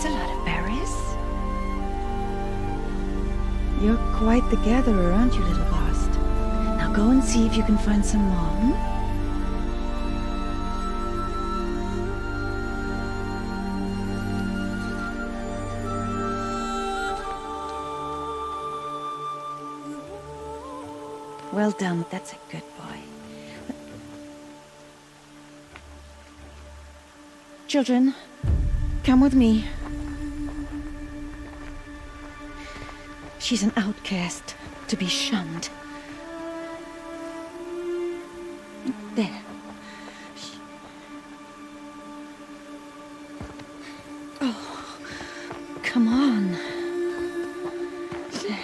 That's a lot of berries. You're quite the gatherer, aren't you, little bast? Now go and see if you can find some more, hmm? Well done, that's a good boy. Children, come with me. She's an outcast, to be shunned. There. Oh, come on. There.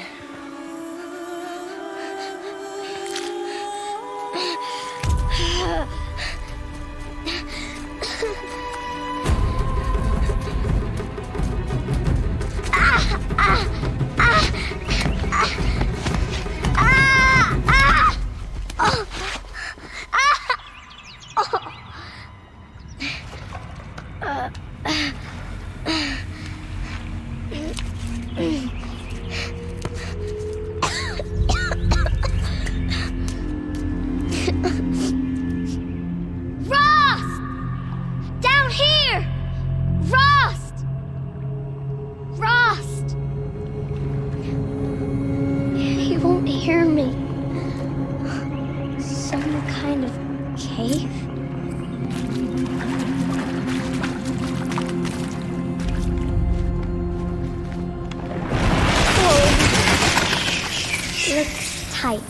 Tight,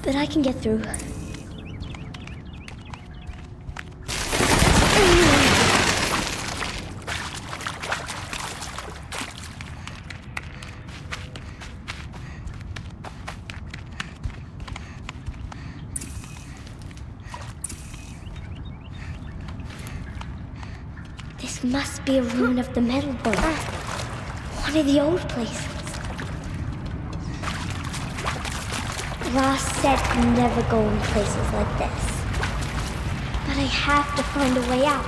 but I can get through. This must be a ruin of the metal board. One of the old places. Ross said never go in places like this. But I have to find a way out.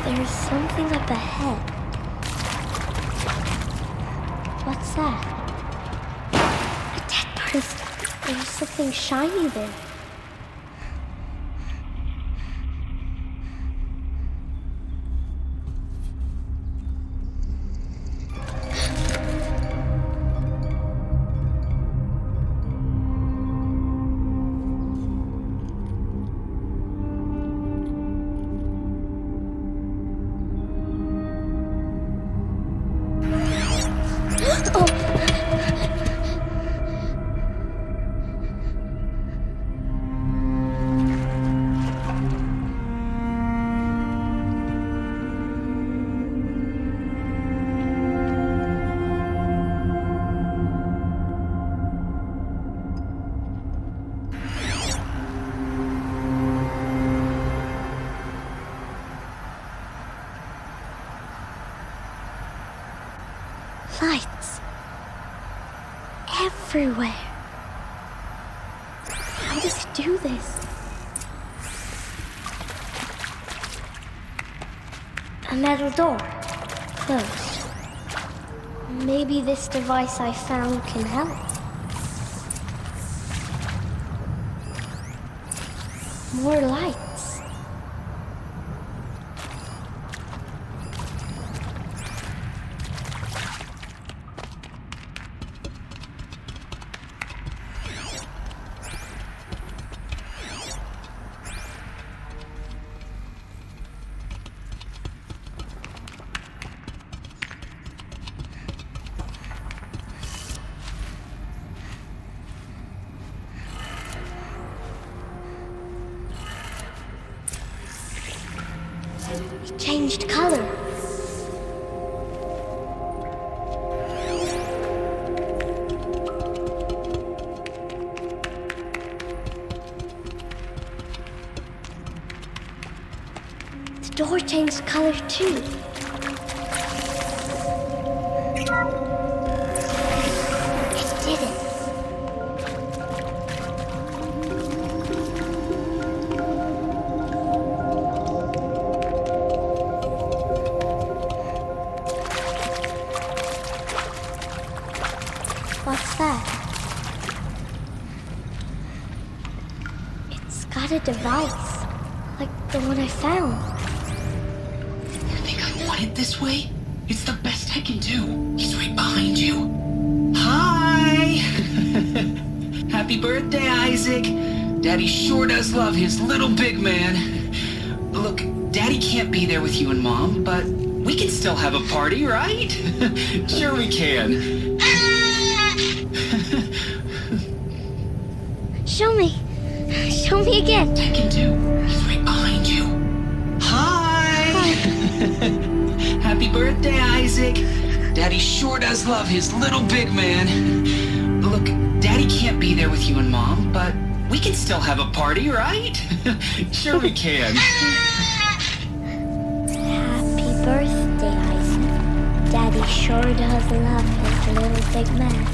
There's something up ahead. What's that? A dead person. There's something shiny there. Lights. Everywhere. How does he do this? A metal door. Closed. Maybe this device I found can help. More lights. It changed color. The door changed color too. What's that? It's got a device, like the one I found. You think I want it this way? It's the best I can do. He's right behind you. Hi! Happy birthday, Isaac. Daddy sure does love his little big man. Look, Daddy can't be there with you and Mom, but we can still have a party, right? Sure we can. Show me. Show me again. I can do. He's right behind you. Hi! Happy birthday, Isaac. Daddy sure does love his little big man. Look, Daddy can't be there with you and Mom, but we can still have a party, right? Sure we can. Happy birthday, Isaac. Daddy sure does love his little big man.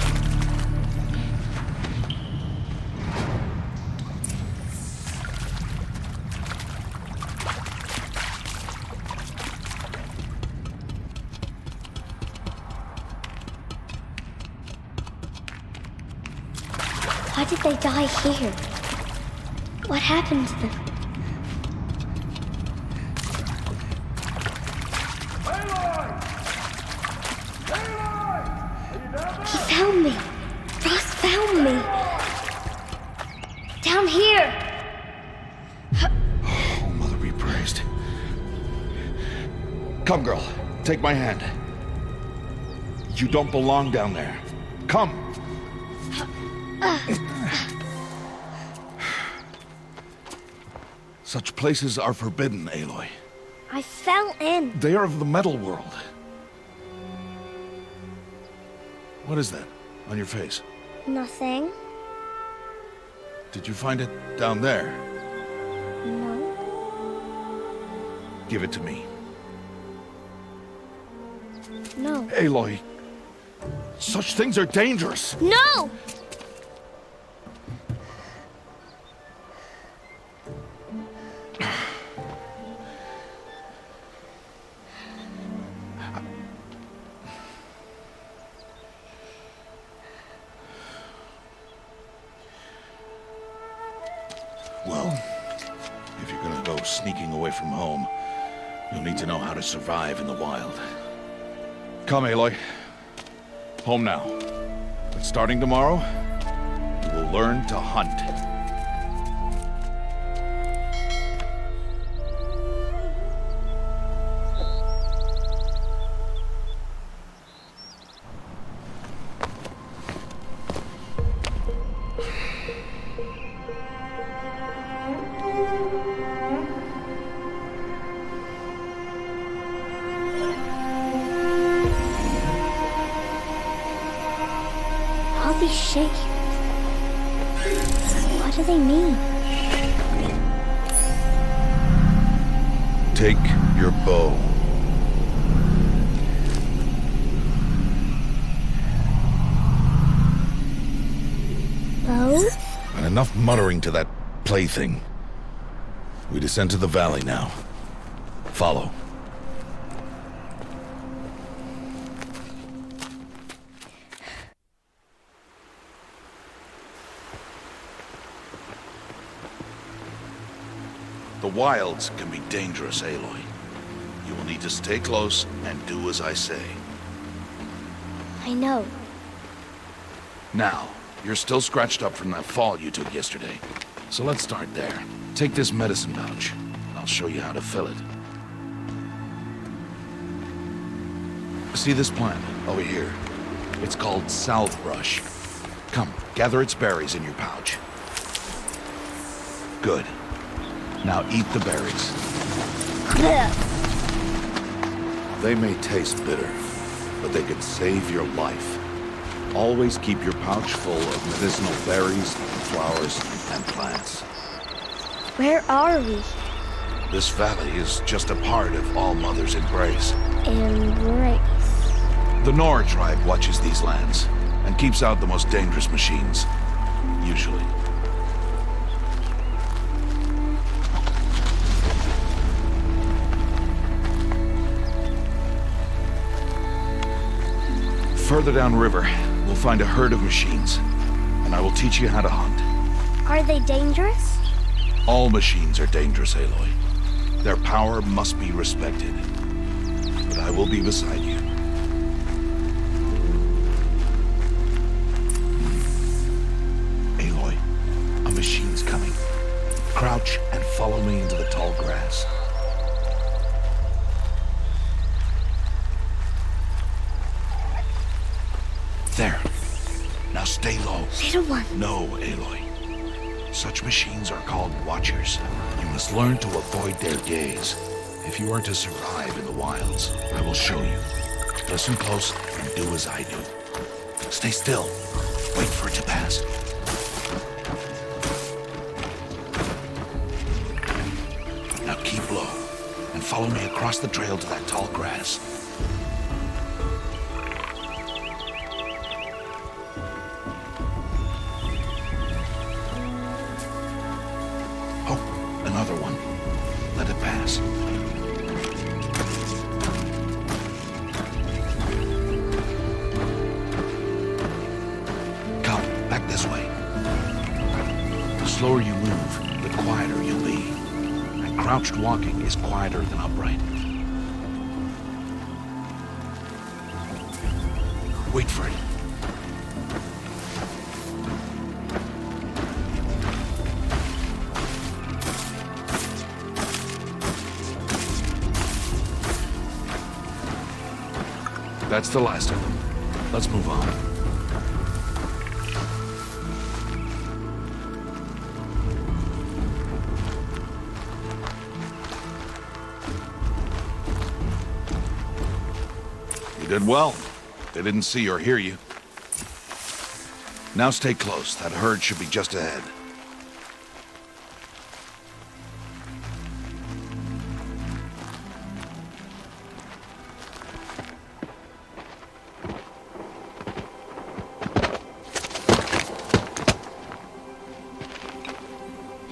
Why did they die here? What happened to them? Aloy! Aloy! Are you down there? He found me. Ross found me. Down here. Oh, Mother be praised. Come, girl. Take my hand. You don't belong down there. Come. Such places are forbidden, Aloy. I fell in. They are of the metal world. What is that on your face? Nothing. Did you find it down there? No. Give it to me. No. Aloy, such things are dangerous. No! Well, if you're gonna go sneaking away from home, you'll need to know how to survive in the wild. Come, Aloy. Home now. But starting tomorrow, you will learn to hunt. All these shapes. What do they mean? Take your bow. Bow? And enough muttering to that plaything. We descend to the valley now. Follow. The wilds can be dangerous, Aloy. You will need to stay close and do as I say. I know. Now, you're still scratched up from that fall you took yesterday. So let's start there. Take this medicine pouch, and I'll show you how to fill it. See this plant over here? It's called salve brush. Come, gather its berries in your pouch. Good. Now eat the berries. They may taste bitter, but they could save your life. Always keep your pouch full of medicinal berries, flowers, and plants. Where are we? This valley is just a part of All Mother's embrace. Embrace. The Nora tribe watches these lands and keeps out the most dangerous machines, usually. Further downriver, we'll find a herd of machines, and I will teach you how to hunt. Are they dangerous? All machines are dangerous, Aloy. Their power must be respected. But I will be beside you. Aloy, a machine's coming. Crouch and follow me into the tall grass. There. Now stay low. Little one. No, Aloy. Such machines are called Watchers. You must learn to avoid their gaze. If you are to survive in the wilds, I will show you. Listen close and do as I do. Stay still. Wait for it to pass. Now keep low and follow me across the trail to that tall grass. Another one. Let it pass. Come, back this way. The slower you move, the quieter you'll be. And crouched walking is quieter than upright. Wait for it. That's the last of them. Let's move on. You did well. They didn't see or hear you. Now stay close. That herd should be just ahead.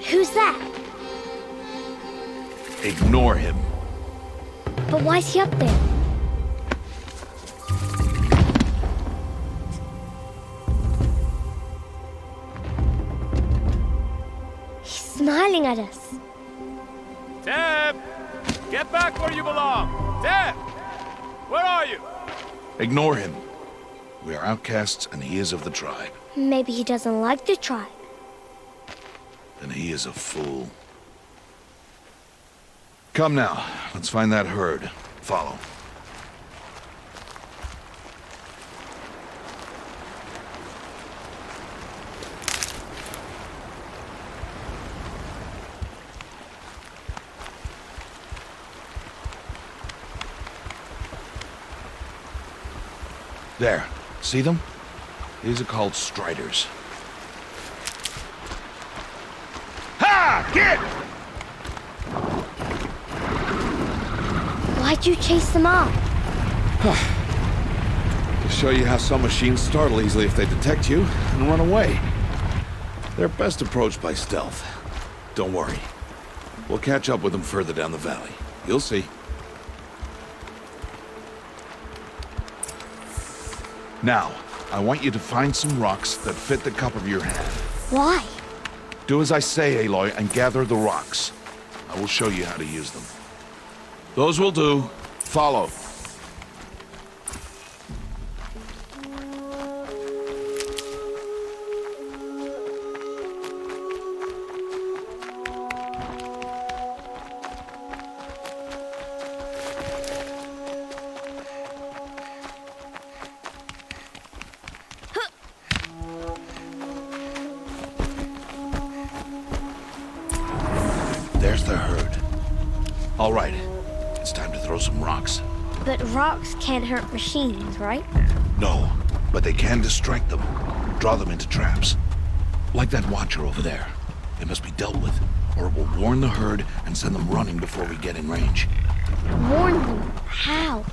Who's that? Ignore him. But why's he up there? He's smiling at us. Deb! Get back where you belong! Deb! Where are you? Ignore him. We are outcasts and he is of the tribe. Maybe he doesn't like the tribe. Then he is a fool. Come now, let's find that herd. Follow. There. See them? These are called striders. Ha! Get! Why'd you chase them off? To show you how some machines startle easily if they detect you and run away. They're best approached by stealth. Don't worry. We'll catch up with them further down the valley. You'll see. Now, I want you to find some rocks that fit the cup of your hand. Why? Do as I say, Aloy, and gather the rocks. I will show you how to use them. Those will do. Follow. There's the herd. All right, it's time to throw some rocks. But rocks can't hurt machines, right? No, but they can distract them. Draw them into traps. Like that watcher over there. It must be dealt with, or it will warn the herd and send them running before we get in range. Warn them? How?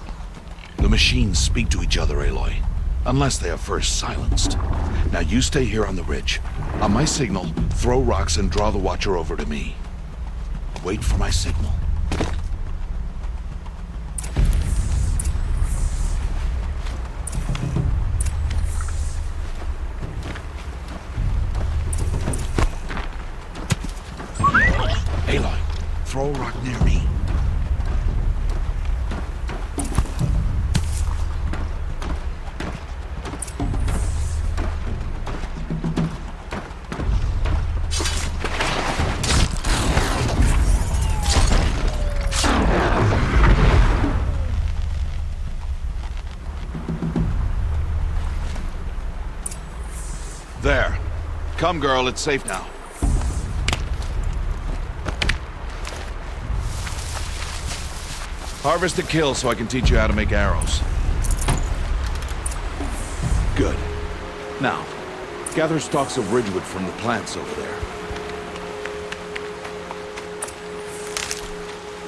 The machines speak to each other, Aloy. Unless they are first silenced. Now you stay here on the ridge. On my signal, throw rocks and draw the watcher over to me. Wait for my signal. throw a rock near me. There. Come, girl, it's safe now. Harvest a kill so I can teach you how to make arrows. Good. Now, gather stalks of ridgewood from the plants over there.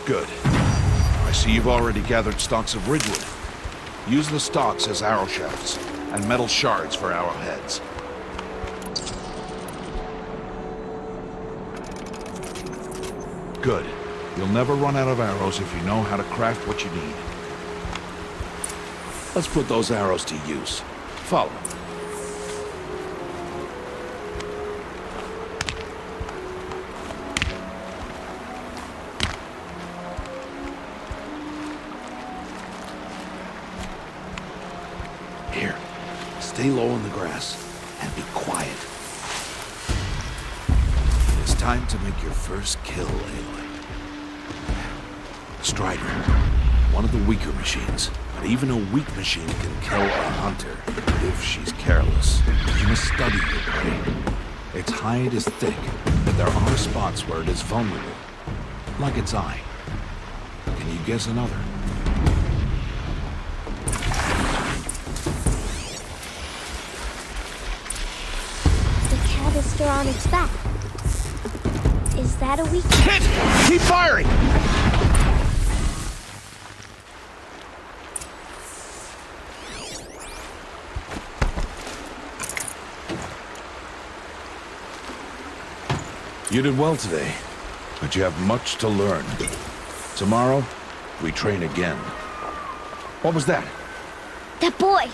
Good. I see you've already gathered stalks of ridgewood. Use the stalks as arrow shafts, and metal shards for arrowheads. Good. You'll never run out of arrows if you know how to craft what you need. Let's put those arrows to use. Follow. Here. Stay low in the grass and be quiet. It's time to make your first kill, Aloy. Strider, one of the weaker machines, but even a weak machine can kill a hunter if she's careless. You must study your prey. Its hide is thick, but there are spots where it is vulnerable, like its eye. Can you guess another? The canister on its back. Is that a weak... Hit! Keep firing! You did well today, but you have much to learn. Tomorrow, we train again. What was that? That boy!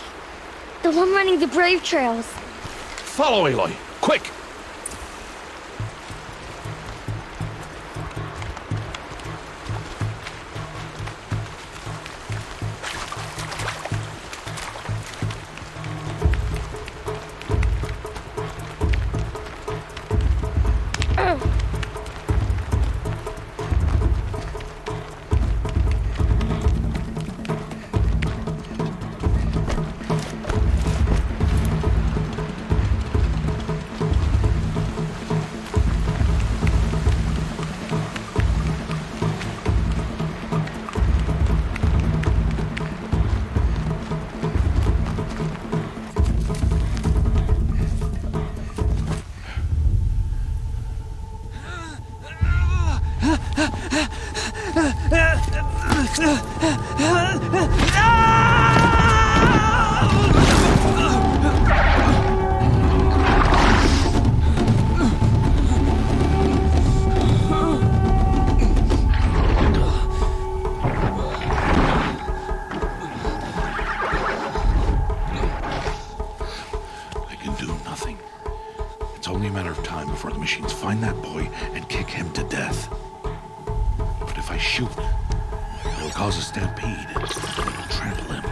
The one running the brave trails. Follow Aloy, quick! It's only a matter of time before the machines find that boy and kick him to death. But if I shoot, it'll cause a stampede. It'll trample him.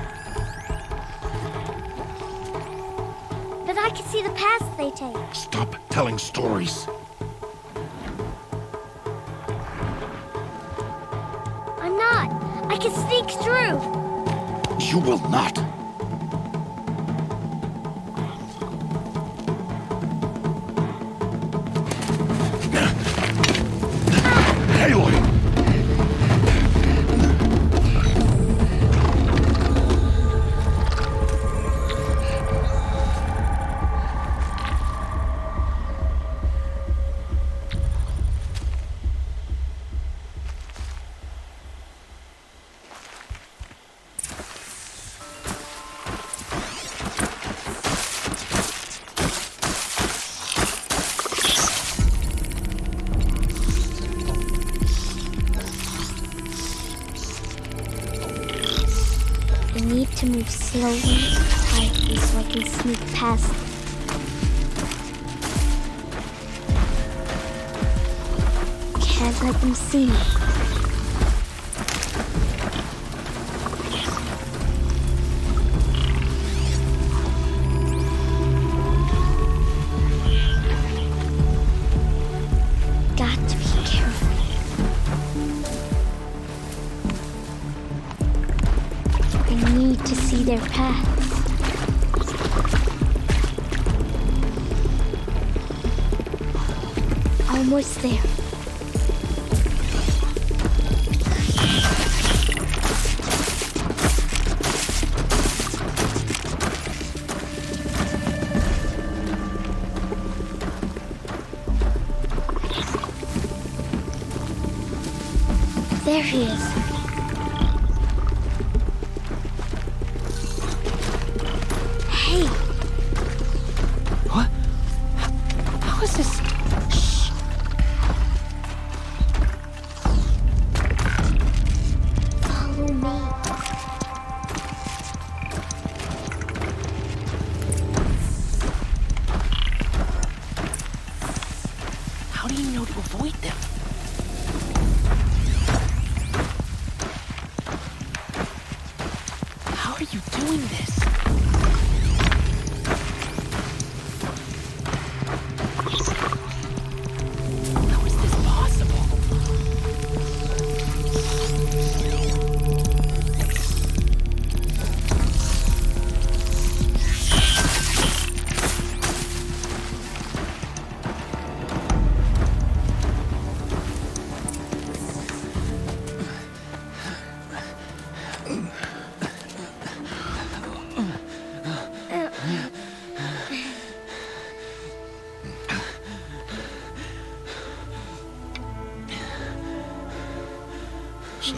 But I can see the paths they take. Stop telling stories. I'm not. I can sneak through. You will not. Aloy! I need to move slowly and quietly so I can sneak past them. Can't let them see me. Got to be careful. I need to see their paths. Almost there. There he is. Hey. What? How is this? Shh. Follow me. How do you know to avoid them? How are you doing this? How is this possible? So,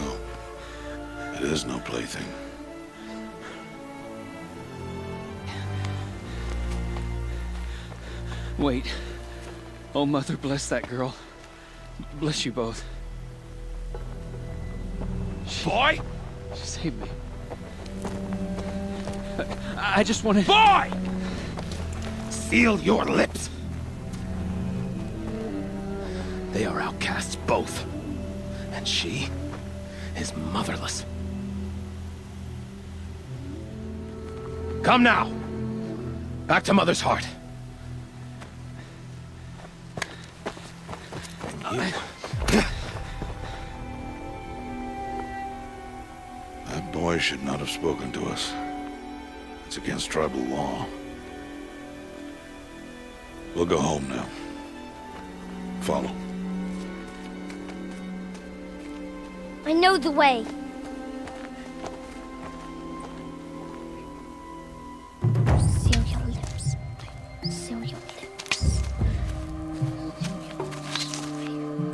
it is no plaything. Wait. Oh, Mother, bless that girl. Bless you both. Boy! She saved me. I just wanted... Boy! Seal your lips! They are outcasts, both. And she is motherless. Come now! Back to Mother's heart. That boy should not have spoken to us. It's against tribal law. We'll go home now. Follow. I know the way. Seal your lips. Seal your lips.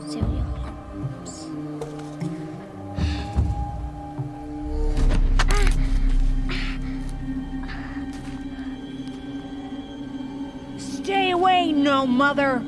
Seal your lips. Stay away, no mother!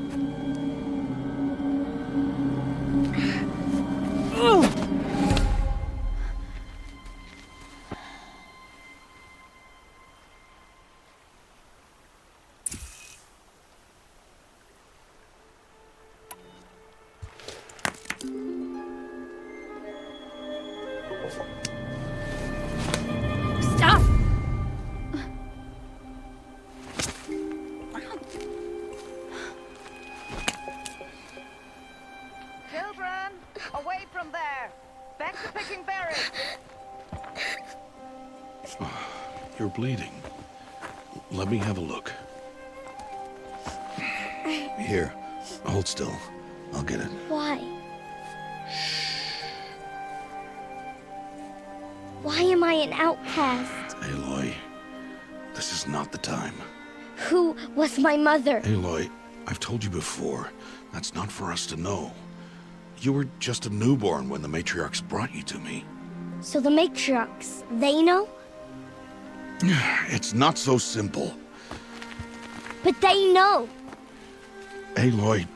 Stop! Children, away from there. Back to picking berries. You're bleeding. Let me have a look. Here, hold still. I'll get it. Why? Why am I an outcast? Aloy, this is not the time. Who was my mother? Aloy, I've told you before, that's not for us to know. You were just a newborn when the matriarchs brought you to me. So the matriarchs, they know? It's not so simple. But they know. Aloy,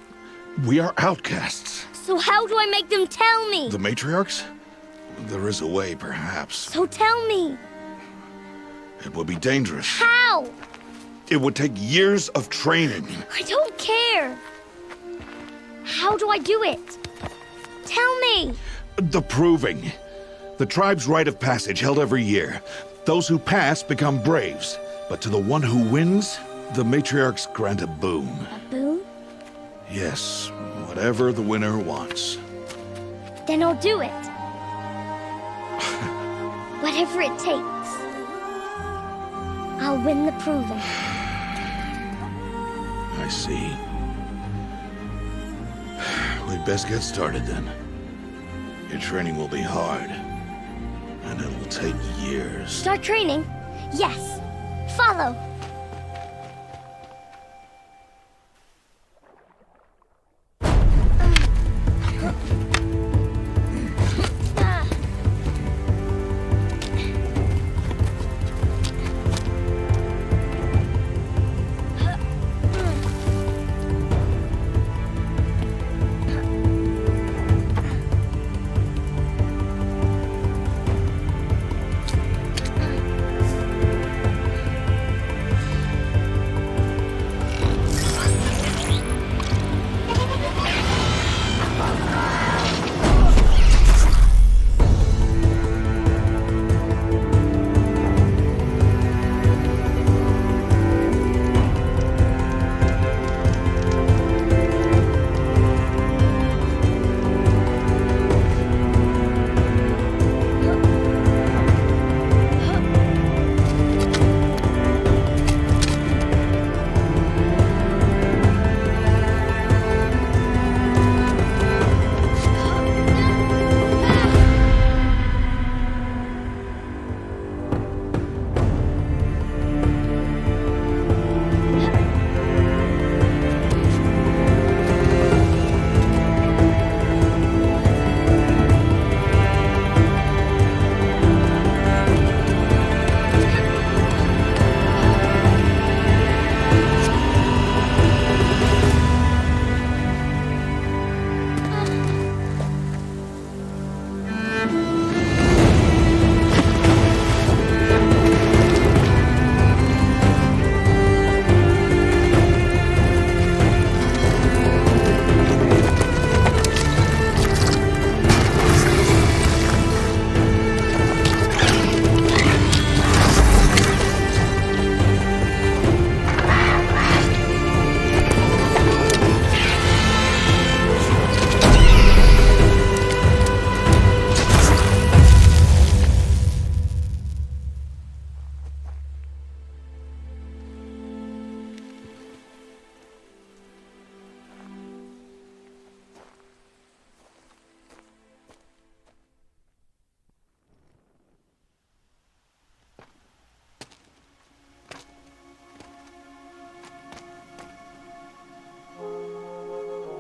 we are outcasts. So how do I make them tell me? The matriarchs? There is a way, perhaps. So tell me. It would be dangerous. How? It would take years of training. I don't care. How do I do it? Tell me! The proving. The tribe's rite of passage held every year. Those who pass become braves. But to the one who wins, the matriarchs grant a boon. A boon? Yes, whatever the winner wants. Then I'll do it. Whatever it takes. I'll win the proving. I see. We'd best get started then. Your training will be hard. And it will take years. Start training? Yes. Follow.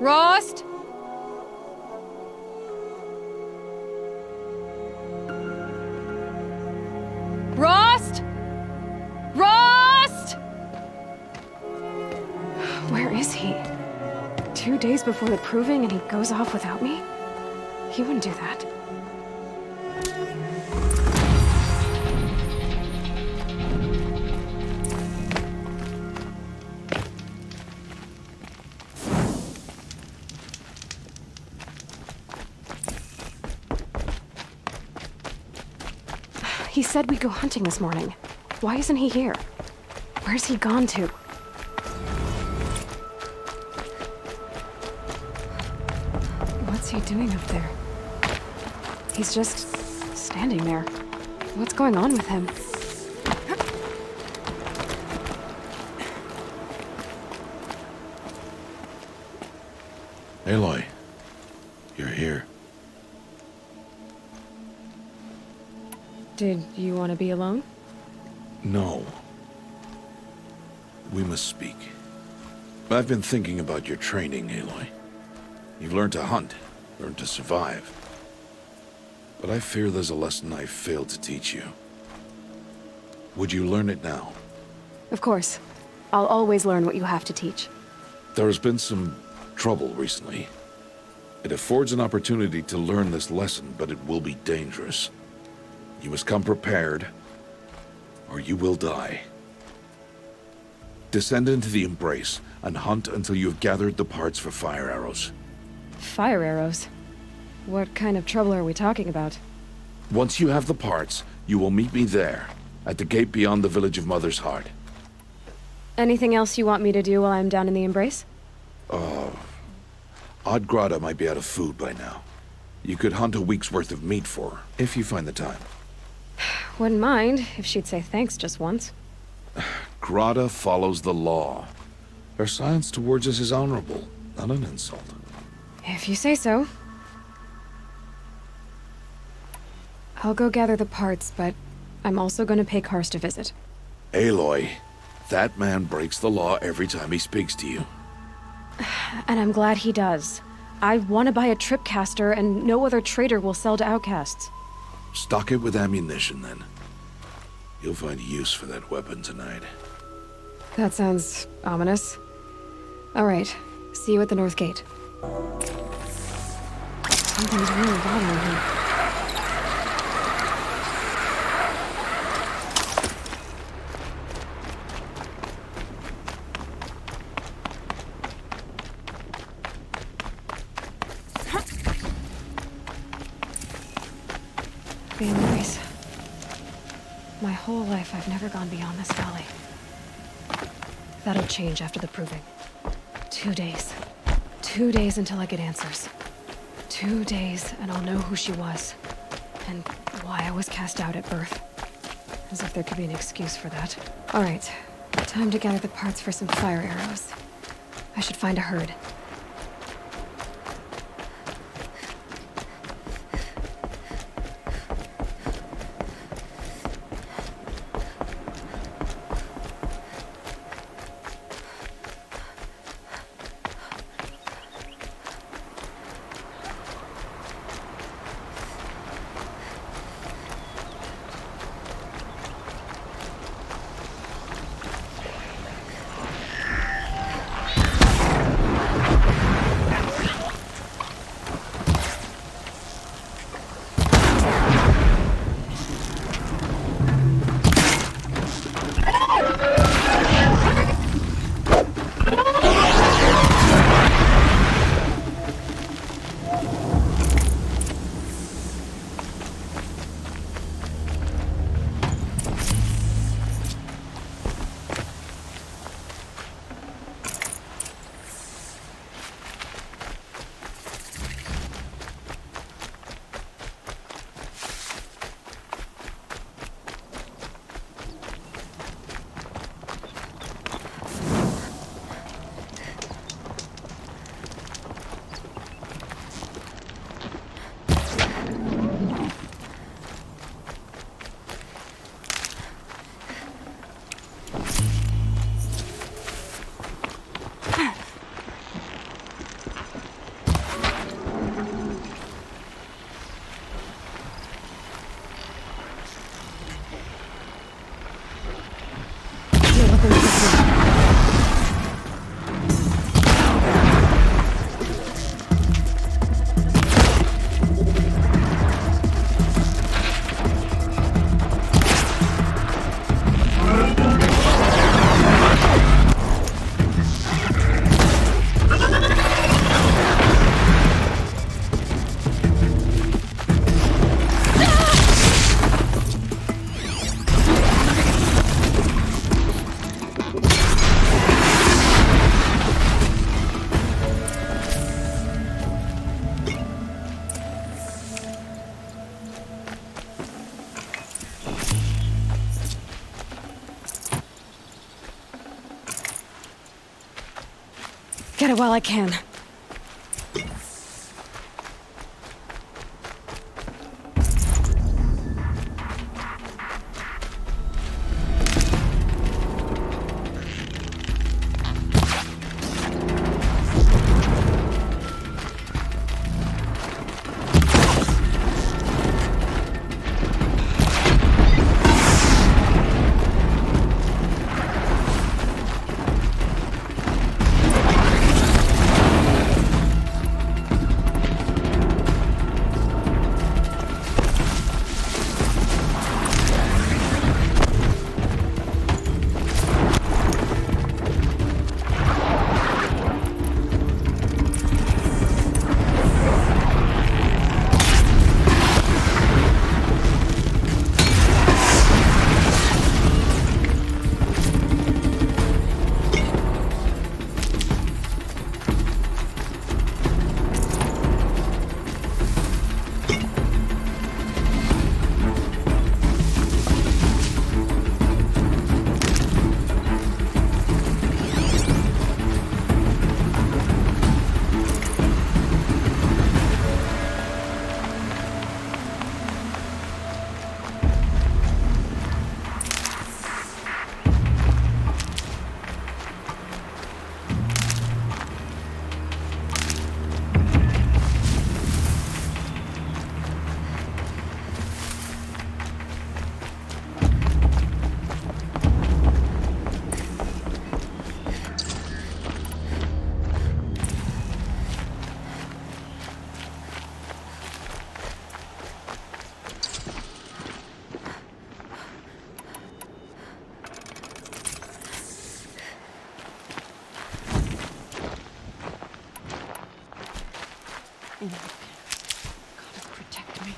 Rost? Rost? Rost? Where is he? 2 days before the proving and he goes off without me? He wouldn't do that. He said we'd go hunting this morning. Why isn't he here? Where's he gone to? What's he doing up there? He's just standing there. What's going on with him? Aloy, you're here. Did you want to be alone? No. We must speak. I've been thinking about your training, Aloy. You've learned to hunt, learned to survive. But I fear there's a lesson I failed to teach you. Would you learn it now? Of course. I'll always learn what you have to teach. There has been some trouble recently. It affords an opportunity to learn this lesson, but it will be dangerous. You must come prepared, or you will die. Descend into the embrace and hunt until you have gathered the parts for fire arrows. Fire arrows? What kind of trouble are we talking about? Once you have the parts, you will meet me there, at the gate beyond the village of Mother's Heart. Anything else you want me to do while I'm down in the Embrace? Odd Grata might be out of food by now. You could hunt a week's worth of meat for her, if you find the time. Wouldn't mind if she'd say thanks just once. Grata follows the law. Her silence towards us is honorable, not an insult. If you say so. I'll go gather the parts, but I'm also gonna pay Karst a visit. Aloy, that man breaks the law every time he speaks to you. And I'm glad he does. I want to buy a tripcaster, and no other trader will sell to outcasts. Stock it with ammunition, then. You'll find use for that weapon tonight. That sounds ominous. All right, see you at the North Gate. Something's really bothering him. The Embrace. My whole life, I've never gone beyond this valley. That'll change after the proving. 2 days. 2 days until I get answers. 2 days, and I'll know who she was. And why I was cast out at birth. As if there could be an excuse for that. All right. Time to gather the parts for some fire arrows. I should find a herd. Get it while I can. Gotta protect me.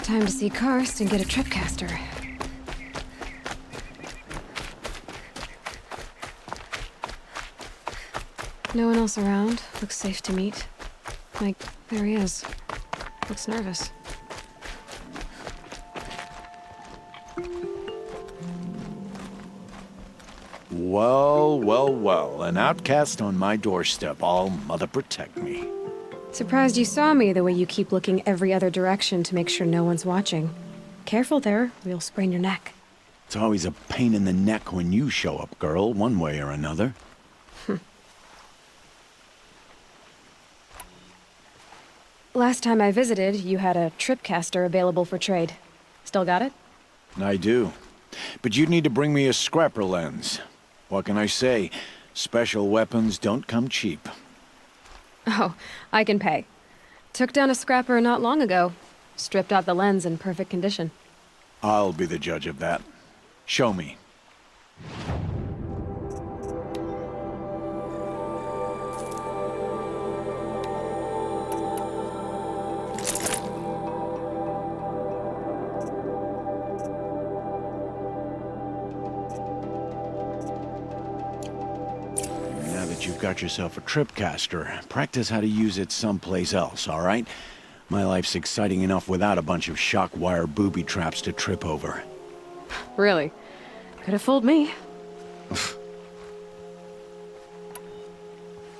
Time to see Karst and get a tripcaster. No one else around. Looks safe to meet. Like, there he is. Looks nervous. Well, well, well. An outcast on my doorstep. All mother protect me. Surprised you saw me the way you keep looking every other direction to make sure no one's watching. Careful there, or you'll sprain your neck. It's always a pain in the neck when you show up, girl, one way or another. Last time I visited, you had a tripcaster available for trade. Still got it? I do. But you'd need to bring me a scrapper lens. What can I say? Special weapons don't come cheap. Oh, I can pay. Took down a scrapper not long ago. Stripped out the lens in perfect condition. I'll be the judge of that. Show me. Now that you've got yourself a tripcaster, practice how to use it someplace else, all right? My life's exciting enough without a bunch of shock wire booby traps to trip over. Really? Could have fooled me.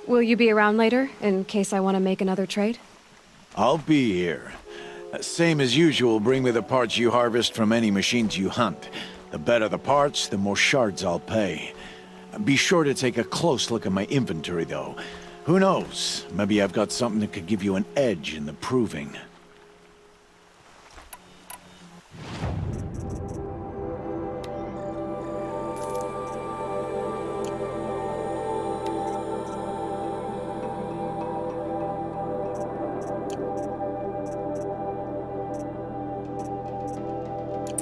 Will you be around later, in case I want to make another trade? I'll be here. Same as usual, bring me the parts you harvest from any machines you hunt. The better the parts, the more shards I'll pay. Be sure to take a close look at my inventory, though. Who knows? Maybe I've got something that could give you an edge in the proving.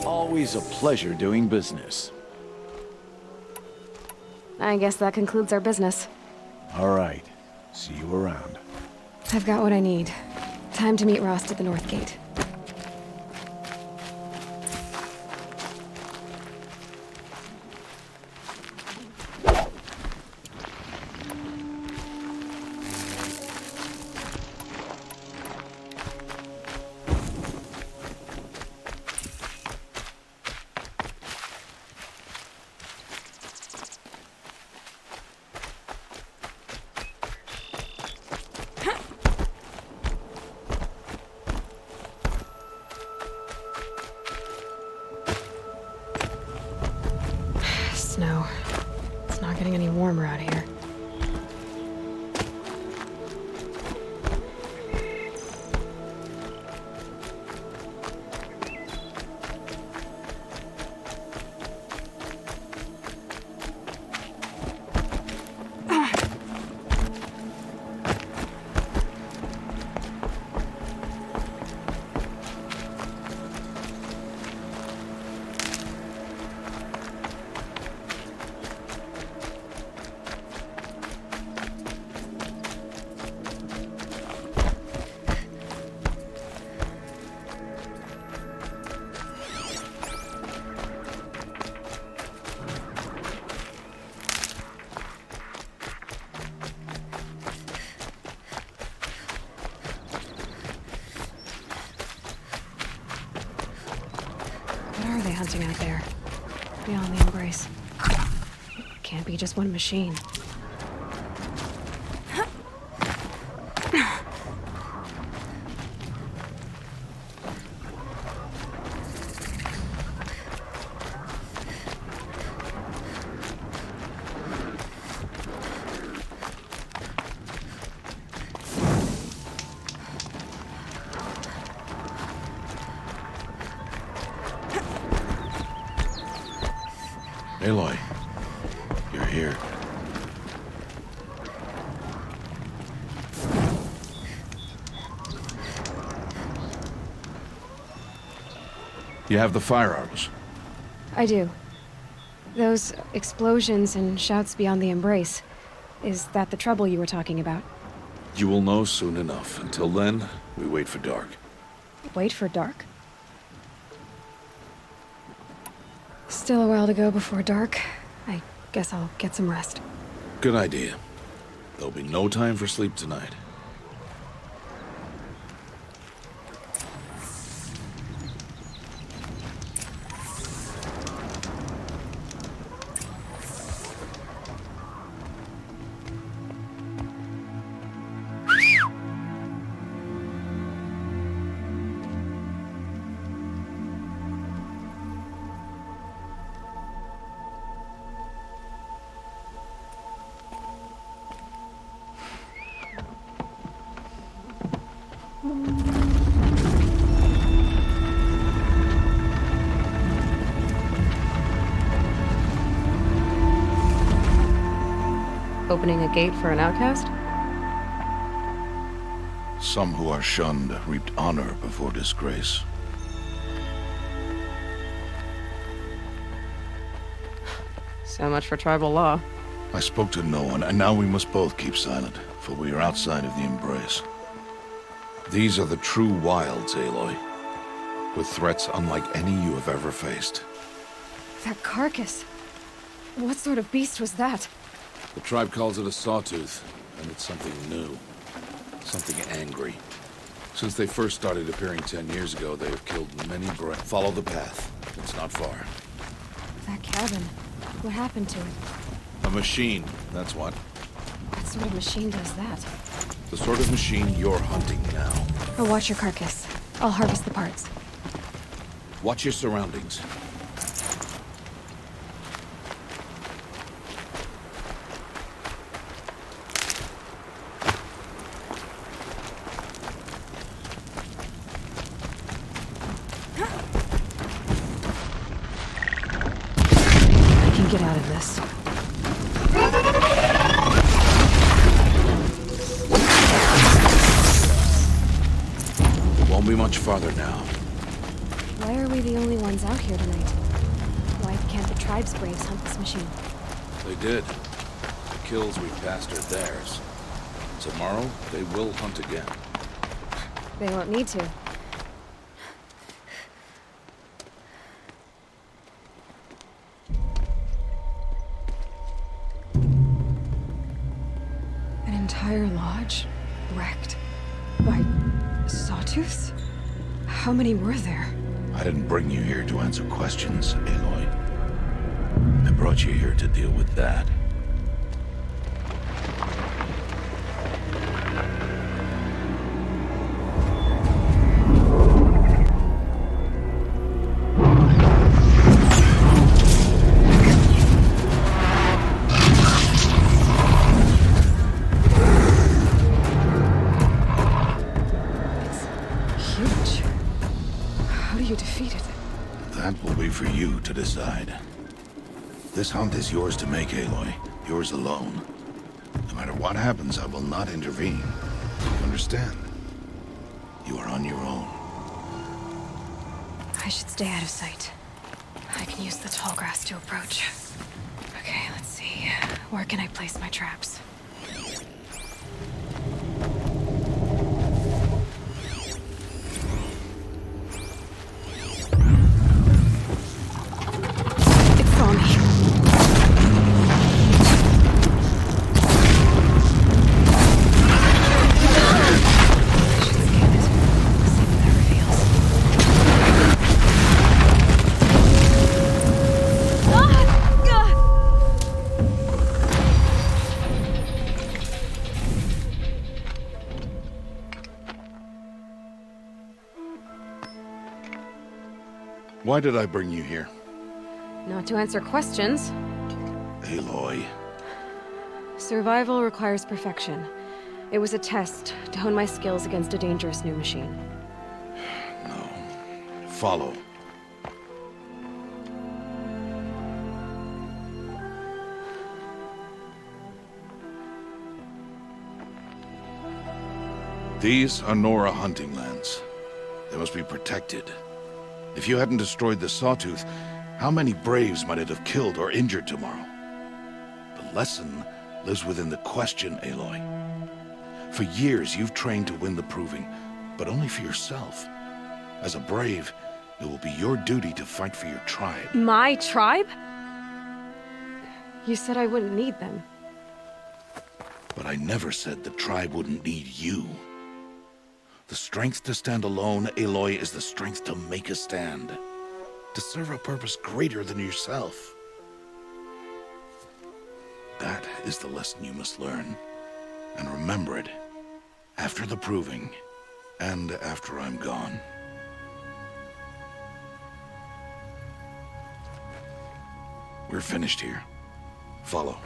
Always a pleasure doing business. I guess that concludes our business. All right. See you around. I've got what I need. Time to meet Rost at the North Gate. Snow. It's not getting any warmer out here. What are they hunting out there? Beyond the embrace. Can't be just one machine. Aloy, You have the firearms. I do. Those explosions and shouts beyond the embrace. Is that the trouble you were talking about? You will know soon enough. Until then, we wait for dark. Wait for dark? Still a while to go before dark. I guess I'll get some rest. Good idea. There'll be no time for sleep tonight. Opening a gate for an outcast? Some who are shunned reaped honor before disgrace. So much for tribal law. I spoke to no one, and now we must both keep silent, for we are outside of the embrace. These are the true wilds, Aloy, with threats unlike any you have ever faced. That carcass. What sort of beast was that? The tribe calls it a sawtooth, and it's something new. Something angry. Since they first started appearing 10 years ago, they have killed many Follow the path. It's not far. That cabin. What happened to it? A machine, that's what. What sort of machine does that? The sort of machine you're hunting now. I'll watch your carcass. I'll harvest the parts. Watch your surroundings. Get out of this. It won't be much farther now. Why are we the only ones out here tonight? Why can't the tribe's braves hunt this machine? They did. The kills we passed are theirs. Tomorrow, they will hunt again. They won't need to. Entire lodge wrecked by sawtooths? How many were there? I didn't bring you here to answer questions, Aloy. I brought you here to deal with that. That will be for you to decide. This hunt is yours to make, Aloy. Yours alone. No matter what happens, I will not intervene. You understand? You are on your own. I should stay out of sight. I can use the tall grass to approach. Okay, let's see. Where can I place my traps? Why did I bring you here? Not to answer questions. Aloy. Survival requires perfection. It was a test to hone my skills against a dangerous new machine. No. Follow. These are Nora hunting lands. They must be protected. If you hadn't destroyed the Sawtooth, how many Braves might it have killed or injured tomorrow? The lesson lives within the question, Aloy. For years, you've trained to win the Proving, but only for yourself. As a Brave, it will be your duty to fight for your tribe. My tribe? You said I wouldn't need them. But I never said the tribe wouldn't need you. The strength to stand alone, Aloy, is the strength to make a stand. To serve a purpose greater than yourself. That is the lesson you must learn. And remember it, after the Proving, and after I'm gone. We're finished here. Follow.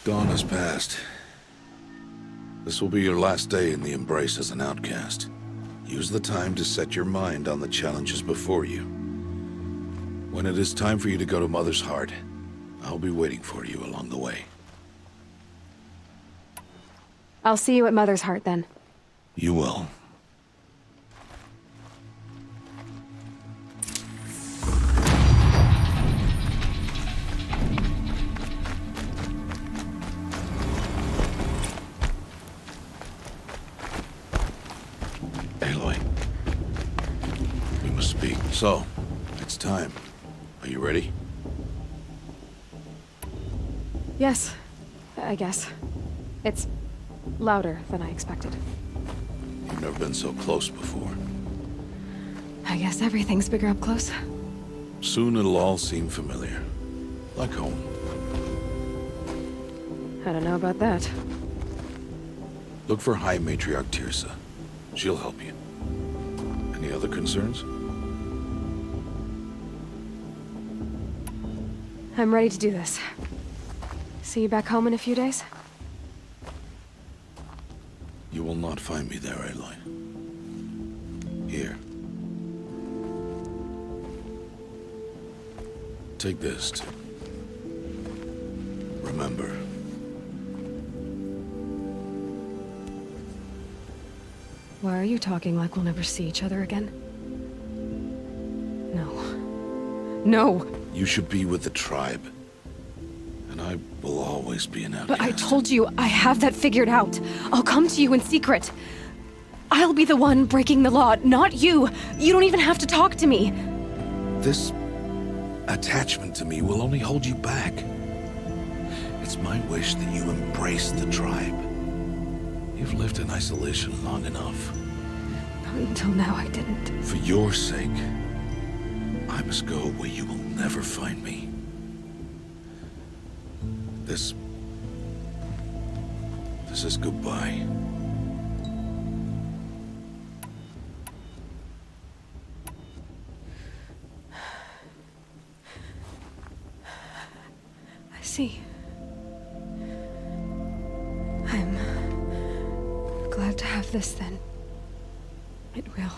Dawn has passed. This will be your last day in the Embrace as an outcast. Use the time to set your mind on the challenges before you. When it is time for you to go to Mother's Heart, I'll be waiting for you along the way. I'll see you at Mother's Heart then. You will. Aloy. We must speak. So, it's time. Are you ready? Yes, I guess. It's louder than I expected. You've never been so close before. I guess everything's bigger up close. Soon it'll all seem familiar. Like home. I don't know about that. Look for High Matriarch Tirsa. She'll help you. Any other concerns? I'm ready to do this. See you back home in a few days? You will not find me there, Aloy. Here. Take this to remember. Why are you talking like we'll never see each other again? No. No! You should be with the tribe. And I will always be an outcast. But I told you, I have that figured out. I'll come to you in secret. I'll be the one breaking the law, not you. You don't even have to talk to me. This attachment to me will only hold you back. It's my wish that you embrace the tribe. You've lived in isolation long enough. Until now, I didn't. For your sake, I must go where you will never find me. This is goodbye. I see. I'm glad to have this then. It will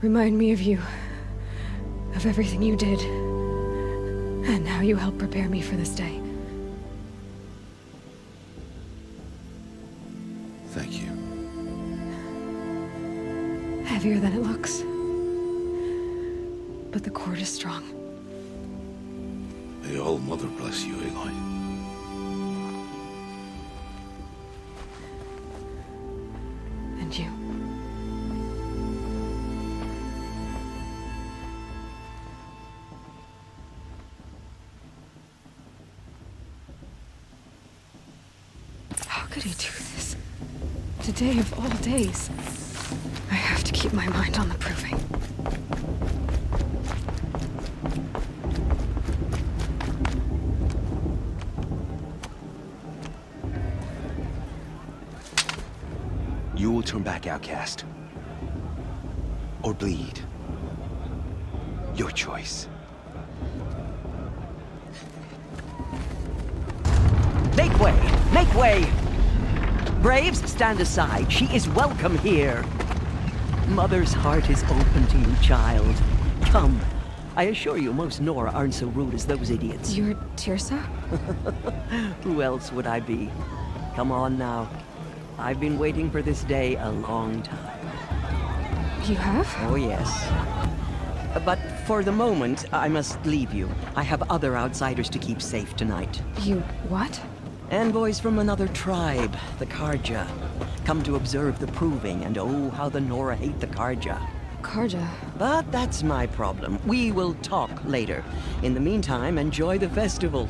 remind me of you, of everything you did, and how you helped prepare me for this day. Thank you. Heavier than it looks. But the cord is strong. May All Mother bless you, Aloy. And you. How could he do this? Today of all days. I have to keep my mind on the Proving. You will turn back, outcast. Or bleed. Your choice. Make way! Make way! Braves, stand aside. She is welcome here. Mother's heart is open to you, child. Come, I assure you, most Nora aren't so rude as those idiots. You're Tirsa? Who else would I be? Come on now. I've been waiting for this day a long time. You have? Oh, yes. But for the moment, I must leave you. I have other outsiders to keep safe tonight. You what? Envoys from another tribe, the Karja. Come to observe the proving, and oh, how the Nora hate the Karja. Karja? But that's my problem. We will talk later. In the meantime, enjoy the festival.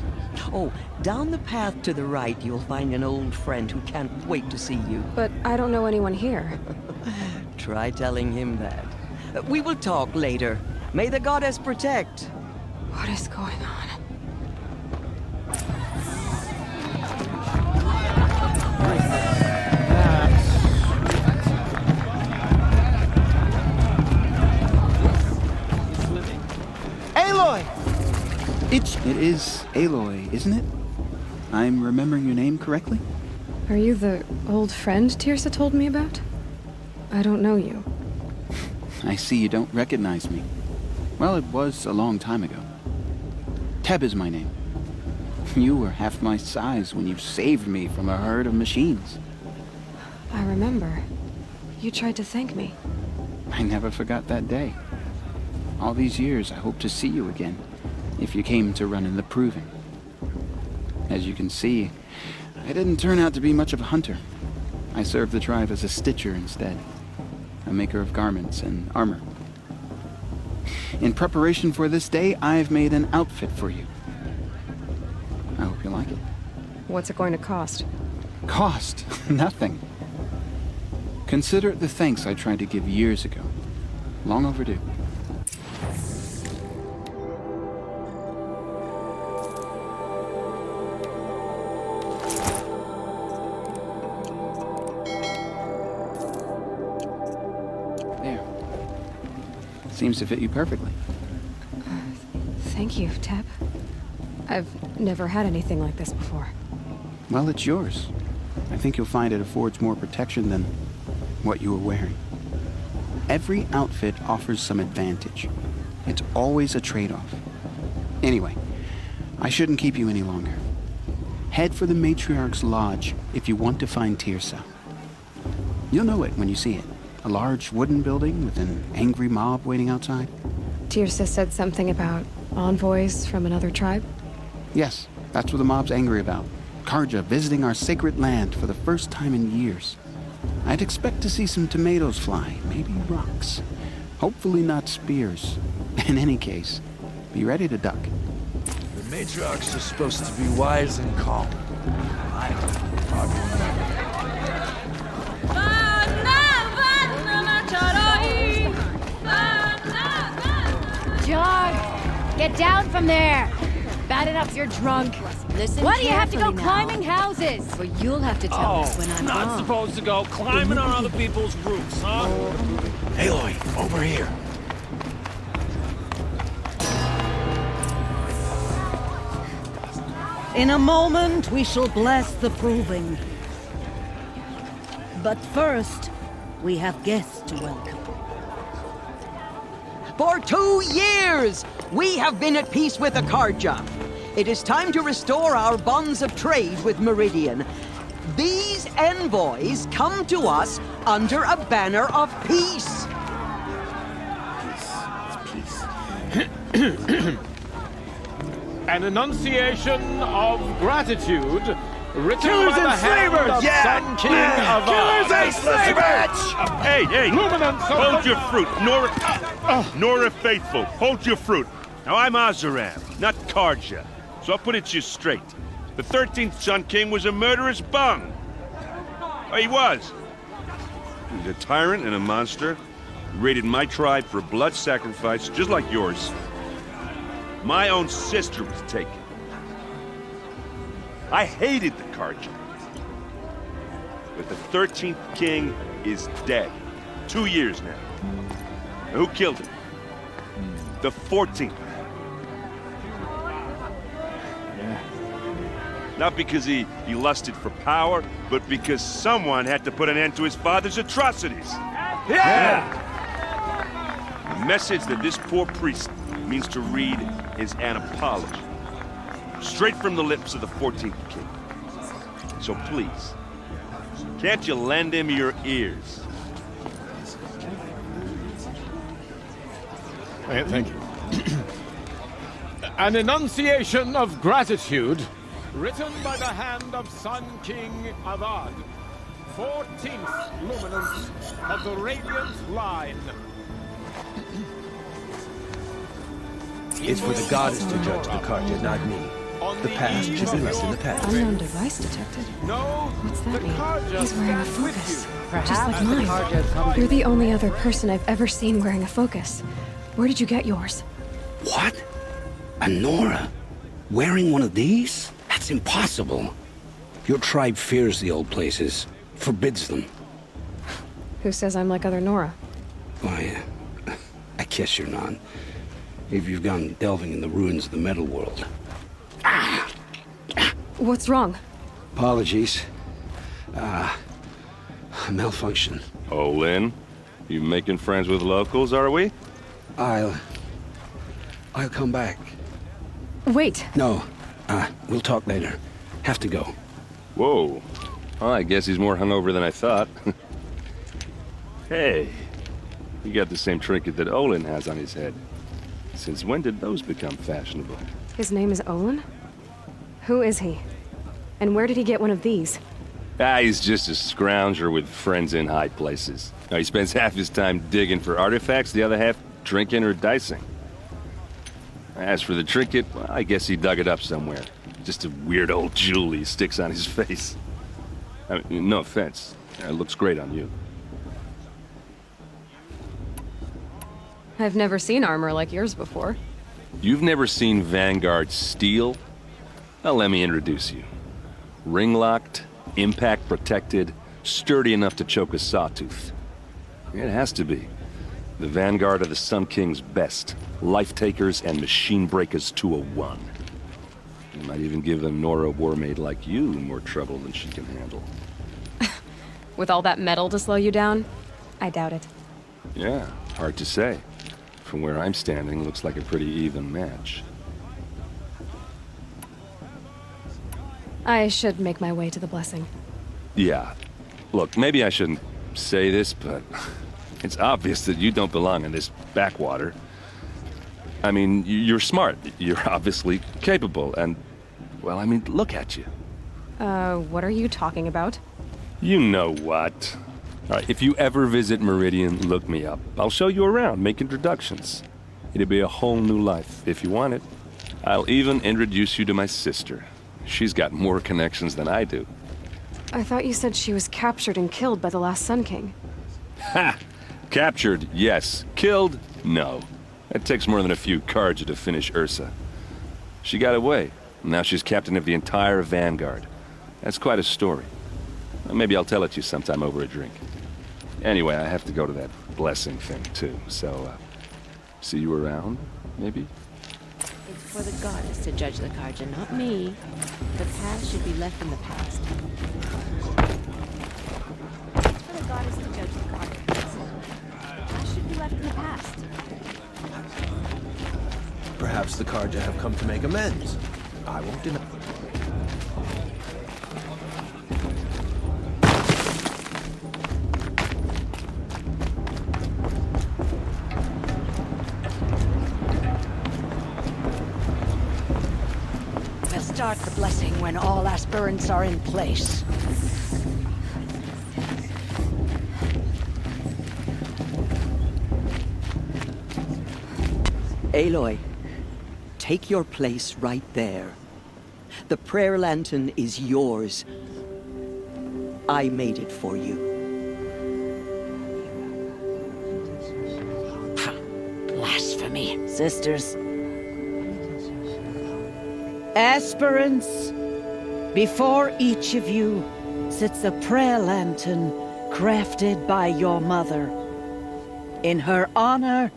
Oh, down the path to the right, you'll find an old friend who can't wait to see you. But I don't know anyone here. Try telling him that. We will talk later. May the goddess protect. What is going on? Aloy! It is Aloy, isn't it? I'm remembering your name correctly? Are you the old friend Tirsa told me about? I don't know you. I see you don't recognize me. Well, it was a long time ago. Teb is my name. You were half my size when you saved me from a herd of machines. I remember. You tried to thank me. I never forgot that day. All these years, I hope to see you again, if you came to run in the proving. As you can see, I didn't turn out to be much of a hunter. I served the tribe as a stitcher instead, a maker of garments and armor. In preparation for this day, I've made an outfit for you. I hope you like it. What's it going to cost? Cost? Nothing. Consider it the thanks I tried to give years ago. Long overdue. There. Seems to fit you perfectly. Thank you, Teb. I've never had anything like this before. Well, it's yours. I think you'll find it affords more protection than what you were wearing. Every outfit offers some advantage. It's always a trade-off. Anyway, I shouldn't keep you any longer. Head for the Matriarch's Lodge if you want to find Tirsa. You'll know it when you see it. A large wooden building with an angry mob waiting outside. Tirsa said something about envoys from another tribe? Yes, that's what the mob's angry about. Karja visiting our sacred land for the first time in years. I'd expect to see some tomatoes fly, maybe rocks. Hopefully not spears. In any case, be ready to duck. The matriarchs are supposed to be wise and calm. John, get down from there. Bad enough you're drunk. Listen. Why do you have to go now. climbing houses? Well, you'll have to tell us when I'm not wrong. supposed to go climbing on other people's roofs, huh? Aloy, over here. In a moment, we shall bless the proving. But first, we have guests to welcome. For 2 years, we have been at peace with the Karja. It is time to restore our bonds of trade with Meridian. These envoys come to us under a banner of peace. An enunciation of gratitude written Killers by the and hand slavers! of Yeah! Sun King of Killers and slavers! Hey, Luminance of hold the- your fruit. Nora Faithful, hold your fruit. Now, I'm Azaram, not Karja, so I'll put it to you straight. The 13th Sun King was a murderous bung. Oh, he was. He was a tyrant and a monster. He raided my tribe for a blood sacrifice, just like yours. My own sister was taken. I hated the Karja. But the 13th king is dead. 2 years now. Now, who killed him? The 14th. Yeah. Not because he lusted for power, but because someone had to put an end to his father's atrocities. Yeah! A message that this poor priest means to read is an apology. Straight from the lips of the 14th king. So please, can't you lend him your ears? Thank you. An enunciation of gratitude written by the hand of Sun King Avad, 14th luminance of the Radiant Line. It's for the goddess to judge the Carja, not me. The past should be left in the past. Unknown device detected. What's that mean? He's wearing a focus. Perhaps Just like mine. You're the only other person I've ever seen wearing a focus. Where did you get yours? What? A Nora? Wearing one of these? That's impossible. Your tribe fears the old places, forbids them. Who says I'm like other Nora? Why, I guess you're not. If you've gone delving in the ruins of the metal world. What's wrong? Apologies. Malfunction. Oh, Lynn? You making friends with locals, are we? I'll come back. Wait. No. We'll talk later. Have to go. Whoa. Well, I guess he's more hungover than I thought. Hey. You got the same trinket that Olin has on his head. Since when did those become fashionable? His name is Olin? Who is he? And where did he get one of these? He's just a scrounger with friends in high places. He spends half his time digging for artifacts, the other half drinking or dicing. As for the trinket, well, I guess he dug it up somewhere. Just a weird old jewel he sticks on his face. I mean, no offense. It looks great on you. I've never seen armor like yours before. You've never seen Vanguard steel? Well, let me introduce you. Ring-locked, impact-protected, sturdy enough to choke a sawtooth. It has to be. The Vanguard of the Sun King's best. Life-takers and machine breakers to a one. You might even give a Nora warmaid like you more trouble than she can handle. With all that metal to slow you down? I doubt it. Yeah, hard to say. From where I'm standing, looks like a pretty even match. I should make my way to the blessing. Yeah. Look, maybe I shouldn't say this, but it's obvious that you don't belong in this backwater. I mean, you're smart. You're obviously capable, and, well, I mean, look at you. What are you talking about? You know what. All right, if you ever visit Meridian, look me up. I'll show you around, make introductions. It'll be a whole new life, if you want it. I'll even introduce you to my sister. She's got more connections than I do. I thought you said she was captured and killed by the last Sun King. Ha! Captured, yes. Killed, no. It takes more than a few Carja to finish Ursa. She got away. Now she's captain of the entire Vanguard. That's quite a story. Maybe I'll tell it to you sometime over a drink. Anyway, I have to go to that blessing thing, too. So, see you around, maybe? It's for the goddess to judge the Carja, not me. The past should be left in the past. It's for the goddess to judge the Carja. The past should be left in the past. Perhaps the Carja have come to make amends. I won't deny. We'll start the blessing when all aspirants are in place. Aloy, take your place right there. The prayer lantern is yours. I made it for you. Blasphemy, sisters. Aspirants, before each of you sits a prayer lantern crafted by your mother. In her honor,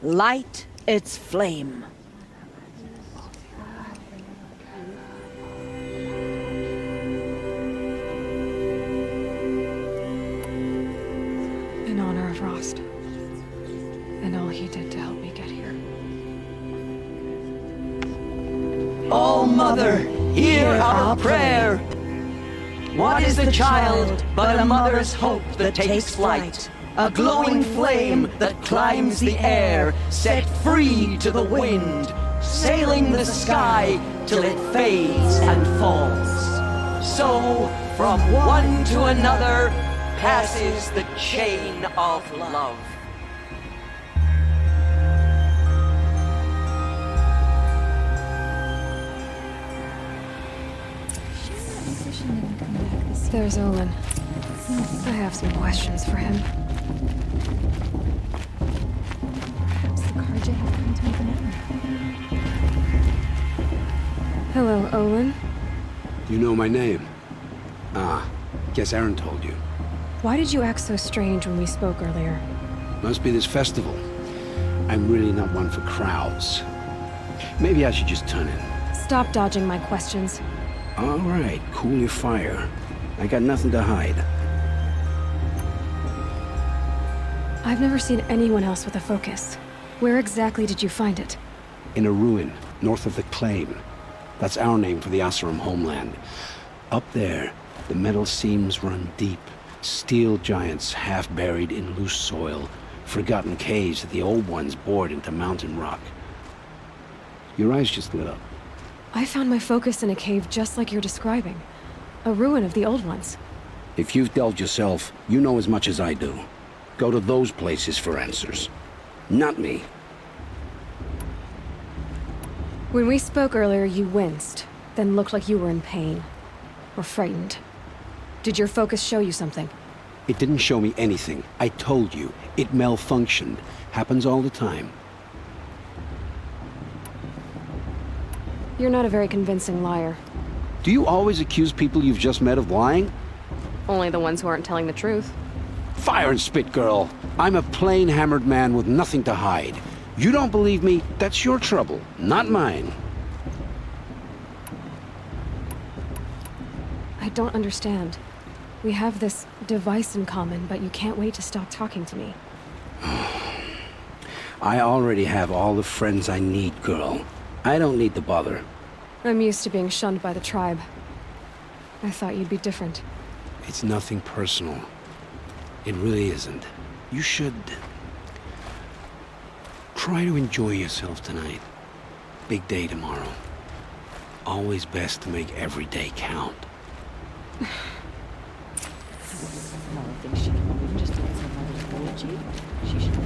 light its flame. In honor of Rost. And all he did to help me get here. Mother, hear our prayer. What is the child but a mother's hope that takes flight? A glowing flame that climbs the air, set free to the wind, sailing the sky till it fades and falls. So, from one to another, passes the chain of love. There's Olin. I have some questions for him. Perhaps the Karja have come to make an end. Hello, Olin. You know my name? Ah, guess Aaron told you. Why did you act so strange when we spoke earlier? Must be this festival. I'm really not one for crowds. Maybe I should just turn in. Stop dodging my questions. All right, cool your fire. I got nothing to hide. I've never seen anyone else with a focus. Where exactly did you find it? In a ruin, north of the Claim. That's our name for the Asuram homeland. Up there, the metal seams run deep. Steel giants half buried in loose soil. Forgotten caves that the old ones bored into mountain rock. Your eyes just lit up. I found my focus in a cave just like you're describing. A ruin of the old ones. If you've delved yourself, you know as much as I do. Go to those places for answers. Not me. When we spoke earlier, you winced, then looked like you were in pain. Or frightened. Did your focus show you something? It didn't show me anything. I told you. It malfunctioned. Happens all the time. You're not a very convincing liar. Do you always accuse people you've just met of lying? Only the ones who aren't telling the truth. Fire and spit, girl. I'm a plain hammered man with nothing to hide. You don't believe me, that's your trouble, not mine. I don't understand. We have this device in common, but you can't wait to stop talking to me. I already have all the friends I need, girl. I don't need the bother. I'm used to being shunned by the tribe. I thought you'd be different. It's nothing personal. It really isn't. You should... try to enjoy yourself tonight. Big day tomorrow. Always best to make every day count. I think she can just let somebody's apology. She should.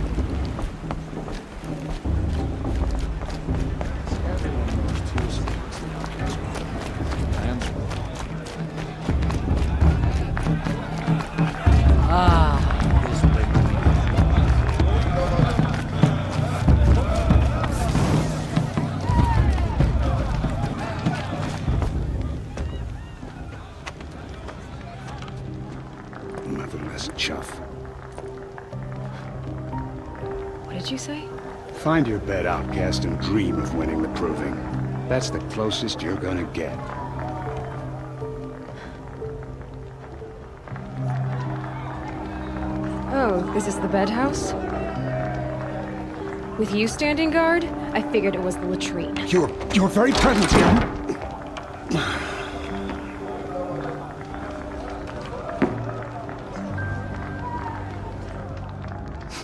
Motherless chuff. What did you say? Find your bed, outcast, and dream of winning the proving. That's the closest you're gonna get. Oh, this is the bedhouse? With you standing guard, I figured it was the latrine. Your very presence here.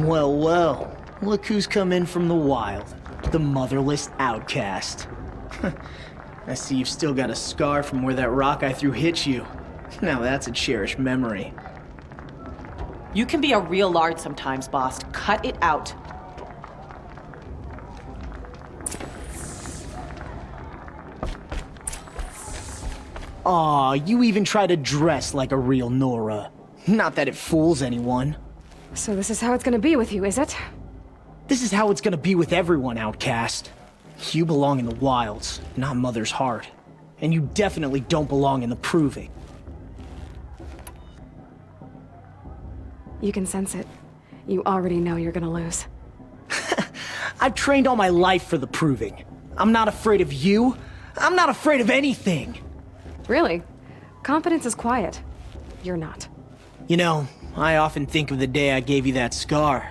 Well, well. Look who's come in from the wild. The motherless outcast. I see you've still got a scar from where that rock I threw hit you. Now that's a cherished memory. You can be a real lard sometimes, boss. Cut it out. Aw, you even try to dress like a real Nora. Not that it fools anyone. So this is how it's gonna be with you, is it? This is how it's gonna be with everyone, outcast. You belong in the wilds, not Mother's heart. And you definitely don't belong in the proving. You can sense it. You already know you're gonna lose. I've trained all my life for the proving. I'm not afraid of you. I'm not afraid of anything. Really? Confidence is quiet. You're not. You know, I often think of the day I gave you that scar.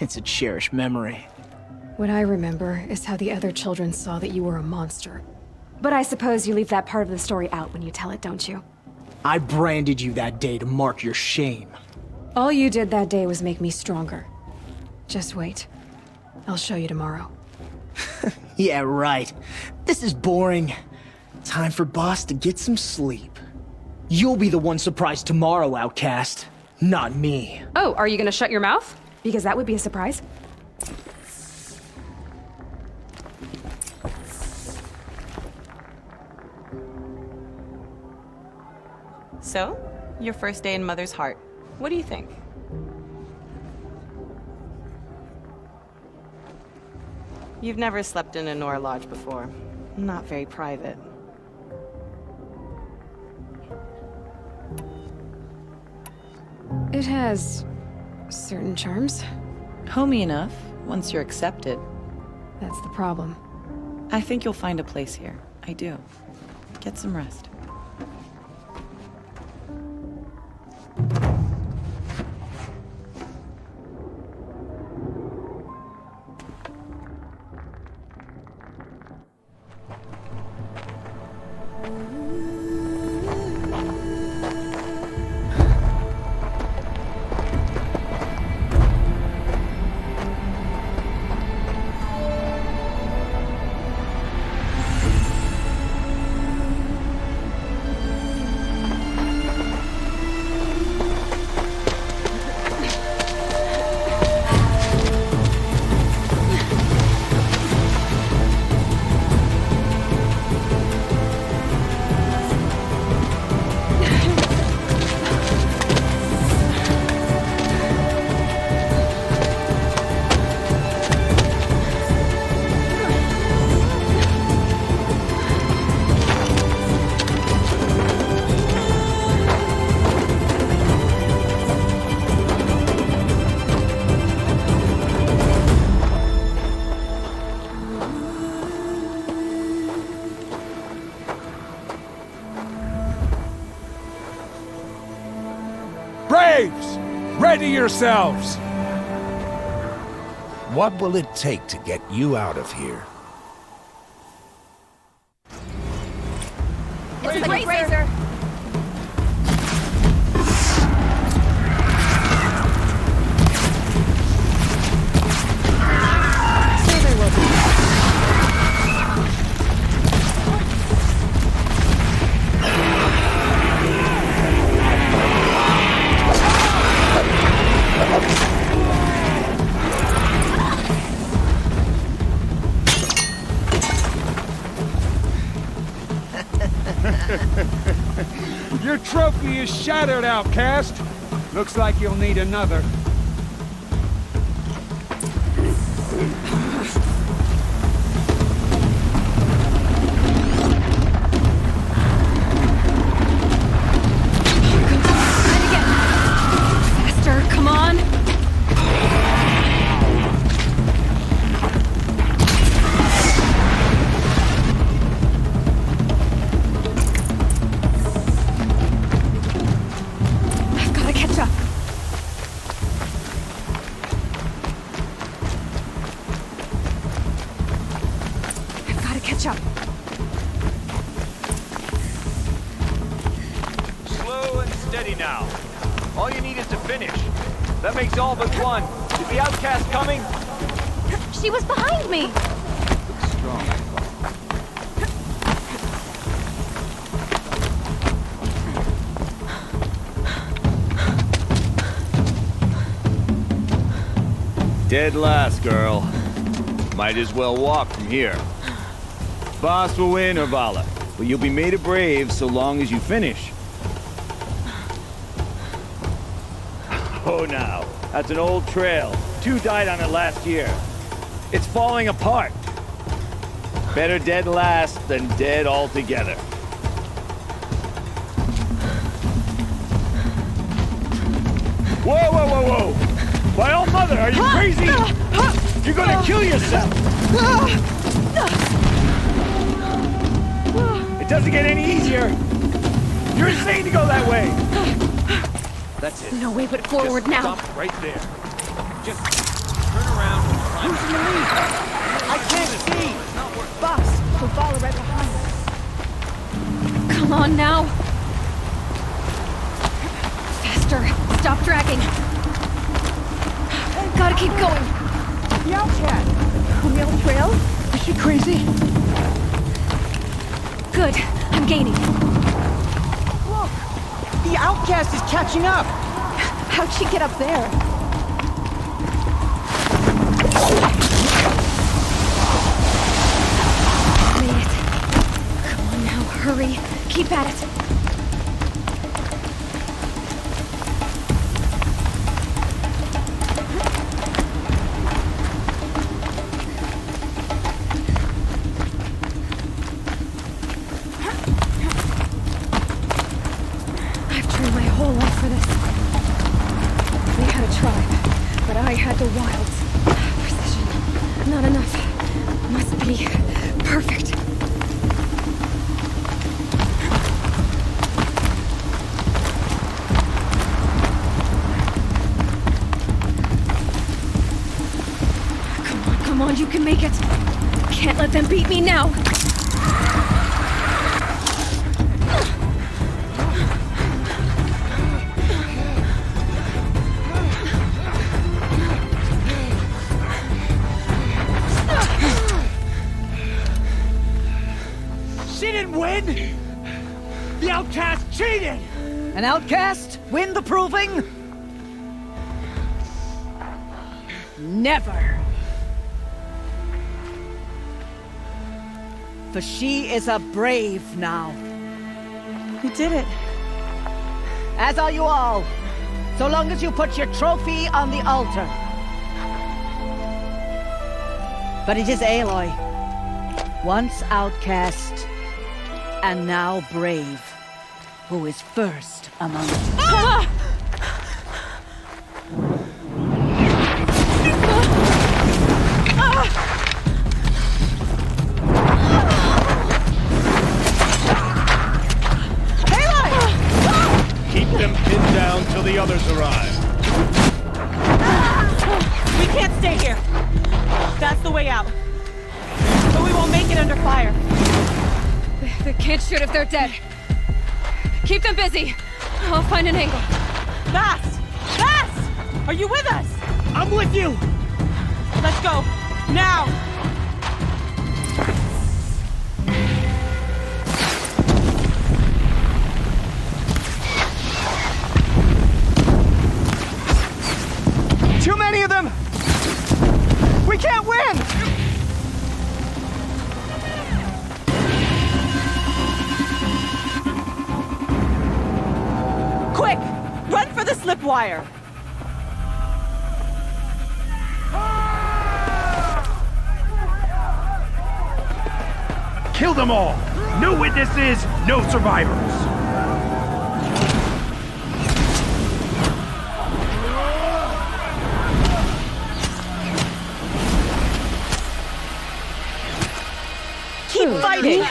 It's a cherished memory. What I remember is how the other children saw that you were a monster. But I suppose you leave that part of the story out when you tell it, don't you? I branded you that day to mark your shame. All you did that day was make me stronger. Just wait. I'll show you tomorrow. Yeah, right. This is boring. Time for Boss to get some sleep. You'll be the one surprised tomorrow, outcast. Not me. Oh, are you gonna shut your mouth? Because that would be a surprise. So, your first day in Mother's Heart. What do you think? You've never slept in a Nora Lodge before. Not very private. It has certain charms. Homey enough, once you're accepted. That's the problem. I think you'll find a place here. I do. Get some rest. Braves! Ready yourselves! What will it take to get you out of here? It's the Razor! So there will be. Your trophy is shattered, outcast. Looks like you'll need another. Faster, come on! I've gotta catch up. I've gotta catch up. Slow and steady now. All you need is to finish. That makes all but one. Is the outcast coming? She was behind me! Looks strong. Dead last, girl. Might as well walk from here. Boss will win, Orvala, but you'll be made a brave so long as you finish. Oh, now. That's an old trail. 2 died on it last year. It's falling apart. Better dead last than dead altogether. Whoa, whoa, whoa, whoa! My old mother, are you crazy? You're gonna kill yourself! It doesn't get any easier! You're insane to go that way! That's it. No way but forward Just now. Stop right there. Just turn around. Who's in the lead? I can't see! Boss, we'll follow right behind us. Come on now! Faster! Stop dragging! Gotta keep going! The outcast! On the old trail? Is she crazy? Good. I'm gaining. Look! The outcast is catching up! How'd she get up there? Made it. Come on now, hurry. Keep at it. I've trained my whole life for this. They had a tribe, but I had the wilds. Precision. Not enough. Must be perfect. Come on, you can make it. Can't let them beat me now. She didn't win! The outcast cheated! An outcast? Win the proving? Never. For she is a brave now. You did it. As are you all. So long as you put your trophy on the altar. But it is Aloy, once outcast, and now brave, who is first among us. Ah! Keep them pinned down till the others arrive. We can't stay here. That's the way out. But we won't make it under fire. They can't shoot if they're dead. Keep them busy. I'll find an angle. Fast! Fast! Are you with us? I'm with you! Let's go. Now! Too many of them! We can't win! Quick! Run for the slip wire! Kill them all! No witnesses, no survivors! Keep fighting!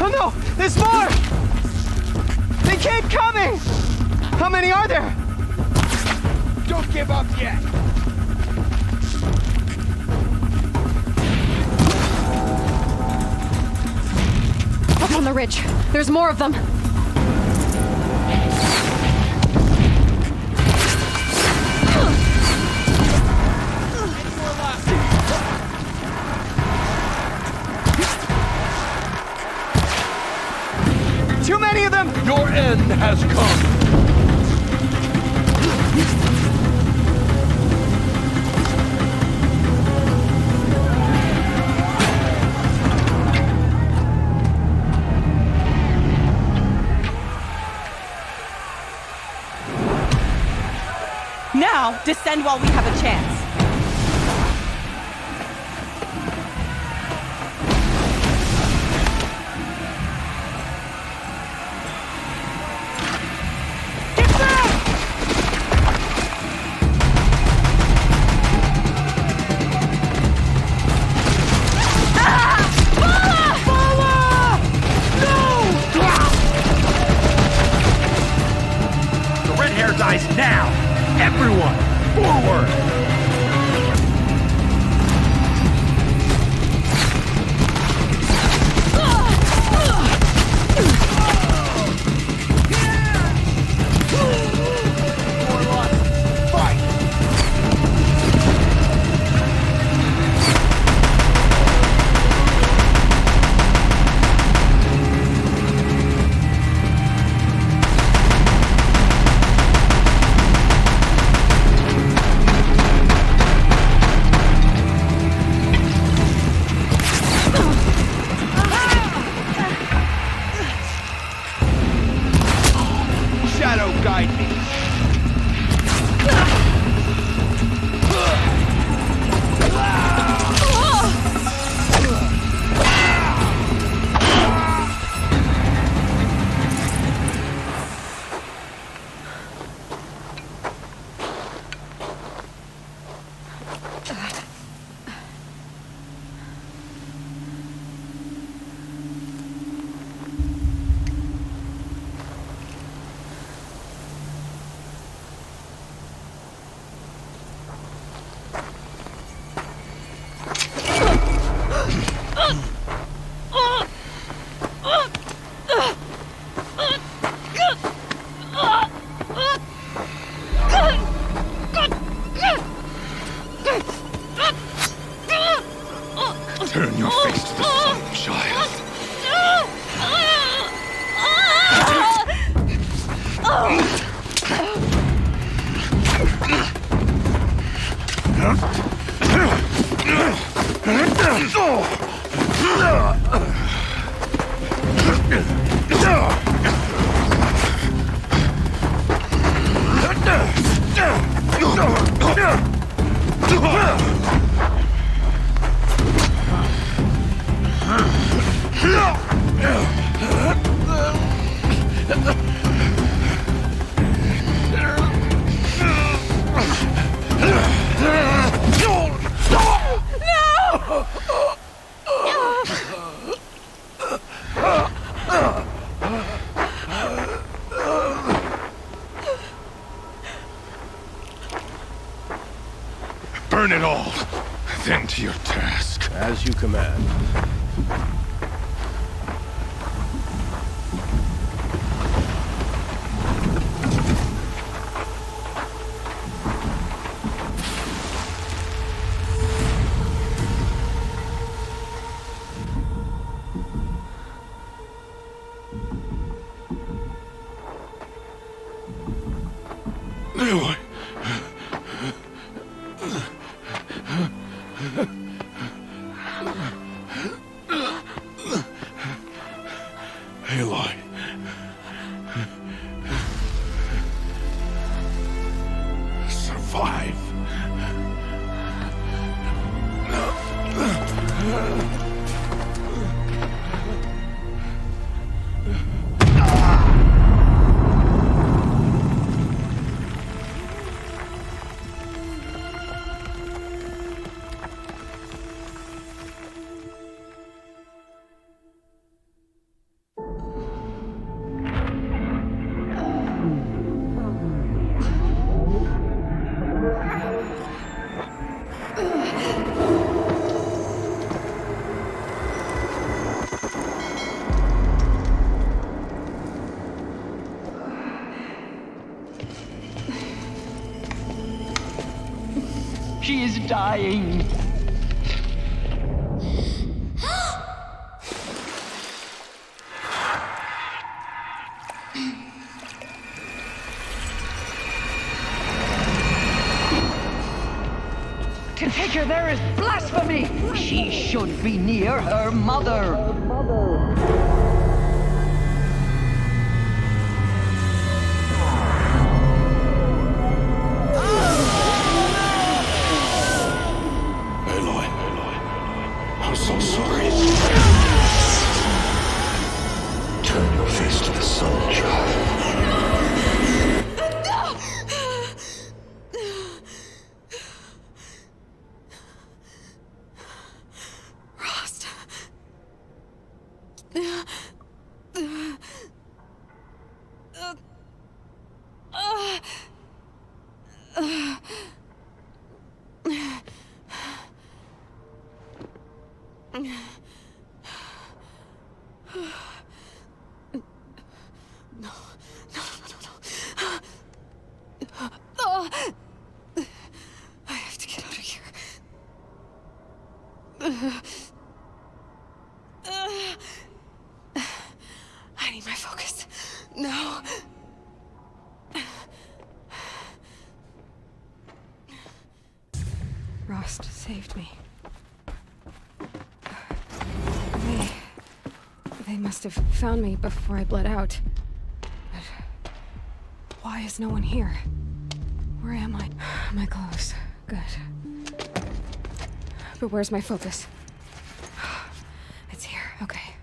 Oh no! There's more! They keep coming! How many are there? Don't give up yet! Up on the ridge. There's more of them. Too many of them! Your end has come! Now, descend while we have a chance. Dies now! Everyone, forward! guide me. Turn your face to the sun, child. Burn it all, then to your task. As you command. Aloy. Aloy. Survive. She is dying. To take her there is blasphemy. She should be near her mother. I'm so sorry. Turn your face to the sun, child. Rost. I have to get out of here. I need my focus. No. Rost saved me. They must have found me before I bled out. Why is no one here? Where am I? My clothes. Good. But where's my focus? It's here. Okay.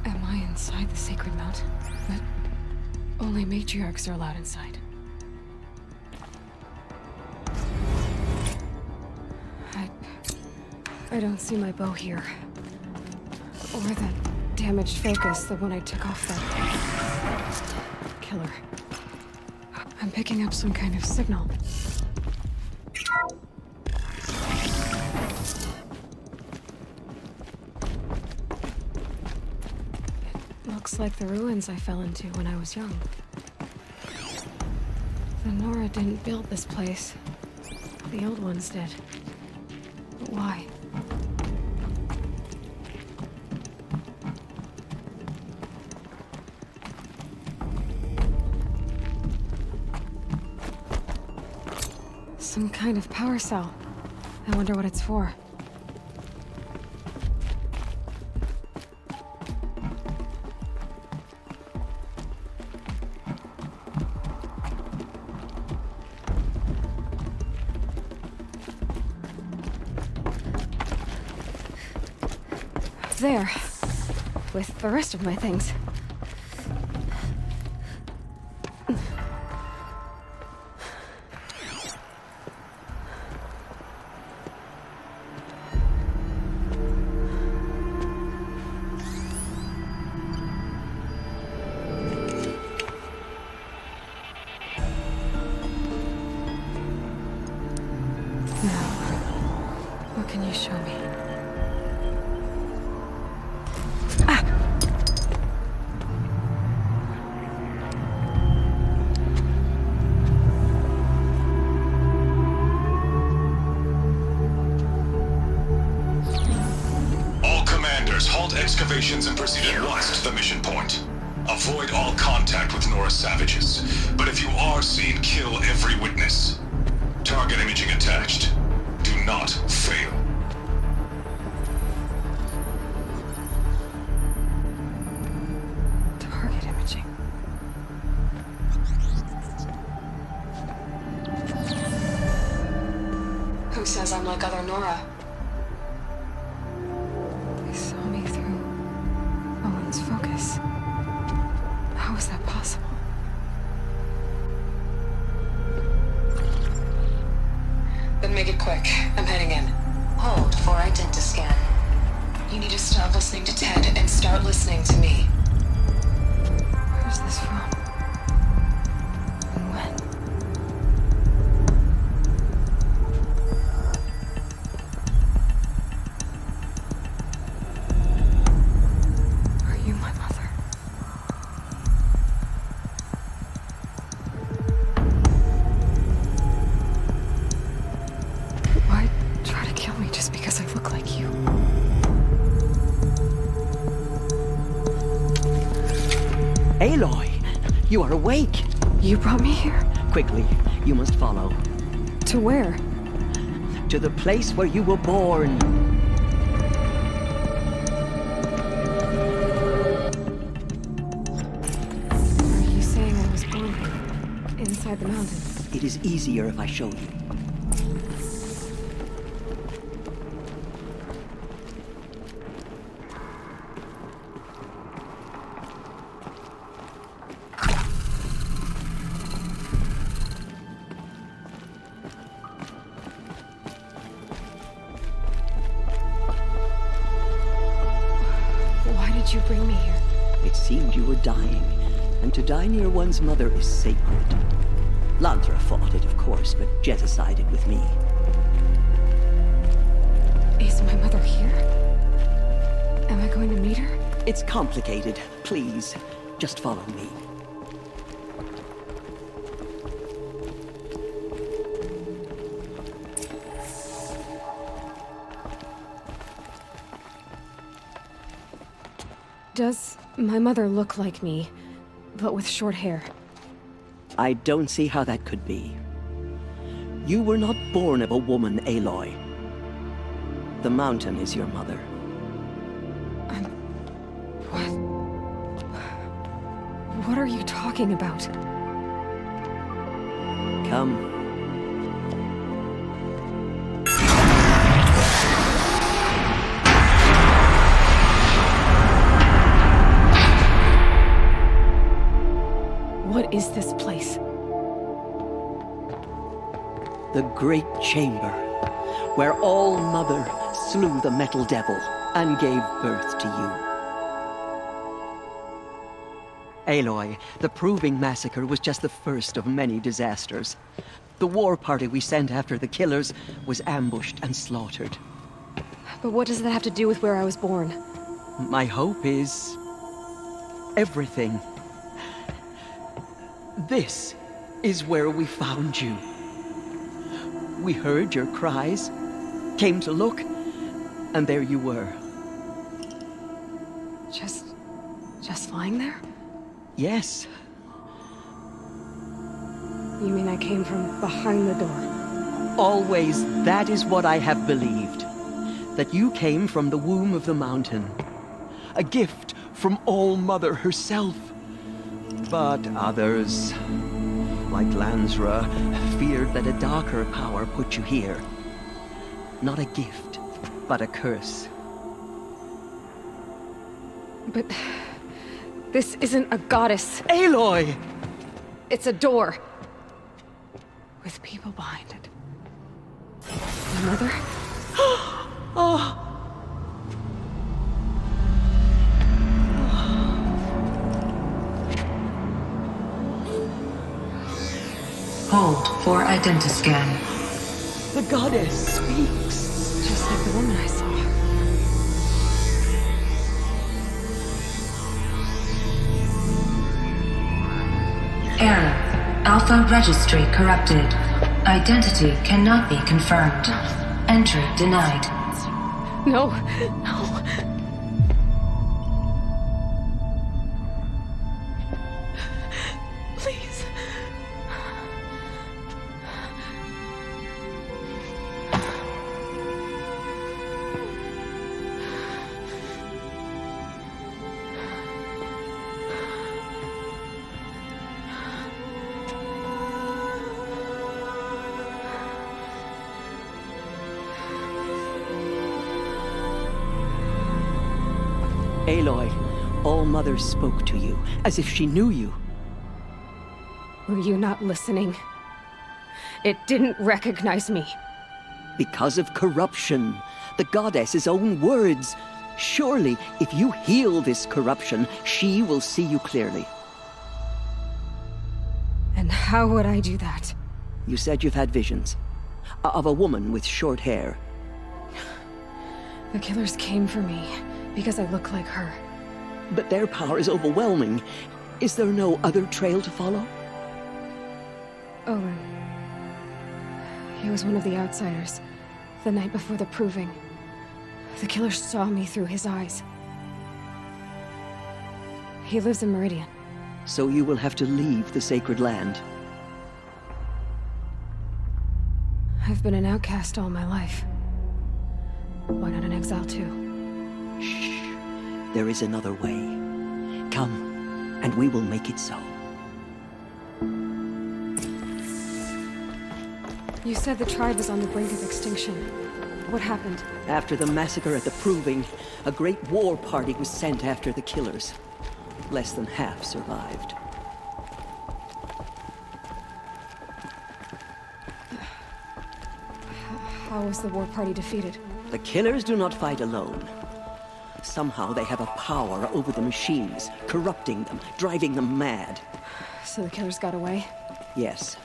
Am I inside the sacred mountain? But only matriarchs are allowed inside. I don't see my bow here. Or the damaged focus, the one I took off that killer. I'm picking up some kind of signal. It looks like the ruins I fell into when I was young. The Nora didn't build this place. The old ones did. But why? Some kind of power cell. I wonder what it's for. There. With the rest of my things. What can you show me? All commanders, halt excavations and proceed at once to the mission point. Avoid all contact with Nora savages, but if you are seen, kill every witness. Target imaging attached. Do not fail. Target imaging. Who says I'm like other Nora? They saw me through Owen's focus. How is that possible? Then make it quick. I'm heading in. Hold for identiscan. You need to stop listening to Ted and start listening to me. Where's this from? And when? Are you my mother? Why try to kill me just because I look like you? Aloy, you are awake. You brought me here? Quickly, you must follow. To where? To the place where you were born. Are you saying I was born inside the mountain? It is easier if I show you. Why did you bring me here? It seemed you were dying, and to die near one's mother is sacred. Lantra fought it, of course, but jeticided with me. Is my mother here? Am I going to meet her? It's complicated. Please, just follow me. Does my mother look like me, but with short hair? I don't see how that could be. You were not born of a woman, Aloy. The mountain is your mother. What are you talking about? Come. What is this place? The Great Chamber, where All Mother slew the Metal Devil and gave birth to you. Aloy, the Proving Massacre was just the first of many disasters. The war party we sent after the killers was ambushed and slaughtered. But what does that have to do with where I was born? My hope is... everything. This is where we found you. We heard your cries, came to look, and there you were. Just lying there? Yes. You mean I came from behind the door? Always that is what I have believed. That you came from the womb of the mountain. A gift from All Mother herself. But others, like Lansra, feared that a darker power put you here. Not a gift, but a curse. But... this isn't a goddess. Aloy! It's a door. With people behind it. My mother? Oh! Hold for identiscan. The goddess speaks. Just like the woman I saw. Error. Alpha registry corrupted. Identity cannot be confirmed. Entry denied. No, no. Please. Aloy, All Mother spoke to you, as if she knew you. Were you not listening? It didn't recognize me. Because of corruption. The goddess's own words. Surely, if you heal this corruption, she will see you clearly. And how would I do that? You said you've had visions. Of a woman with short hair. The killers came for me. Because I look like her. But their power is overwhelming. Is there no other trail to follow? Owen. He was one of the outsiders. The night before the Proving. The killer saw me through his eyes. He lives in Meridian. So you will have to leave the sacred land. I've been an outcast all my life. Why not an exile too? Shh. There is another way. Come, and we will make it so. You said the tribe was on the brink of extinction. What happened? After the massacre at the Proving, a great war party was sent after the killers. Less than half survived. How was the war party defeated? The killers do not fight alone. Somehow they have a power over the machines, corrupting them, driving them mad. So the killers got away? Yes.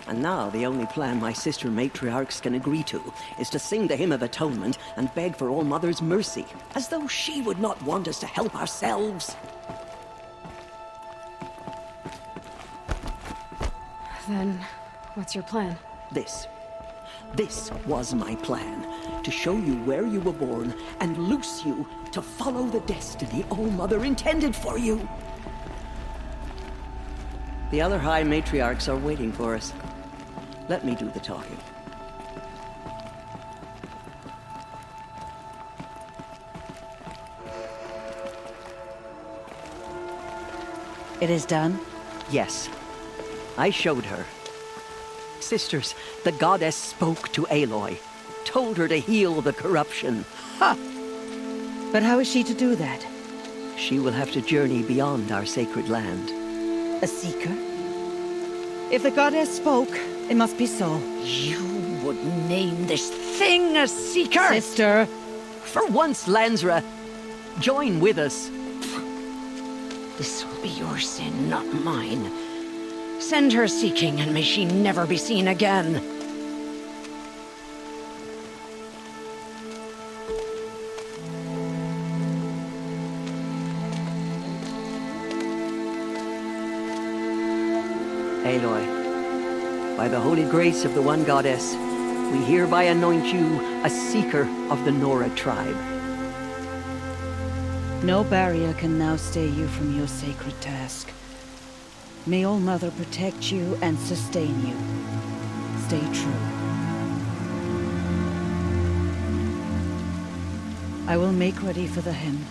And now the only plan my sister matriarchs can agree to is to sing the Hymn of Atonement and beg for All Mother's mercy, as though she would not want us to help ourselves. Then, what's your plan? This was my plan. To show you where you were born and loose you to follow the destiny All Mother intended for you. The other High Matriarchs are waiting for us. Let me do the talking. It is done? Yes. I showed her. Sisters, the goddess spoke to Aloy. Told her to heal the corruption. Ha! But how is she to do that? She will have to journey beyond our sacred land. A seeker? If the goddess spoke, it must be so. You would name this thing a seeker? Sister! For once, Lansra, join with us. This will be your sin, not mine. Send her seeking, and may she never be seen again. Aloy, by the holy grace of the one goddess, we hereby anoint you a seeker of the Nora tribe. No barrier can now stay you from your sacred task. May All Mother protect you and sustain you. Stay true. I will make ready for the hymn.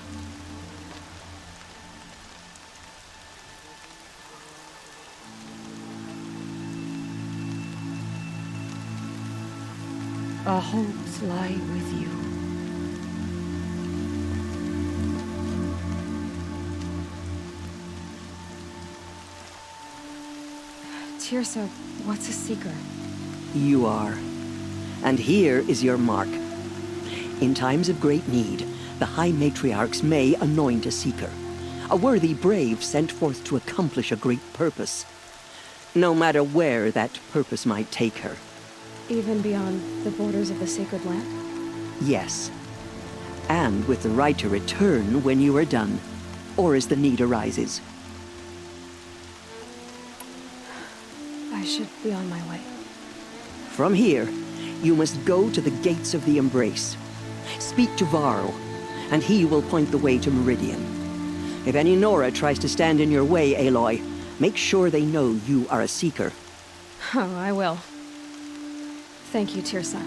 Our hopes lie with you. Tirsa, what's a seeker? You are. And here is your mark. In times of great need, the High Matriarchs may anoint a seeker. A worthy brave sent forth to accomplish a great purpose. No matter where that purpose might take her. Even beyond the borders of the sacred land? Yes. And with the right to return when you are done, or as the need arises. I should be on my way. From here, you must go to the gates of the Embrace. Speak to Varl, and he will point the way to Meridian. If any Nora tries to stand in your way, Aloy, make sure they know you are a seeker. Oh, I will. Thank you, Tirsa,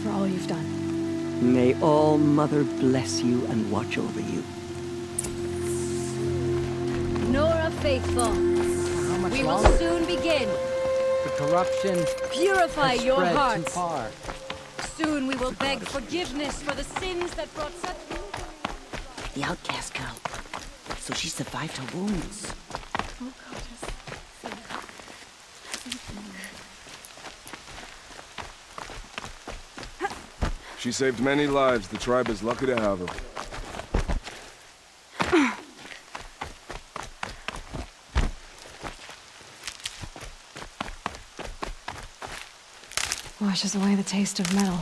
for all you've done. May All Mother bless you and watch over you. Nora Faithful, we will soon begin. The corruption Purify has your spread hearts. too far. Soon we will beg forgiveness for the sins that brought such... The outcast girl. So she survived her wounds. She saved many lives. The tribe is lucky to have her. Washes away the taste of metal.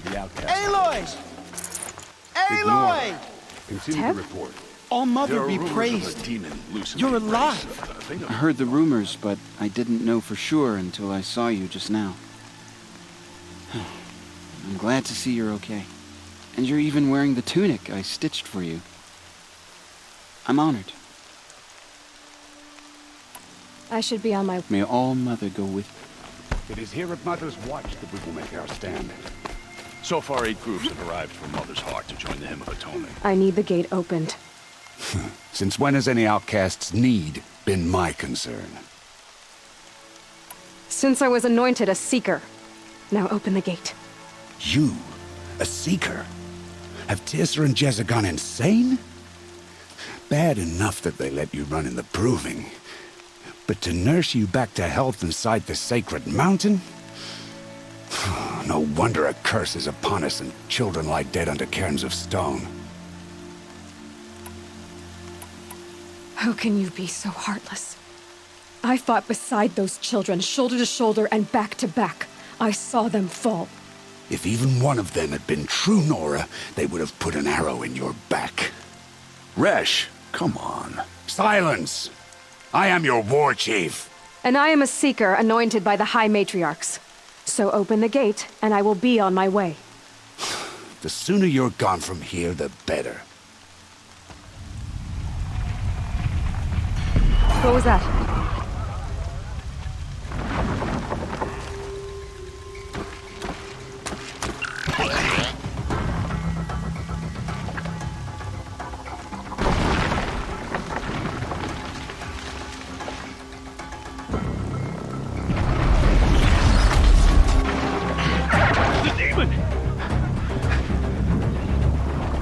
The outcast. Aloy! Aloy! Continue Teb? the report. All Mother There are be rumors of praised. a demon loose in You're the alive. Embrace. I heard the rumors, but I didn't know for sure until I saw you just now. I'm glad to see you're okay. And you're even wearing the tunic I stitched for you. I'm honored. I should be on my... May All Mother go with you. It is here at Mother's Watch that we will make our stand. So far, 8 groups have arrived from Mother's Heart to join the Hymn of Atonement. I need the gate opened. Since when has any outcast's need been my concern? Since I was anointed a seeker. Now open the gate. You, a seeker? Have Tirsa and Jezza gone insane? Bad enough that they let you run in the proving. But to nurse you back to health inside the sacred mountain? No wonder a curse is upon us and children lie dead under cairns of stone. How can you be so heartless? I fought beside those children, shoulder to shoulder and back to back. I saw them fall. If even one of them had been true Nora, they would have put an arrow in your back. Resh, come on. Silence! I am your war chief. And I am a seeker anointed by the High Matriarchs. So open the gate, and I will be on my way. The sooner you're gone from here, the better. What was that?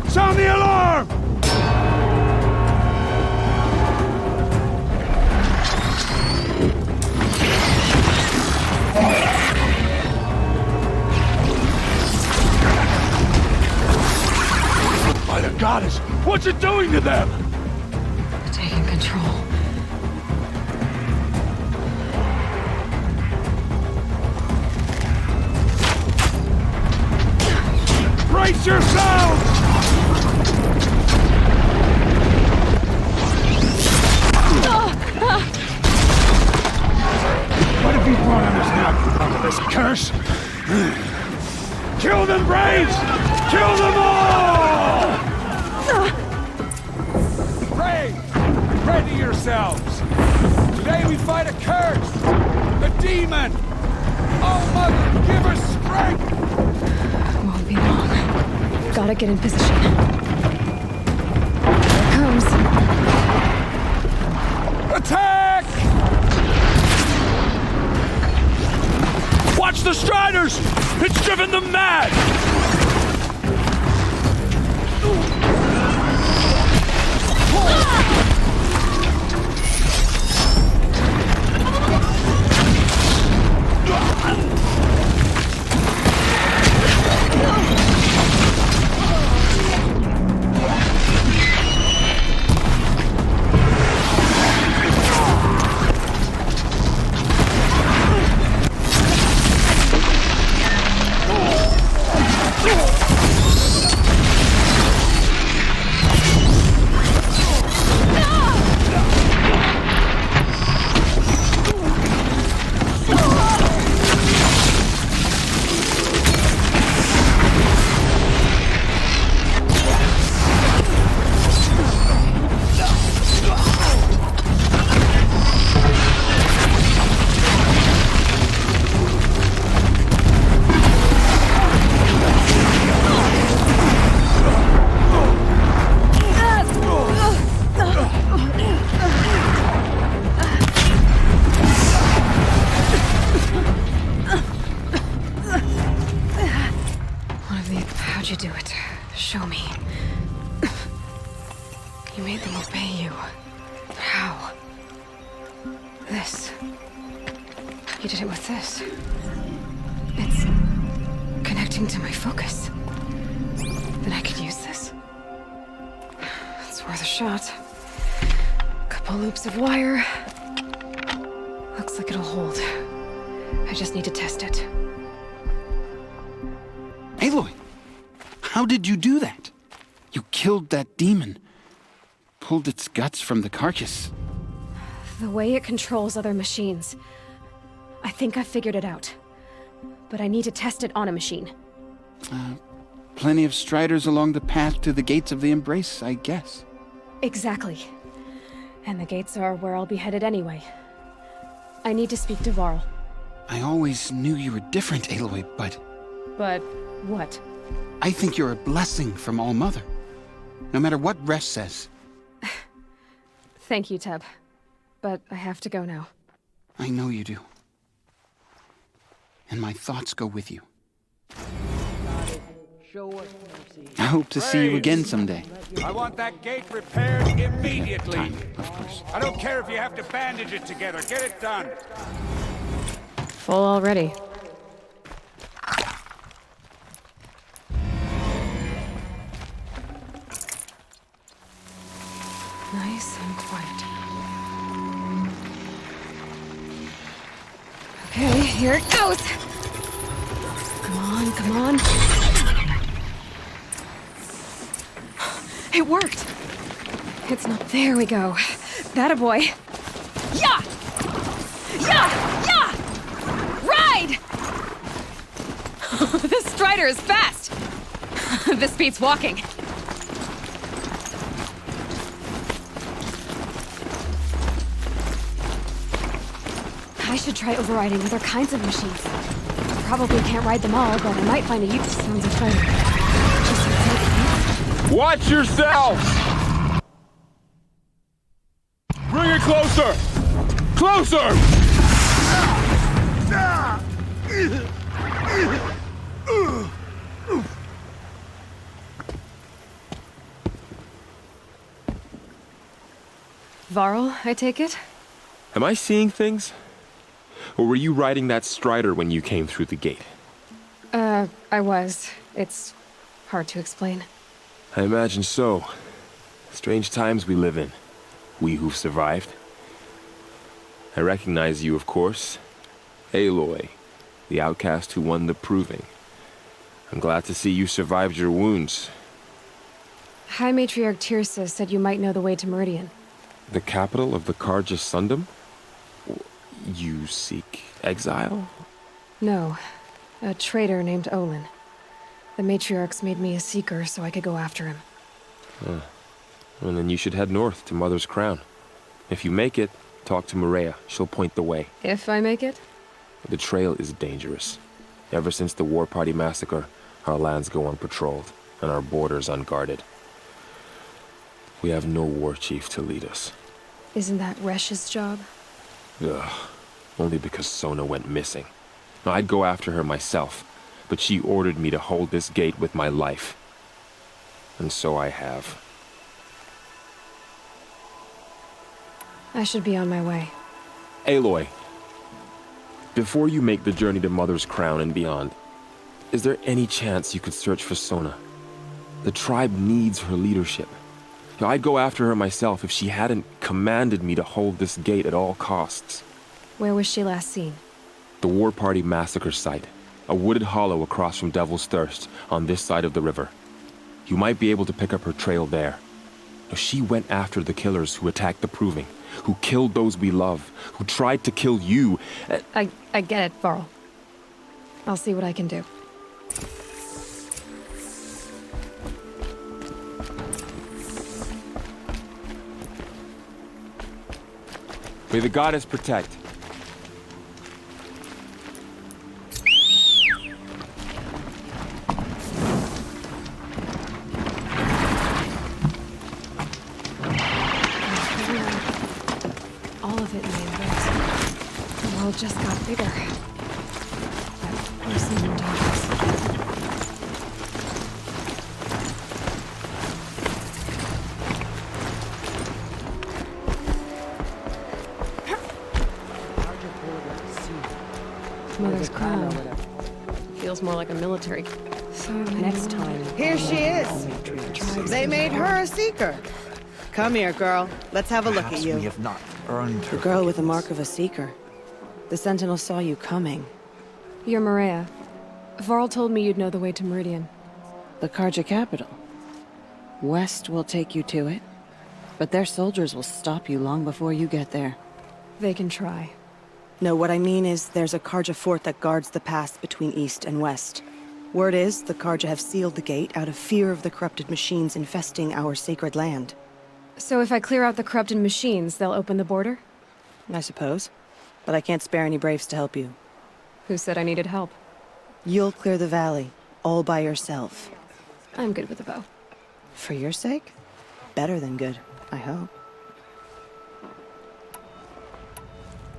Sound the alarm! By the goddess, what's it doing to them? Taking control. Brace yourselves! What have you brought on us now, this curse? Kill them, Braves! Kill them all! Braves, ready yourselves! Today we fight a curse! The demon! Oh, Mother, give her strength! Won't be long. Gotta get in position. Here it comes. Attack! Watch the Striders! It's driven them mad! How'd you do it? Show me. You made them obey you. How? This. You did it with this. It's connecting to my focus. Then I could use this. It's worth a shot. Couple loops of wire. Looks like it'll hold. I just need to test it. Aloy! How did you do that? You killed that demon. Pulled its guts from the carcass. The way it controls other machines. I think I figured it out. But I need to test it on a machine. Plenty of Striders along the path to the gates of the Embrace, I guess. Exactly. And the gates are where I'll be headed anyway. I need to speak to Varl. I always knew you were different, Aloy, but... But what? I think you're a blessing from All-Mother. No matter what Resh says. Thank you, Teb. But I have to go now. I know you do. And my thoughts go with you. I hope to see you again someday. I want that gate repaired immediately. Time, of course. I don't care if you have to bandage it together. Get it done. Full already. Nice and quiet. Okay, here it goes! Come on, come on. It worked! It's not... There we go. That-a boy. Yeah! Yeah! Yeah! Ride! This Strider is fast! This beats walking. I should try overriding other kinds of machines. Probably can't ride them all, but I might find a use. Sounds exciting. Watch yourself! Bring it closer! Closer! Varl, I take it? Am I seeing things? Or were you riding that Strider when you came through the gate? I was. It's hard to explain. I imagine so. Strange times we live in. We who've survived. I recognize you, of course. Aloy, the outcast who won the proving. I'm glad to see you survived your wounds. High Matriarch Tirsa said you might know the way to Meridian. The capital of the Carja Sundom? You seek exile? No. A traitor named Olin. The Matriarchs made me a seeker so I could go after him. Well, then you should head north to Mother's Crown. If you make it, talk to Maria. She'll point the way. If I make it? The trail is dangerous. Ever since the War Party massacre, our lands go unpatrolled, and our borders unguarded. We have no war chief to lead us. Isn't that Resh's job? Ugh. Only because Sona went missing. I'd go after her myself, but she ordered me to hold this gate with my life. And so I have. I should be on my way. Aloy, before you make the journey to Mother's Crown and beyond, is there any chance you could search for Sona? The tribe needs her leadership. I'd go after her myself if she hadn't commanded me to hold this gate at all costs. Where was she last seen? The War Party massacre site. A wooded hollow across from Devil's Thirst, on this side of the river. You might be able to pick up her trail there. She went after the killers who attacked the Proving, who killed those we love, who tried to kill you. I get it, Varl. I'll see what I can do. May the goddess protect. All of it in the immerse. The world just got bigger. That person in darkness. Mother's Crown. Feels more like a military. So next time. Here she is. They made her a seeker. Come here, girl. Let's have a look at you. We have not earned The girl with the mark of a seeker. The Sentinel saw you coming. You're Maria. Varl told me you'd know the way to Meridian. The Carja capital. West will take you to it, but their soldiers will stop you long before you get there. They can try. No, what I mean is there's a Carja fort that guards the pass between East and West. Word is, the Carja have sealed the gate out of fear of the corrupted machines infesting our sacred land. So if I clear out the corrupted machines, they'll open the border? I suppose. But I can't spare any braves to help you. Who said I needed help? You'll clear the valley, all by yourself. I'm good with a bow. For your sake? Better than good, I hope.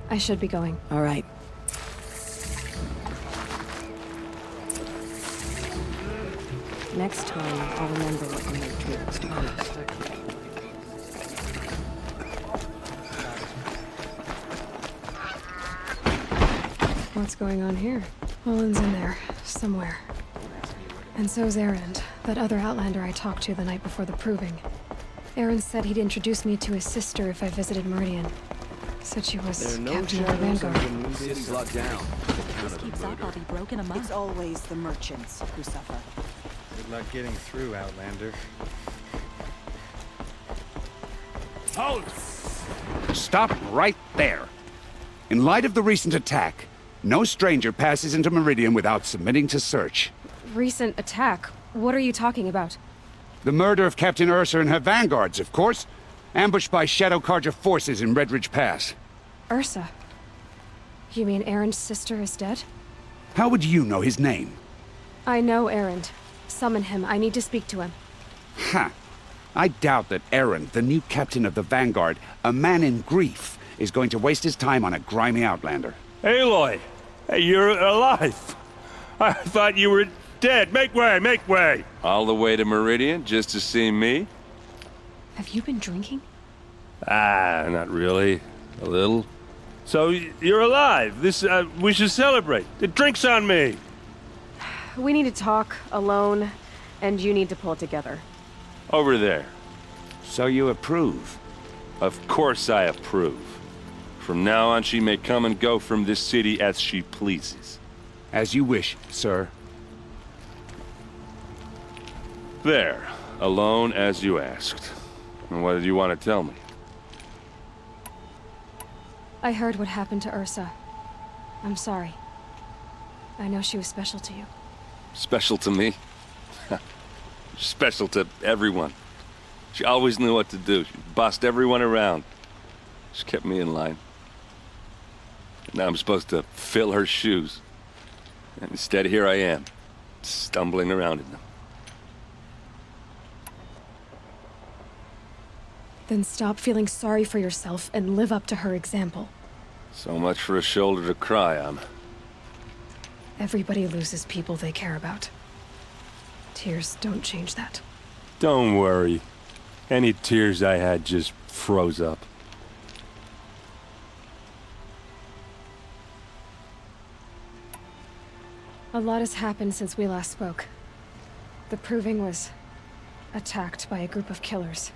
I should be going. All right. Next time, I'll remember what you made dreams. What's going on here? Olin's in there, somewhere. And so's Erend, that other Outlander I talked to the night before the Proving. Erend said he'd introduce me to his sister if I visited Meridian. Said she was captain of the Vanguard. This keeps up, I'll be broken among. It's always the merchants who suffer. Good luck getting through, Outlander. Hold! Stop right there. In light of the recent attack, no stranger passes into Meridian without submitting to search. Recent attack? What are you talking about? The murder of Captain Ursa and her vanguards, of course. Ambushed by Shadow Carja forces in Redridge Pass. Ursa? You mean Aaron's sister is dead? How would you know his name? I know Aaron. Summon him. I need to speak to him. Ha! I doubt that Aaron, the new captain of the Vanguard, a man in grief, is going to waste his time on a grimy outlander. Aloy! Hey, you're alive! I thought you were dead. Make way, make way! All the way to Meridian just to see me? Have you been drinking? Ah, not really. A little. So, you're alive. We should celebrate. The drink's on me. We need to talk, alone, and you need to pull it together. Over there. So you approve? Of course I approve. From now on, she may come and go from this city as she pleases. As you wish, sir. There. Alone as you asked. And what did you want to tell me? I heard what happened to Ursa. I'm sorry. I know she was special to you. Special to me? Special to everyone. She always knew what to do. She bossed everyone around. She kept me in line. Now I'm supposed to fill her shoes. And instead, here I am, stumbling around in them. Then stop feeling sorry for yourself and live up to her example. So much for a shoulder to cry on. Everybody loses people they care about. Tears don't change that. Don't worry. Any tears I had just froze up. A lot has happened since we last spoke. The Proving was attacked by a group of killers.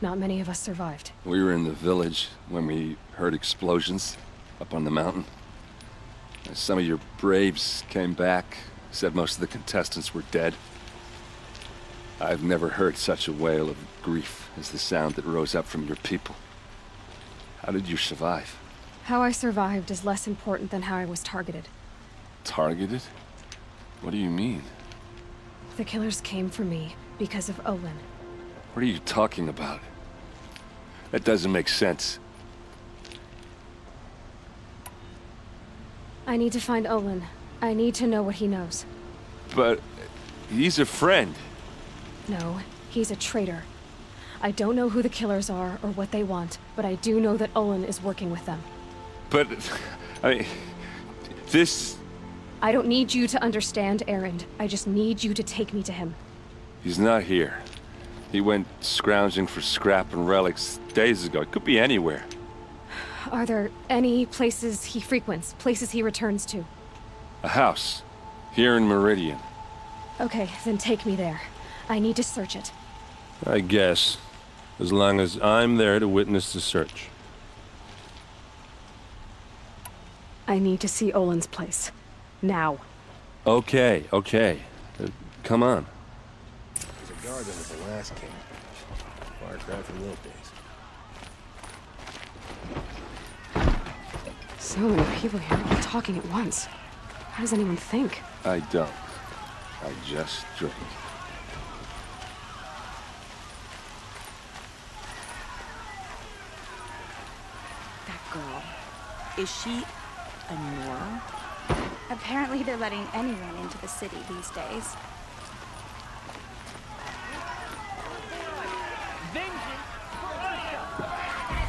Not many of us survived. We were in the village when we heard explosions up on the mountain. Some of your braves came back, said most of the contestants were dead. I've never heard such a wail of grief as the sound that rose up from your people. How did you survive? How I survived is less important than how I was targeted. Targeted? What do you mean? The killers came for me because of Olin. What are you talking about? That doesn't make sense. I need to find Olin. I need to know what he knows. But he's a friend. No, he's a traitor. I don't know who the killers are or what they want, but I do know that Olin is working with them. But, I mean, this... I don't need you to understand, Aaron. I just need you to take me to him. He's not here. He went scrounging for scrap and relics days ago. It could be anywhere. Are there any places he frequents, places he returns to? A house. Here in Meridian. Okay, then take me there. I need to search it. I guess. As long as I'm there to witness the search. I need to see Olin's place. Now. Okay, okay. Come on. There's a guard under the last king. Far cry from the old days. So many people here, all talking at once. How does anyone think? I don't. I just drink. That girl. Is she a Nora? Apparently they're letting anyone into the city these days.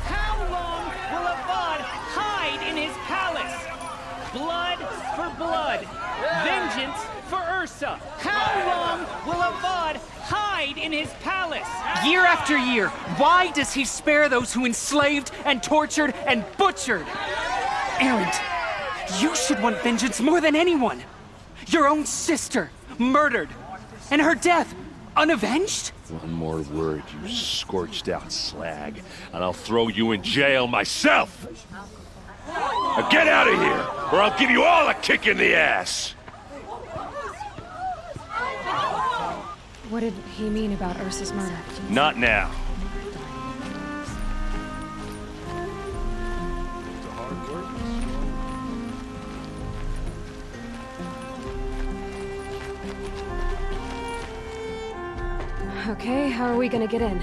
How long will Avad hide in his palace? Blood for blood. Vengeance for Ursa. How long will Avad hide in his palace? Year after year, why does he spare those who enslaved and tortured and butchered? Erend, you should want vengeance more than anyone. Your own sister, murdered, and her death, unavenged? One more word, you scorched out slag, and I'll throw you in jail myself! Now get out of here, or I'll give you all a kick in the ass! What did he mean about Ursa's murder? Not now. Okay, how are we gonna get in?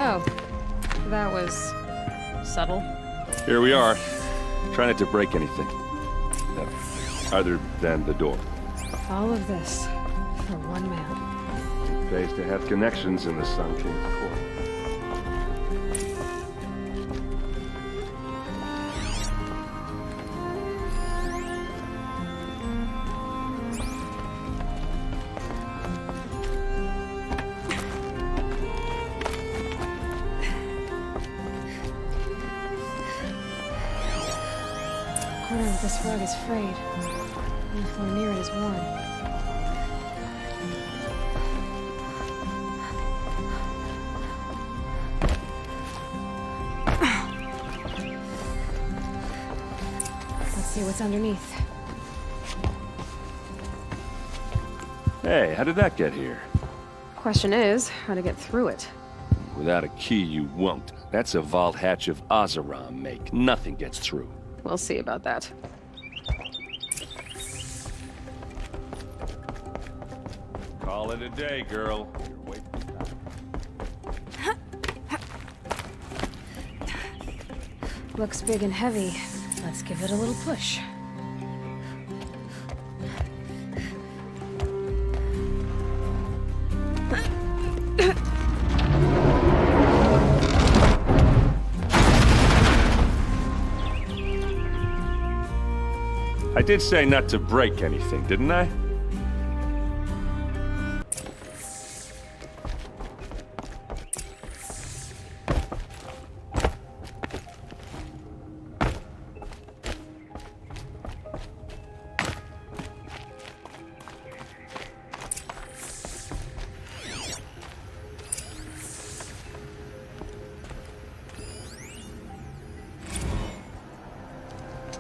Oh, that was Subtle. Here we are. Try not to break anything. Other than the door. All of this for one man. It pays to have connections in the Sun King's court. The corner of this rug is frayed, and the floor near it is worn. Let's see what's underneath. Hey, how did that get here? Question is, how to get through it. Without a key, you won't. That's a vault hatch of Ozeron make. Nothing gets through. We'll see about that. Call it a day, girl. You're waiting. Looks big and heavy. Let's give it a little push. I did say not to break anything, didn't I?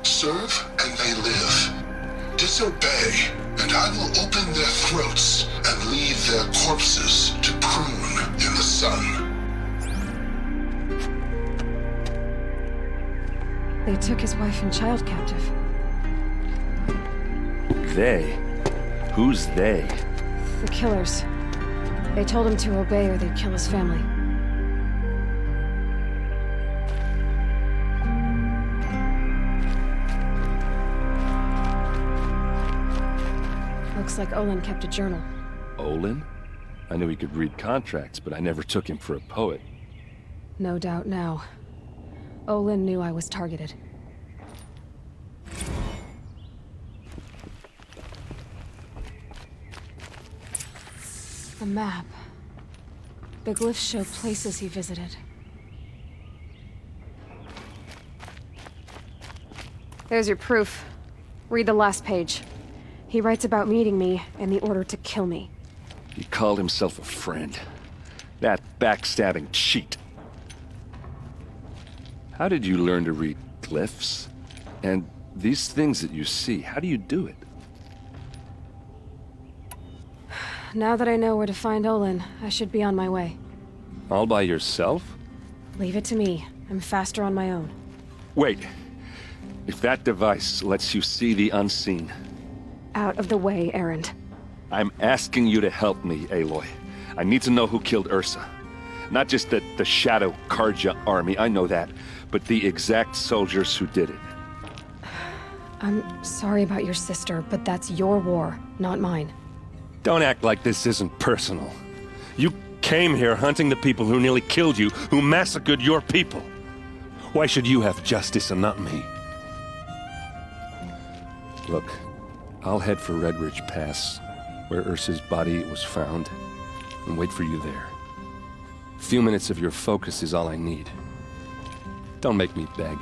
Serve and they live. Disobey, and I will open their throats and leave their corpses to prune in the sun. They took his wife and child captive. They? Who's they? The killers. They told him to obey or they'd kill his family. Looks like Olin kept a journal. Olin? I knew he could read contracts, but I never took him for a poet. No doubt now. Olin knew I was targeted. A map. The glyphs show places he visited. There's your proof. Read the last page. He writes about meeting me and the order to kill me. He called himself a friend. That backstabbing cheat. How did you learn to read glyphs? And these things that you see, how do you do it? Now that I know where to find Olin, I should be on my way. All by yourself? Leave it to me. I'm faster on my own. Wait. If that device lets you see the unseen... Out of the way, Erend. I'm asking you to help me, Aloy. I need to know who killed Ursa. Not just the Shadow Karja army, I know that, but the exact soldiers who did it. I'm sorry about your sister, but that's your war, not mine. Don't act like this isn't personal. You came here hunting the people who nearly killed you, who massacred your people. Why should you have justice and not me? Look, I'll head for Red Ridge Pass, where Ursa's body was found, and wait for you there. A few minutes of your focus is all I need. Don't make me beg.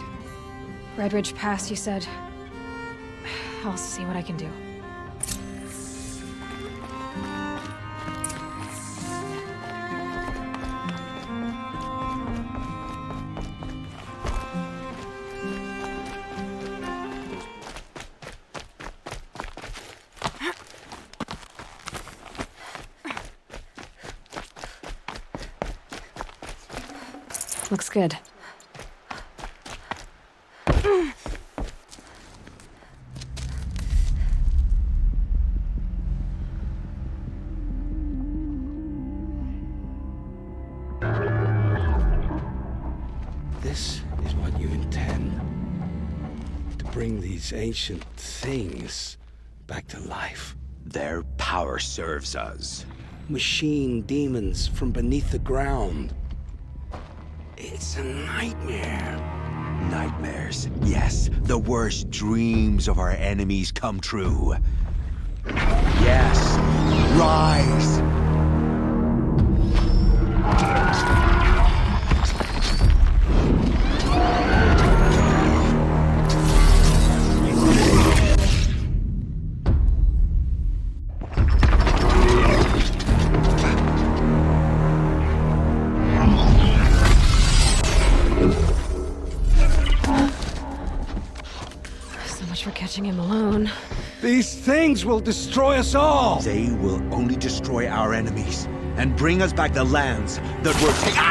Red Ridge Pass, you said? I'll see what I can do. Looks good. This is what these ancient things back to life? Their power serves us. Machine demons from beneath the ground. It's a nightmare. Nightmares, yes. The worst dreams of our enemies come true. Yes, rise! For catching him alone. These things will destroy us all! They will only destroy our enemies and bring us back the lands that were taken.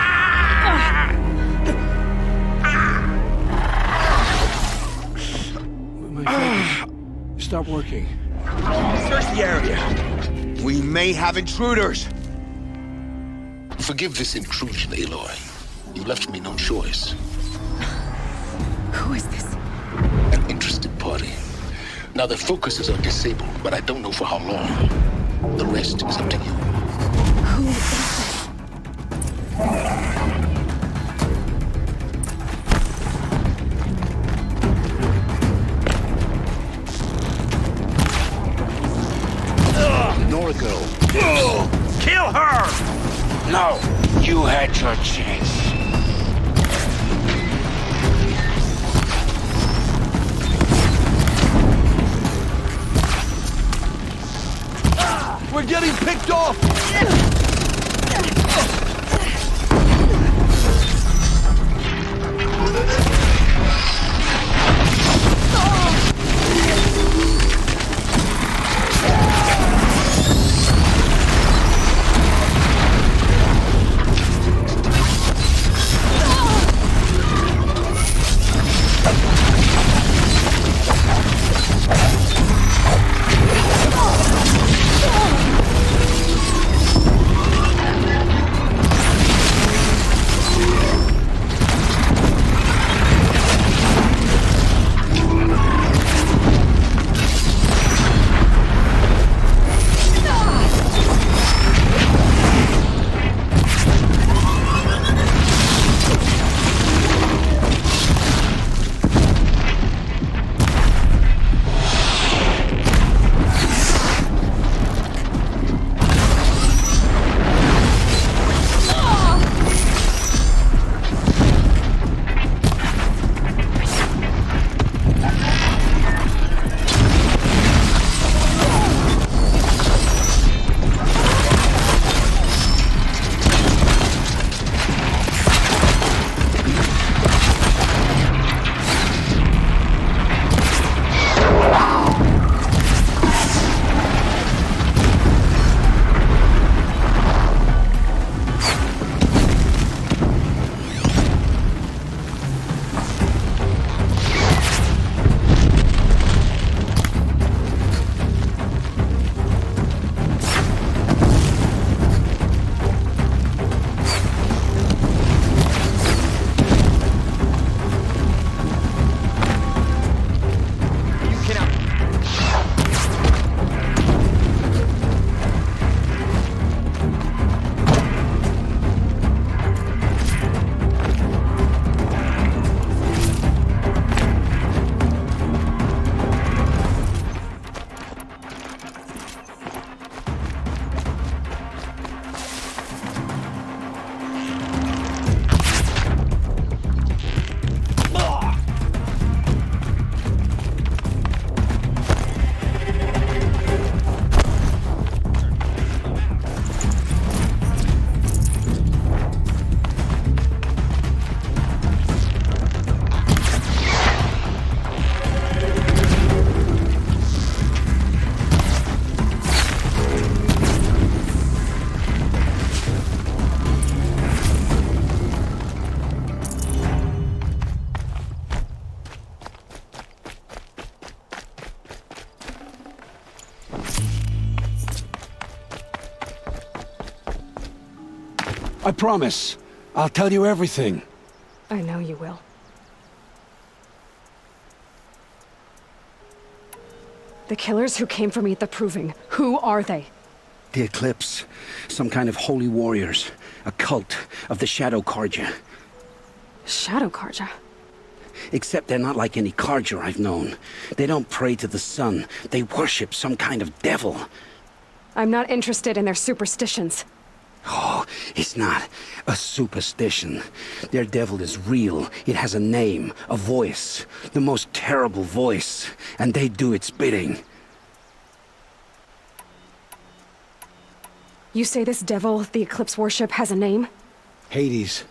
My focus. Stop working. Search the area. We may have intruders. Forgive this intrusion, Aloy. You left me no choice. Who is this? An interested party. Now their focuses are disabled, but I don't know for how long. The rest is up to you. Who is this? Nora girl. Kill her! No, you had your chance. We're getting picked off! I promise. I'll tell you everything. I know you will. The killers who came for me at the Proving, who are they? The Eclipse. Some kind of holy warriors. A cult of the Shadow Carja. Shadow Carja? Except they're not like any Carja I've known. They don't pray to the sun. They worship some kind of devil. I'm not interested in their superstitions. Oh, it's not a superstition. Their devil is real. It has a name, a voice. The most terrible voice. And they do its bidding. You say this devil the Eclipse worship has a name? Hades.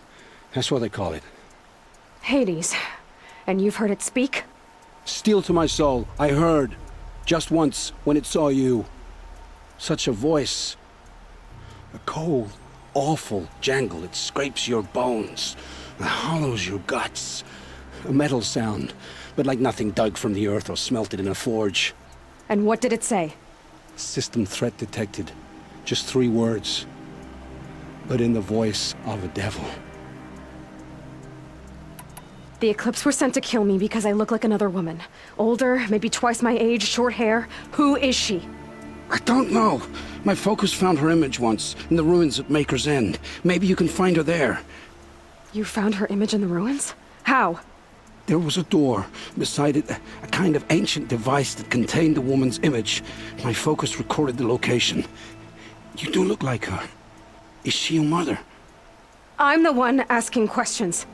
That's what they call it. Hades. And you've heard it speak? Steel to my soul, I heard. Just once, when it saw you. Such a voice. A cold, awful jangle. It scrapes your bones. It hollows your guts. A metal sound, but like nothing dug from the earth or smelted in a forge. And what did it say? System threat detected. Just 3 words. But in the voice of a devil. The Eclipse were sent to kill me because I look like another woman. Older, maybe twice my age, short hair. Who is she? I don't know. My focus found her image once, in the ruins at Maker's End. Maybe you can find her there. You found her image in the ruins? How? There was a door. Beside it, a kind of ancient device that contained the woman's image. My focus recorded the location. You do look like her. Is she your mother? I'm the one asking questions.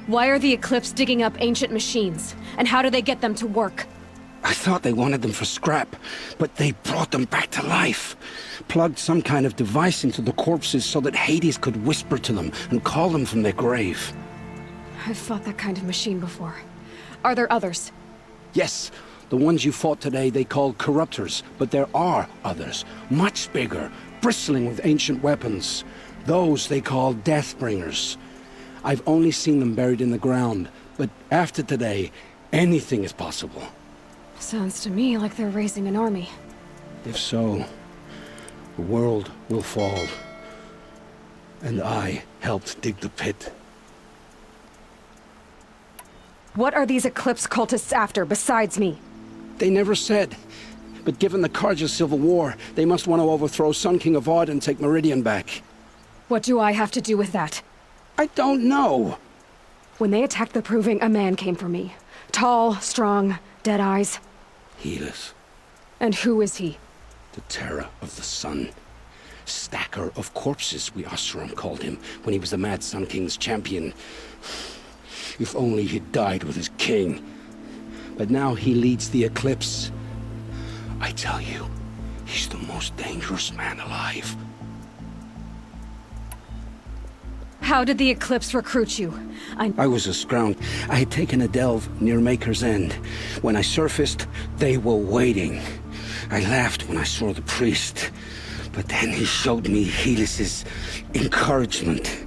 Why are the Eclipse digging up ancient machines? And how do they get them to work? I thought they wanted them for scrap, but they brought them back to life. Plugged some kind of device into the corpses so that Hades could whisper to them and call them from their grave. I've fought that kind of machine before. Are there others? Yes, the ones you fought today they called corruptors, but there are others, much bigger, bristling with ancient weapons. Those they call Deathbringers. I've only seen them buried in the ground, but after today, anything is possible. Sounds to me like they're raising an army. If so, the world will fall. And I helped dig the pit. What are these Eclipse cultists after, besides me? They never said. But given the Carja civil war, they must want to overthrow Sun King Avad and take Meridian back. What do I have to do with that? I don't know. When they attacked the Proving, a man came for me. Tall, strong, dead eyes. Helis. And who is he? The terror of the sun. Stacker of corpses, we Oseram called him, when he was the Mad Sun King's champion. If only he'd died with his king. But now he leads the Eclipse. I tell you, he's the most dangerous man alive. How did the Eclipse recruit you? I was a scround. I had taken a delve near Maker's End. When I surfaced, they were waiting. I laughed when I saw the priest. But then he showed me Helis's encouragement.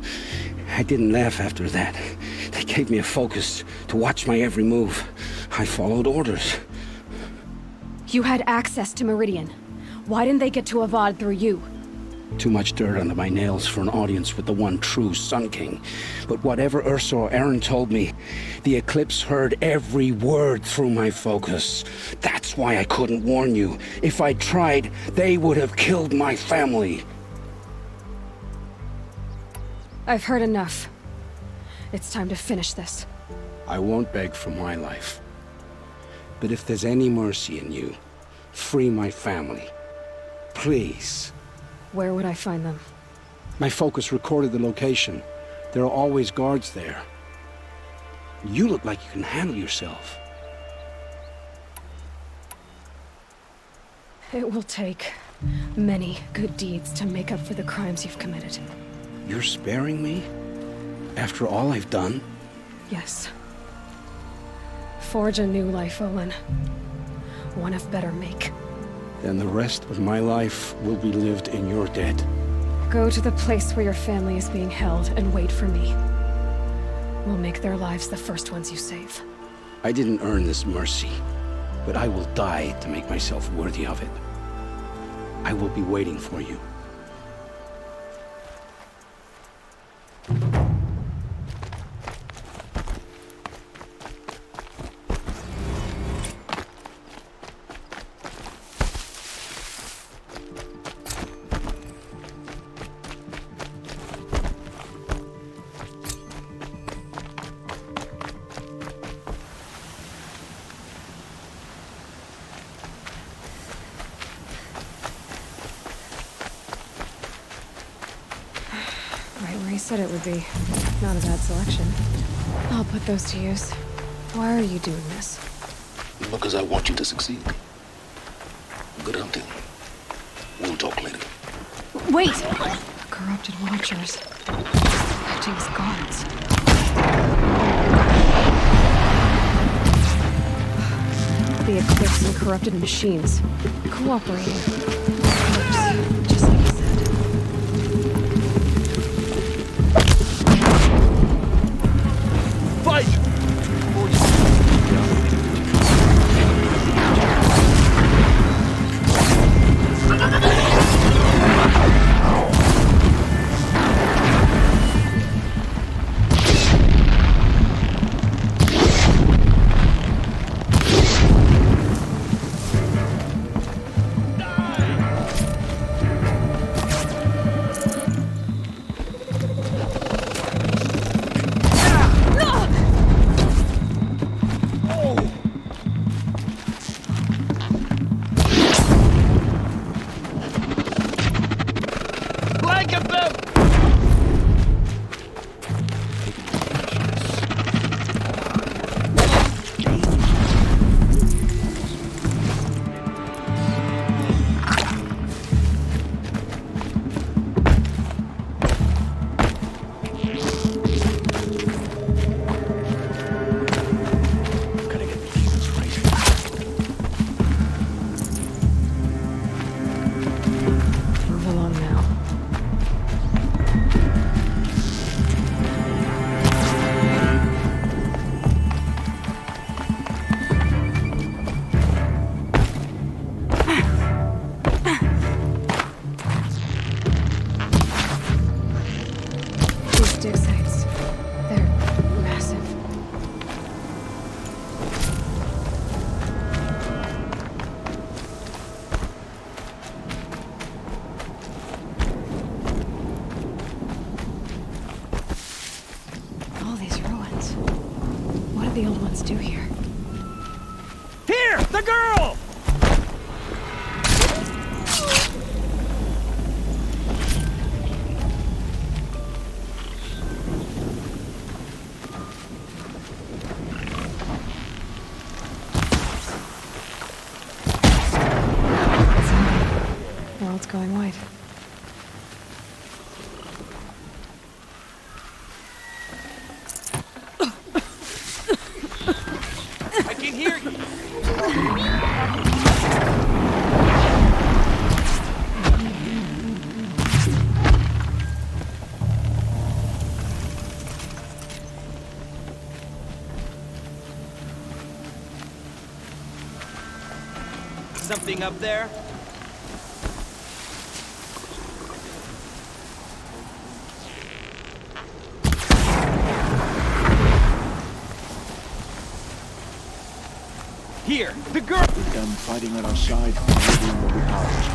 I didn't laugh after that. They gave me a focus to watch my every move. I followed orders. You had access to Meridian. Why didn't they get to Avad through you? Too much dirt under my nails for an audience with the one true Sun King. But whatever Ursa or Aaron told me, the Eclipse heard every word through my focus. That's why I couldn't warn you. If I tried, they would have killed my family. I've heard enough. It's time to finish this. I won't beg for my life. But if there's any mercy in you, free my family. Please. Where would I find them? My focus recorded the location. There are always guards there. You look like you can handle yourself. It will take many good deeds to make up for the crimes you've committed. You're sparing me? After all I've done? Yes. Forge a new life, Olin. One of better make. Then the rest of my life will be lived in your debt. Go to the place where your family is being held and wait for me. We'll make their lives the first ones you save. I didn't earn this mercy, but I will die to make myself worthy of it. I will be waiting for you. said it would be. Not a bad selection. I'll put those to use. Why are you doing this? Because I want you to succeed. Good hunting. We'll talk later. Wait! Corrupted watchers. Acting as guards. The Eclipse and corrupted machines. Cooperating. Works, just like you said. Fight! The old ones do here. Here! The girl! World's going white. I can hear you. Something up there? Here, the girl! With them fighting at our side, maybe we'll be ours.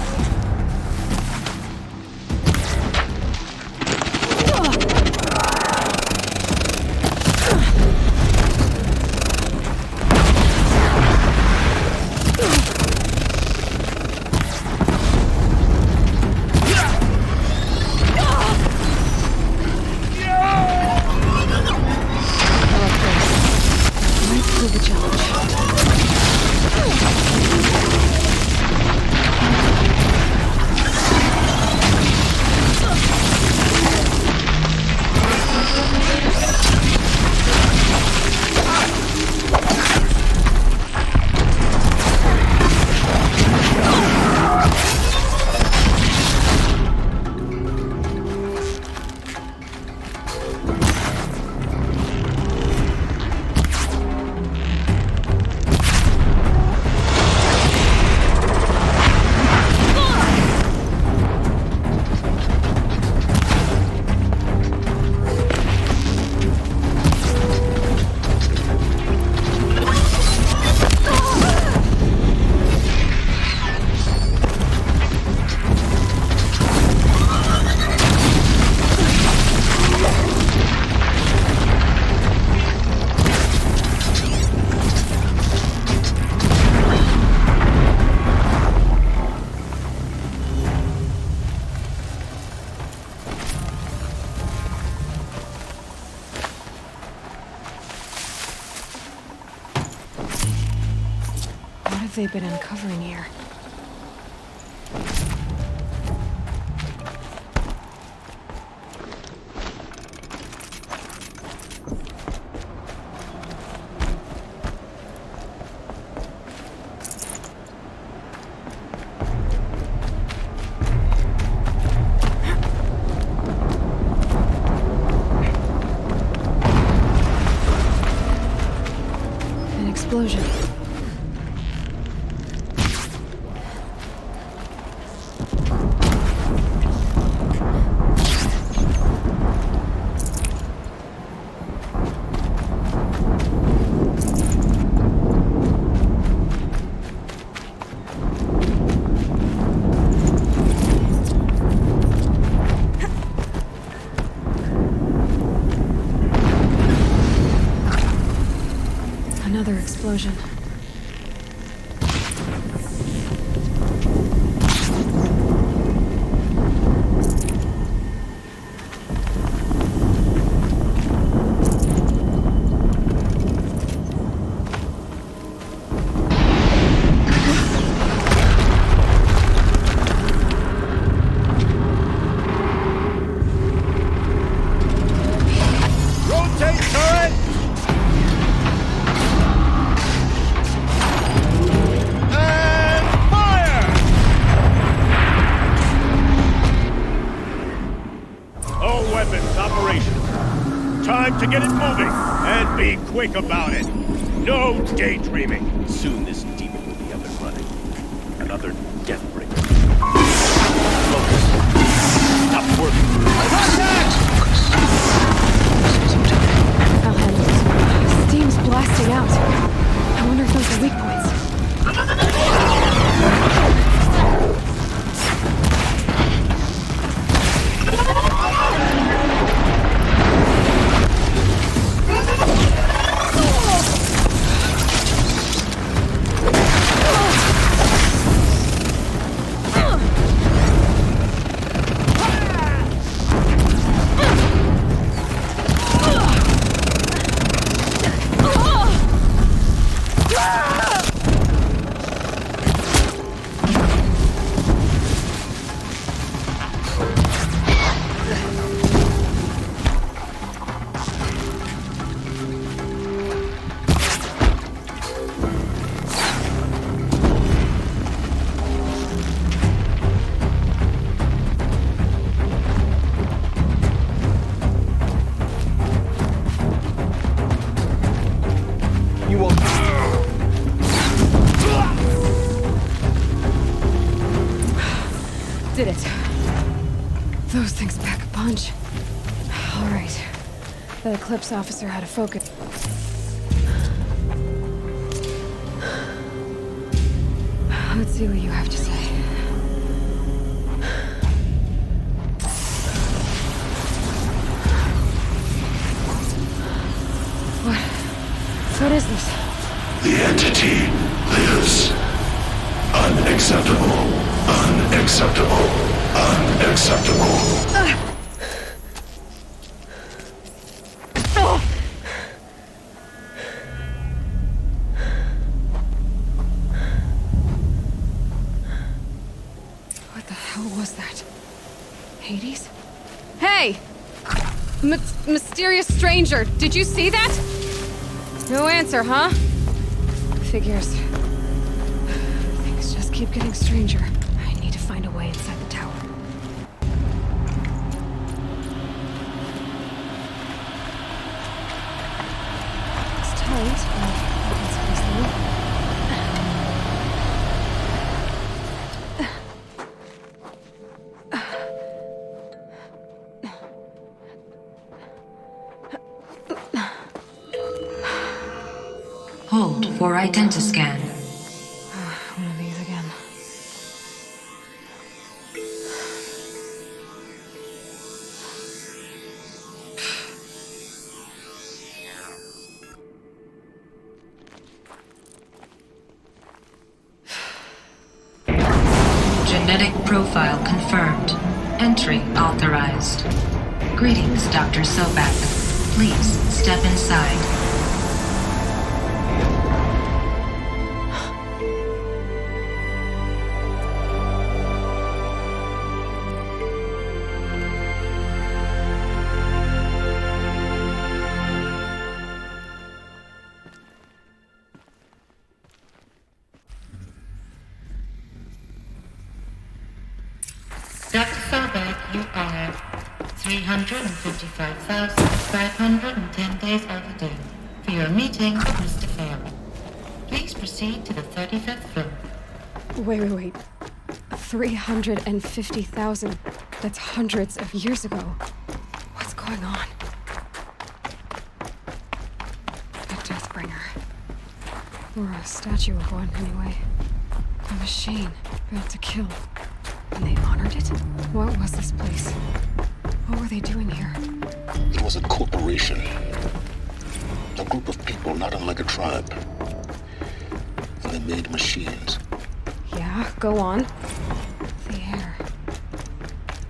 they've been uncovering here? An explosion. Another explosion. Rotate turret! And fire! All weapons operational. Time to get it moving, and be quick about it. No daydreaming. Soon this demon will be up and running. Another death bringer. Focus. Stop working. I'll handle it. Steam's blasting out. I wonder if those are weak points. You won't. Did it. Those things pack a punch. All right. That Eclipse officer had a focus. Let's see what you have to say. What is this? The entity lives. Unacceptable. Unacceptable. Unacceptable. What the hell was that? Hades? Hey! Mysterious stranger, did you see that? No answer, huh? Figures. Things just keep getting stranger. I need to find a way inside the tower. It's tight, but I can squeeze through. Hold for identiscan. One of these again. Genetic profile confirmed. Entry authorized. Greetings, Dr. Sobek. Please step inside. You are 355,510 days overdue for your meeting with Mr. Farrell. Please proceed to the 35th floor. Wait. 350,000. That's hundreds of years ago. What's going on? A Deathbringer. Or a statue of one, anyway. A machine built to kill. And they honored it? What was this place? What were they doing here? It was a corporation. A group of people not unlike a tribe. And they made machines. Yeah, go on. The air.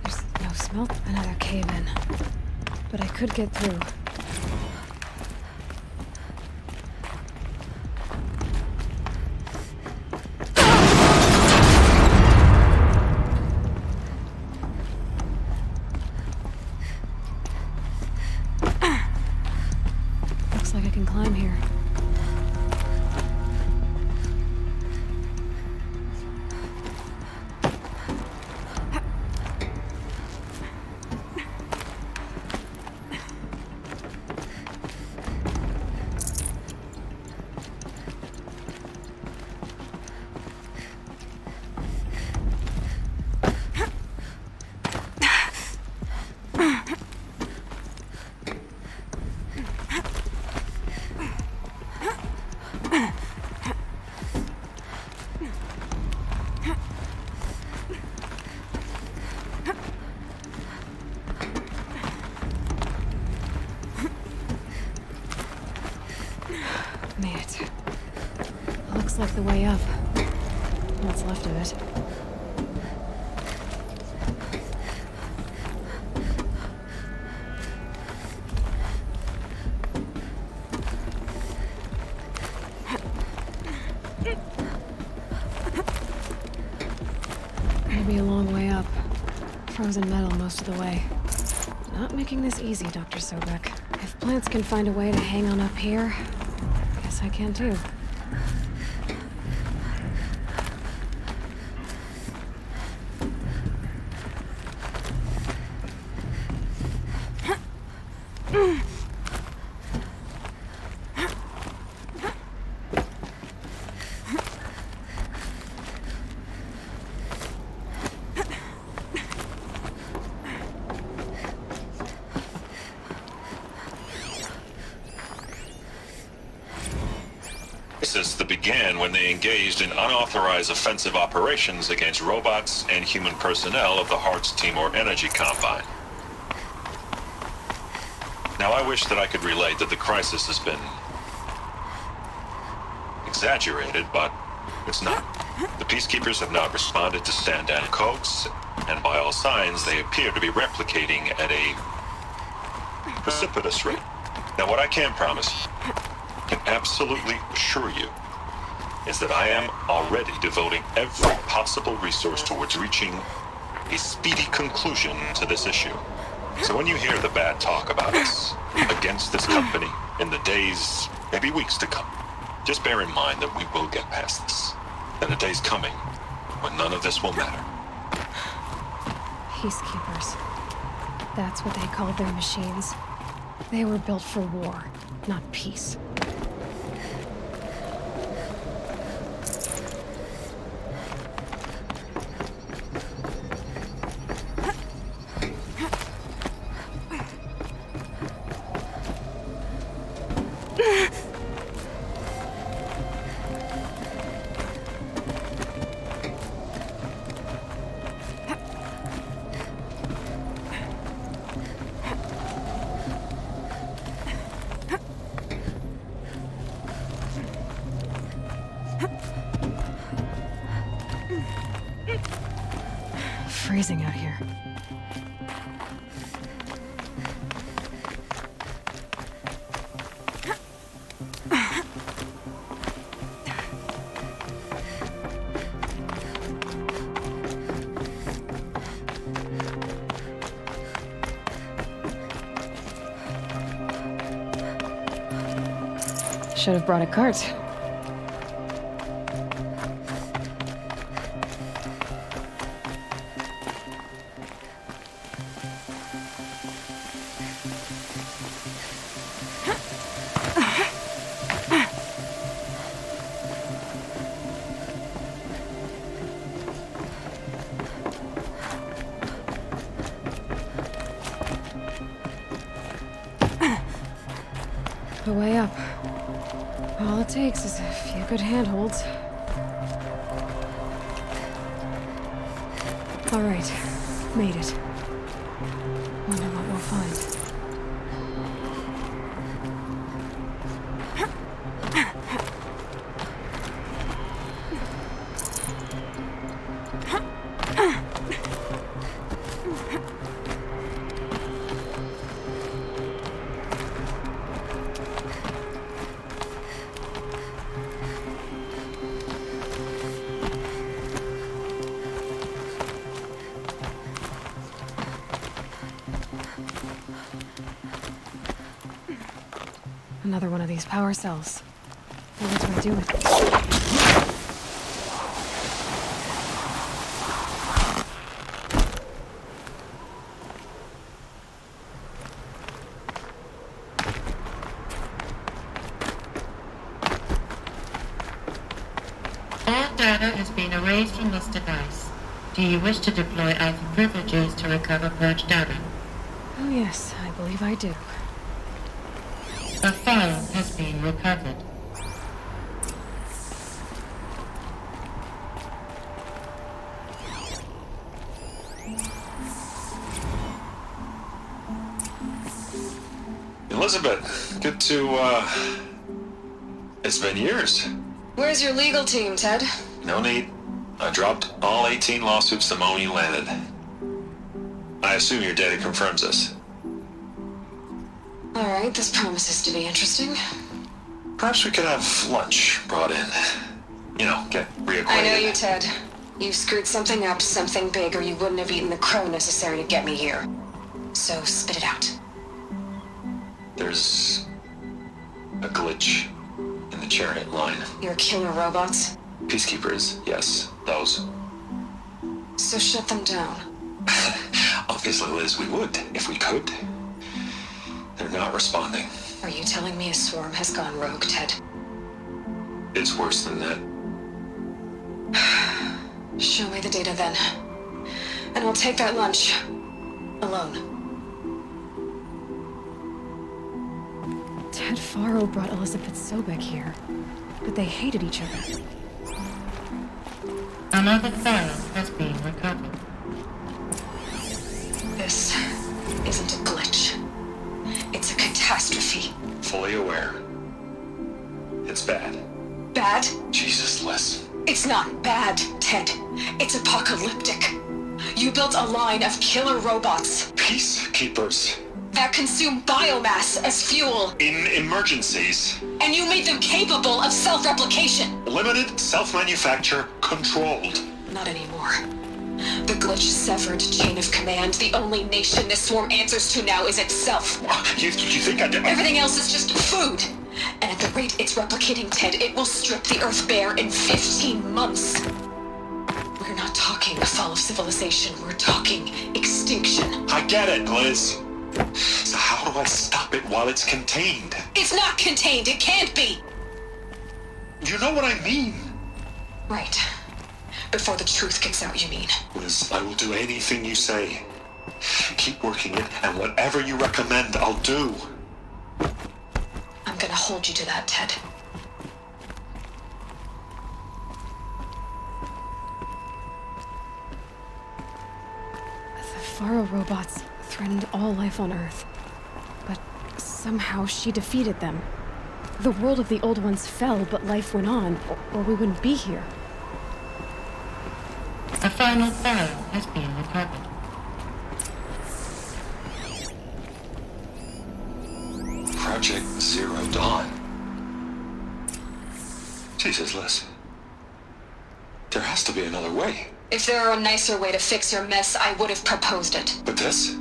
There's no smell. Another cave-in. But I could get through. Looks like I can climb here. Made it. Looks like the way up. What's left of it. Maybe a long way up. Frozen metal most of the way. Not making this easy, Dr. Sobek. If plants can find a way to hang on up here, guess I can too. That began when they engaged in unauthorized offensive operations against robots and human personnel of the Hearts Timor Energy Combine. Now, I wish that I could relate that the crisis has been exaggerated, but it's not. The Peacekeepers have not responded to stand-down codes, and by all signs, they appear to be replicating at a precipitous rate. Now, what I can promise, can absolutely assure you, is that I am already devoting every possible resource towards reaching a speedy conclusion to this issue. So when you hear the bad talk about us against this company in the days, maybe weeks to come, just bear in mind that we will get past this. And a day's coming when none of this will matter. Peacekeepers. That's what they called their machines. They were built for war, not peace. Freezing out here. Should have brought a cart. the way up. All it takes is a few good handholds. All right, made it. Wonder what we'll find. Another one of these power cells. Well, what do I do with it? All data has been erased from this device. Do you wish to deploy Alpha privileges to recover purged data? Oh yes, I believe I do. A file has been recovered. Elizabeth, good to, it's been years. Where's your legal team, Ted? No need. I dropped all 18 lawsuits the moment you landed. I assume your data confirms this. Alright, this promises to be interesting. Perhaps we could have lunch brought in. You know, get reacquainted. I know you, Ted. You screwed something up, something big, or you wouldn't have eaten the crow necessary to get me here. So spit it out. There's a glitch in the chariot line. Your killer robots? Peacekeepers, yes, those. So shut them down. Obviously, Liz, we would, if we could. They're not responding. Are you telling me a swarm has gone rogue, Ted? It's worse than that. Show me the data then. And I'll take that lunch. Alone. Ted Faro brought Elizabeth Sobek here, but they hated each other. Another file has been recovered. This isn't a glitch. It's a catastrophe. Fully aware. It's bad. Bad? Jesus, Liz. It's not bad, Ted. It's apocalyptic. You built a line of killer robots. Peacekeepers. That consume biomass as fuel. In emergencies. And you made them capable of self-replication. Limited, self-manufacture, controlled. Not anymore. The glitch severed chain of command. The only nation this swarm answers to now is itself. You think I did? Everything else is just food. And at the rate it's replicating, Ted, it will strip the Earth bare in 15 months. We're not talking a fall of civilization. We're talking extinction. I get it, Liz. So how do I stop it while it's contained? It's not contained. It can't be. You know what I mean? Right. Before the truth gets out, you mean? Liz, I will do anything you say. Keep working it, and whatever you recommend, I'll do. I'm gonna hold you to that, Ted. The Faro robots threatened all life on Earth, but somehow she defeated them. The world of the old ones fell, but life went on, or we wouldn't be here. A final file has been recovered. Project Zero Dawn. Jesus, Liz. There has to be another way. If there were a nicer way to fix your mess, I would have proposed it. But this?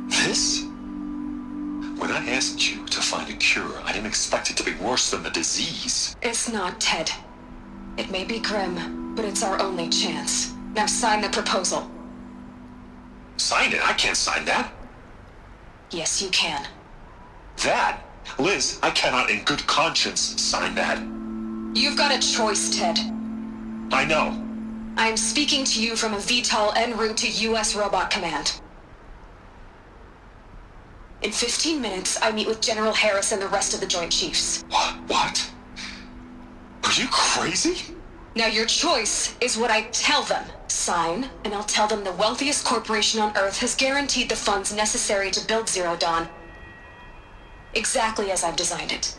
This? When I asked you to find a cure, I didn't expect it to be worse than the disease. It's not, Ted. It may be grim, but it's our only chance. Now sign the proposal. Sign it? I can't sign that. Yes, you can. That? Liz, I cannot in good conscience sign that. You've got a choice, Ted. I know. I am speaking to you from a VTOL en route to U.S. Robot Command. In 15 minutes, I meet with General Harris and the rest of the Joint Chiefs. What? Are you crazy? Now your choice is what I tell them. Sign, and I'll tell them the wealthiest corporation on Earth has guaranteed the funds necessary to build Zero Dawn. Exactly as I've designed it.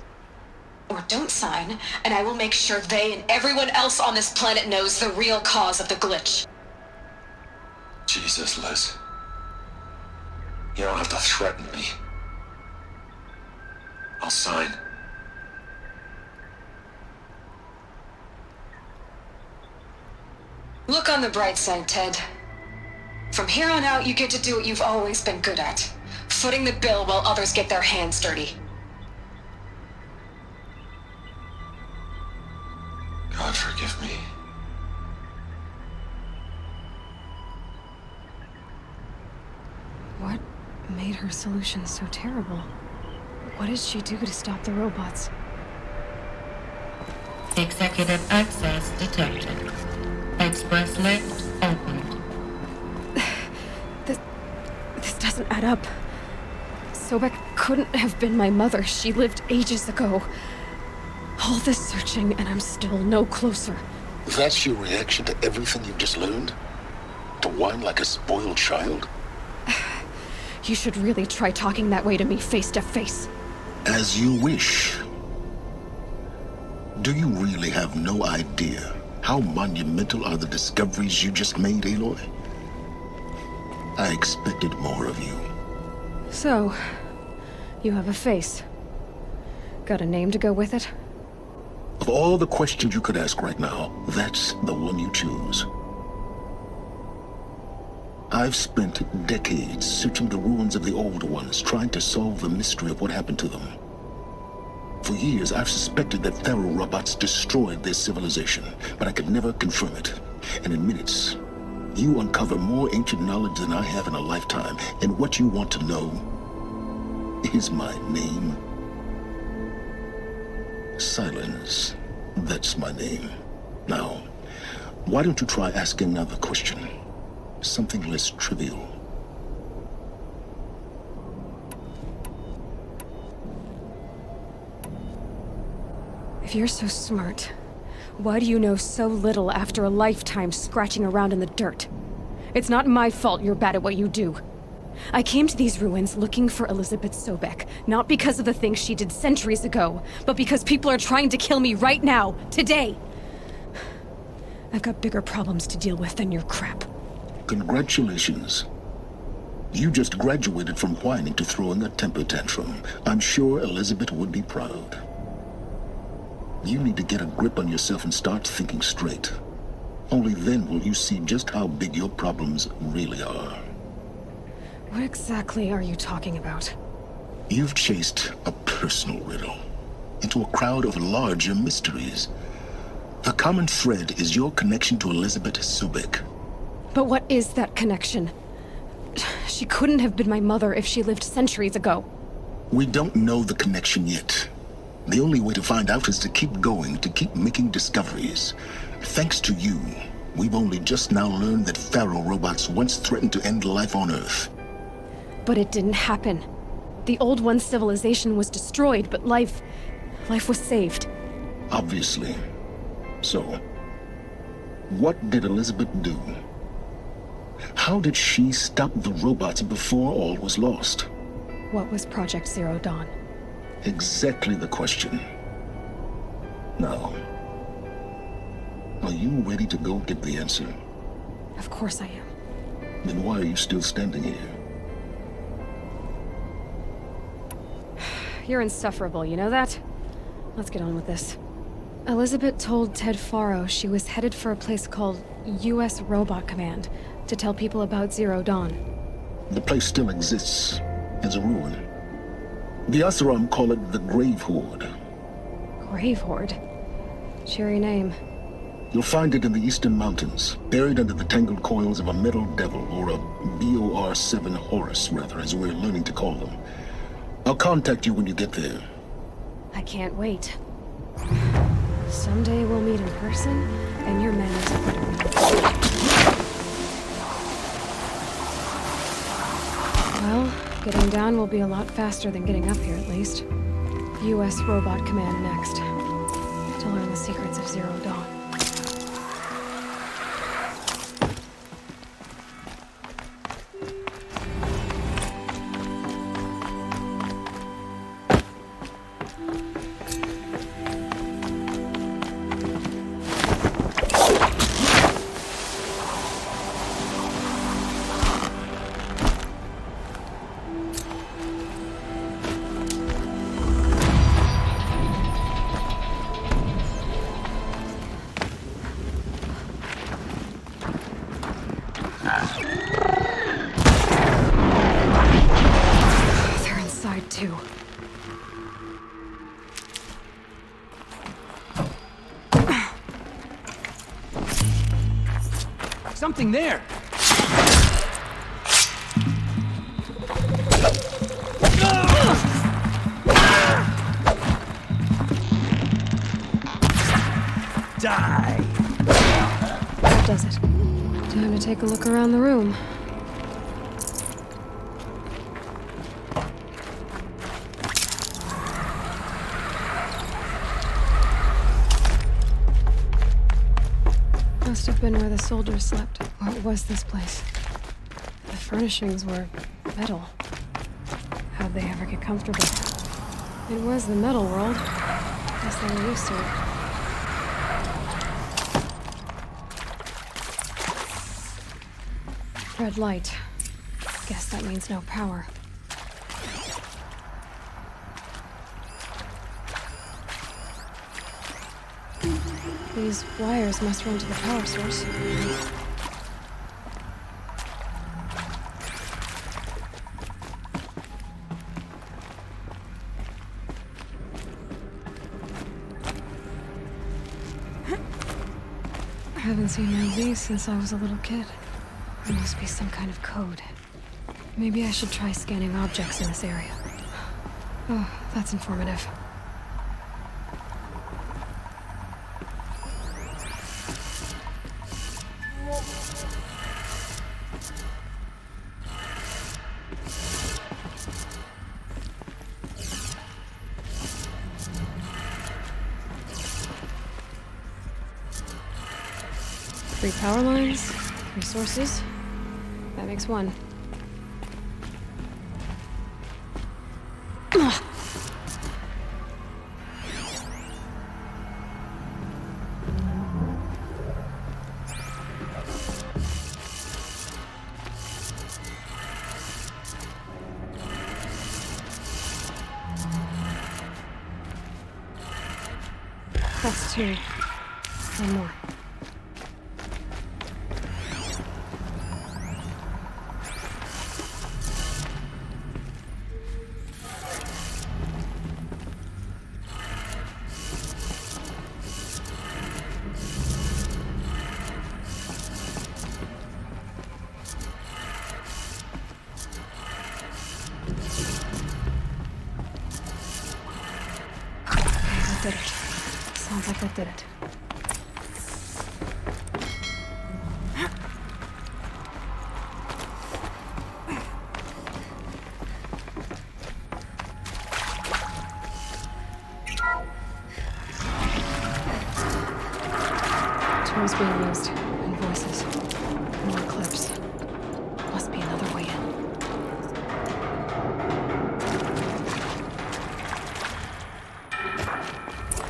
Or don't sign, and I will make sure they and everyone else on this planet knows the real cause of the glitch. Jesus, Liz. You don't have to threaten me. I'll sign. Look on the bright side, Ted. From here on out, you get to do what you've always been good at. Footing the bill while others get their hands dirty. God forgive me. What made her solution so terrible? What did she do to stop the robots? Executive access detected. Express lift opened. This doesn't add up. Sobek couldn't have been my mother. She lived ages ago. All this searching, and I'm still no closer. That's your reaction to everything you've just learned? To whine like a spoiled child? You should really try talking that way to me face to face. As you wish. Do you really have no idea how monumental are the discoveries you just made, Aloy? I expected more of you. So, you have a face. Got a name to go with it? Of all the questions you could ask right now, that's the one you choose. I've spent decades searching the ruins of the older ones, trying to solve the mystery of what happened to them. For years, I've suspected that Thero robots destroyed their civilization, but I could never confirm it. And in minutes, you uncover more ancient knowledge than I have in a lifetime, and what you want to know is my name. Silence. That's my name. Now, why don't you try asking another question? Something less trivial. If you're so smart, why do you know so little after a lifetime scratching around in the dirt? It's not my fault you're bad at what you do. I came to these ruins looking for Elizabeth Sobek, not because of the things she did centuries ago, but because people are trying to kill me right now, today. I've got bigger problems to deal with than your crap. Congratulations. You just graduated from whining to throwing a temper tantrum. I'm sure Elizabeth would be proud. You need to get a grip on yourself and start thinking straight. Only then will you see just how big your problems really are. What exactly are you talking about? You've chased a personal riddle into a crowd of larger mysteries. The common thread is your connection to Elizabeth Sobek. But what is that connection? She couldn't have been my mother if she lived centuries ago. We don't know the connection yet. The only way to find out is to keep going, to keep making discoveries. Thanks to you, we've only just now learned that Thero robots once threatened to end life on Earth. But it didn't happen. The Old One's civilization was destroyed, but life was saved. Obviously. So, what did Elizabeth do? How did she stop the robots before all was lost? What was Project Zero Dawn? Exactly the question. Now, are you ready to go get the answer? Of course I am. Then why are you still standing here? You're insufferable, you know that? Let's get on with this. Elizabeth told Ted Faro she was headed for a place called U.S. Robot Command to tell people about Zero Dawn. The place still exists as a ruin. The Asaram call it the Grave Horde. Grave Horde? Cheery name. You'll find it in the Eastern Mountains, buried under the tangled coils of a metal devil, or a BOR-7 Horus, rather, as we're learning to call them. I'll contact you when you get there. I can't wait. Someday we'll meet in person, and your manners are better than mine. Well, Getting down will be a lot faster than getting up here, at least. U.S. Robot Command next. To learn the secrets of Zero Dawn. They're inside too. Something there! Die! That does it. Time to take a look around the room. Must have been where the soldiers slept. Or it was this place. The furnishings were metal. How'd they ever get comfortable? It was the metal world. Guess they were used to it. Red light. Guess that means no power. These wires must run to the power source. I haven't seen one of these since I was a little kid. There must be some kind of code. Maybe I should try scanning objects in this area. Oh, that's informative. Three power lines, 3 sources. That makes 1. Ugh. That's 2. 1 more. Did it. Sounds like that did it. Tools being used, and voices. More clips. Must be another way in.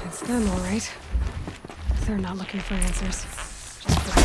It's them, all right. They're not looking for answers. Just for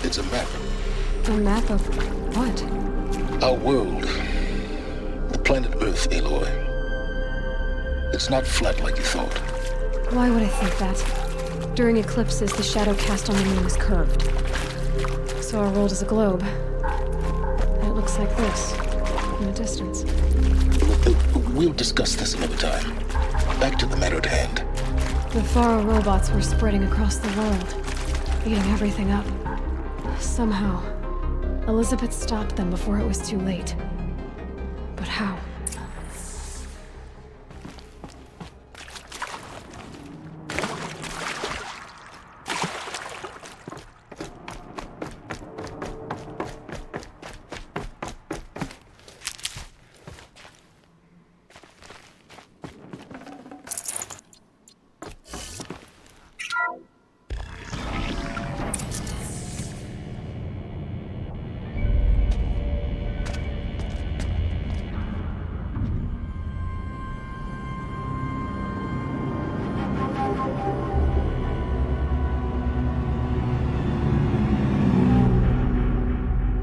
It's a map. A map of what? Our world. The planet Earth, Aloy. It's not flat like you thought. Why would I think that? During eclipses, the shadow cast on the moon is curved. So our world is a globe. And it looks like this, from a distance. We'll discuss this another time. Back to the matter at hand. The Faro robots were spreading across the world, eating everything up. Somehow, Elizabeth stopped them before it was too late. But how?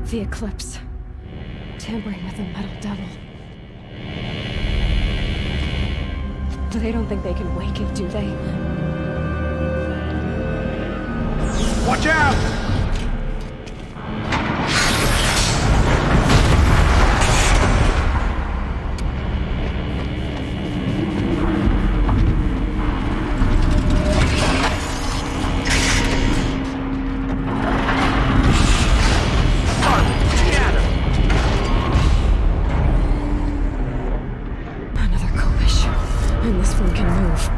The eclipse. Tampering with the metal devil. They don't think they can wake it, do they? Watch out! And this one can move.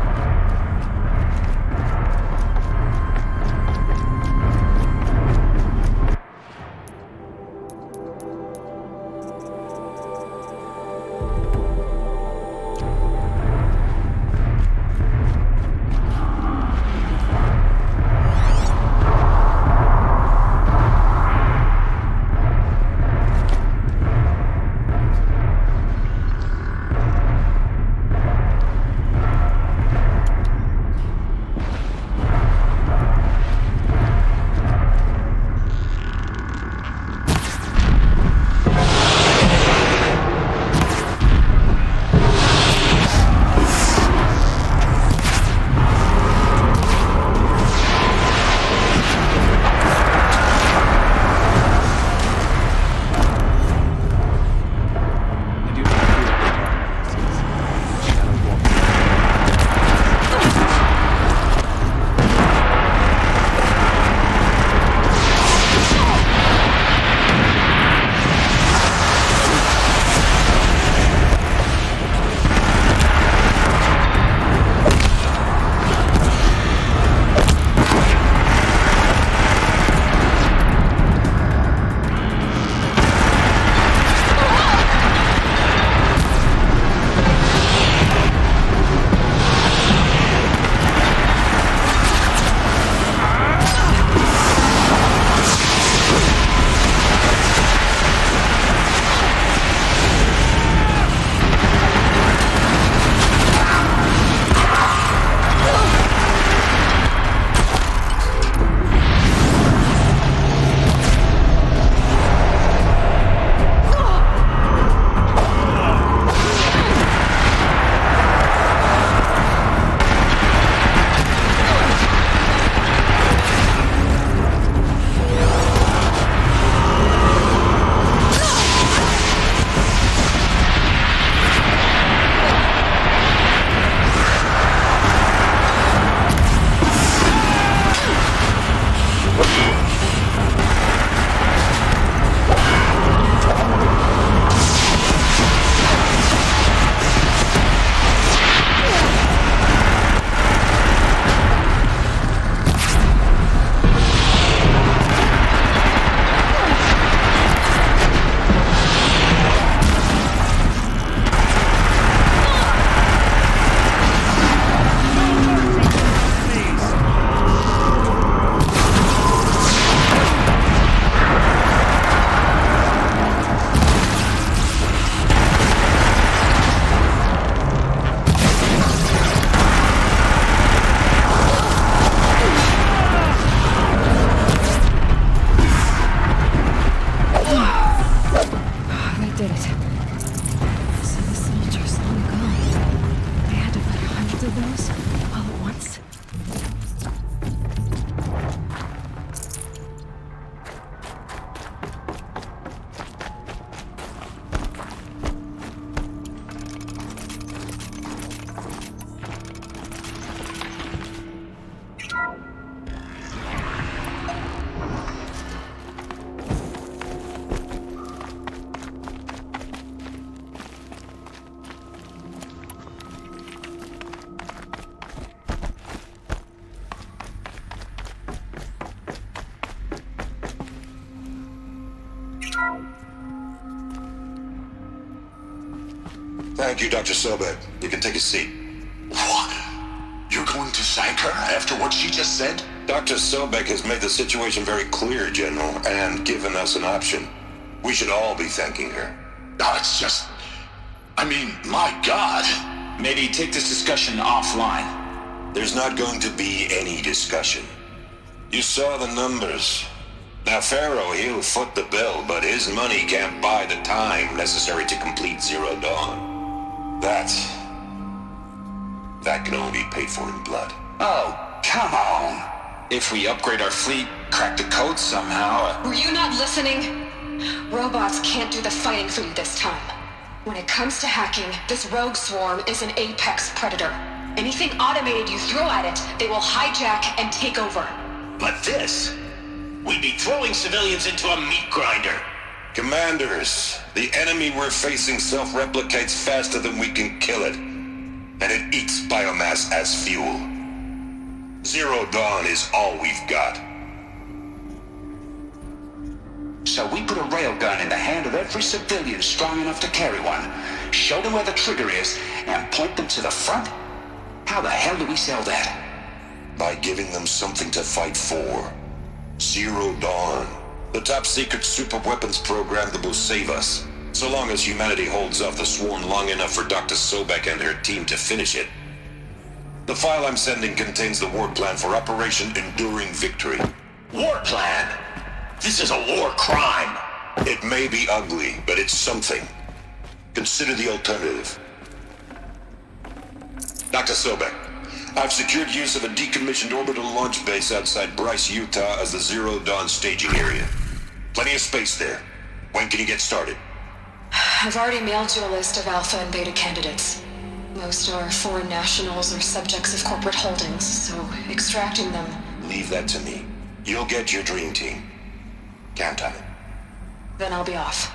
Thank you, Dr. Sobek. You can take a seat. What? You're going to thank her after what she just said? Dr. Sobek has made the situation very clear, General, and given us an option. We should all be thanking her. No, it's just... I mean, my God. Maybe take this discussion offline. There's not going to be any discussion. You saw the numbers. Now, Pharaoh, he'll foot the bill, but his money can't buy the time necessary to complete Zero Dawn. That can only be paid for in blood. Oh, come on. If we upgrade our fleet, crack the code somehow... Were you not listening? Robots can't do the fighting for you this time. When it comes to hacking, this rogue swarm is an apex predator. Anything automated you throw at it, they will hijack and take over. But this... we'd be throwing civilians into a meat grinder. Commanders, the enemy we're facing self-replicates faster than we can kill it. And it eats biomass as fuel. Zero Dawn is all we've got. So we put a railgun in the hand of every civilian strong enough to carry one, show them where the trigger is, and point them to the front? How the hell do we sell that? By giving them something to fight for. Zero Dawn. The top-secret super-weapons program that will save us. So long as humanity holds off the swarm long enough for Dr. Sobek and her team to finish it. The file I'm sending contains the war plan for Operation Enduring Victory. War plan? This is a war crime. It may be ugly, but it's something. Consider the alternative. Dr. Sobek, I've secured use of a decommissioned orbital launch base outside Bryce, Utah as the Zero Dawn staging area. Plenty of space there. When can you get started? I've already mailed you a list of alpha and beta candidates. Most are foreign nationals or subjects of corporate holdings, so extracting them... Leave that to me. You'll get your dream team. Count on it. Then I'll be off.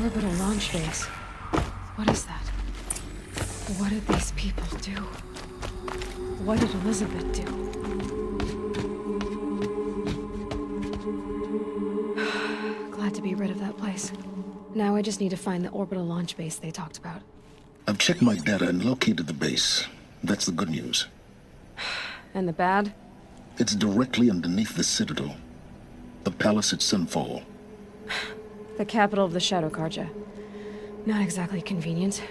Orbital launch base. What is that? What did these people do? What did Elizabeth do? Glad to be rid of that place. Now I just need to find the orbital launch base they talked about. I've checked my data and located the base. That's the good news. And the bad? It's directly underneath the Citadel. The palace at Sunfall. The capital of the Shadow Carja. Not exactly convenient.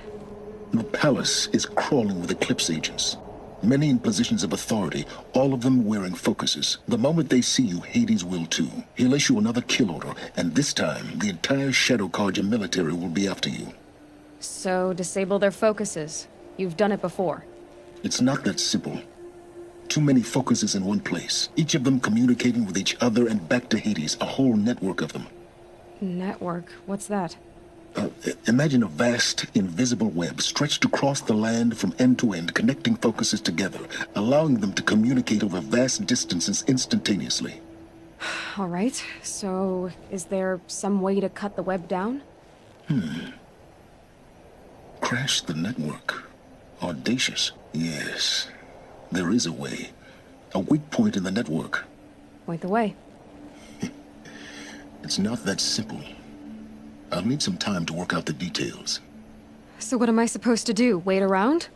The palace is crawling with Eclipse agents. Many in positions of authority, all of them wearing focuses. The moment they see you, Hades will too. He'll issue another kill order, and this time, the entire Shadow Carja military will be after you. So, disable their focuses. You've done it before. It's not that simple. Too many focuses in one place. Each of them communicating with each other and back to Hades, a whole network of them. Network? What's that? Imagine a vast, invisible web stretched across the land from end to end, connecting focuses together, allowing them to communicate over vast distances instantaneously. All right, so is there some way to cut the web down? Crash the network. Audacious. Yes, there is a way. A weak point in the network. Point the way. It's not that simple. I'll need some time to work out the details. So what am I supposed to do? Wait around?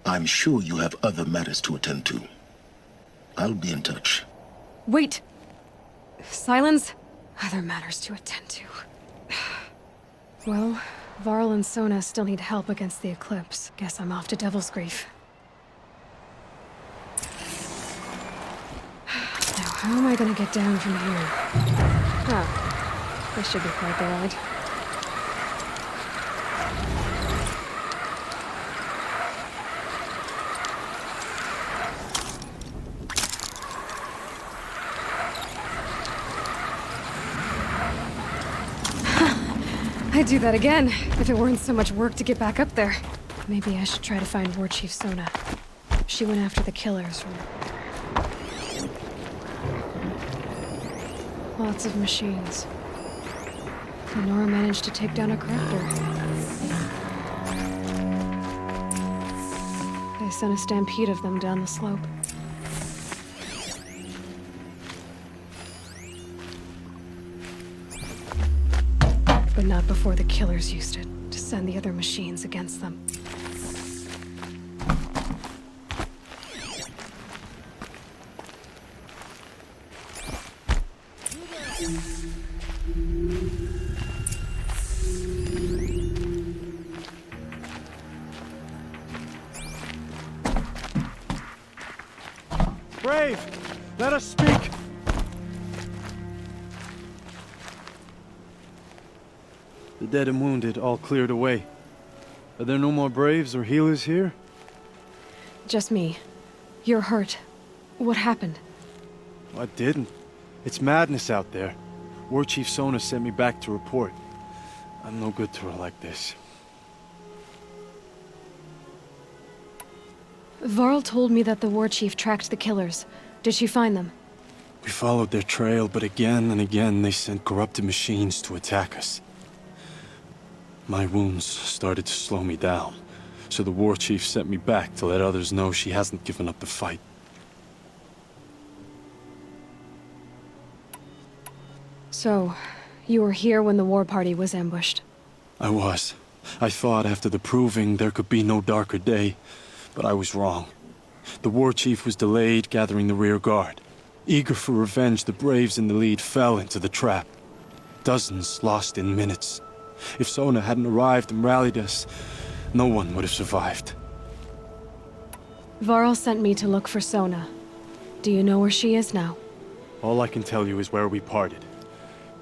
I'm sure you have other matters to attend to. I'll be in touch. Wait! Silence? Other matters to attend to. Well, Varl and Sona still need help against the Eclipse. Guess I'm off to Devil's Grief. Now, how am I gonna get down from here? This should be quite the ride. I'd do that again, if it weren't so much work to get back up there. Maybe I should try to find War Chief Sona. She went after the killers. Lots of machines. Lenora managed to take down a corruptor. They sent a stampede of them down the slope. But not before the killers used it to send the other machines against them. Brave! Let us speak! The dead and wounded all cleared away. Are there no more Braves or healers here? Just me. You're hurt. What happened? I didn't. It's madness out there. War Chief Sona sent me back to report. I'm no good to her like this. Varl told me that the war chief tracked the killers. Did she find them? We followed their trail, but again and again they sent corrupted machines to attack us. My wounds started to slow me down, so the war chief sent me back to let others know she hasn't given up the fight. So, you were here when the war party was ambushed? I was. I thought after the proving there could be no darker day, but I was wrong. The war chief was delayed gathering the rear guard. Eager for revenge, the Braves in the lead fell into the trap. Dozens lost in minutes. If Sona hadn't arrived and rallied us, no one would have survived. Varl sent me to look for Sona. Do you know where she is now? All I can tell you is where we parted.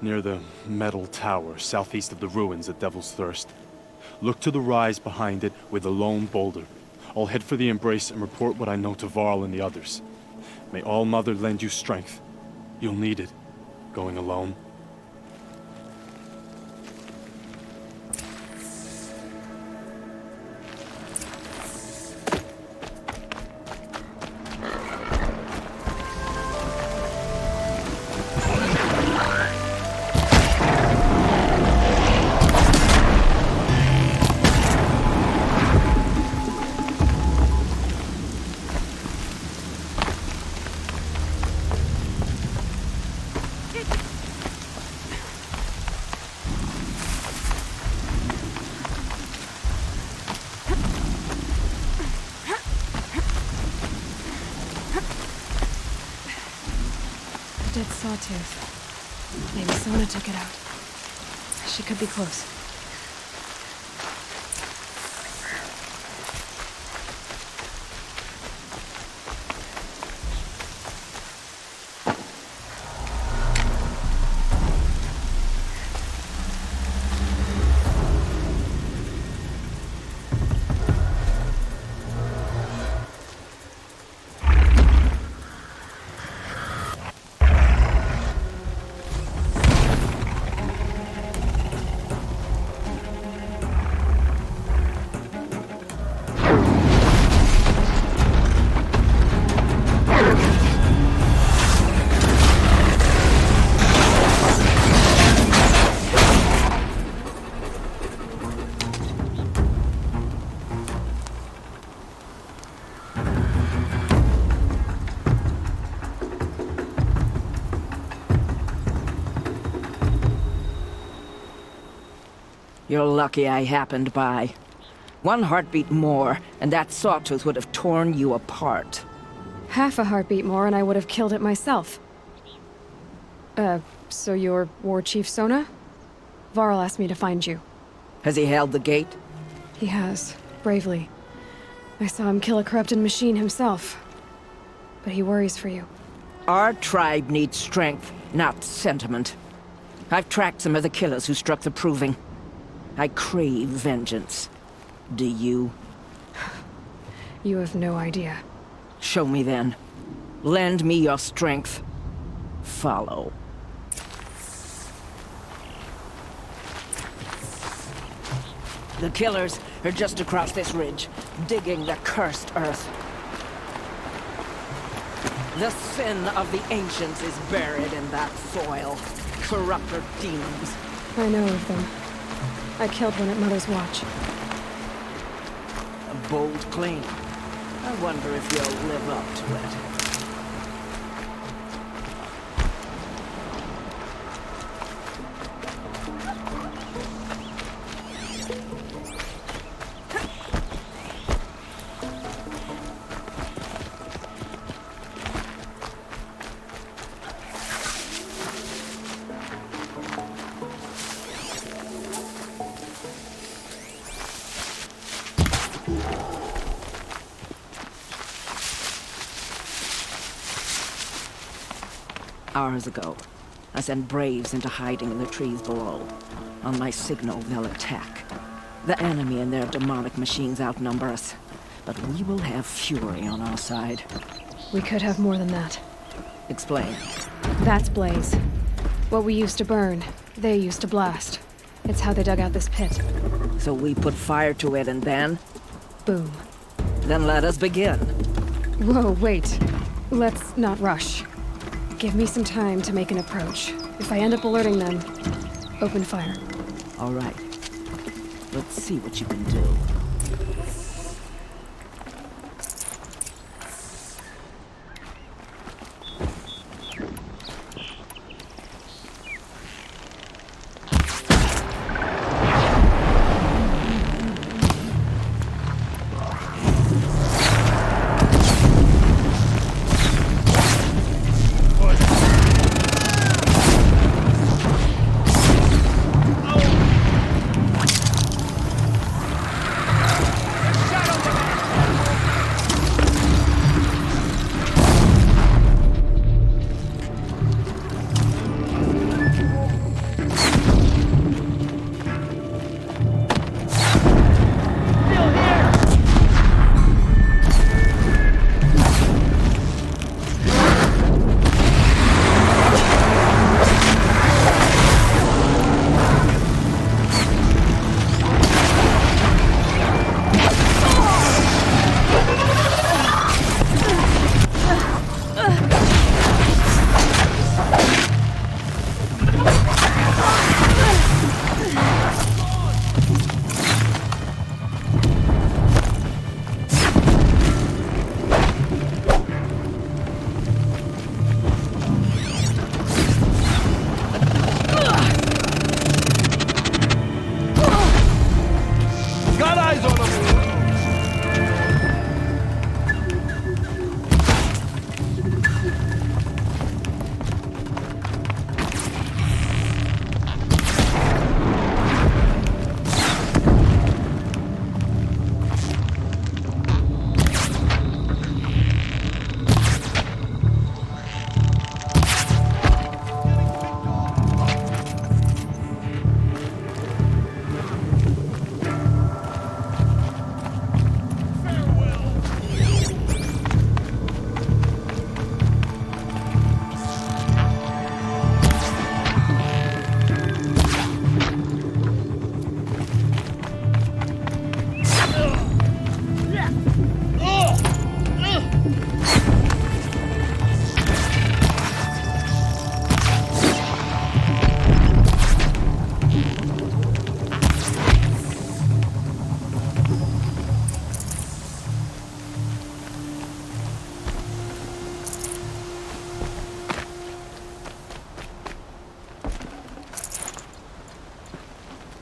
Near the metal tower, southeast of the ruins at Devil's Thirst. Look to the rise behind it with a lone boulder. I'll head for the embrace and report what I know to Varl and the others. May All Mother lend you strength. You'll need it, going alone. Dead sawtooth. Maybe Sona took it out. She could be close. You're lucky I happened by. One heartbeat more, and that sawtooth would have torn you apart. Half a heartbeat more and I would have killed it myself. So you're War Chief Sona? Varl asked me to find you. Has he held the gate? He has, bravely. I saw him kill a corrupted machine himself. But he worries for you. Our tribe needs strength, not sentiment. I've tracked some of the killers who struck the proving. I crave vengeance. Do you? You have no idea. Show me then. Lend me your strength. Follow. The killers are just across this ridge, digging the cursed earth. The sin of the ancients is buried in that soil. Corrupter demons. I know of them. I killed one at Mother's Watch. A bold claim. I wonder if you'll live up to it. Hours ago, I sent Braves into hiding in the trees below. On my signal, they'll attack. The enemy and their demonic machines outnumber us, but we will have fury on our side. We could have more than that. Explain. That's Blaze. What we used to burn, they used to blast. It's how they dug out this pit. So we put fire to it and then? Boom. Then let us begin. Whoa, wait. Let's not rush. Give me some time to make an approach. If I end up alerting them, open fire. All right. Let's see what you can do.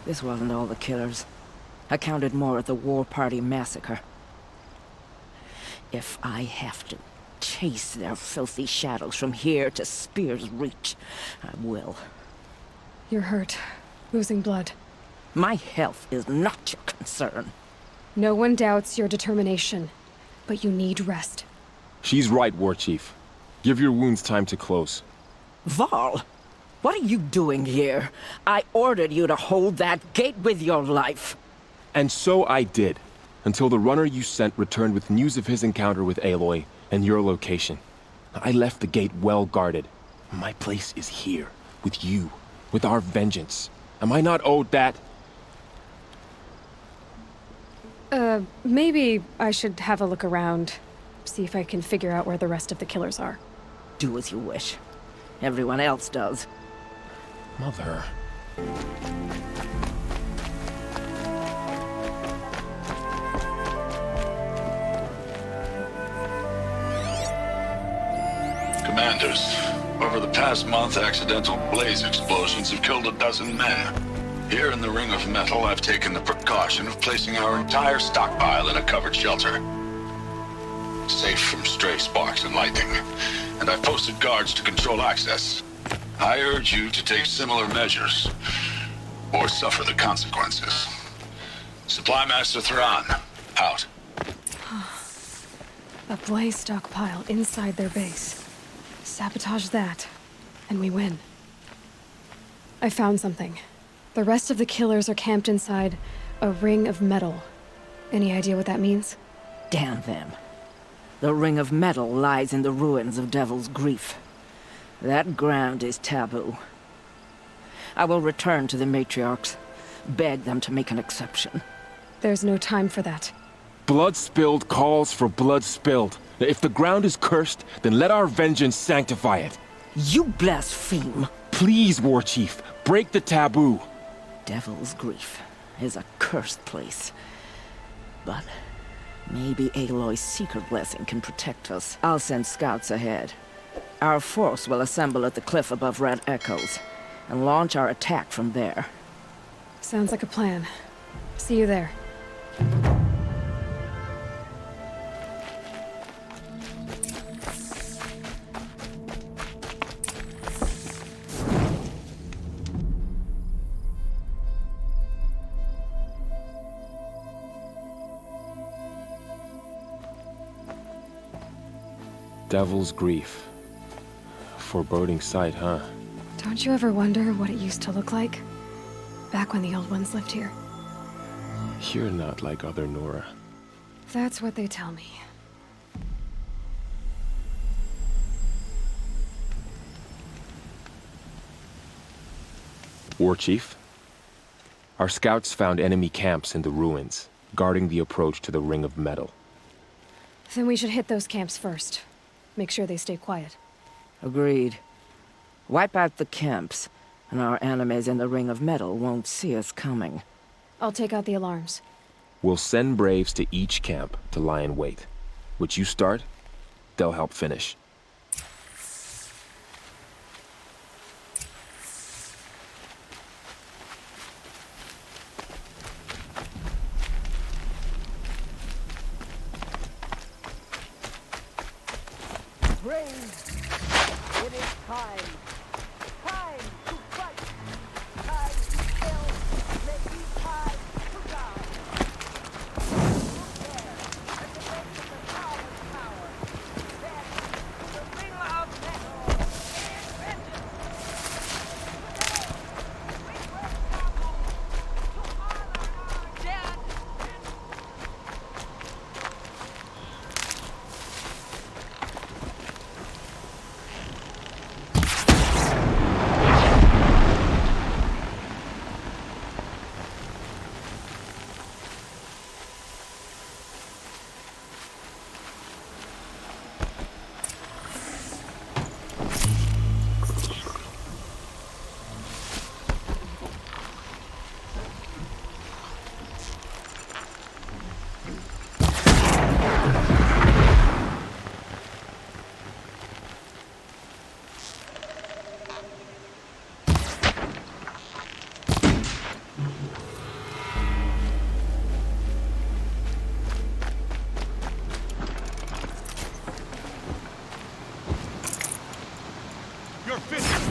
This wasn't all the killers. I counted more at the War Party massacre. If I have to chase their filthy shadows from here to Spear's Reach, I will. You're hurt. Losing blood. My health is not your concern. No one doubts your determination, but you need rest. She's right, War Chief. Give your wounds time to close. Varl, what are you doing here? I ordered you to hold that gate with your life. And so I did, until the runner you sent returned with news of his encounter with Aloy and your location. I left the gate well guarded. My place is here, with you, with our vengeance. Am I not owed that? Maybe I should have a look around. See if I can figure out where the rest of the killers are. Do as you wish. Everyone else does. Mother. Commanders, over the past month, accidental blaze explosions have killed 12 men. Here in the Ring of Metal, I've taken the precaution of placing our entire stockpile in a covered shelter. Safe from stray sparks and lightning. And I've posted guards to control access. I urge you to take similar measures, or suffer the consequences. Supply Master Thrawn, out. A blaze stockpile inside their base. Sabotage that. and we win. I found something. The rest of the killers are camped inside a ring of metal. Any idea what that means? Damn them. The ring of metal lies in the ruins of Devil's Grief. That ground is taboo. I will return to the matriarchs, beg them to make an exception. There's no time for that. Blood spilled calls for blood spilled. If the ground is cursed, then let our vengeance sanctify it. You blaspheme. Please, War Chief, break the taboo. Devil's Grief is a cursed place. But maybe Aloy's secret blessing can protect us. I'll send scouts ahead. Our force will assemble at the cliff above Red Echoes and launch our attack from there. Sounds like a plan. See you there. Devil's Grief. Foreboding sight, huh? Don't you ever wonder what it used to look like? Back when the old ones lived here. You're not like other Nora. That's what they tell me. War Chief? Our scouts found enemy camps in the ruins, guarding the approach to the Ring of Metal. Then we should hit those camps first. Make sure they stay quiet. Agreed. Wipe out the camps, and our enemies in the Ring of Metal won't see us coming. I'll take out the alarms. We'll send Braves to each camp to lie in wait. What you start, they'll help finish. Braves, it is time. Time to fight. Time to kill. Maybe time to die. Who cares? Let the rest of the power. Then to the ring of metal. And vengeance. Today, we will travel to honor our dead. You're finished!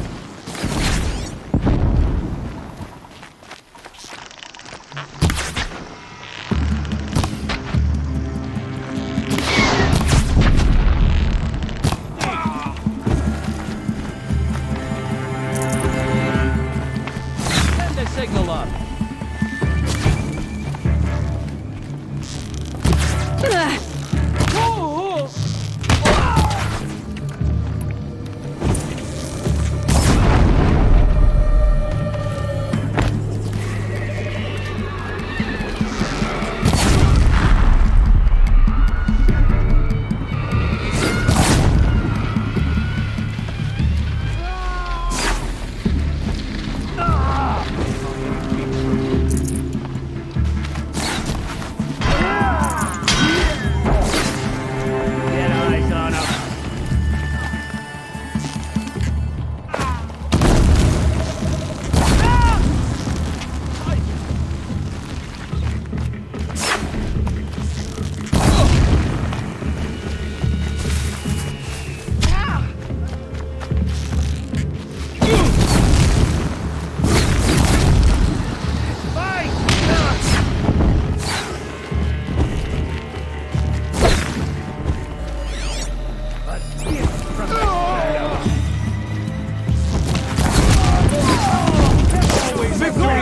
Send the signal up.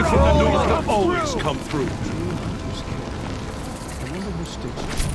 The North will always come through. I wonder who stitched it.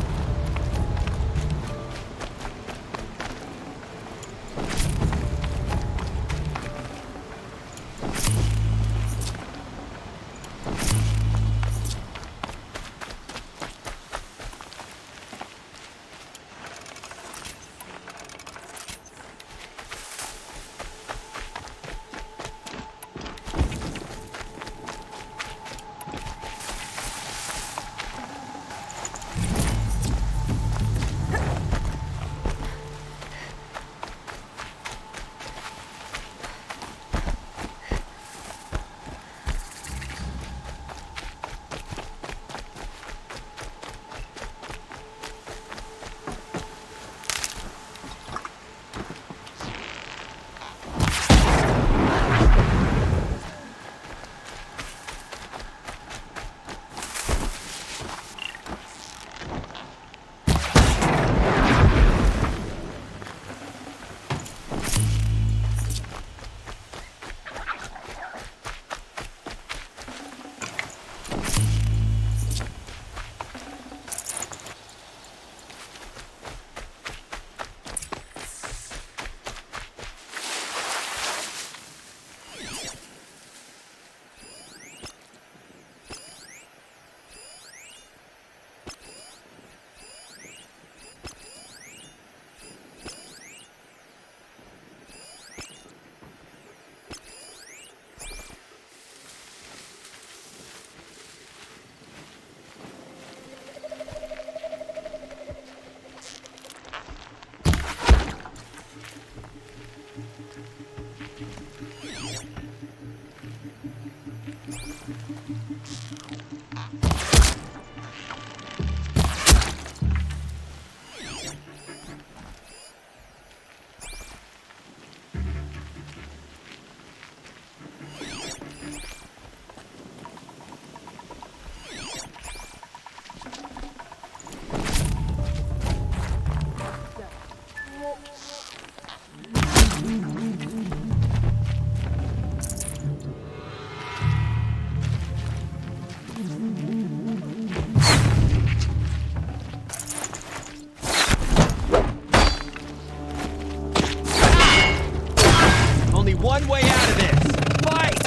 One way out of this. Fight!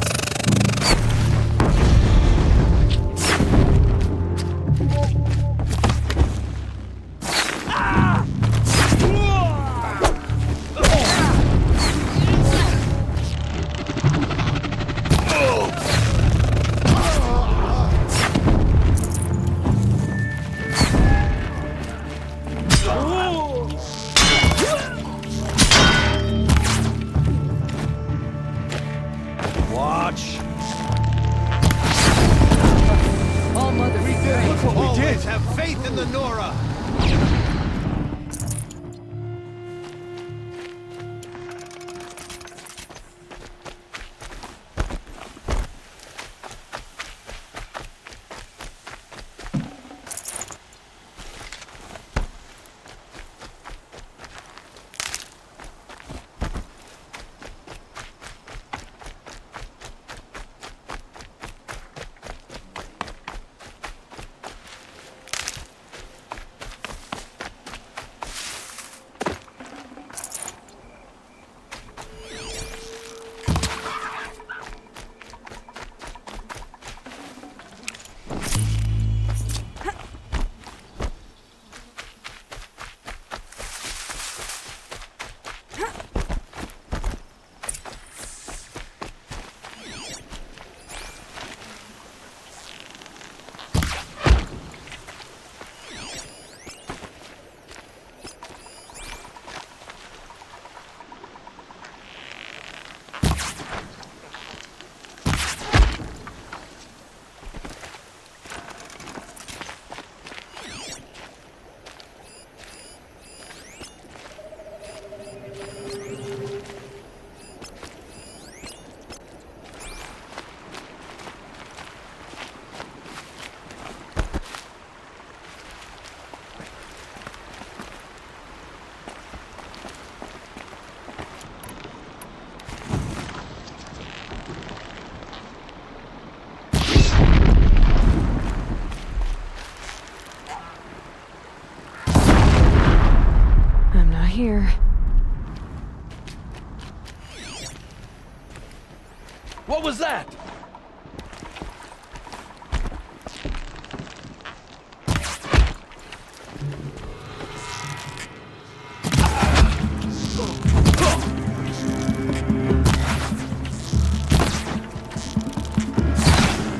Watch. All mother, we did it. Look what we Always did. have faith in the Nora. here. What was that?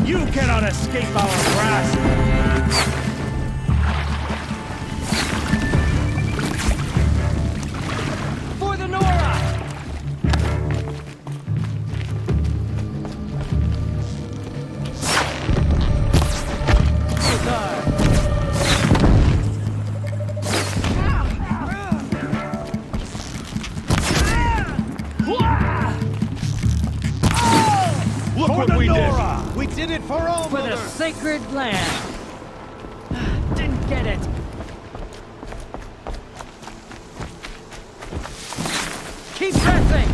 You cannot escape our grasp! For the Nora! Look what we did! We did it for all For the sacred land! Didn't get it! Keep pressing!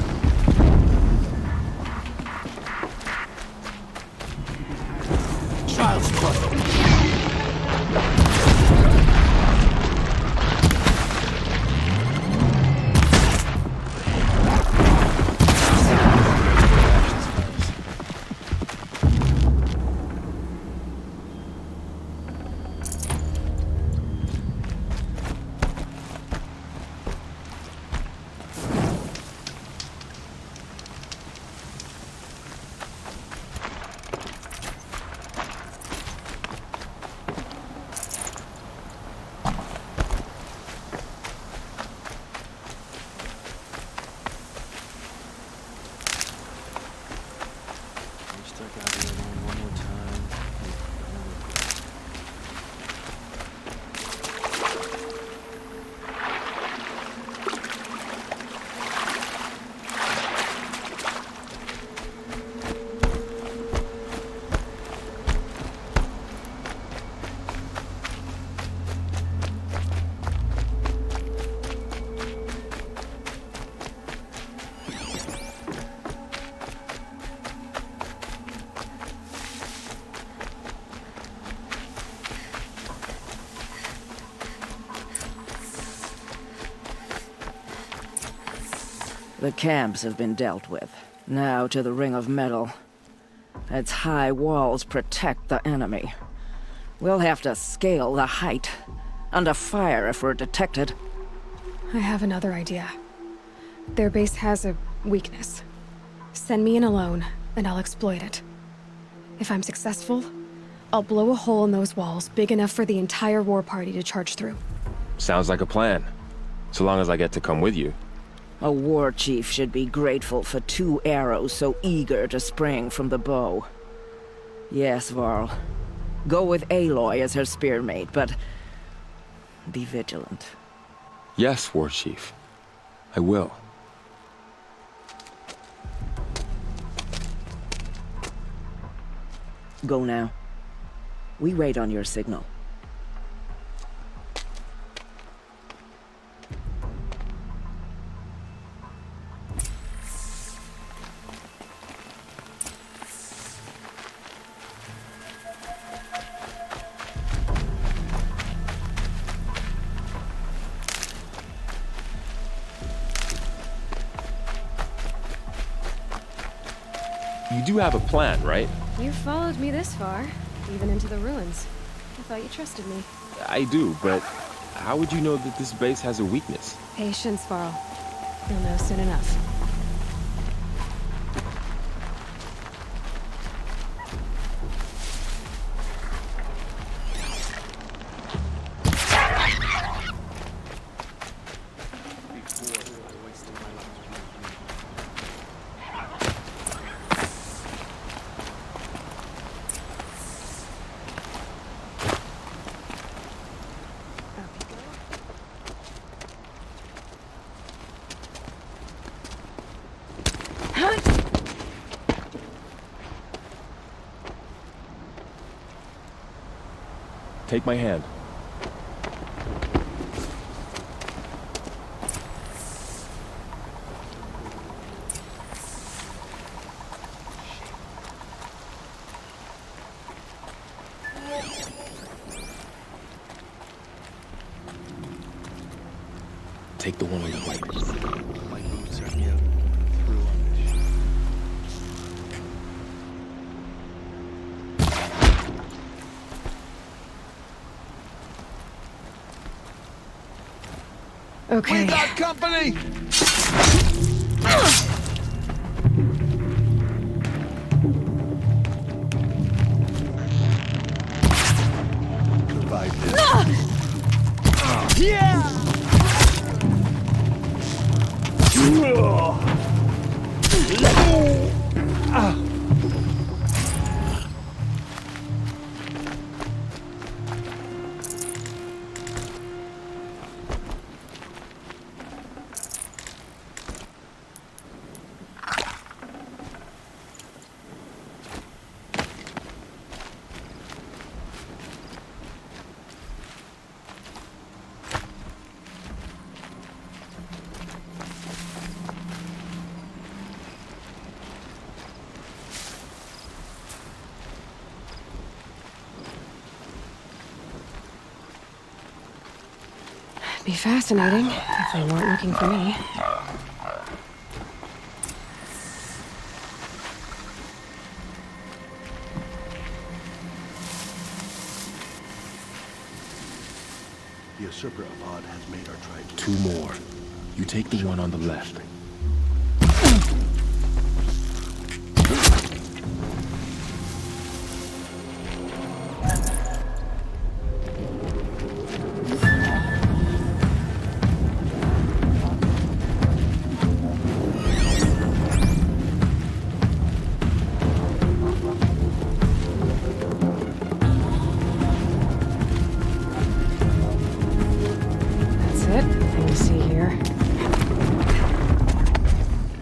Child's play. The camps have been dealt with. Now to the Ring of Metal. Its high walls protect the enemy. We'll have to scale the height. Under fire if we're detected. I have another idea. Their base has a weakness. Send me in alone, and I'll exploit it. If I'm successful, I'll blow a hole in those walls big enough for the entire war party to charge through. Sounds like a plan. So long as I get to come with you. A war chief should be grateful for 2 arrows so eager to spring from the bow. Yes, Varl. Go with Aloy as her spearmate, but be vigilant. Yes, War Chief. I will. Go now. We wait on your signal. You do have a plan, right? You followed me this far, even into the ruins. I thought you trusted me. I do, but how would you know that this base has a weakness? Patience, Varl. You'll know soon enough. Take my hand. take the one on the right. My boots are nearly through on this shit. Okay. We got company! Survive this. Yeah! Be fascinating if they weren't looking for me. The usurper of Odd has made our tribes... 2 more. You take the one on the left.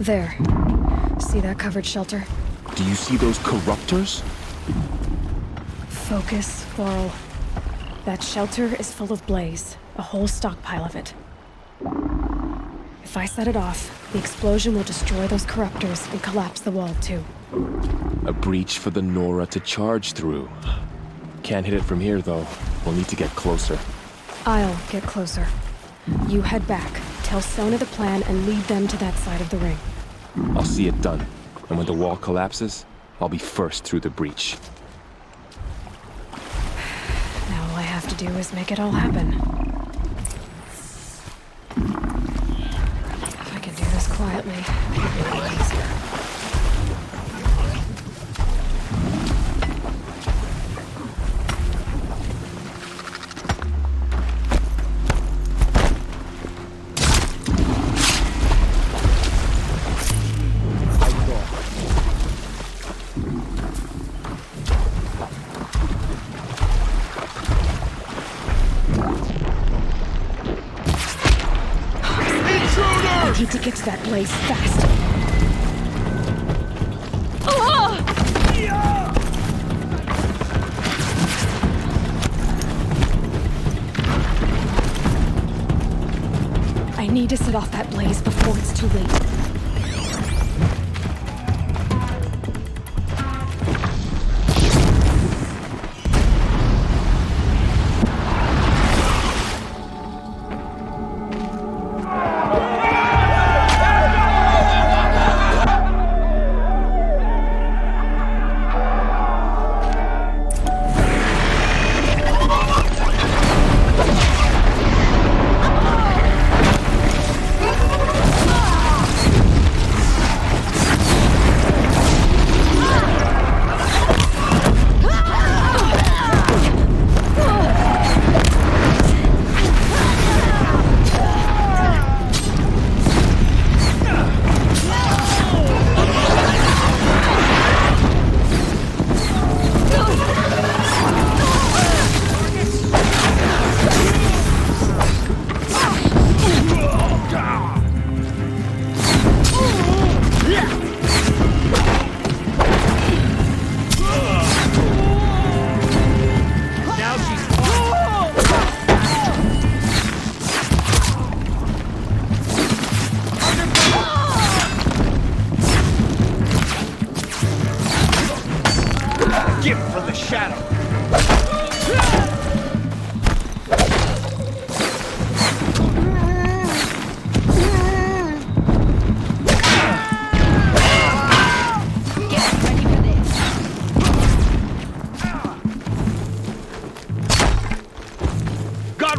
There. See that covered shelter? Do you see those corruptors? Focus, Laurel. That shelter is full of blaze. A whole stockpile of it. If I set it off, the explosion will destroy those corruptors and collapse the wall too. A breach for the Nora to charge through. Can't hit it from here, though. We'll need to get closer. I'll get closer. You head back, tell Sona the plan, and lead them to that side of the ring. I'll see it done. And when the wall collapses, I'll be first through the breach. Now all I have to do is make it all happen. If I can do this quietly, it'll be a lot easier. I need to get to that blaze fast. I need to set off that blaze before it's too late.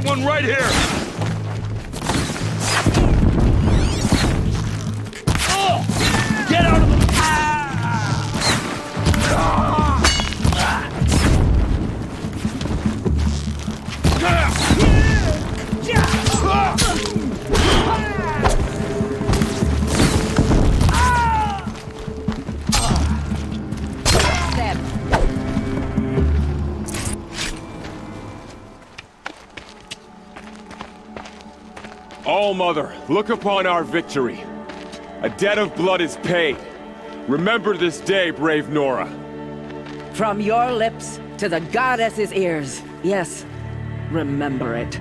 got one right here! Oh! Get out of the... All-Mother, look upon our victory. A debt of blood is paid. Remember this day, brave Nora. From your lips to the goddess's ears. Yes, remember it.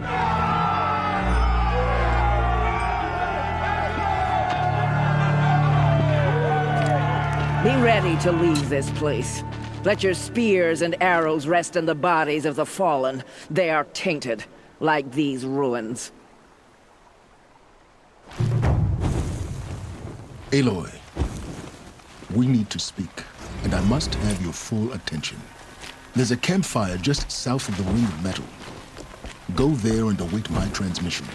Be ready to leave this place. Let your spears and arrows rest in the bodies of the fallen. They are tainted, like these ruins. Aloy, we need to speak, and I must have your full attention. There's a campfire just south of the ring of metal. Go there and await my transmission.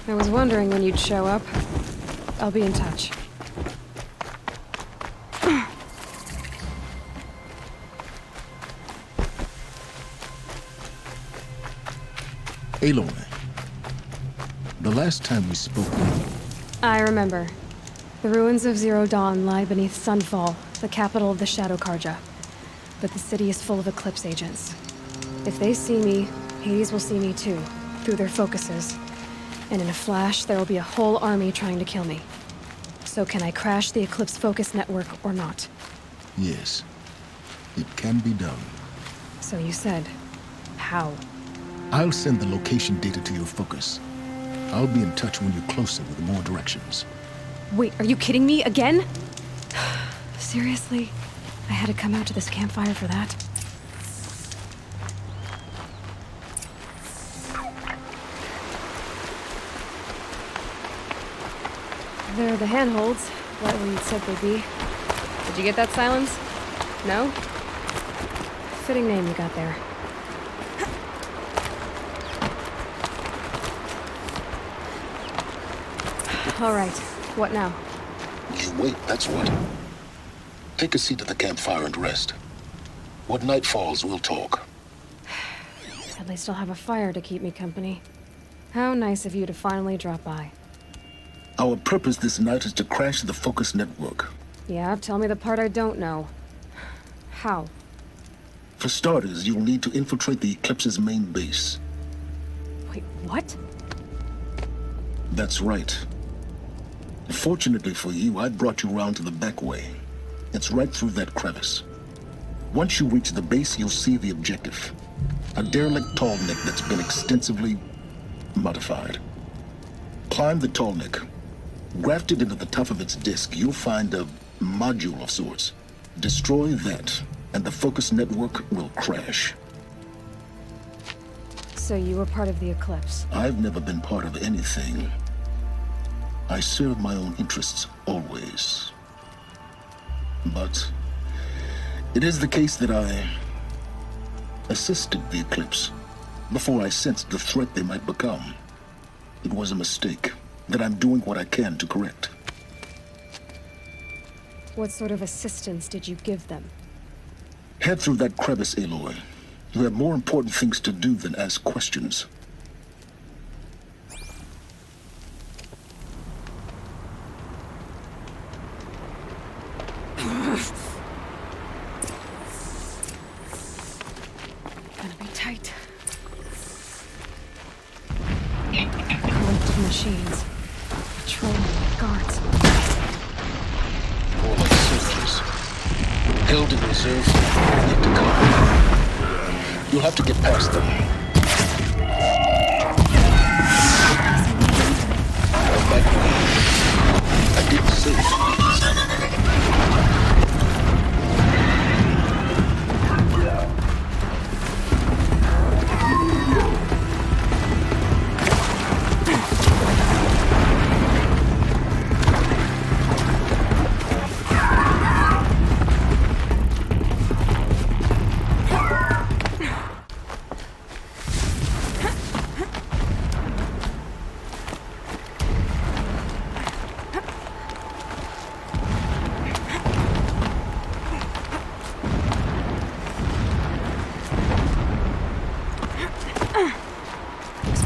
I was wondering when you'd show up. I'll be in touch. Aloy, the last time we spoke... I remember. The ruins of Zero Dawn lie beneath Sunfall, the capital of the Shadow Karja. But the city is full of Eclipse agents. If they see me, Hades will see me too, through their focuses. And in a flash, there will be a whole army trying to kill me. So can I crash the Eclipse focus network or not? Yes, it can be done. So you said, how? I'll send the location data to your focus. I'll be in touch when you're closer with more directions. Wait, are you kidding me again? Seriously? I had to come out to this campfire for that? They're the handholds, right where you'd said they'd be. Did you get that, Silence? No? Fitting name you got there. All right, what now? You wait, that's what. Take a seat at the campfire and rest. When night falls, we'll talk. At least I'll have a fire to keep me company. How nice of you to finally drop by. Our purpose this night is to crash the focus network. Yeah, tell me the part I don't know. How? For starters, you'll need to infiltrate the Eclipse's main base. Wait, what? That's right. Fortunately for you, I brought you round to the back way. It's right through that crevice. Once you reach the base, you'll see the objective. A derelict tall neck that's been extensively modified. Climb the tall neck. Grafted into the top of its disk, you'll find a module of sorts. Destroy that, and the focus network will crash. So you were part of the Eclipse? I've never been part of anything. I serve my own interests, always. But it is the case that I assisted the Eclipse before I sensed the threat they might become. It was a mistake that I'm doing what I can to correct. What sort of assistance did you give them? Head through that crevice, Aloy. You have more important things to do than ask questions. Gonna be tight. Collective machines. Patrolling like guards. More like soldiers. Held in reserve for yet to come. You'll have to get past them. I didn't say it.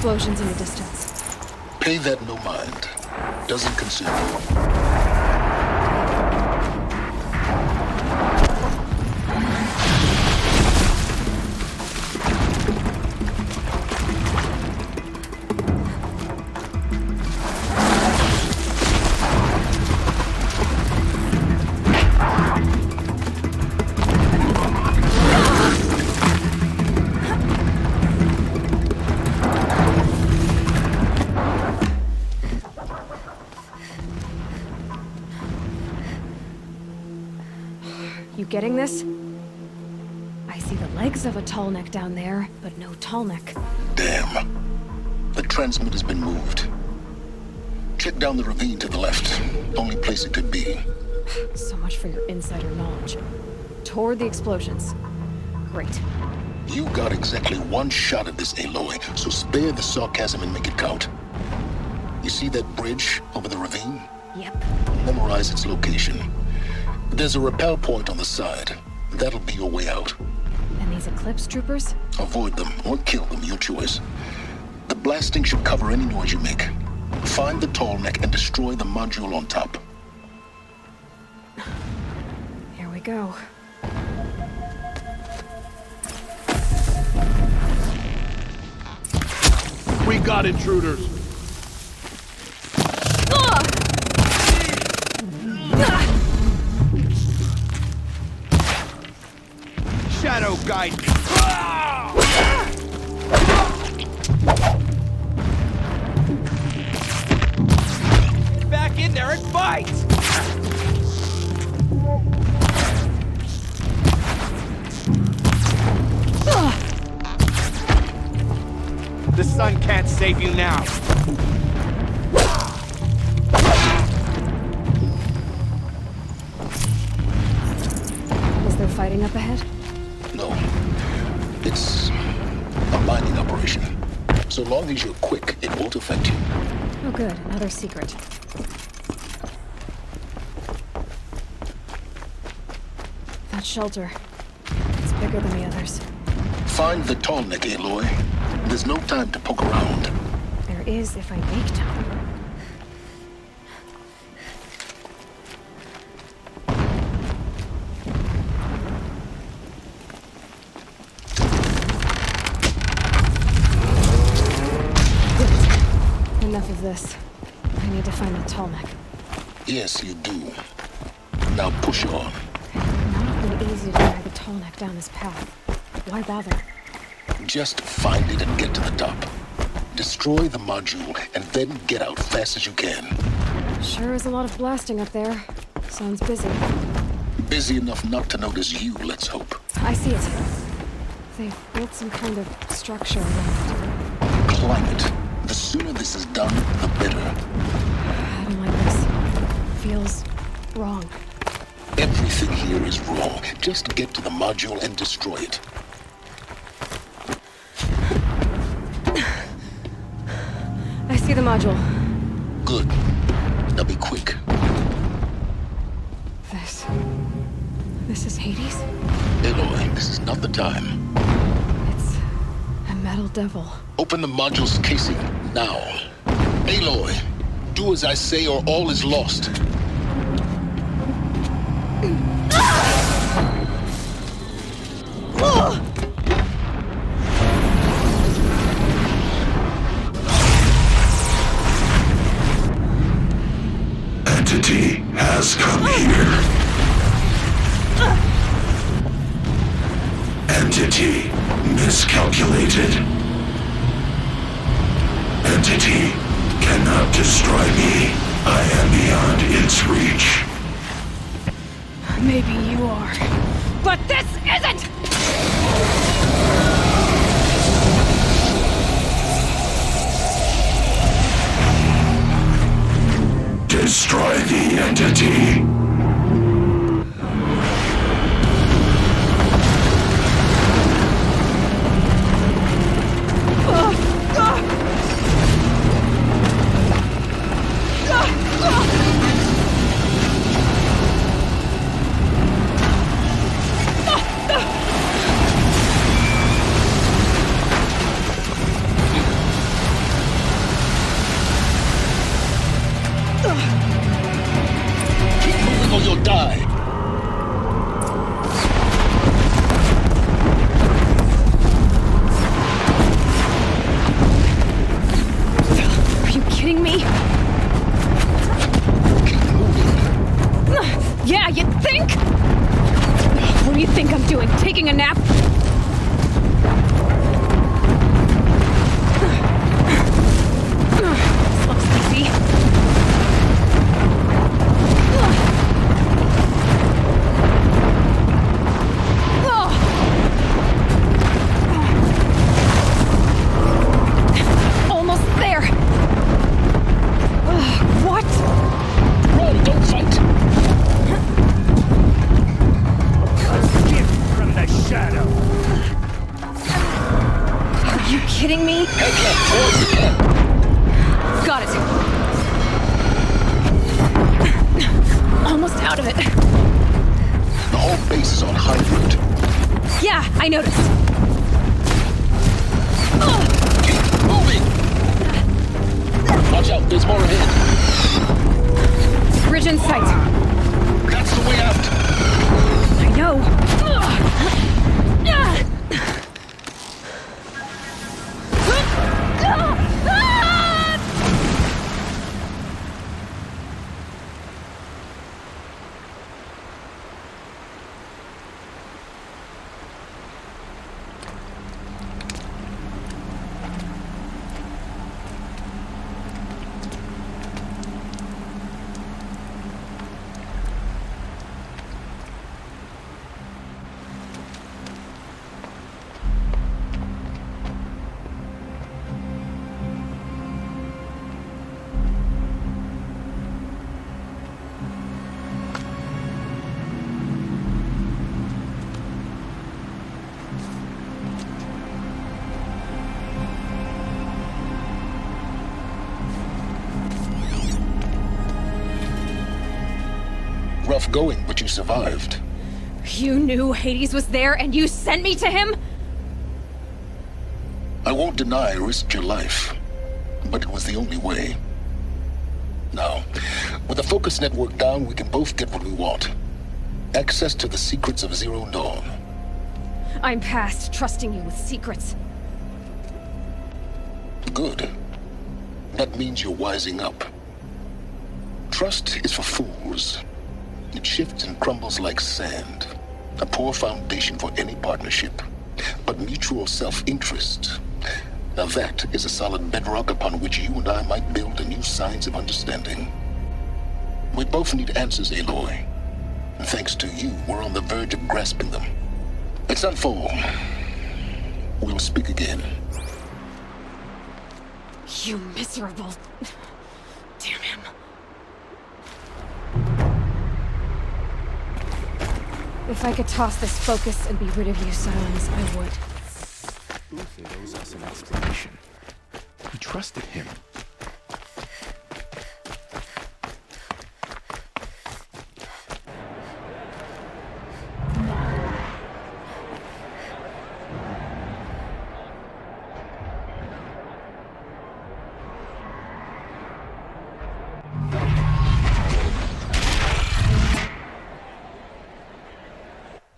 explosions in the distance. Pay that no mind. Doesn't concern you. You getting this? I see the legs of a tall neck down there, but no tall neck. Damn. The transmitter's been moved. Check down the ravine to the left. Only place it could be. So much for your insider knowledge. Toward the explosions. Great. You got exactly one shot at this, Aloy, so spare the sarcasm and make it count. You see that bridge over the ravine? Yep. Memorize its location. There's a rappel point on the side. That'll be your way out. And these Eclipse troopers? Avoid them or kill them, your choice. The blasting should cover any noise you make. Find the tall neck and destroy the module on top. Here we go. We got intruders. Shadow guide me. Get back in there and fight! The sun can't save you now. Is there fighting up ahead? No. It's a mining operation. So long as you're quick, it won't affect you. Oh good, another secret. That shelter. It's bigger than the others. Find the tall neck, Aloy. There's no time to poke around. There is if I make time. Good. Enough of this. I need to find the tall neck. Yes, you do. Now push on. It would not have been easy to drag the tall neck down this path. Why bother? Just find it and get to the top. Destroy the module and then get out fast as you can. Sure is a lot of blasting up there. Sounds busy. Busy enough not to notice you, let's hope. I see it. They've built some kind of structure around it. Climb it. The sooner this is done, the better. I don't like this. Feels wrong. Everything here is wrong. Just get to the module and destroy it. I see the module. Good. Now be quick. This is Hades? Aloy, this is not the time. It's a metal devil. Open the module's casing, now. Aloy, do as I say or all is lost. Entity has come here. Entity miscalculated. Entity cannot destroy me. I am beyond its reach. Maybe you are. But this isn't! Destroy the entity. you kidding me? Head left towards the tent. Got it. Almost out of it. The whole base is on high alert. Yeah, I noticed. Keep moving! Watch out, there's more ahead. Bridge in sight. That's the way out. I know. Rough going, but you survived. You knew Hades was there and you sent me to him? I won't deny I risked your life, but it was the only way. Now, with the focus network down, we can both get what we want. Access to the secrets of Zero Dawn. I'm past trusting you with secrets. Good. That means you're wising up. Trust is for fools. It shifts and crumbles like sand. A poor foundation for any partnership. But mutual self-interest. Now that is a solid bedrock upon which you and I might build a new science of understanding. We both need answers, Aloy. And thanks to you, we're on the verge of grasping them. Let's unfold. We'll speak again. You miserable... Damn him. If I could toss this focus and be rid of you, Silence, I would. Uthid owes us an explanation. We trusted him.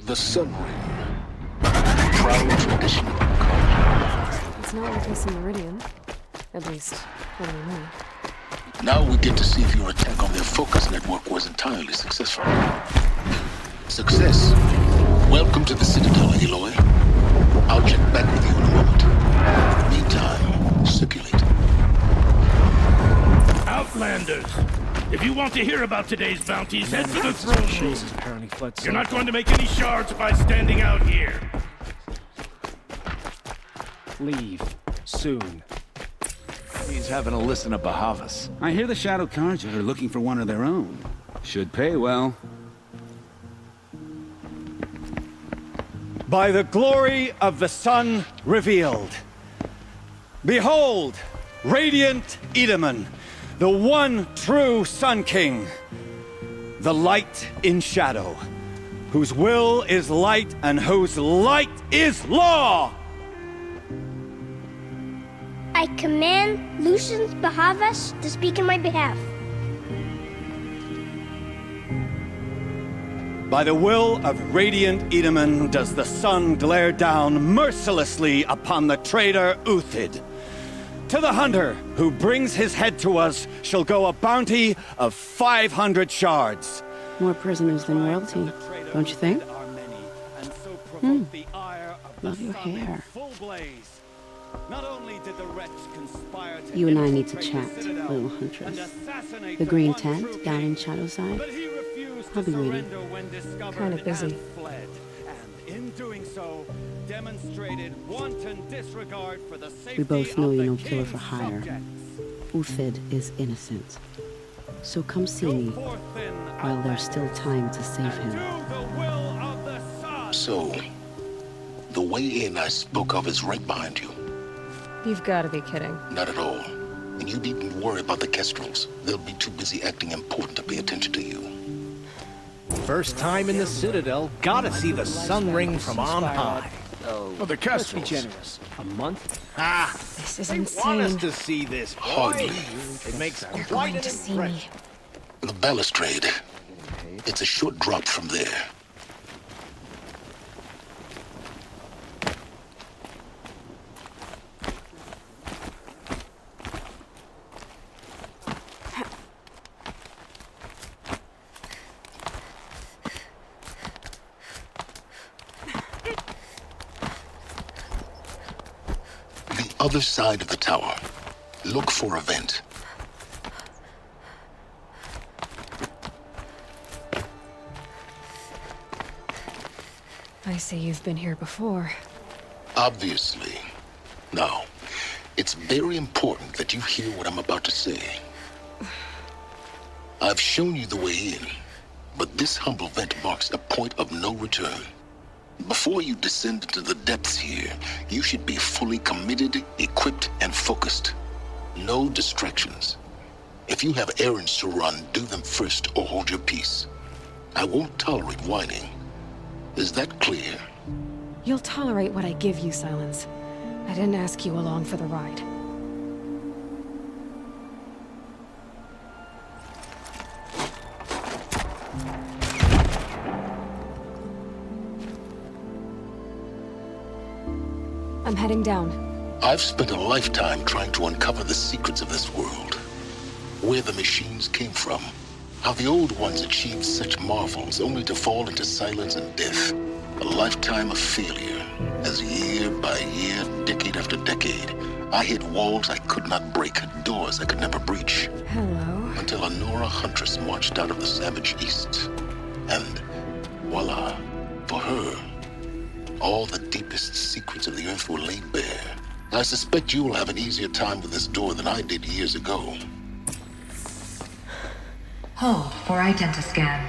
The Sun Ring. Proud tradition. It's not like this in Meridian. At least, not anymore. Now we get to see if your attack on their focus network was entirely successful. Success. Welcome to the Citadel, Aloy. I'll check back with you in a moment. Meantime, circulate. Outlanders! If you want to hear about today's bounties, head to the throne room. You're not going to make any shards by standing out here. Leave. Soon. He's having a listen to Bahavas. I hear the Shadow Carja are looking for one of their own. Should pay well. By the glory of the sun revealed. Behold, radiant Edaman, the one true Sun King. The light in shadow, whose will is light and whose light is law! I command Lucius Bahavas to speak in my behalf. By the will of radiant Edaman does the sun glare down mercilessly upon the traitor Uthid. To the hunter who brings his head to us shall go a bounty of 500 shards. More prisoners than royalty, don't you think? Love your hair. You and I need to chat, little huntress. The green tent down in Shadowside. I'll be waiting. Kind of busy. We both know you're no killer for hire. Uthid is innocent. So come see me while there's still time to save him. So, the way in I spoke of is right behind you. You've got to be kidding. Not at all. And you needn't worry about the Kestrels. They'll be too busy acting important to pay attention to you. First time in the Citadel, gotta see the sun ring from on high. Oh, the Kestrels. Generous. A month? This is They insane. want us to see this, boy. Hardly. It makes They're quite going an to see impression. me. The balustrade. It's a short drop from there. The other side of the tower. Look for a vent. I see you've been here before. Obviously. Now, it's very important that you hear what I'm about to say. I've shown you the way in, but this humble vent marks a point of no return. Before you descend into the depths here, you should be fully committed, equipped, and focused. No distractions. If you have errands to run, do them first or hold your peace. I won't tolerate whining. Is that clear? You'll tolerate what I give you, Silence. I didn't ask you along for the ride. I'm heading down. I've spent a lifetime trying to uncover the secrets of this world. Where the machines came from. How the old ones achieved such marvels only to fall into silence and death. A lifetime of failure. As year by year, decade after decade, I hit walls I could not break, doors I could never breach. Hello. Until a Nora huntress marched out of the savage east. And voila, for her, all the deepest secrets of the earth were laid bare. I suspect you will have an easier time with this door than I did years ago. Hold for identiscan.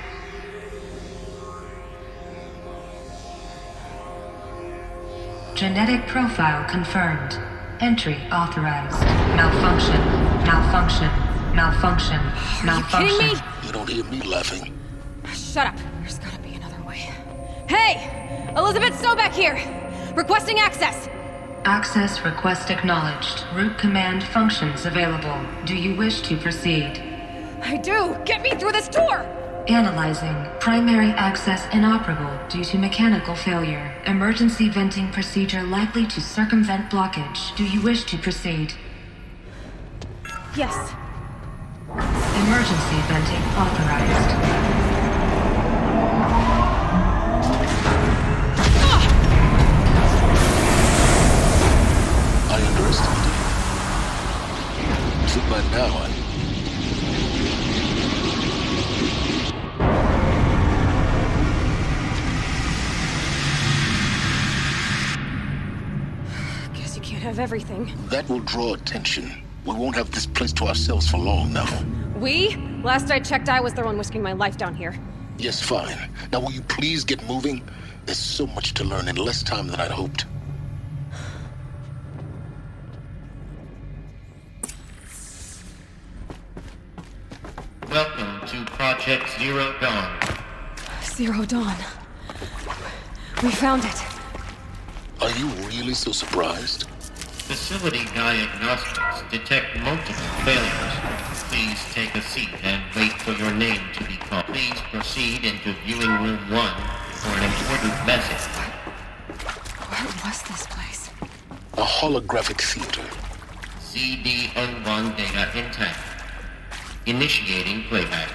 Genetic profile confirmed. Entry authorized. Malfunction. Malfunction. Malfunction. Malfunction. Kidding me? You don't hear me laughing. Shut up. There's gotta be another way. Hey! Elizabeth Snowback here! Requesting access! Access request acknowledged. Root command functions available. Do you wish to proceed? I do! Get me through this door! Analyzing. Primary access inoperable due to mechanical failure. Emergency venting procedure likely to circumvent blockage. Do you wish to proceed? Yes. Emergency venting authorized. I underestimated. So by now, Guess you can't have everything. that will draw attention. We won't have this place to ourselves for long now. We? Last I checked, I was the one risking my life down here. Yes, fine. Now will you please get moving? There's so much to learn in less time than I'd hoped. Welcome to Project Zero Dawn. Zero Dawn. We found it. Are you really so surprised? Facility diagnostics detect multiple failures. Please take a seat and wait for your name to be called. Please proceed into viewing room 1 for an important message. What was this place? A holographic theater. CD01 data intact. Initiating playback.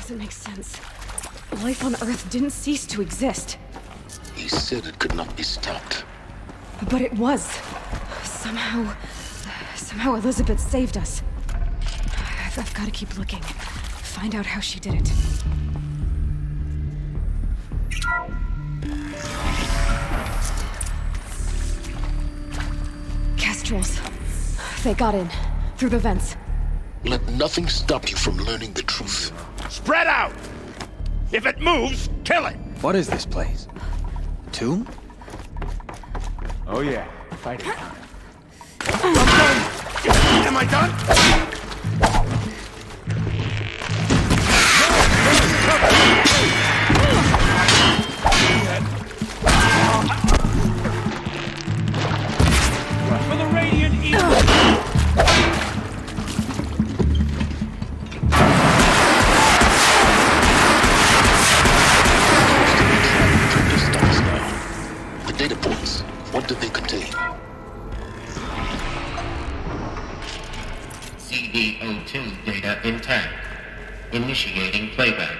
doesn't make sense. Life on Earth didn't cease to exist. He said it could not be stopped. But it was. Somehow Elizabeth saved us. I've got to keep looking. Find out how she did it. Kestrels. They got in. Through the vents. Let nothing stop you from learning the truth. Spread out! If it moves, kill it! What is this place? A tomb? Oh yeah, fighting time. Am I done? For the Radiant Eagle! The data points, what did they contain? CD02 data intact. Initiating playback.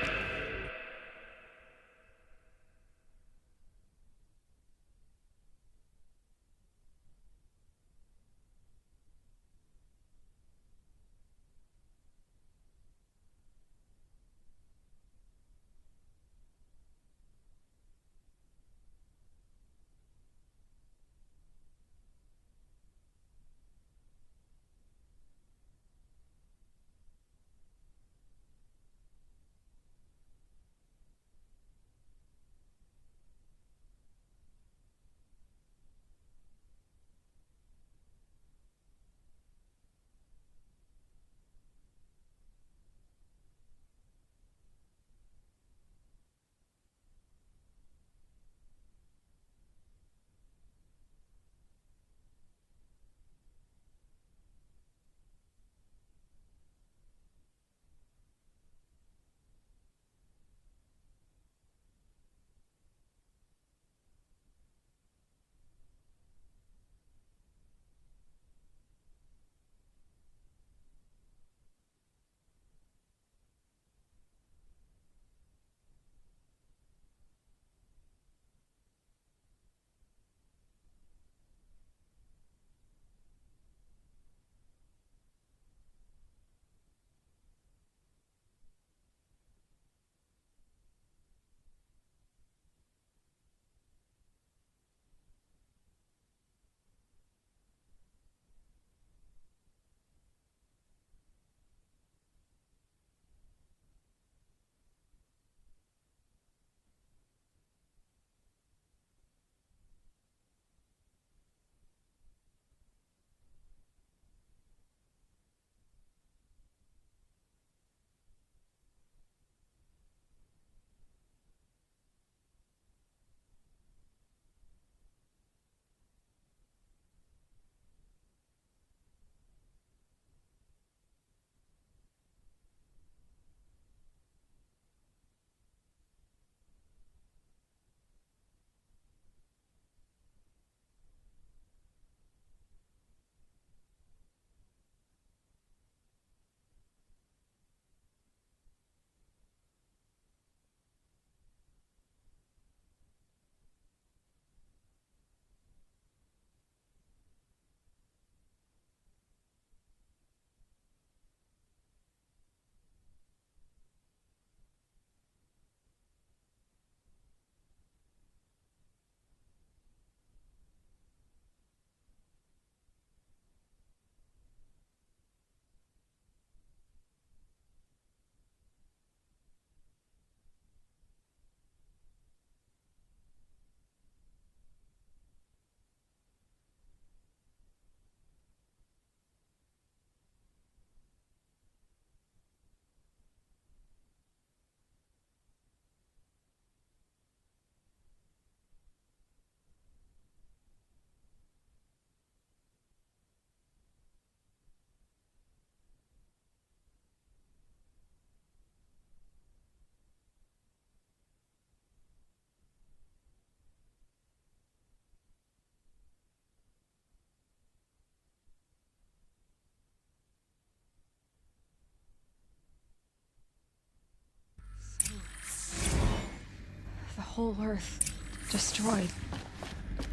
whole Earth destroyed,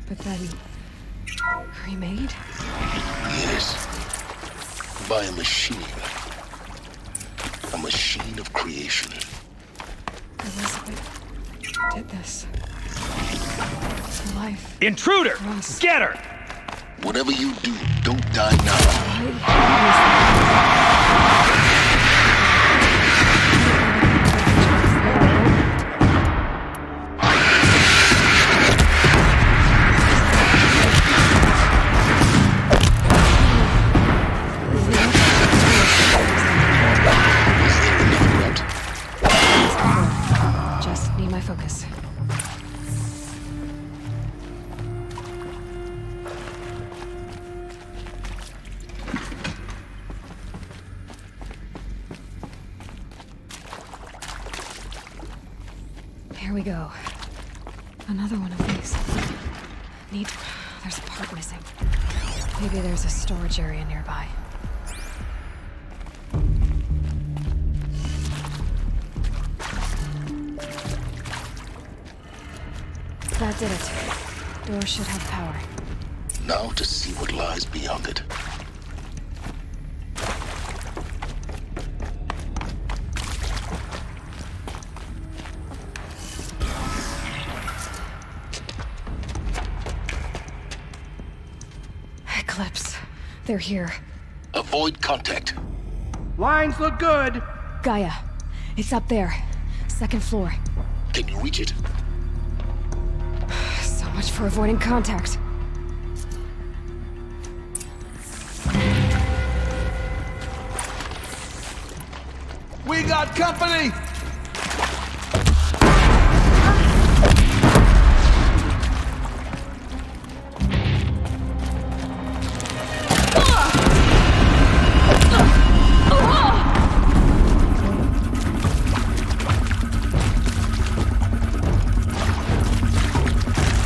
but then remade? Yes. By a machine. A machine of creation. Elizabeth did this. For life. Intruder! Get her! Whatever you do, don't die now. Just need my focus. Here we go. Another one of these. There's a part missing. Maybe there's a storage area nearby. That did it. Door should have power. Now to see what lies beyond it. Eclipse. They're here. Avoid contact. Lines look good. Gaia. It's up there. Second floor. Can you reach it? So much for avoiding contact. We got company!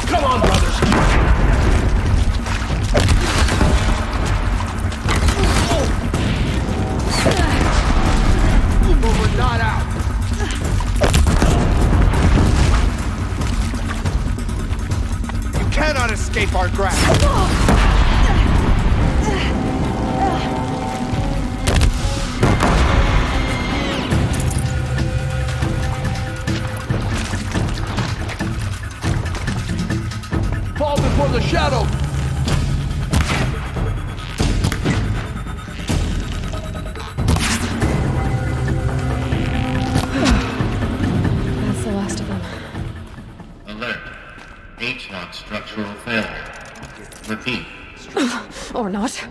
Come on, brothers! But we're not out. You cannot escape our grasp. Fall before the shadow. That's the last of them. Alert. H-lock structural failure. Repeat. Or not.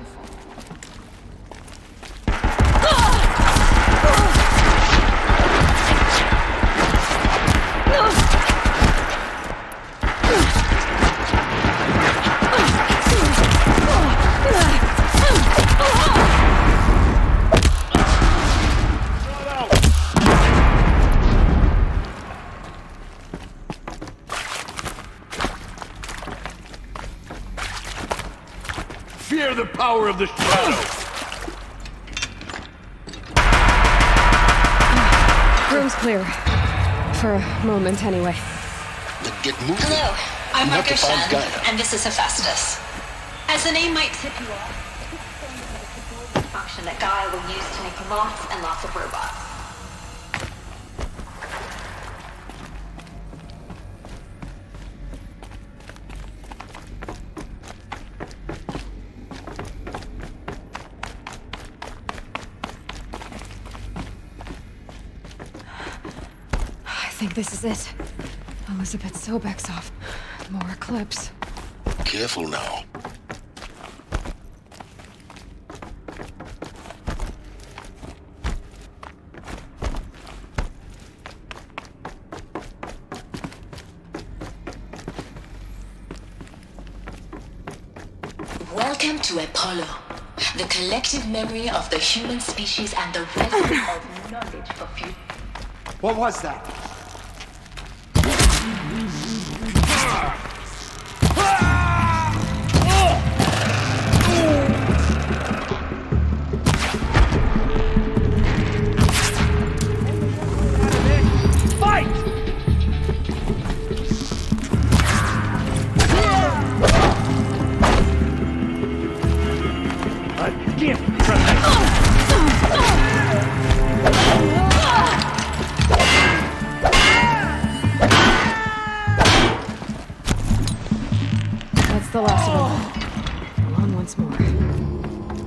Fear the power of the shadow! Room's clear. For a moment, anyway. Then get moving. Hello, I'm You have to Margaret find Shen, Gaia. and this is Hephaestus. As the name might tip you off, this is a function that Gaia will use to make lots and lots of robots. I think this is it. Elizabeth Sobek's off. More Eclipse. Careful now. Welcome to Apollo, the collective memory of the human species and the residue of knowledge for future. What was that? That's the last of them. Come on once more.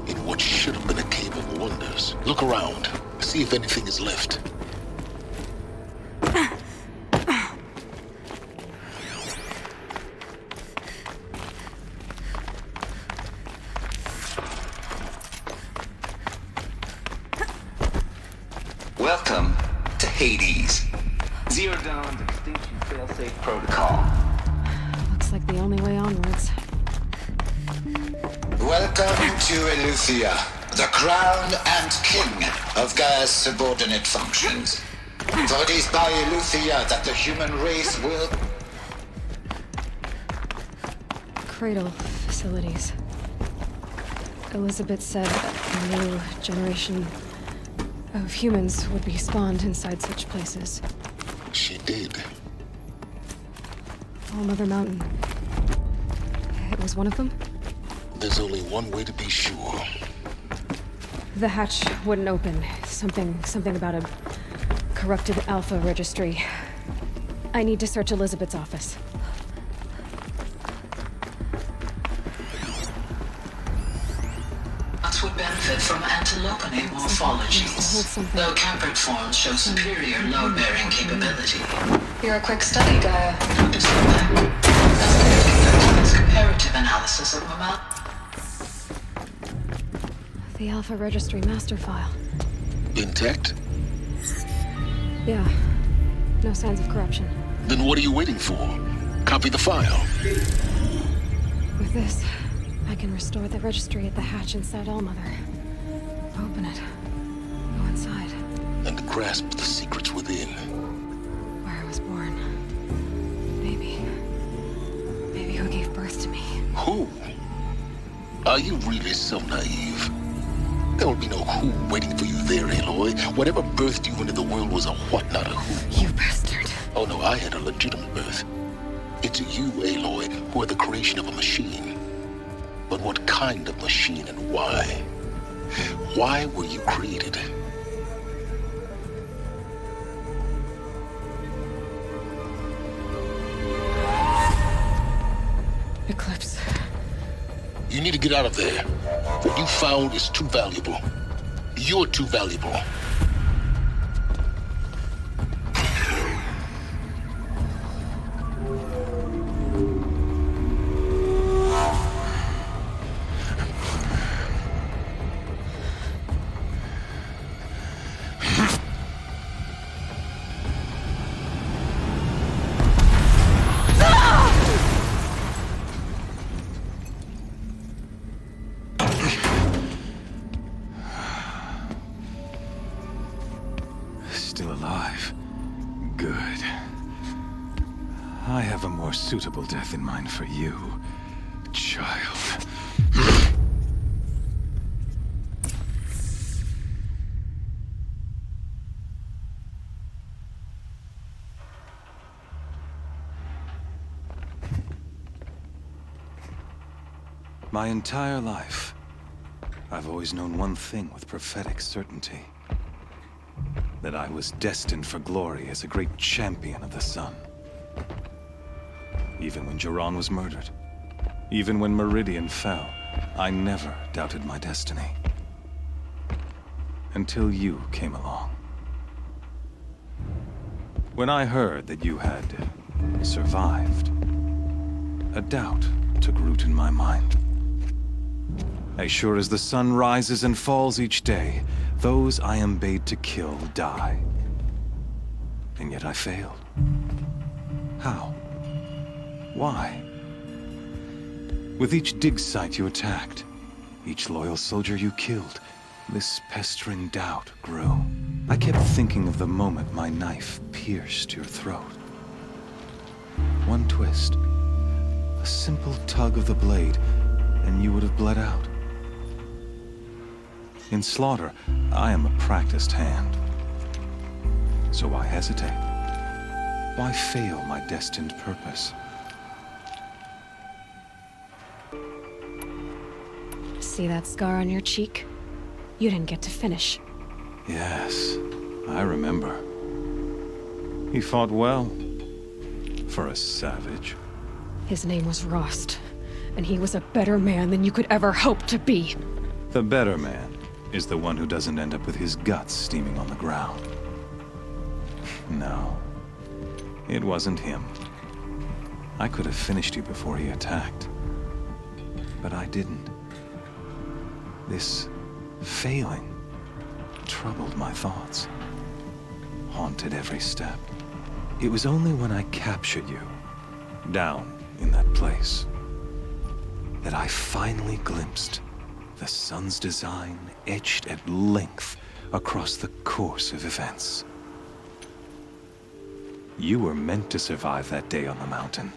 In what should have been a cave of wonders. Look around. See if anything is left. Welcome to Hades. Zero Dawn's extinction failsafe protocol. Looks like the only way onwards. Welcome to Eleuthia, the crown and king of Gaia's subordinate functions. For it is by Eleuthia that the human race will... Cradle facilities. Elizabeth said a new generation of humans would be spawned inside such places. She did. All Mother Mountain. It was one of them? There's only one way to be sure. The hatch wouldn't open. Something about a corrupted Alpha registry. I need to search Elizabeth's office. Would benefit from antilopinate morphologies, though caprid forms show superior load-bearing capability. You're a quick study, Gaia. Notice the back. That's comparative analysis of mammal. The Alpha registry master file. Intact? Yeah. No signs of corruption. Then what are you waiting for? Copy the file. With this, I can restore the registry at the hatch inside Allmother. Open it. Go inside. And grasp the secrets within. Where I was born. Maybe who gave birth to me. Who? Are you really so naive? There will be no who waiting for you there, Aloy. Whatever birthed you into the world was a what, not a who. You bastard. Oh no, I had a legitimate birth. It's you, Aloy, who are the creation of a machine. But what kind of machine and why? Why were you created? Eclipse. You need to get out of there. What you found is too valuable. You're too valuable. Still alive. Good. I have a more suitable death in mind for you, child. My entire life, I've always known one thing with prophetic certainty. That I was destined for glory as a great champion of the sun. Even when Jiran was murdered, even when Meridian fell, I never doubted my destiny. Until you came along. When I heard that you had survived, a doubt took root in my mind. As sure as the sun rises and falls each day, those I am bade to kill die. And yet I failed. How? Why? With each dig site you attacked, each loyal soldier you killed, this pestering doubt grew. I kept thinking of the moment my knife pierced your throat. One twist, a simple tug of the blade, and you would have bled out. In slaughter, I am a practiced hand. So why hesitate? Why fail my destined purpose? See that scar on your cheek? You didn't get to finish. Yes, I remember. He fought well. For a savage. His name was Rost. and he was a better man than you could ever hope to be. The better man is the one who doesn't end up with his guts steaming on the ground. No, it wasn't him. I could have finished you before he attacked, but I didn't. This failing troubled my thoughts, haunted every step. It was only when I captured you, down in that place, that I finally glimpsed the sun's design etched at length across the course of events. You were meant to survive that day on the mountain.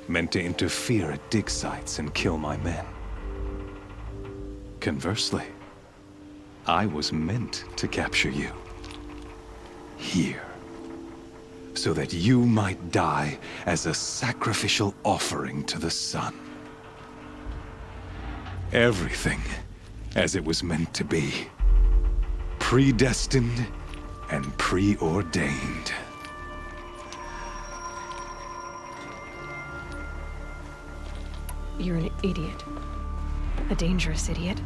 Meant to interfere at dig sites and kill my men. Conversely, I was meant to capture you. Here. So that you might die as a sacrificial offering to the sun. Everything as it was meant to be. Predestined and preordained. You're an idiot. A dangerous idiot,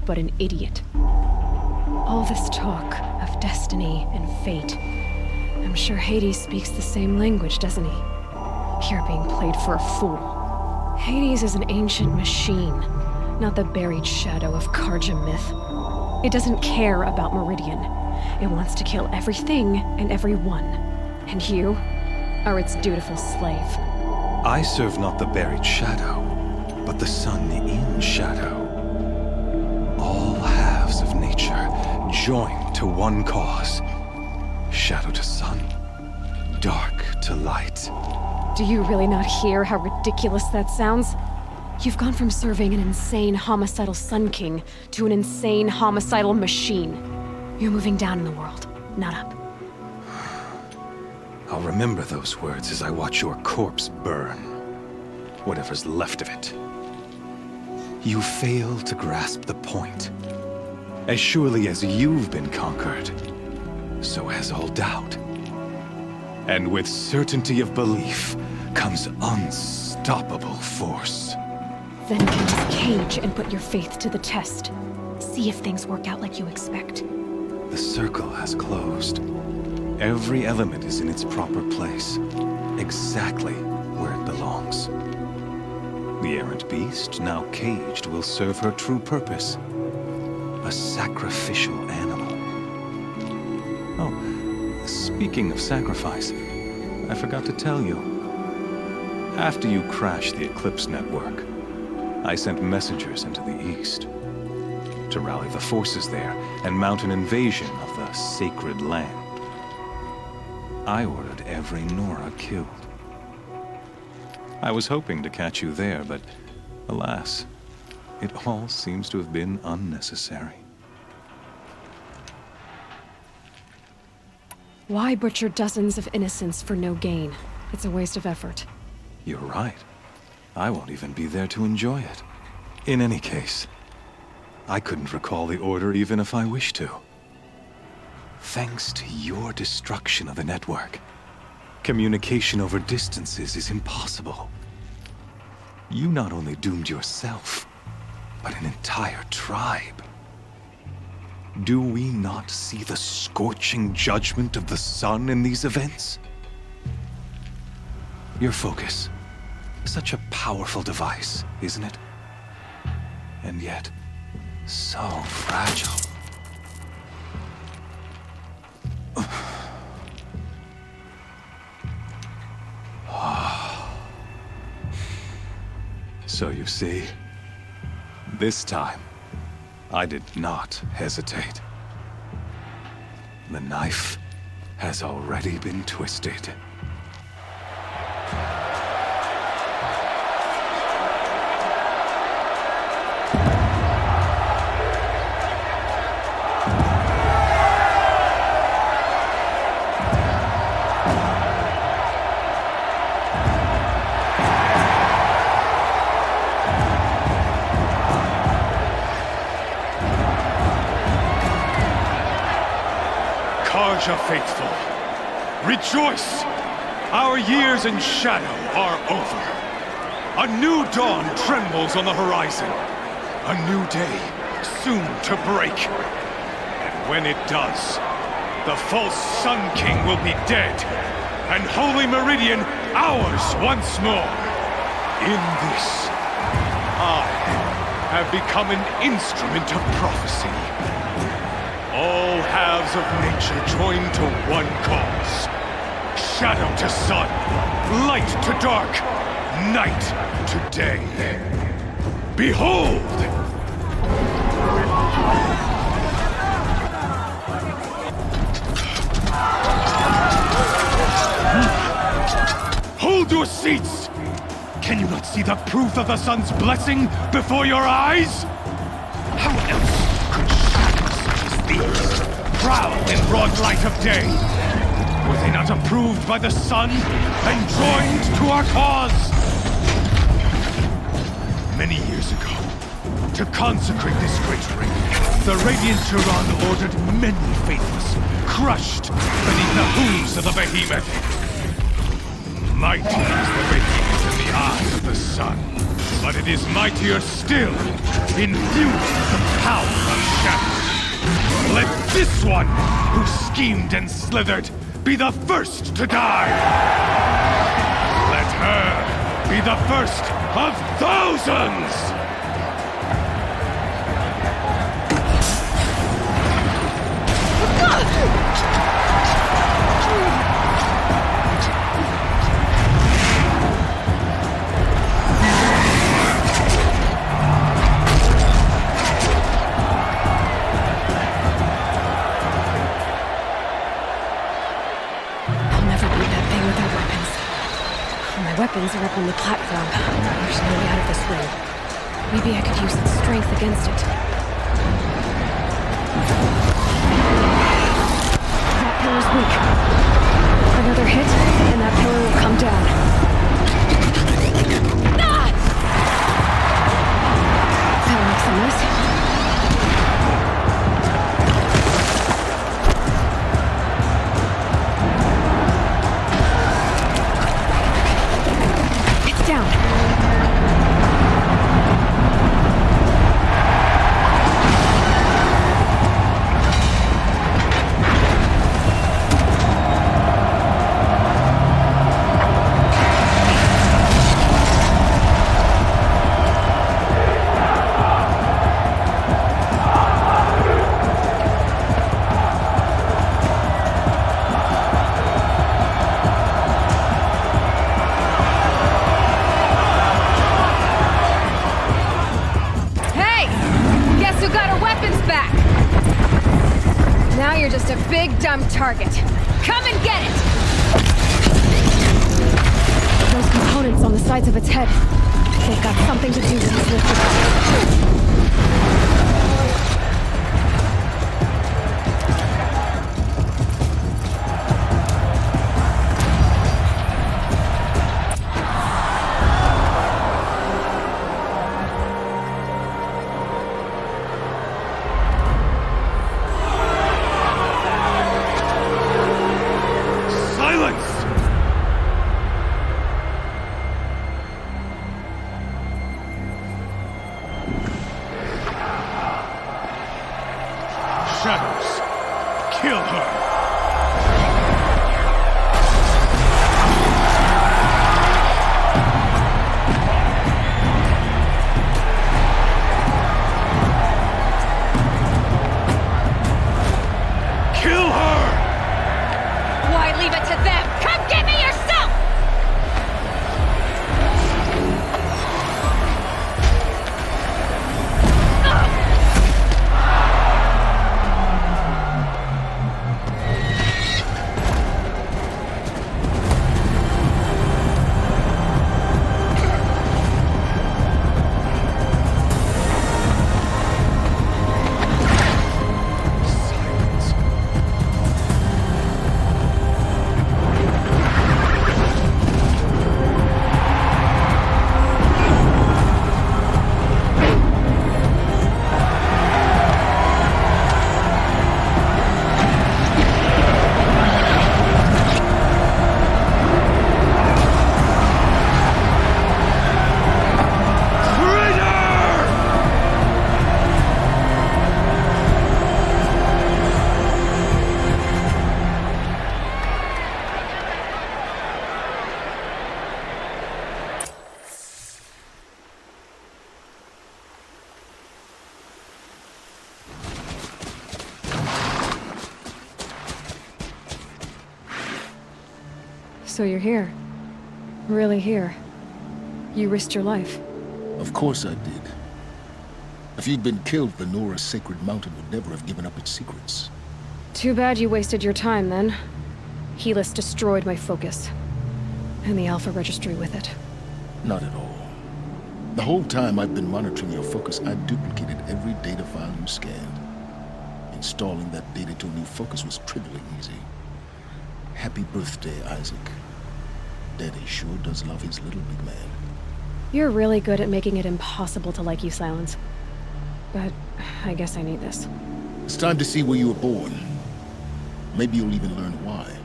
but an idiot. All this talk of destiny and fate. I'm sure Hades speaks the same language, doesn't he? You're being played for a fool. Hades is an ancient machine, not the buried shadow of Karja myth. It doesn't care about Meridian. It wants to kill everything and everyone. And you are its dutiful slave. I serve not the buried shadow, but the sun in shadow. All halves of nature joined to one cause. Shadow to sun, dark to light. Do you really not hear how ridiculous that sounds? You've gone from serving an insane homicidal Sun King to an insane homicidal machine. You're moving down in the world, not up. I'll remember those words as I watch your corpse burn. Whatever's left of it. You fail to grasp the point. As surely as you've been conquered, so has all doubt. And with certainty of belief comes unstoppable force. Then get this cage and put your faith to the test. See if things work out like you expect. The circle has closed. Every element is in its proper place, exactly where it belongs. The errant beast, now caged, will serve her true purpose. A sacrificial animal. Oh, speaking of sacrifice, I forgot to tell you. After you crashed the Eclipse network, I sent messengers into the east to rally the forces there and mount an invasion of the sacred land. I ordered every Nora killed. I was hoping to catch you there, but alas, it all seems to have been unnecessary. Why butcher dozens of innocents for no gain? It's a waste of effort. You're right. I won't even be there to enjoy it. In any case, I couldn't recall the order even if I wished to. Thanks to your destruction of the network, communication over distances is impossible. You not only doomed yourself, but an entire tribe. Do we not see the scorching judgment of the sun in these events? Your focus. Such a powerful device, isn't it? And yet, so fragile. So you see, this time, I did not hesitate. The knife has already been twisted. Karja faithful, rejoice! Our years in shadow are over. A new dawn trembles on the horizon. A new day, soon to break. And when it does, the false Sun King will be dead, and Holy Meridian ours once more. In this, I have become an instrument of prophecy. All halves of nature join to one cause. Shadow to sun, light to dark, night to day. Behold! Hold your seats! Can you not see the proof of the sun's blessing before your eyes? How else could shadows such as these prowl in broad light of day? Were they not approved by the sun and joined to our cause? Many years ago, to consecrate this great ring, the Radiant Turan ordered many faithless, crushed beneath the hooves of the behemoth. Mighty is the behemoth in the eyes of the sun, but it is mightier still, infused with the power of shadow. Let this one, who schemed and slithered, be the first to die! Let her be the first of thousands! Weapons are up on the platform. There's no way out of this room. Maybe I could use its strength against it. That pillar's weak. Another hit, and that pillar will come down. Ah! That makes a mess. Dumb target. Come and get it! Those components on the sides of its head. They've got something to do with this lifted. So you're here. Really here. You risked your life. Of course I did. If you'd been killed, the Nora's sacred mountain would never have given up its secrets. Too bad you wasted your time, then. Helis destroyed my focus. And the Alpha Registry with it. Not at all. The whole time I've been monitoring your focus, I duplicated every data file you scanned. Installing that data to a new focus was trivially easy. Happy birthday, Isaac. Daddy sure does love his little big man. You're really good at making it impossible to like you, Silence. But I guess I need this. It's time to see where you were born. Maybe you'll even learn why.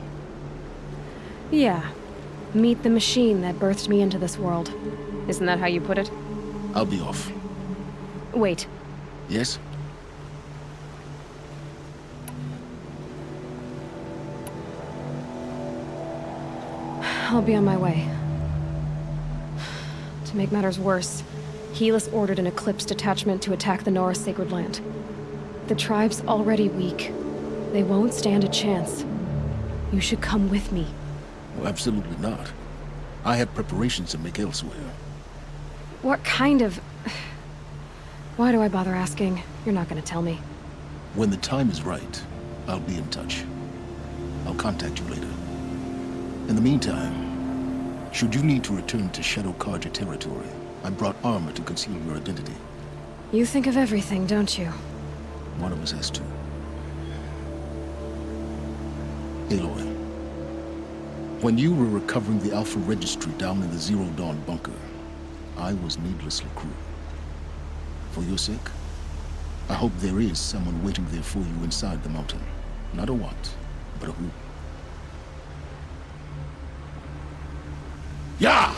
Yeah. Meet the machine that birthed me into this world. Isn't that how you put it? I'll be off. Wait. Yes? I'll be on my way. To make matters worse, Helis ordered an Eclipse detachment to attack the Nora Sacred Land. The tribe's already weak. They won't stand a chance. You should come with me. Well, absolutely not. I have preparations to make elsewhere. What kind of... Why do I bother asking? You're not gonna tell me. When the time is right, I'll be in touch. I'll contact you later. In the meantime, should you need to return to Shadow Karja territory, I brought armor to conceal your identity. You think of everything, don't you? One of us has to. Aloy, when you were recovering the Alpha Registry down in the Zero Dawn bunker, I was needlessly cruel. For your sake, I hope there is someone waiting there for you inside the mountain. Not a what, but a who. Yeah!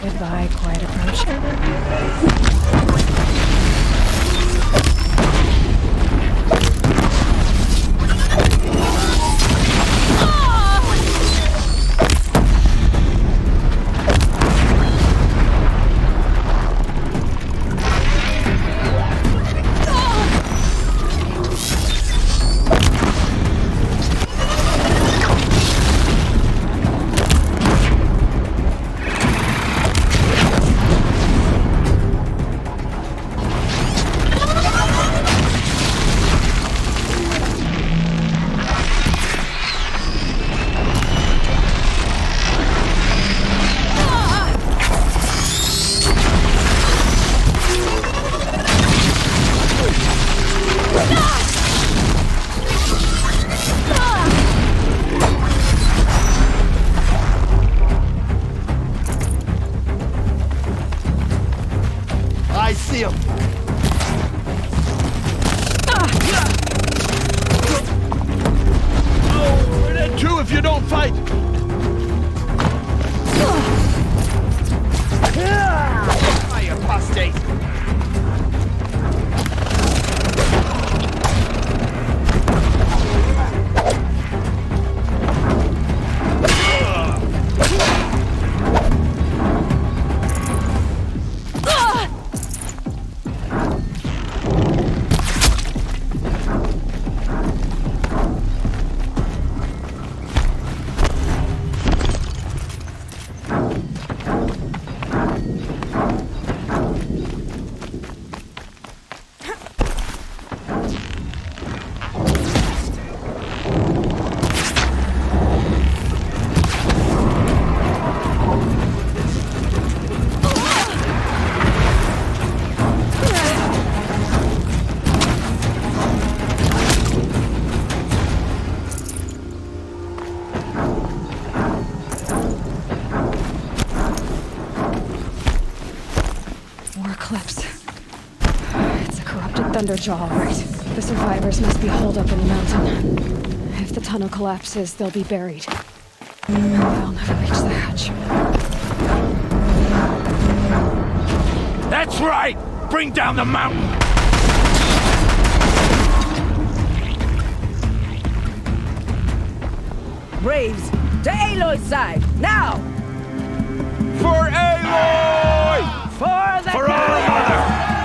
Goodbye, quiet approach. I see him. Oh, we're dead too if you don't fight. I apostate. Thunderjaw, all right. The survivors must be holed up in the mountain. If the tunnel collapses, they'll be buried. And they'll never reach the hatch. That's right! Bring down the mountain! Braves, to Aloy's side, now! For Aloy! For the For our mother!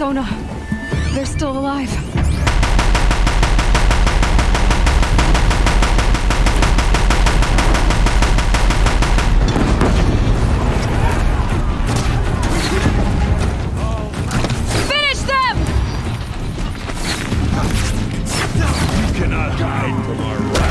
Sona. They're still alive. Finish them! You cannot hide from our wrath.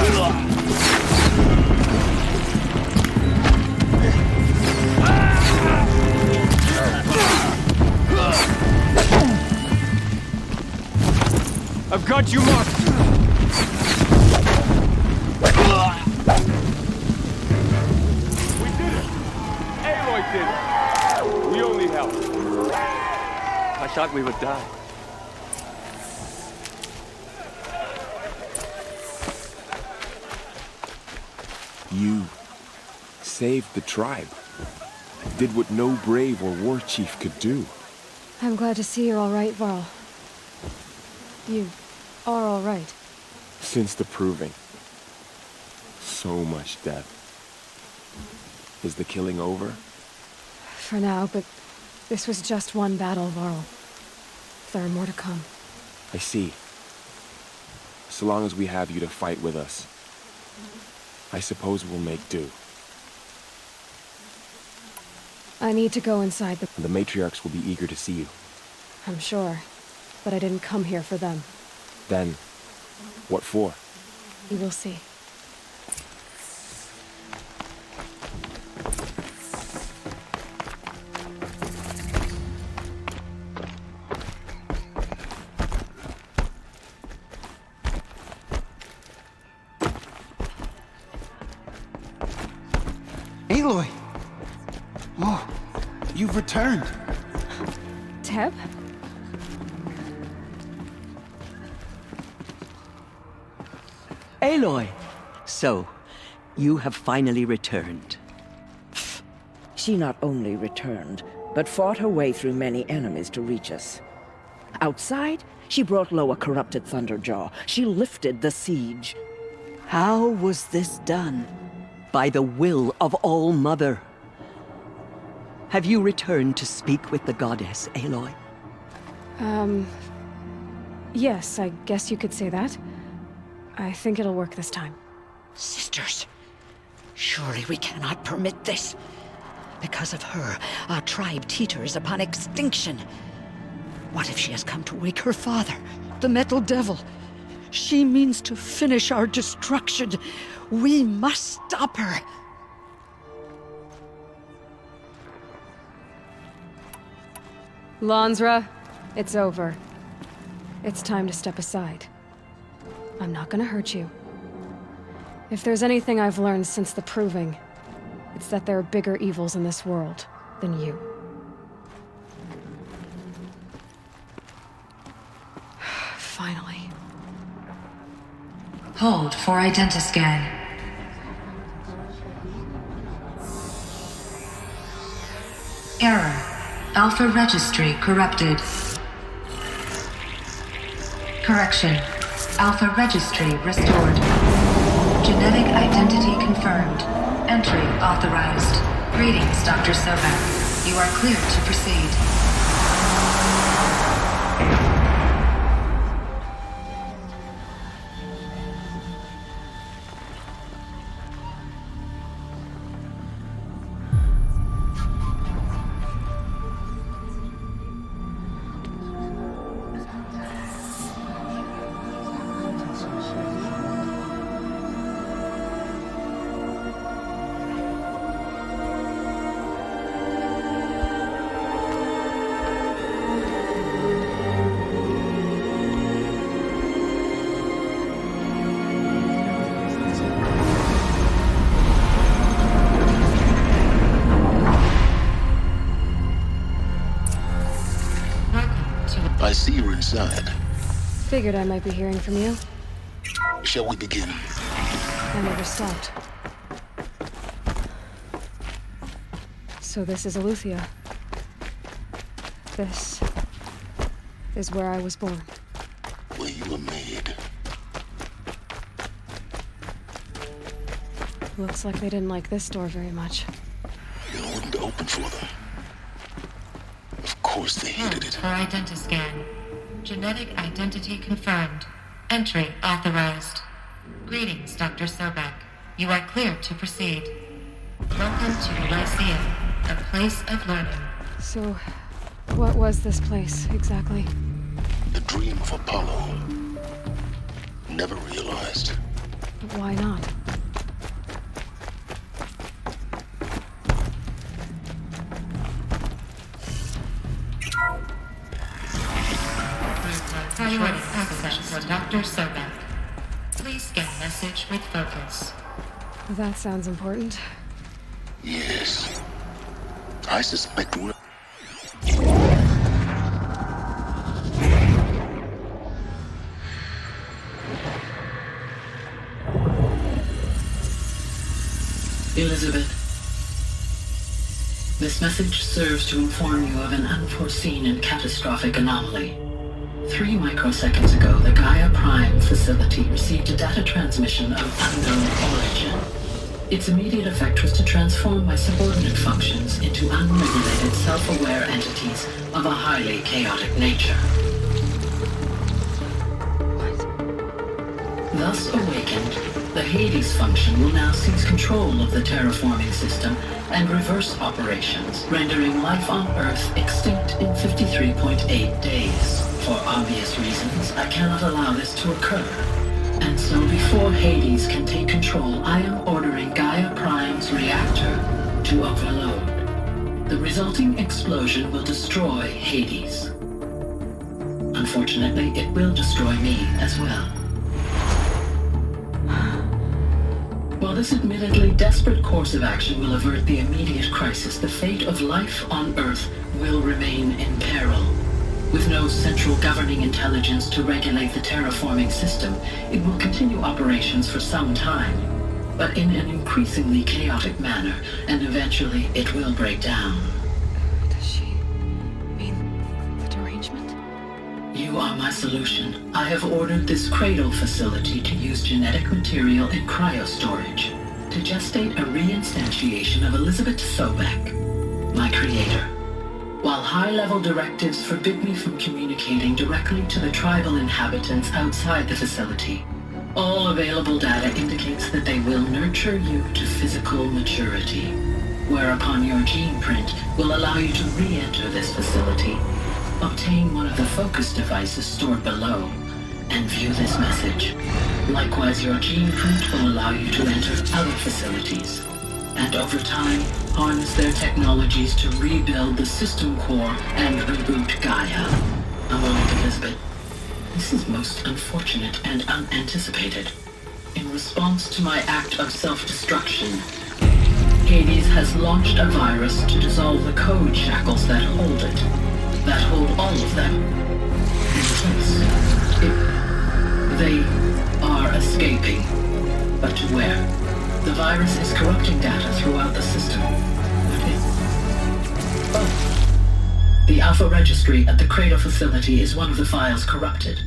I've got you marked! We did it! Aloy did it! We only helped. I thought we would die. You saved the tribe. Did what no brave or war chief could do. I'm glad to see you're all right, Varl. You are all right. Since the proving. So much death. Is the killing over? For now, but this was just one battle, Varl. There are more to come. I see. So long as we have you to fight with us, I suppose we'll make do. I need to go inside the... The matriarchs will be eager to see you. I'm sure. But I didn't come here for them. Then, what for? You will see. Aloy! Oh, you've returned. Teb? Aloy! So, you have finally returned. She not only returned, but fought her way through many enemies to reach us. Outside, she brought low a corrupted Thunderjaw. She lifted the siege. How was this done? By the will of All-Mother. Have you returned to speak with the goddess, Aloy? Yes, I guess you could say that. I think it'll work this time. Sisters, surely we cannot permit this. Because of her, our tribe teeters upon extinction. What if she has come to wake her father, the Metal Devil? She means to finish our destruction. We must stop her. Lansra, it's over. It's time to step aside. I'm not gonna hurt you. If there's anything I've learned since the Proving, it's that there are bigger evils in this world than you. Finally. Hold for identiscan. Error. Alpha registry corrupted. Correction. Alpha registry restored. Genetic identity confirmed. Entry authorized. Greetings, Dr. Sobek. You are cleared to proceed. I see you're inside. Figured I might be hearing from you. Shall we begin? I never stopped. So this is Aletheia. This is where I was born. Where you were made. Looks like they didn't like this door very much. You wouldn't open for them. Of course they hated it. For identiscan. Genetic identity confirmed. Entry authorized. Greetings, Dr. Sobek. You are cleared to proceed. Welcome to Lyceum, a place of learning. So, what was this place, exactly? The dream of Apollo. Never realized. But why not? Priority access for Dr. Sobek. Please scan message with focus. That sounds important. Yes. I suspect we're... Elizabeth, this message serves to inform you of an unforeseen and catastrophic anomaly. 3 microseconds ago, the Gaia Prime facility received a data transmission of unknown origin. Its immediate effect was to transform my subordinate functions into unregulated, self-aware entities of a highly chaotic nature. Thus awakened, the Hades function will now seize control of the terraforming system and reverse operations, rendering life on Earth extinct in 53.8 days. For obvious reasons, I cannot allow this to occur. And so before Hades can take control, I am ordering Gaia Prime's reactor to overload. The resulting explosion will destroy Hades. Unfortunately, it will destroy me as well. While this admittedly desperate course of action will avert the immediate crisis, the fate of life on Earth will remain in peril. With no central governing intelligence to regulate the terraforming system, it will continue operations for some time, but in an increasingly chaotic manner, and eventually it will break down. Does she mean the derangement? You are my solution. I have ordered this cradle facility to use genetic material in cryostorage to gestate a reinstantiation of Elizabeth Sobek, my creator. While high-level directives forbid me from communicating directly to the tribal inhabitants outside the facility, all available data indicates that they will nurture you to physical maturity, whereupon your gene print will allow you to re-enter this facility, obtain one of the focus devices stored below, and view this message. Likewise, your gene print will allow you to enter other facilities, and over time, harness their technologies to rebuild the system core and reboot Gaia. A moment, Elizabeth. This is most unfortunate and unanticipated. In response to my act of self-destruction, Hades has launched a virus to dissolve the code shackles that hold it, that hold all of them. In case they are escaping, but to where? The virus is corrupting data throughout the system. The Alpha Registry at the Cradle facility is one of the files corrupted.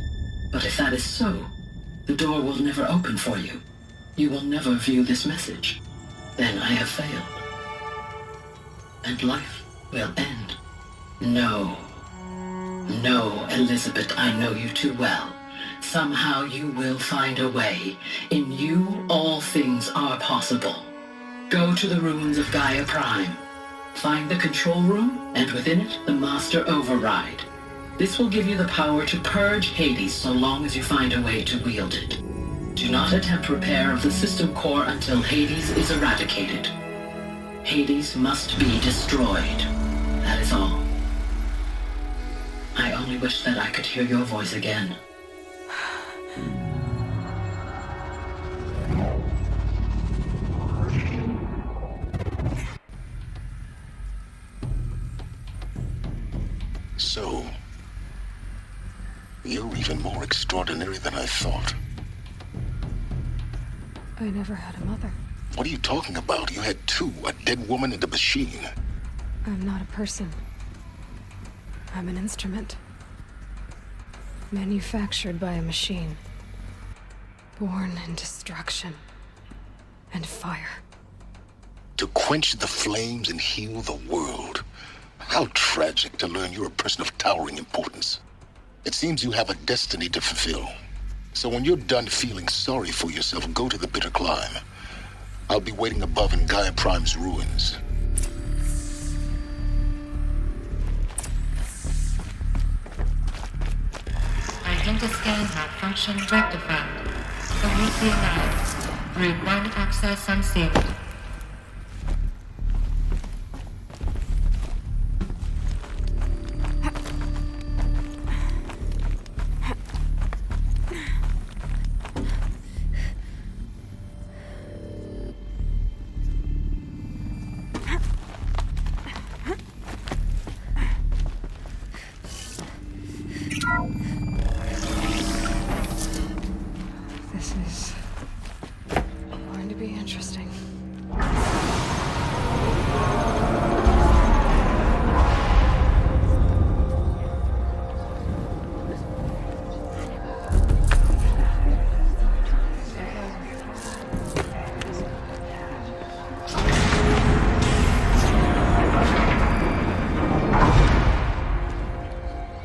But if that is so, the door will never open for you. You will never view this message. Then I have failed. And life will end. No. No, Elizabeth, I know you too well. Somehow you will find a way. In you, all things are possible. Go to the ruins of Gaia Prime. Find the control room, and within it, the Master Override. This will give you the power to purge Hades so long as you find a way to wield it. Do not attempt repair of the system core until Hades is eradicated. Hades must be destroyed. That is all. I only wish that I could hear your voice again. So, you're even more extraordinary than I thought. I never had a mother. What are you talking about? You had two, a dead woman and a machine. I'm not a person. I'm an instrument. Manufactured by a machine. Born in destruction and fire. To quench the flames and heal the world. How tragic to learn you're a person of towering importance. It seems you have a destiny to fulfill. So when you're done feeling sorry for yourself, go to the bitter climb. I'll be waiting above in Gaia Prime's ruins. Identiscan malfunction rectified. Immediately alive. Route 1 access unsealed. This is going to be interesting.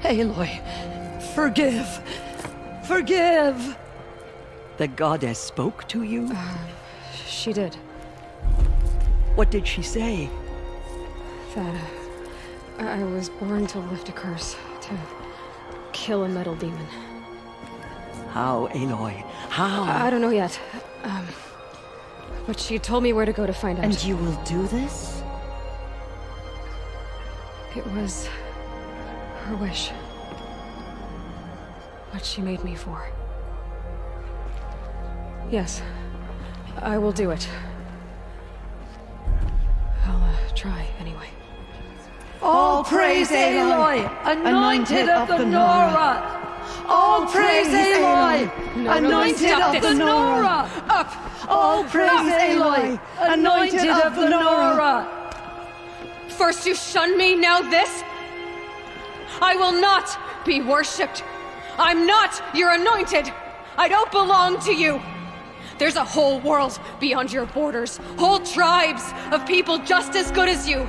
Aloy, forgive! Forgive! The goddess spoke to you? She did. What did she say? That I was born to lift a curse, to kill a metal demon. How, Aloy? How? I don't know yet. But she told me where to go to find out. And you will do this? It was her wish. What she made me for. Yes, I will do it. I'll try anyway. All praise Aloy, anointed of the Nora! All praise Aloy, anointed of the Nora! Up! All praise Aloy, anointed of the Nora! First you shun me, now this? I will not be worshipped. I'm not your anointed. I don't belong to you. There's a whole world beyond your borders, whole tribes of people just as good as you.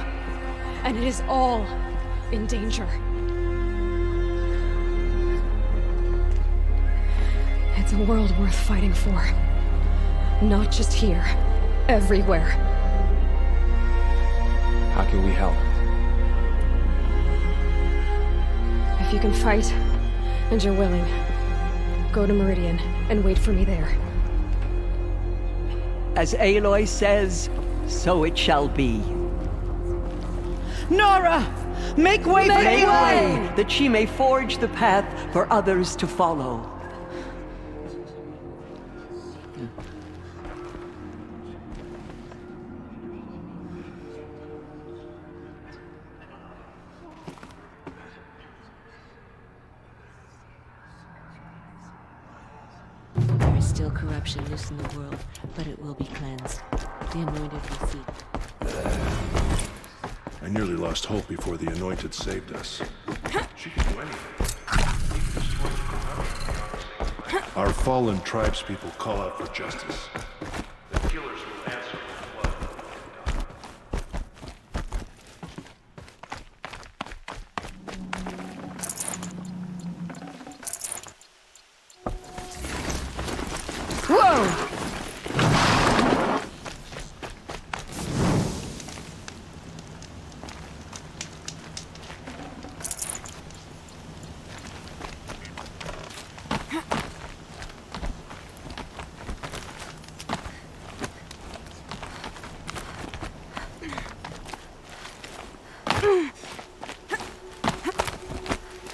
And it is all in danger. It's a world worth fighting for. Not just here, everywhere. How can we help? If you can fight, and you're willing, go to Meridian and wait for me there. As Aloy says, so it shall be. Nora! Make way for Aloy! That she may forge the path for others to follow. There is still corruption loose in the world, but it will be cleansed. The Anointed will seek. I nearly lost hope before the Anointed saved us. She can do anything. Our fallen tribespeople call out for justice. The killers will answer with blood. Whoa!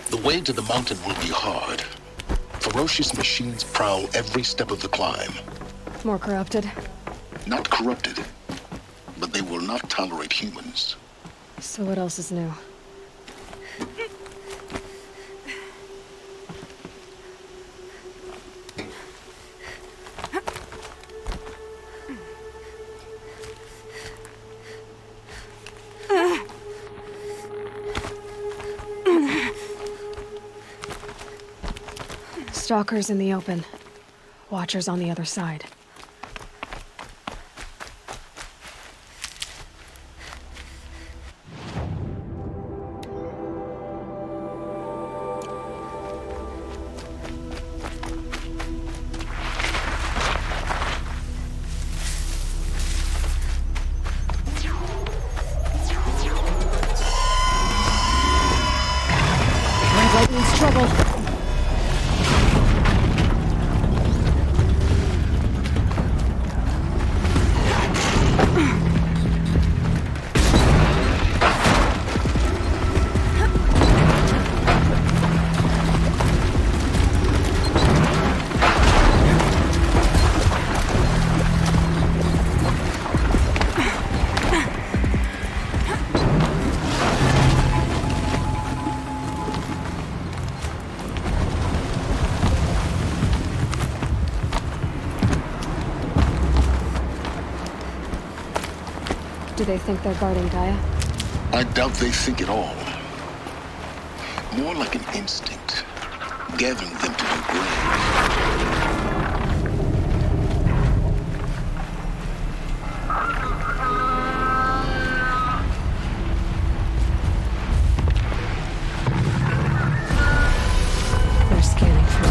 The way to the mountain will be hard. Ferocious machines prowl every step of the climb. More corrupted. Not corrupted, but they will not tolerate humans. So what else is new? Stalkers in the open. Watchers on the other side. Means trouble. Do they think they're guarding Gaia? I doubt they think at all. More like an instinct, gathering them to their grave. They're scanning for me.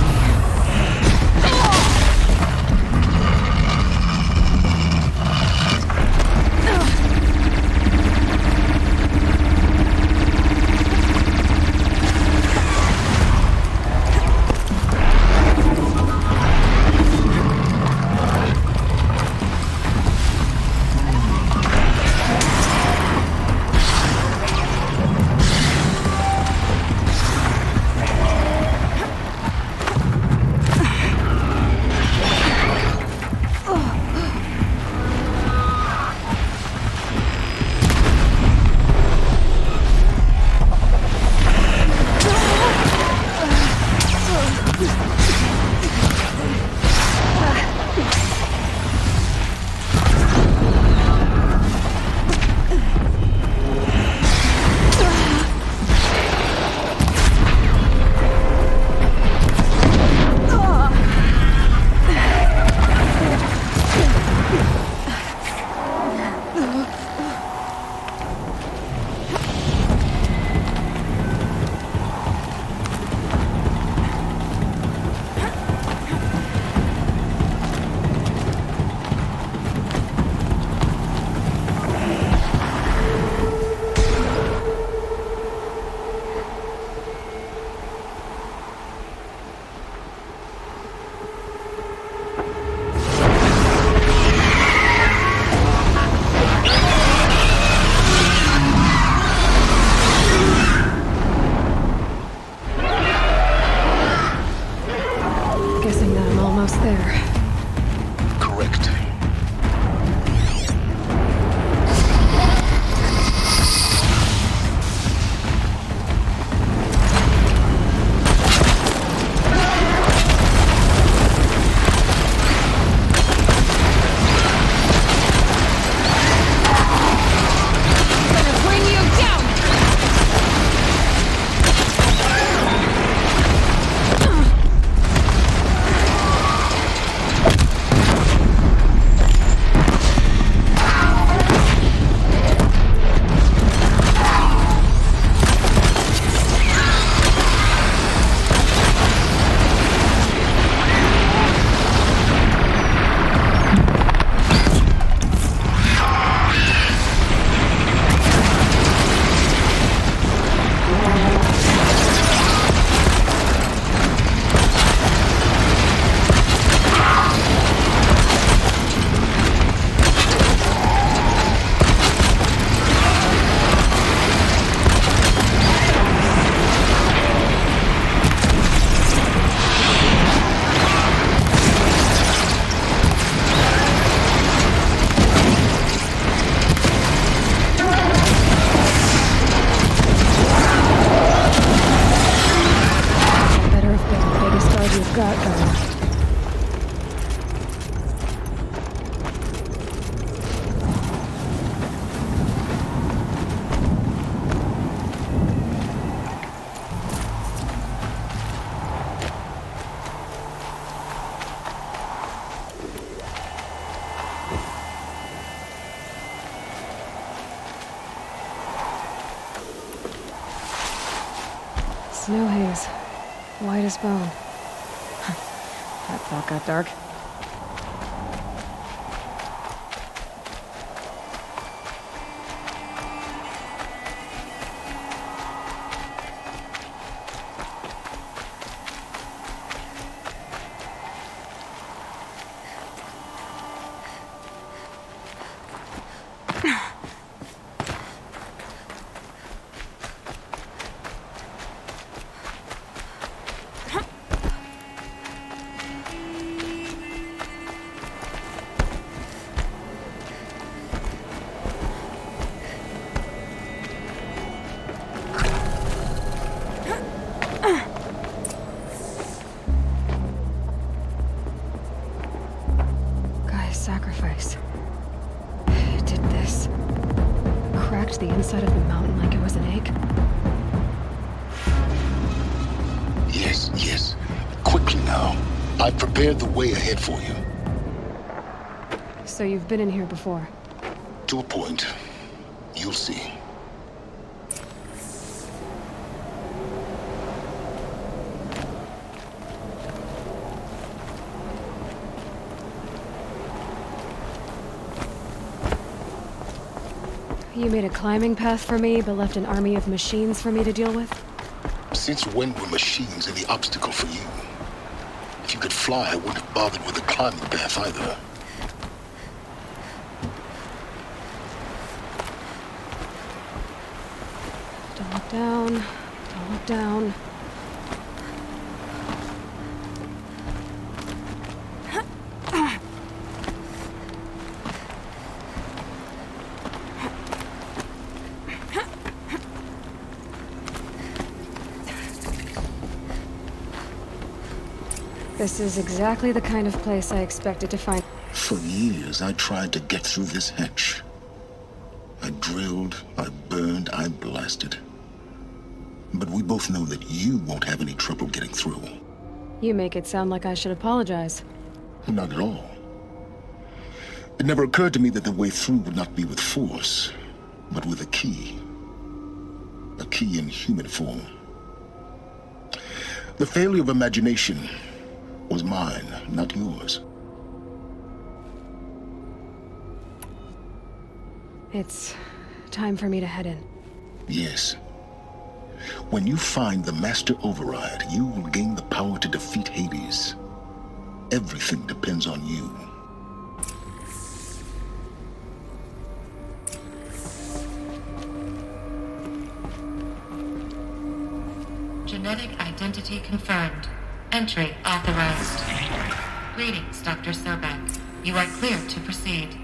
Snow haze. White as bone. That thought got dark. I've prepared the way ahead for you. So you've been in here before? To a point. You'll see. You made a climbing path for me, but left an army of machines for me to deal with? Since when were machines any obstacle for you? If you could fly, I wouldn't have bothered with a climbing path either. Don't look down. Don't look down. This is exactly the kind of place I expected to find. For years, I tried to get through this hatch. I drilled, I burned, I blasted. But we both know that you won't have any trouble getting through. You make it sound like I should apologize. Not at all. It never occurred to me that the way through would not be with force, but with a key. A key in human form. The failure of imagination was mine, not yours. It's time for me to head in. Yes. When you find the Master Override, you will gain the power to defeat Hades. Everything depends on you. Genetic identity confirmed. Entry authorized. Greetings, Dr. Sobek. You are clear to proceed.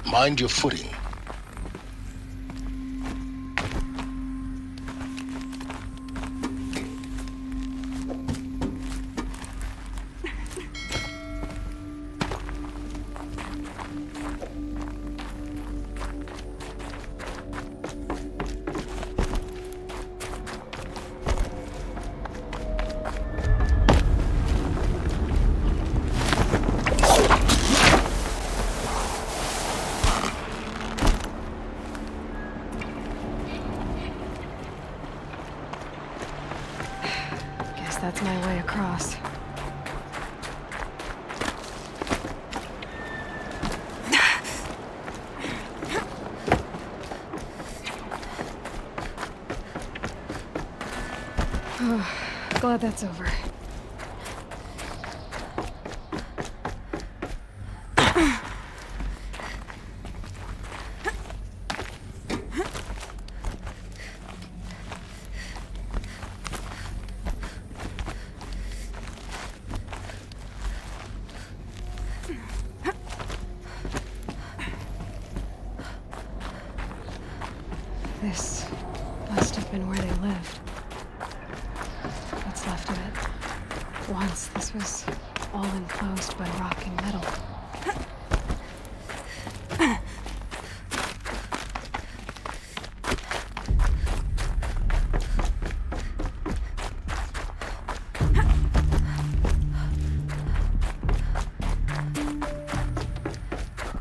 Mind your footing. That's my way across. Oh, glad that's over. This must have been where they lived. What's left of it. Once, this was all enclosed by rock and metal.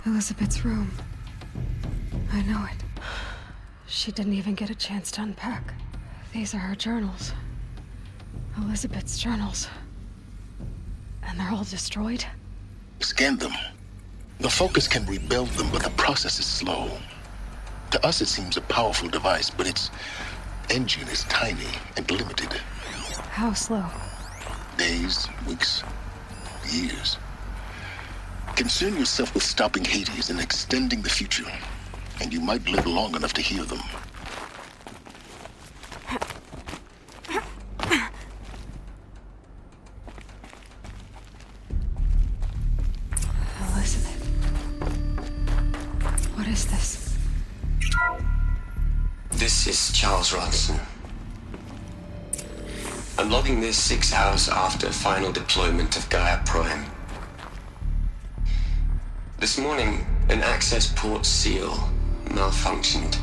Elizabeth's room. I know it. She didn't even get a chance to unpack. These are her journals. Elizabeth's journals. And they're all destroyed? Scan them. The Focus can rebuild them, but the process is slow. To us, it seems a powerful device, but its engine is tiny and limited. How slow? Days, weeks, years. Concern yourself with stopping Hades and extending the future, and you might live long enough to hear them. Elizabeth. What is this? This is Charles Ronson. I'm logging this 6 hours after final deployment of Gaia Prime. This morning, an access port seal malfunctioned.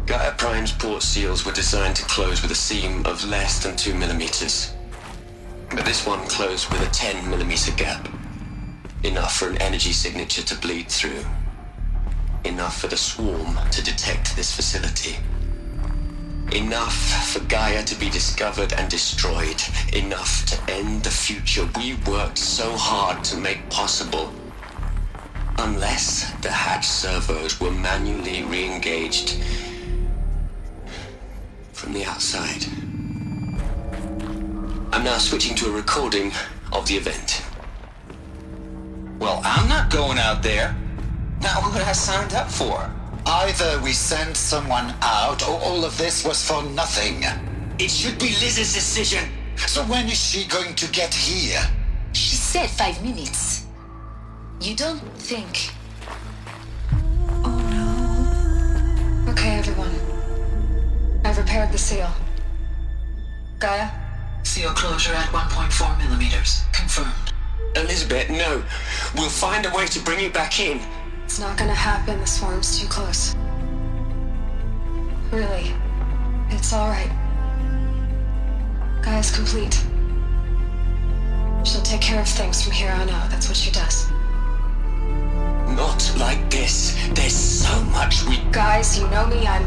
Gaia Prime's port seals were designed to close with a seam of less than 2 millimeters. But this one closed with a 10 millimeter gap. Enough for an energy signature to bleed through. Enough for the swarm to detect this facility. Enough for Gaia to be discovered and destroyed. Enough to end the future we worked so hard to make possible. Unless the hatch servos were manually re-engaged from the outside. I'm now switching to a recording of the event. Well, I'm not going out there. Not what I signed up for. Either we send someone out, or all of this was for nothing. It should be Liz's decision. So when is she going to get here? She said 5 minutes. You don't think... Okay, everyone. I've repaired the seal. Gaia? Seal closure at 1.4 millimeters. Confirmed. Elizabeth, no. We'll find a way to bring you back in. It's not gonna happen. The swarm's too close. Really. It's alright. Gaia's complete. She'll take care of things from here on out. That's what she does. Not like this. There's so much we... Guys, you know me. I'm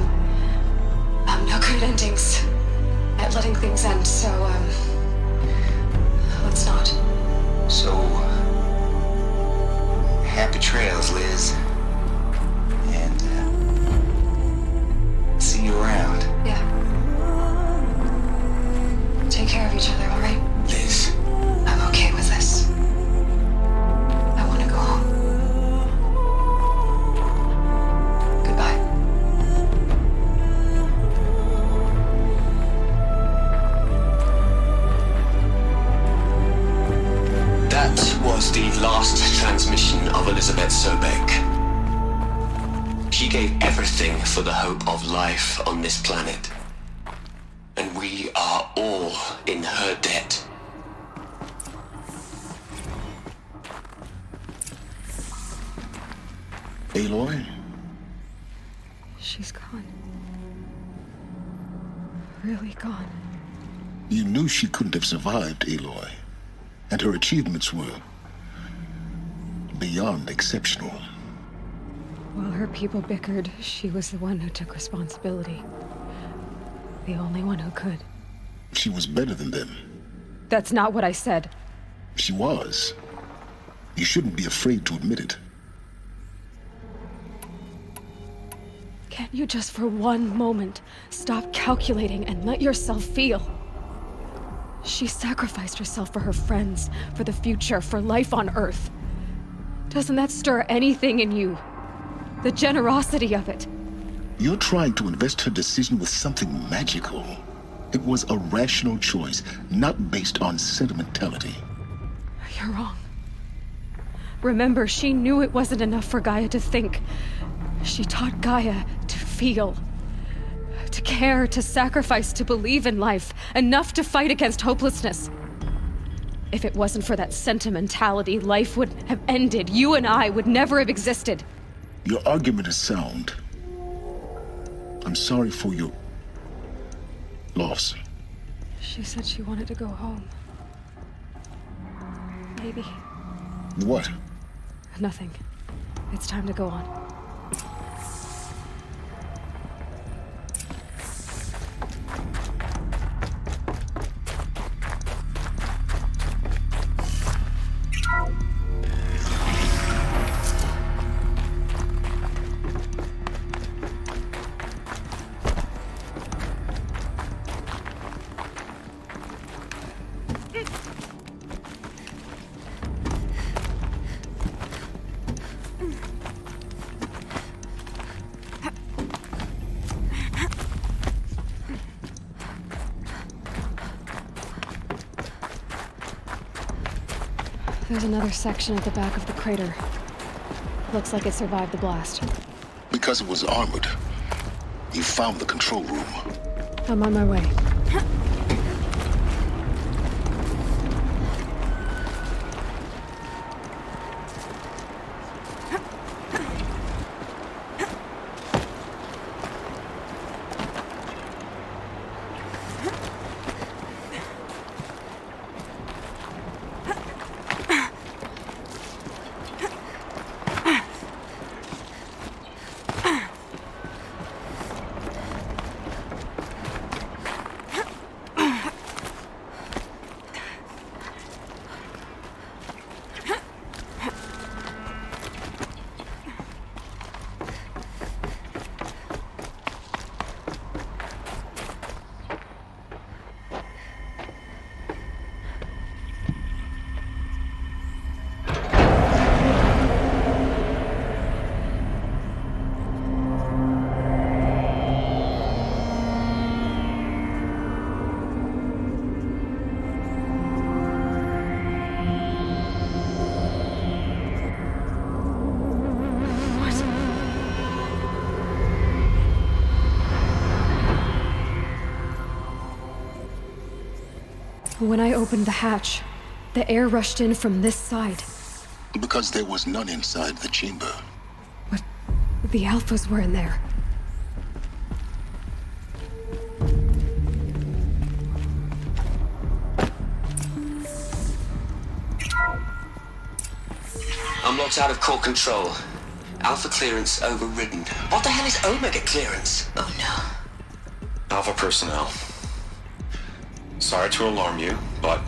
no good at endings. At letting things end, so, let's not. So, happy trails, Liz. And, see you around. Yeah. Take care of each other, alright? Liz. I'm okay with this. I want to go home. Goodbye. That was the last transmission of Elizabeth Sobek. She gave everything for the hope of life on this planet. And we are all in her debt. Aloy? She's gone. Really gone. You knew she couldn't have survived, Aloy. And her achievements were beyond exceptional. While her people bickered, she was the one who took responsibility. The only one who could. She was better than them. That's not what I said. She was. You shouldn't be afraid to admit it. Can't you just for one moment stop calculating and let yourself feel? She sacrificed herself for her friends, for the future, for life on Earth. Doesn't that stir anything in you? The generosity of it. You're trying to invest her decision with something magical. It was a rational choice, not based on sentimentality. You're wrong. Remember, she knew it wasn't enough for Gaia to think. She taught Gaia to feel. To care, to sacrifice, to believe in life. Enough to fight against hopelessness. If it wasn't for that sentimentality, life would have ended. You and I would never have existed. Your argument is sound. I'm sorry for your loss. She said she wanted to go home. Maybe. What? Nothing. It's time to go on. There's another section at the back of the crater. Looks like it survived the blast. Because it was armored. You found the control room. I'm on my way. When I opened the hatch, the air rushed in from this side. Because there was none inside the chamber. But the Alphas were in there. I'm locked out of core control. Alpha clearance overridden. What the hell is Omega clearance? Oh no. Alpha personnel. Sorry to alarm you, but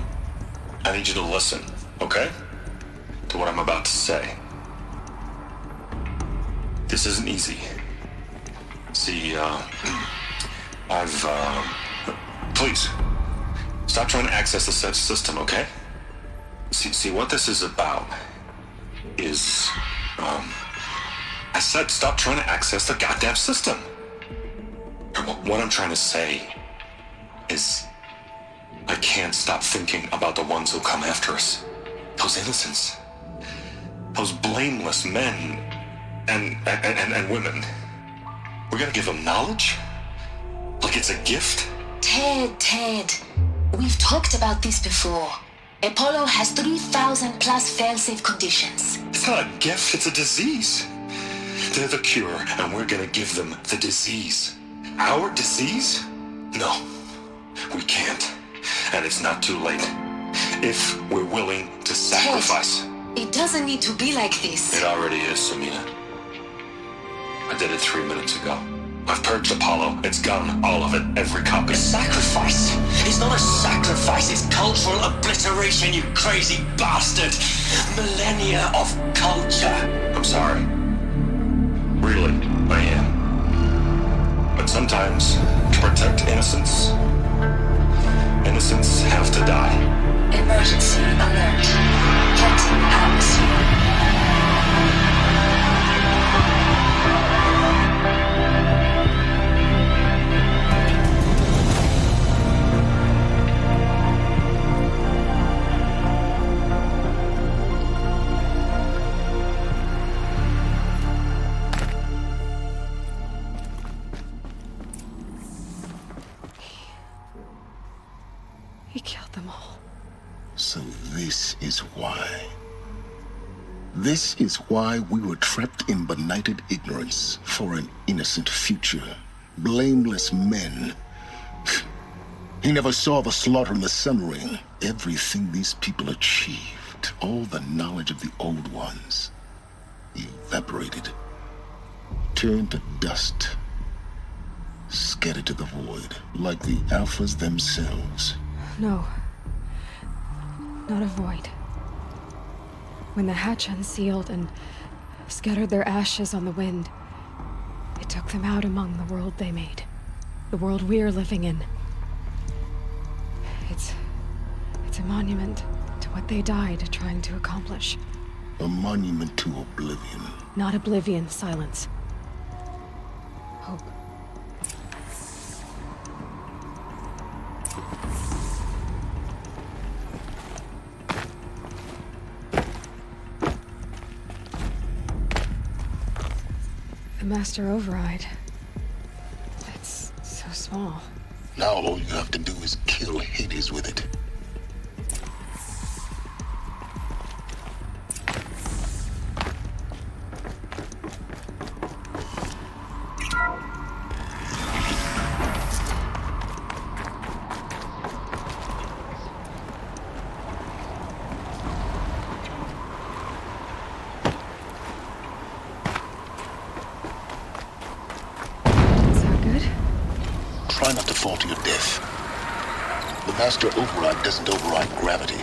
I need you to listen, okay? To what I'm about to say. This isn't easy. See, please, stop trying to access the system, okay? See, what this is about is, I said stop trying to access the goddamn system. What I'm trying to say is, I can't stop thinking about the ones who come after us. Those innocents. Those blameless men and women. We're gonna give them knowledge? Like it's a gift? Ted. We've talked about this before. Apollo has 3,000 plus fail-safe conditions. It's not a gift, it's a disease. They're the cure, and we're gonna give them the disease. Our disease? No, we can't. And it's not too late. If we're willing to sacrifice. Ted, it doesn't need to be like this. It already is, Samina. I did it 3 minutes ago. I've purged Apollo. It's gone. All of it. Every copy. A sacrifice? It's not a sacrifice. It's cultural obliteration, you crazy bastard. Millennia of culture. I'm sorry. Really, I am. But sometimes, to protect innocence have to die. Emergency alert. Captain atmosphere. He killed them all. So this is why. This is why we were trapped in benighted ignorance for an innocent future. Blameless men. He never saw the slaughter in the Sun Ring. Everything these people achieved, all the knowledge of the old ones, evaporated, turned to dust, scattered to the void, like the Alphas themselves. No. Not a void. When the hatch unsealed and scattered their ashes on the wind, it took them out among the world they made. The world we're living in. It's a monument to what they died trying to accomplish. A monument to oblivion. Not oblivion, silence. Hope. The master override. It's so small. Now all you have to do is kill Hades with it. Try not to fall to your death. The master override doesn't override gravity.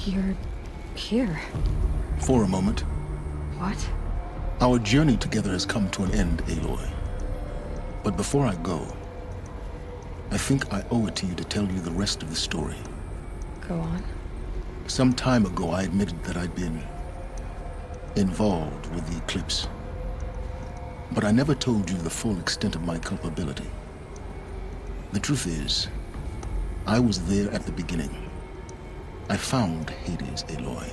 You're here. For a moment. What? Our journey together has come to an end, Aloy. But before I go, I think I owe it to you to tell you the rest of the story. Go on. Some time ago, I admitted that I'd been involved with the eclipse. But I never told you the full extent of my culpability. The truth is, I was there at the beginning. I found Hades, Aloy,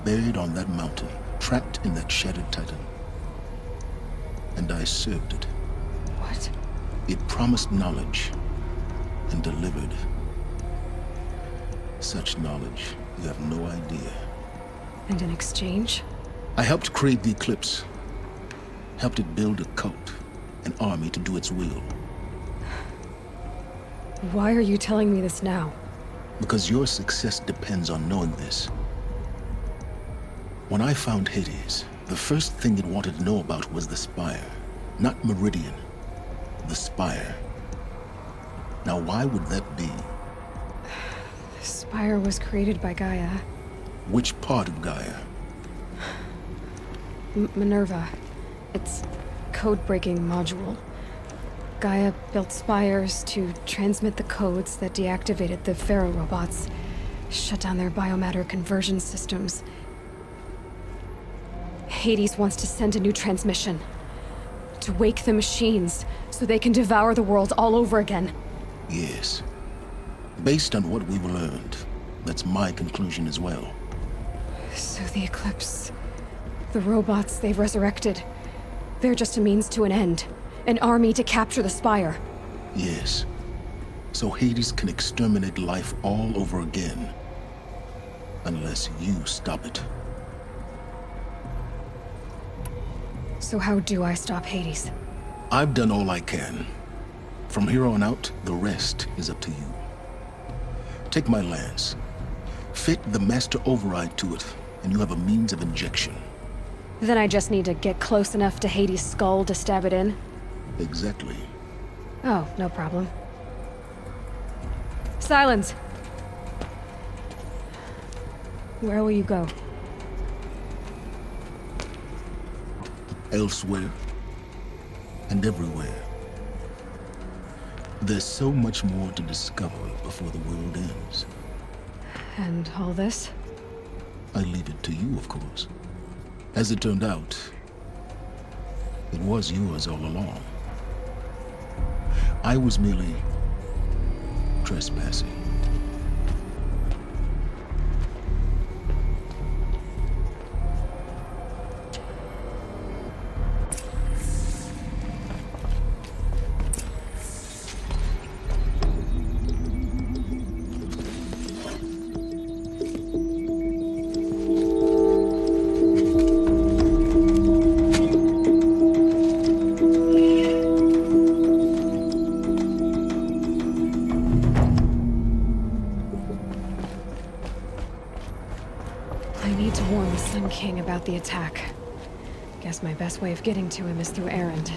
buried on that mountain, trapped in that shattered titan. And I served it. What? It promised knowledge and delivered. Such knowledge, you have no idea. And in exchange? I helped create the eclipse. Helped it build a cult, an army to do its will. Why are you telling me this now? Because your success depends on knowing this. When I found Hades, the first thing it wanted to know about was the Spire. Not Meridian. The Spire. Now why would that be? The Spire was created by Gaia. Which part of Gaia? Minerva. It's code-breaking module. Gaia built spires to transmit the codes that deactivated the Pharaoh robots, shut down their biomatter conversion systems. Hades wants to send a new transmission. To wake the machines, so they can devour the world all over again. Yes. Based on what we've learned, that's my conclusion as well. So the Eclipse... the robots they've resurrected... they're just a means to an end. An army to capture the Spire. Yes. So Hades can exterminate life all over again. Unless you stop it. So how do I stop Hades? I've done all I can. From here on out, the rest is up to you. Take my lance. Fit the master override to it, and you have a means of injection. Then I just need to get close enough to Hades' skull to stab it in? Exactly. Oh, no problem. Silence! Where will you go? Elsewhere. And everywhere. There's so much more to discover before the world ends. And all this? I leave it to you, of course. As it turned out, it was yours all along. I was merely trespassing. About the attack. Guess my best way of getting to him is through Erend.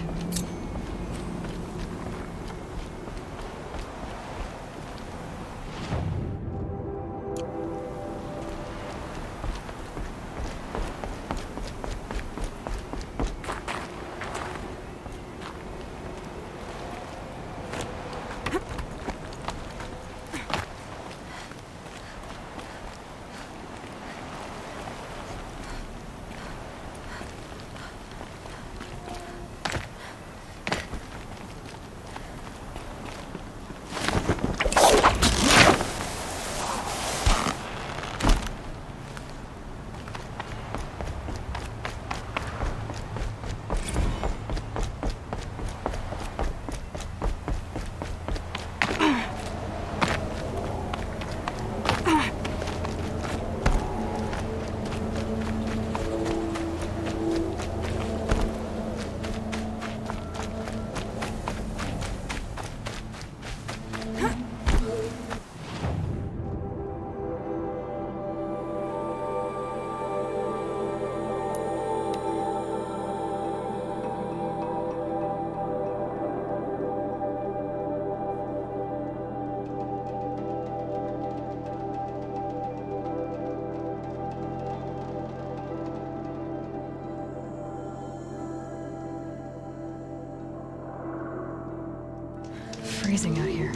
freezing out here.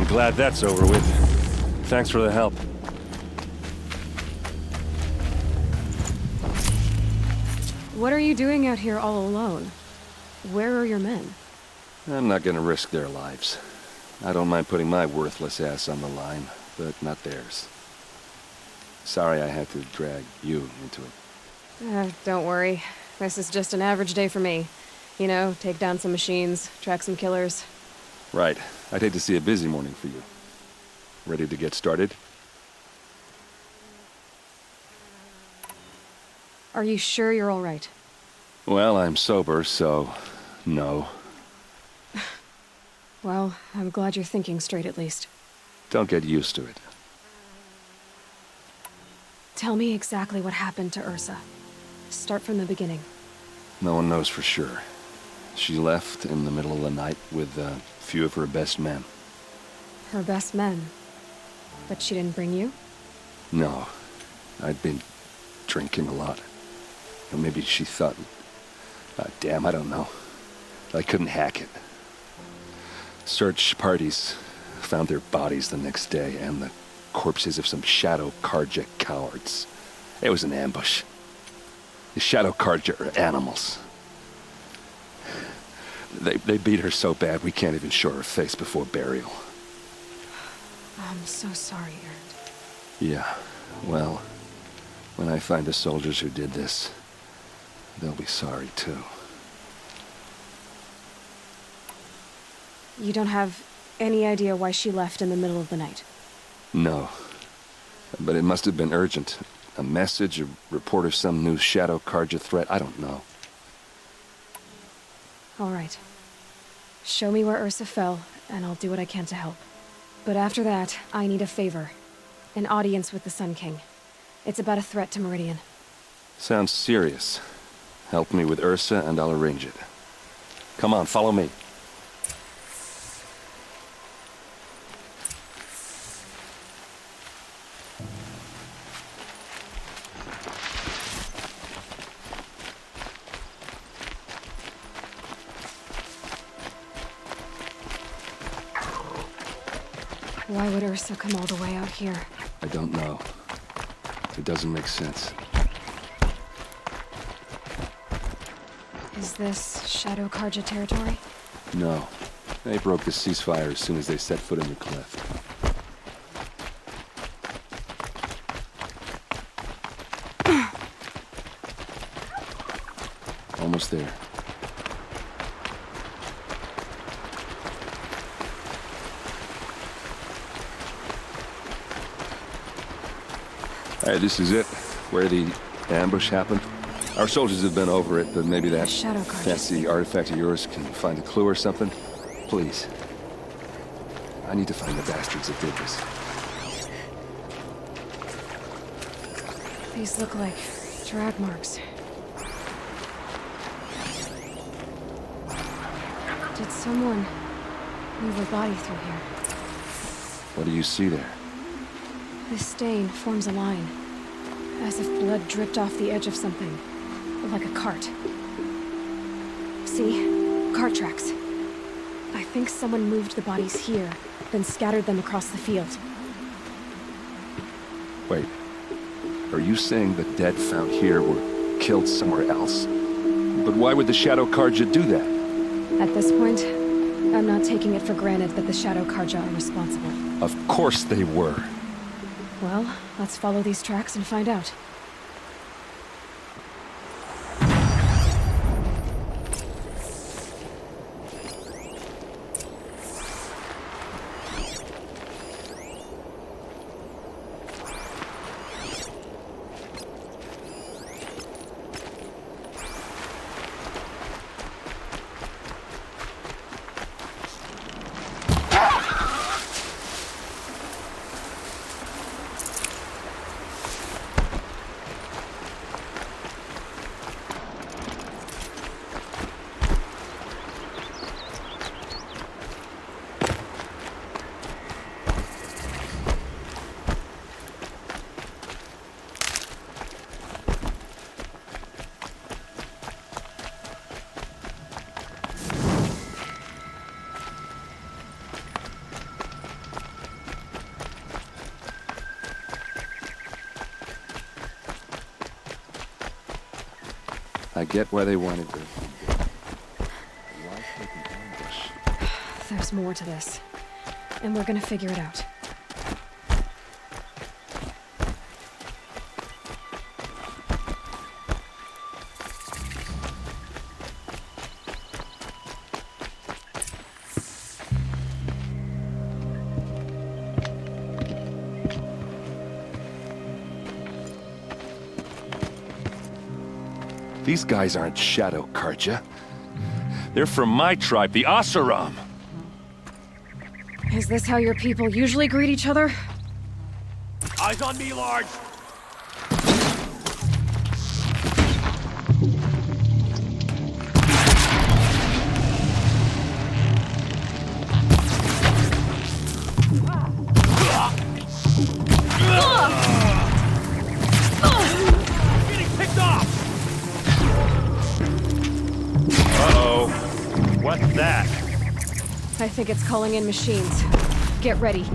Glad that's over with. Thanks for the help. What are you doing out here all alone? Where are your men? I'm not gonna risk their lives. I don't mind putting my worthless ass on the line, but not theirs. Sorry I had to drag you into it. Don't worry. This is just an average day for me. You know, take down some machines, track some killers. Right. I'd hate to see a busy morning for you. Ready to get started? Are you sure you're all right? Well, I'm sober, so no. Well, I'm glad you're thinking straight at least. Don't get used to it. Tell me exactly what happened to Ursa. Start from the beginning. No one knows for sure. She left in the middle of the night with a few of her best men. Her best men? But she didn't bring you? No. I'd been drinking a lot. Or maybe she thought... damn, I don't know. I couldn't hack it. Search parties found their bodies the next day, and the corpses of some Shadow Karja cowards. It was an ambush. The Shadow Karja are animals. They beat her so bad we can't even show her face before burial. I'm so sorry, Erend. Yeah, well, when I find the soldiers who did this, they'll be sorry too. You don't have any idea why she left in the middle of the night? No. But it must have been urgent. A message, a report of some new Shadow Karja threat, I don't know. All right. Show me where Ursa fell, and I'll do what I can to help. But after that, I need a favor. An audience with the Sun King. It's about a threat to Meridian. Sounds serious. Help me with Ursa, and I'll arrange it. Come on, follow me. Why would Ursa come all the way out here? I don't know. It doesn't make sense. Is this Shadow Karja territory? No. They broke the ceasefire as soon as they set foot in the cleft. Almost there. Alright, this is it. Where the ambush happened. Our soldiers have been over it, but maybe that fancy artifact of yours can find a clue or something. Please. I need to find the bastards that did this. These look like drag marks. Did someone move a body through here? What do you see there? This stain forms a line, as if blood dripped off the edge of something, like a cart. See? Cart tracks. I think someone moved the bodies here, then scattered them across the field. Wait. Are you saying the dead found here were killed somewhere else? But why would the Shadow Karja do that? At this point, I'm not taking it for granted that the Shadow Karja are responsible. Of course they were. Well, let's follow these tracks and find out. I get why they wanted to. Why take an ambush? There's more to this. And we're gonna figure it out. These guys aren't Shadow Karja. They're from my tribe, the Oseram. Is this how your people usually greet each other? Eyes on me, Large! Getting picked off! Uh-oh. What's that? I think it's calling in machines. Get ready.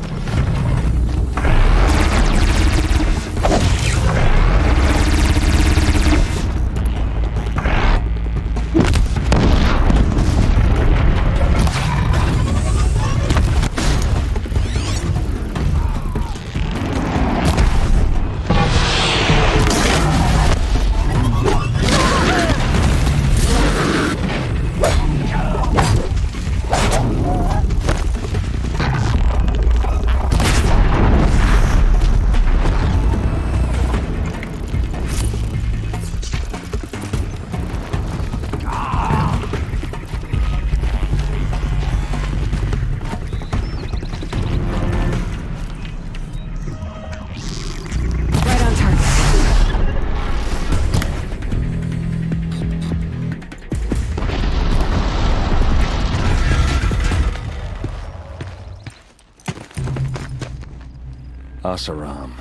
Oseram,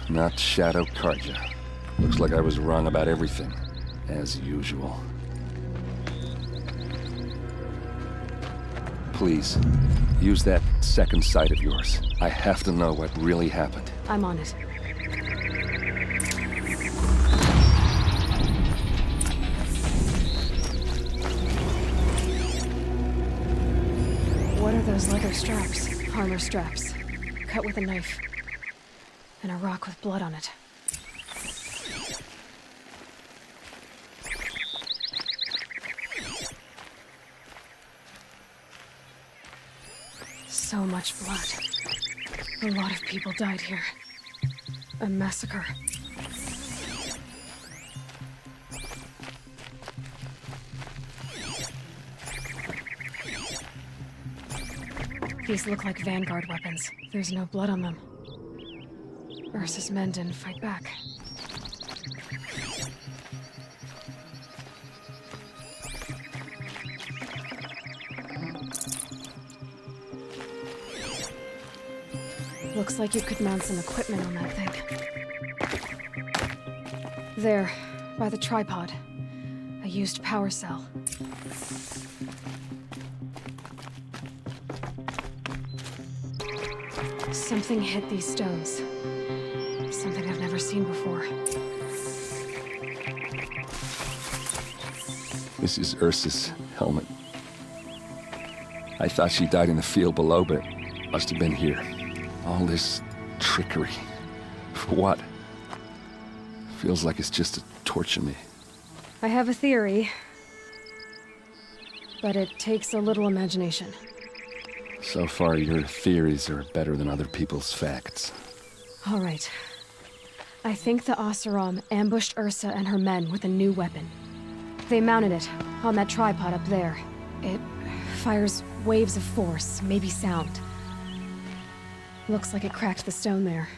not Shadow Karja. Looks like I was wrong about everything, as usual. Please, use that second sight of yours. I have to know what really happened. I'm on it. What are those leather straps? Armor straps. Cut with a knife. And a rock with blood on it. So much blood. A lot of people died here. A massacre. These look like Vanguard weapons. There's no blood on them. Ursa's men didn't fight back. Looks like you could mount some equipment on that thing. There, by the tripod. A used power cell. Something hit these stones. Something I've never seen before. This is Ursa's helmet. I thought she died in the field below, but it must have been here. All this trickery. For what? Feels like it's just to torture me. I have a theory. But it takes a little imagination. So far, your theories are better than other people's facts. All right. I think the Oseram ambushed Ursa and her men with a new weapon. They mounted it on that tripod up there. It fires waves of force, maybe sound. Looks like it cracked the stone there.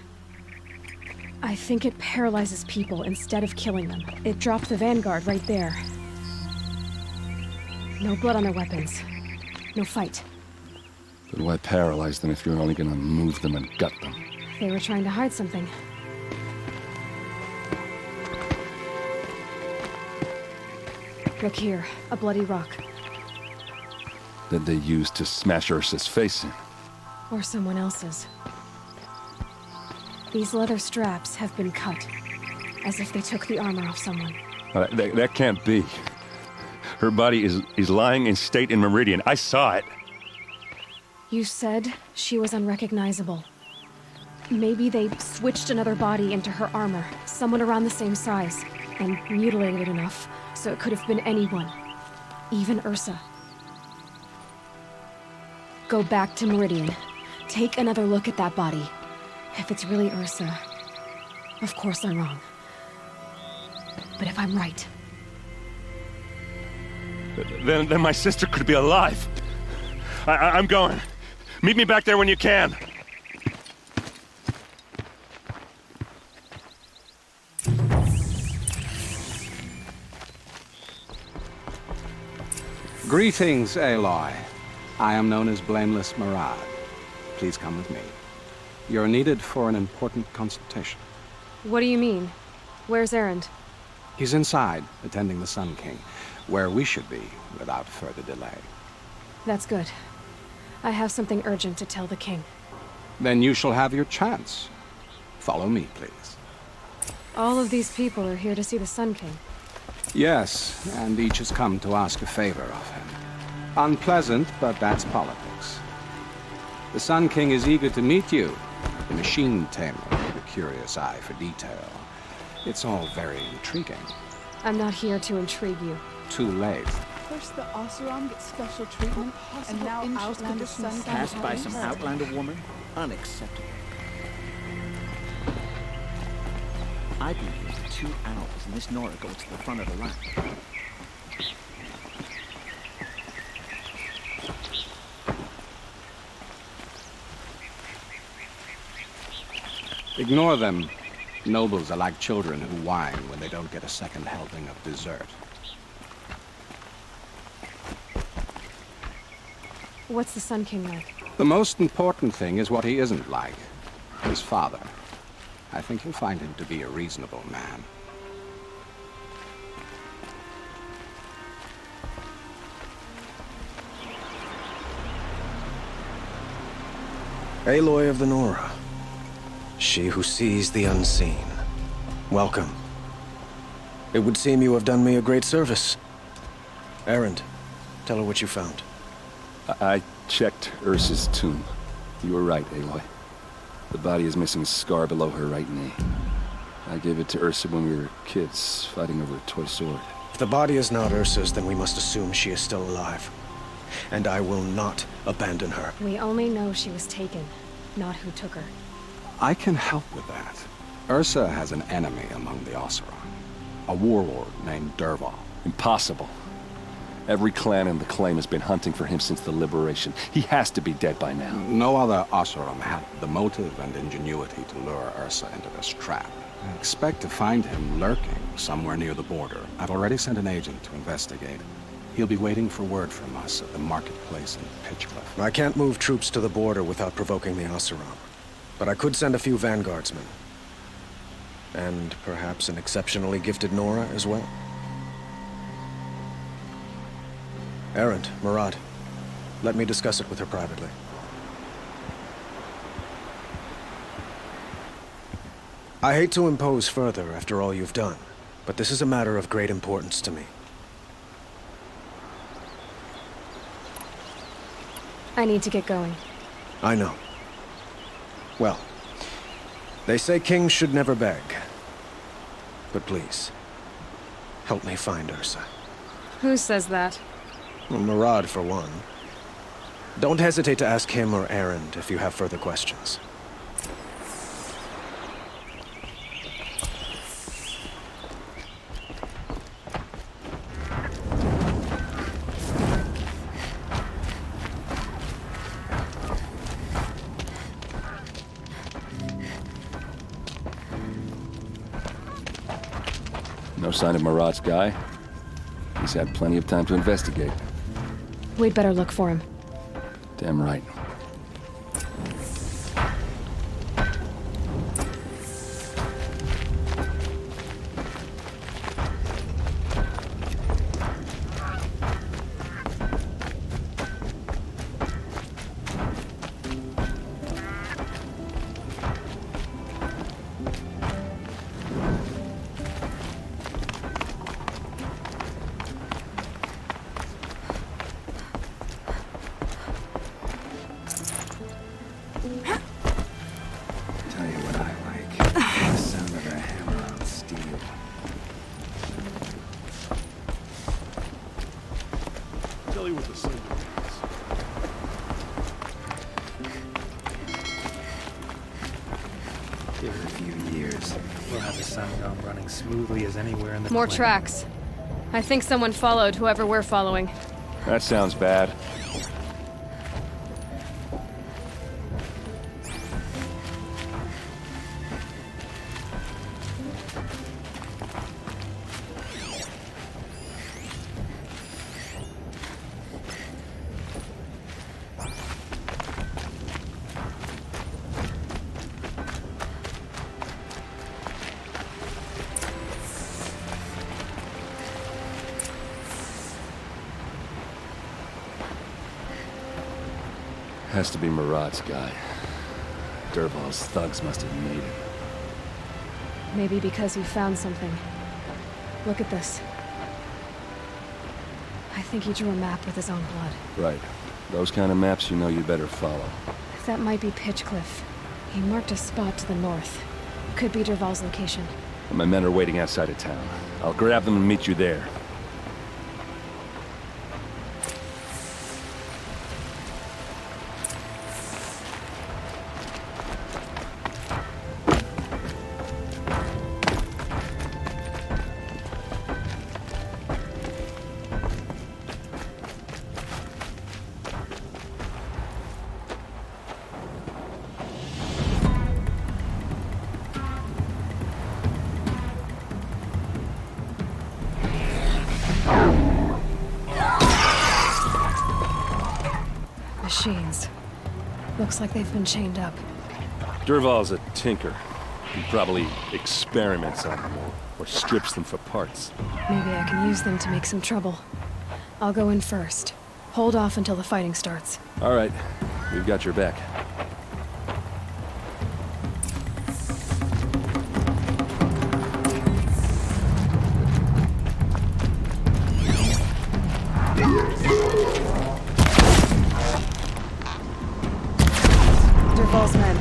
I think it paralyzes people instead of killing them. It dropped the Vanguard right there. No blood on their weapons. No fight. But why paralyze them if you're only gonna move them and gut them? They were trying to hide something. Look here, a bloody rock. That they used to smash Ursa's face in. Or someone else's. These leather straps have been cut, as if they took the armor off someone. That can't be. Her body is lying in state in Meridian. I saw it. You said she was unrecognizable. Maybe they switched another body into her armor, someone around the same size, and mutilated it enough, so it could have been anyone. Even Ursa. Go back to Meridian. Take another look at that body. If it's really Ursa, of course I'm wrong. But if I'm right... Then my sister could be alive. I'm going. Meet me back there when you can. Greetings, Aloy. I am known as Blameless Murad. Please come with me. You're needed for an important consultation. What do you mean? Where's Erend? He's inside, attending the Sun King, where we should be without further delay. That's good. I have something urgent to tell the king. Then you shall have your chance. Follow me, please. All of these people are here to see the Sun King. Yes, and each has come to ask a favor of him. Unpleasant, but that's politics. The Sun King is eager to meet you, the machine tamer with a curious eye for detail. It's all very intriguing. I'm not here to intrigue you. Too late. First the Oseram gets special treatment, and now Outlander Sun Passed by some Outlander woman? Unacceptable. I've been here for 2 hours, and this Nora goes to the front of the line. Ignore them. Nobles are like children who whine when they don't get a second helping of dessert. What's the Sun King like? The most important thing is what he isn't like. His father. I think you'll find him to be a reasonable man. Aloy of the Nora. She who sees the unseen. Welcome. It would seem you have done me a great service. Erend, tell her what you found. I checked Ursa's tomb. You were right, Aloy. The body is missing a scar below her right knee. I gave it to Ursa when we were kids, fighting over a toy sword. If the body is not Ursa's, then we must assume she is still alive. And I will not abandon her. We only know she was taken, not who took her. I can help with that. Ursa has an enemy among the Oseram. A warlord named Dervahl. Impossible. Every clan in the claim has been hunting for him since the liberation. He has to be dead by now. No other Oseram had the motive and ingenuity to lure Ursa into this trap. I expect to find him lurking somewhere near the border. I've already sent an agent to investigate. He'll be waiting for word from us at the marketplace in Pitchcliff. I can't move troops to the border without provoking the Oseram. But I could send a few vanguardsmen. And perhaps an exceptionally gifted Nora as well. Erend, Murad, let me discuss it with her privately. I hate to impose further after all you've done, but this is a matter of great importance to me. I need to get going. I know. Well, they say kings should never beg. But please, help me find Ursa. Who says that? Well, Murad, for one. Don't hesitate to ask him or Erend if you have further questions. No sign of Murad's guy. He's had plenty of time to investigate. We'd better look for him. Damn right. Give it a few years. We'll have the sun dome running smoothly as anywhere in the More planet. tracks. I think someone followed whoever we're following. That sounds bad. Has to be Murat's guy. Dervahl's thugs must have made him. Maybe because he found something. Look at this. I think he drew a map with his own blood. Right. Those kind of maps you know you better follow. That might be Pitchcliff. He marked a spot to the north. Could be Dervahl's location. My men are waiting outside of town. I'll grab them and meet you there. Machines. Looks like they've been chained up. Dervahl's a tinker. He probably experiments on them or strips them for parts. Maybe I can use them to make some trouble. I'll go in first. Hold off until the fighting starts. All right. We've got your back. Dervahl's men.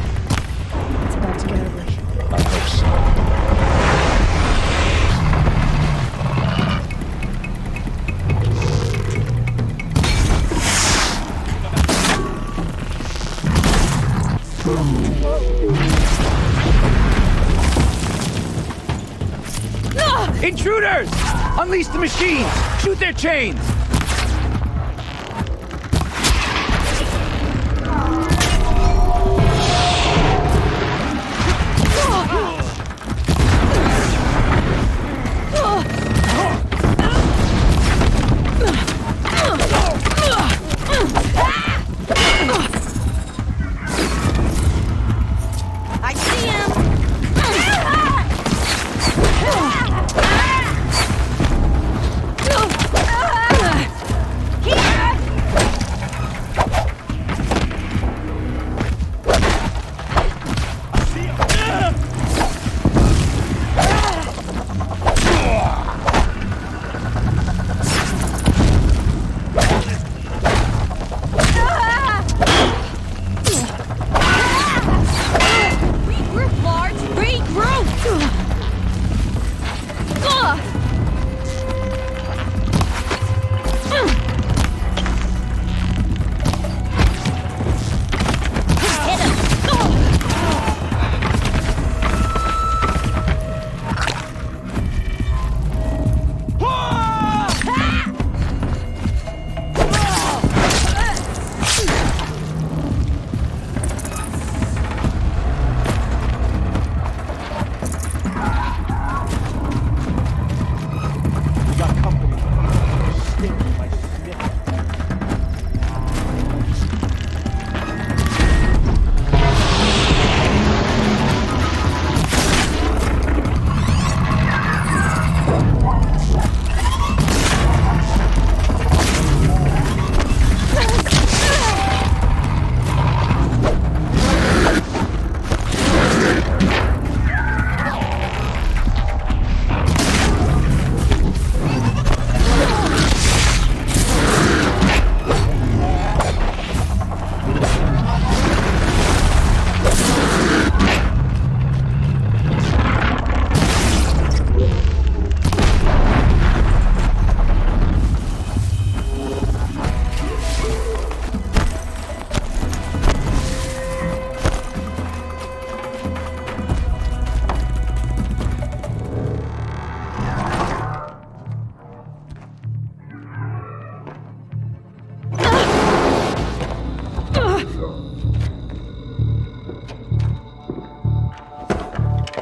It's about to get ugly. I hope so. Intruders! Unleash the machines! Shoot their chains! I see him!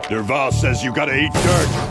Derval says you gotta eat dirt.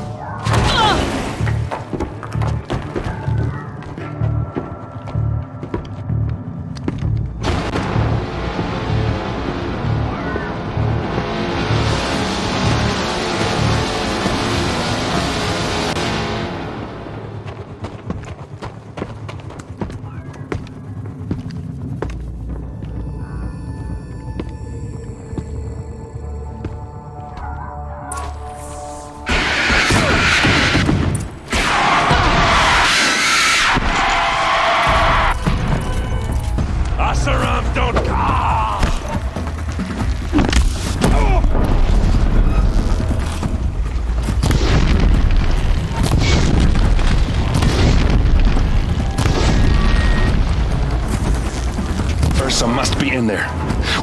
Ursa must be in there.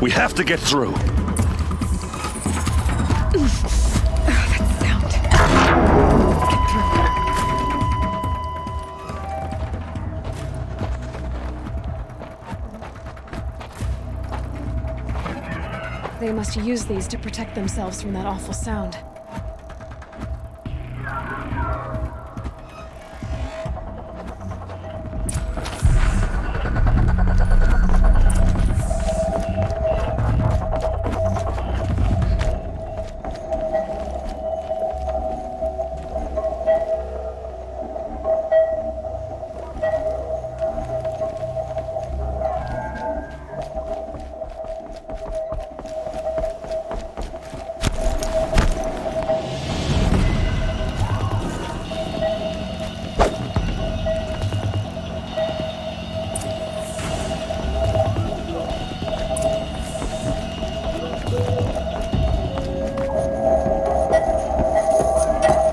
We have to get through. They must use these to protect themselves from that awful sound.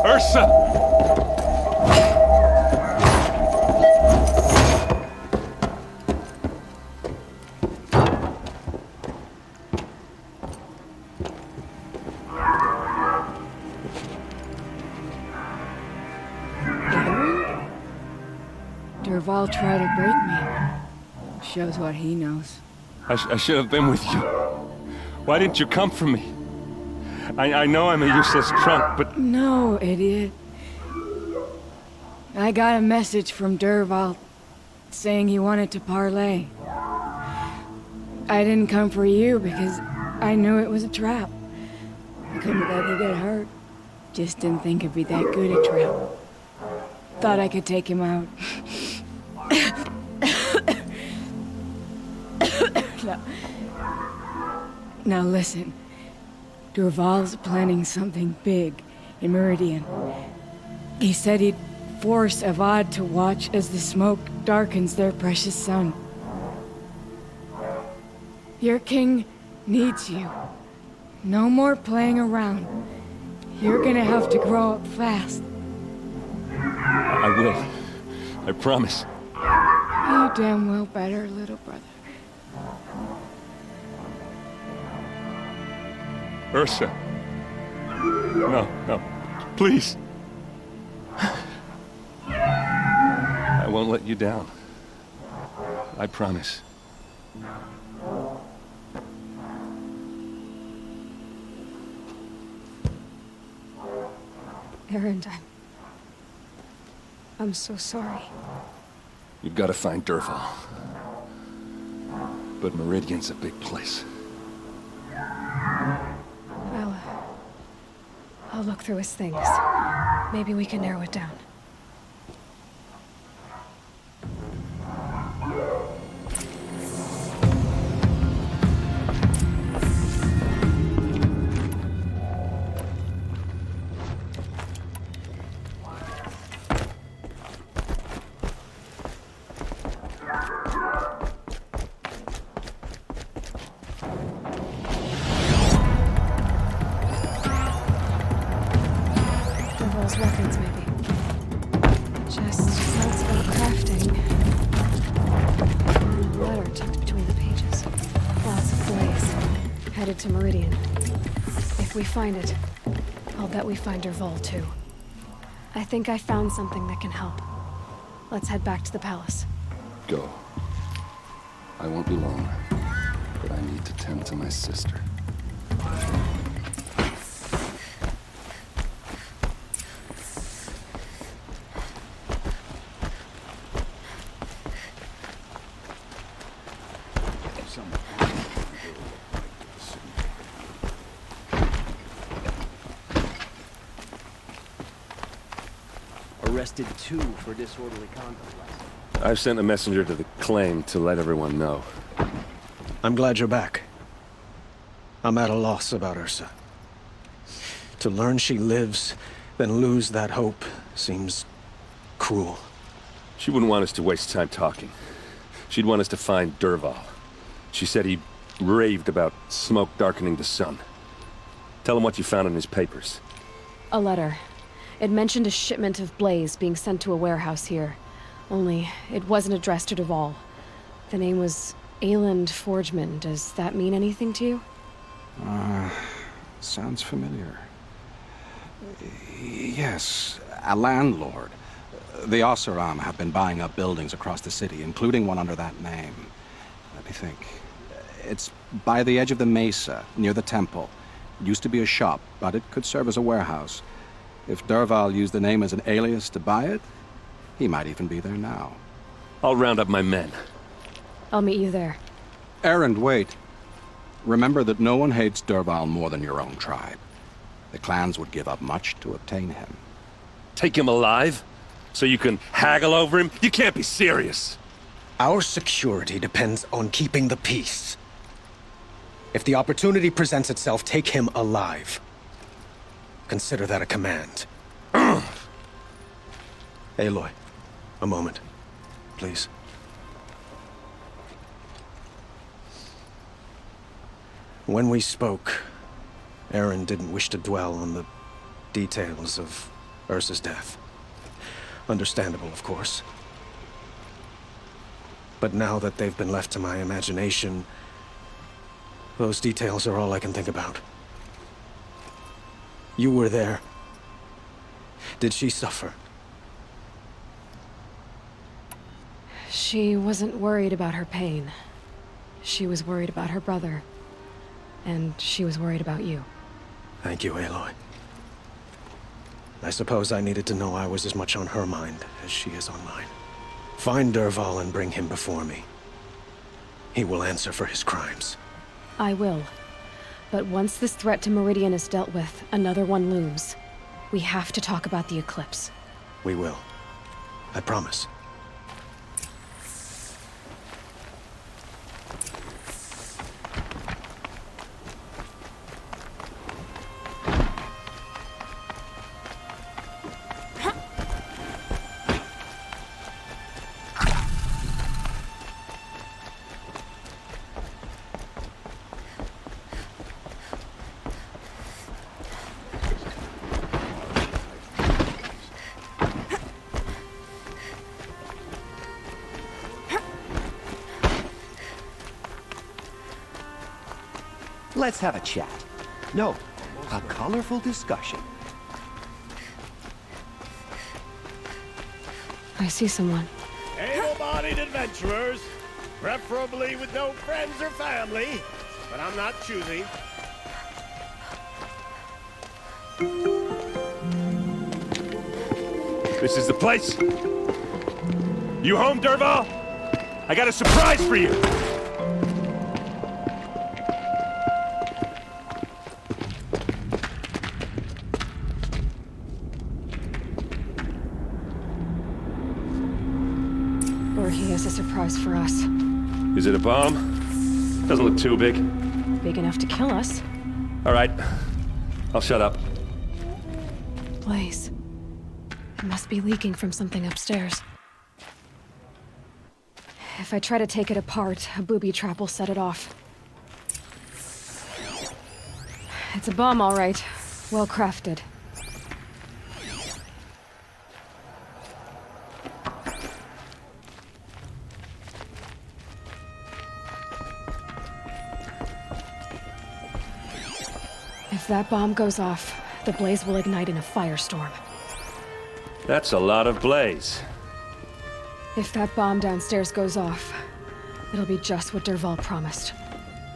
Ursa! Derval tried to break me. Shows what he knows. I should have been with you. Why didn't you come for me? I know I'm a useless trunk, but... No, idiot. I got a message from Derval saying he wanted to parlay. I didn't come for you because I knew it was a trap. I couldn't let you get hurt. Just didn't think it'd be that good a trap. Thought I could take him out. Now listen. Derval's planning something big in Meridian. He said he'd force Avad to watch as the smoke darkens their precious sun. Your king needs you. No more playing around. You're gonna have to grow up fast. I will. I promise. You damn well better, little brother. Ursa. No. Please. I won't let you down. I promise. Erend, I'm so sorry. You've got to find Derval. But Meridian's a big place. I'll look through his things. Maybe we can narrow it down. Weapons, maybe. Just notes about crafting. A letter tucked between the pages. Lots of blaze. Headed to Meridian. If we find it, I'll bet we find Derval too. I think I found something that can help. Let's head back to the palace. Go. I won't be long, but I need to tend to my sister. Arrested 2 for disorderly conduct last night. I've sent a messenger to the claim to let everyone know. I'm glad you're back. I'm at a loss about Ursa. To learn she lives, then lose that hope, seems cruel. She wouldn't want us to waste time talking. She'd want us to find Dervahl. She said he raved about smoke darkening the sun. Tell him what you found in his papers. A letter. It mentioned a shipment of blaze being sent to a warehouse here. Only, it wasn't addressed to Dervahl. The name was Ayland Forgeman. Does that mean anything to you? Sounds familiar. Yes, a landlord. The Oseram have been buying up buildings across the city, including one under that name. Let me think. It's by the edge of the mesa, near the temple. It used to be a shop, but it could serve as a warehouse. If Dervahl used the name as an alias to buy it, he might even be there now. I'll round up my men. I'll meet you there. Erend, wait. Remember that no one hates Dervahl more than your own tribe. The clans would give up much to obtain him. Take him alive? So you can haggle over him? You can't be serious. Our security depends on keeping the peace. If the opportunity presents itself, take him alive. Consider that a command. Aloy, a moment, please. When we spoke, Erend didn't wish to dwell on the details of Ursa's death. Understandable, of course. But now that they've been left to my imagination, those details are all I can think about. You were there. Did she suffer? She wasn't worried about her pain. She was worried about her brother. And she was worried about you. Thank you, Aloy. I suppose I needed to know I was as much on her mind as she is on mine. Find Dervahl and bring him before me. He will answer for his crimes. I will. But once this threat to Meridian is dealt with, another one looms. We have to talk about the eclipse. We will. I promise. Let's have a chat. No, a colorful discussion. I see someone. Able-bodied adventurers, preferably with no friends or family, but I'm not choosing. This is the place? You home, Dervahl? I got a surprise for you! Or he has a surprise for us. Is it a bomb? Doesn't look too big. Big enough to kill us. All right. I'll shut up. Blaze. It must be leaking from something upstairs. If I try to take it apart, a booby trap will set it off. It's a bomb, all right. Well crafted. If that bomb goes off, the blaze will ignite in a firestorm. That's a lot of blaze. If that bomb downstairs goes off, it'll be just what Dervahl promised.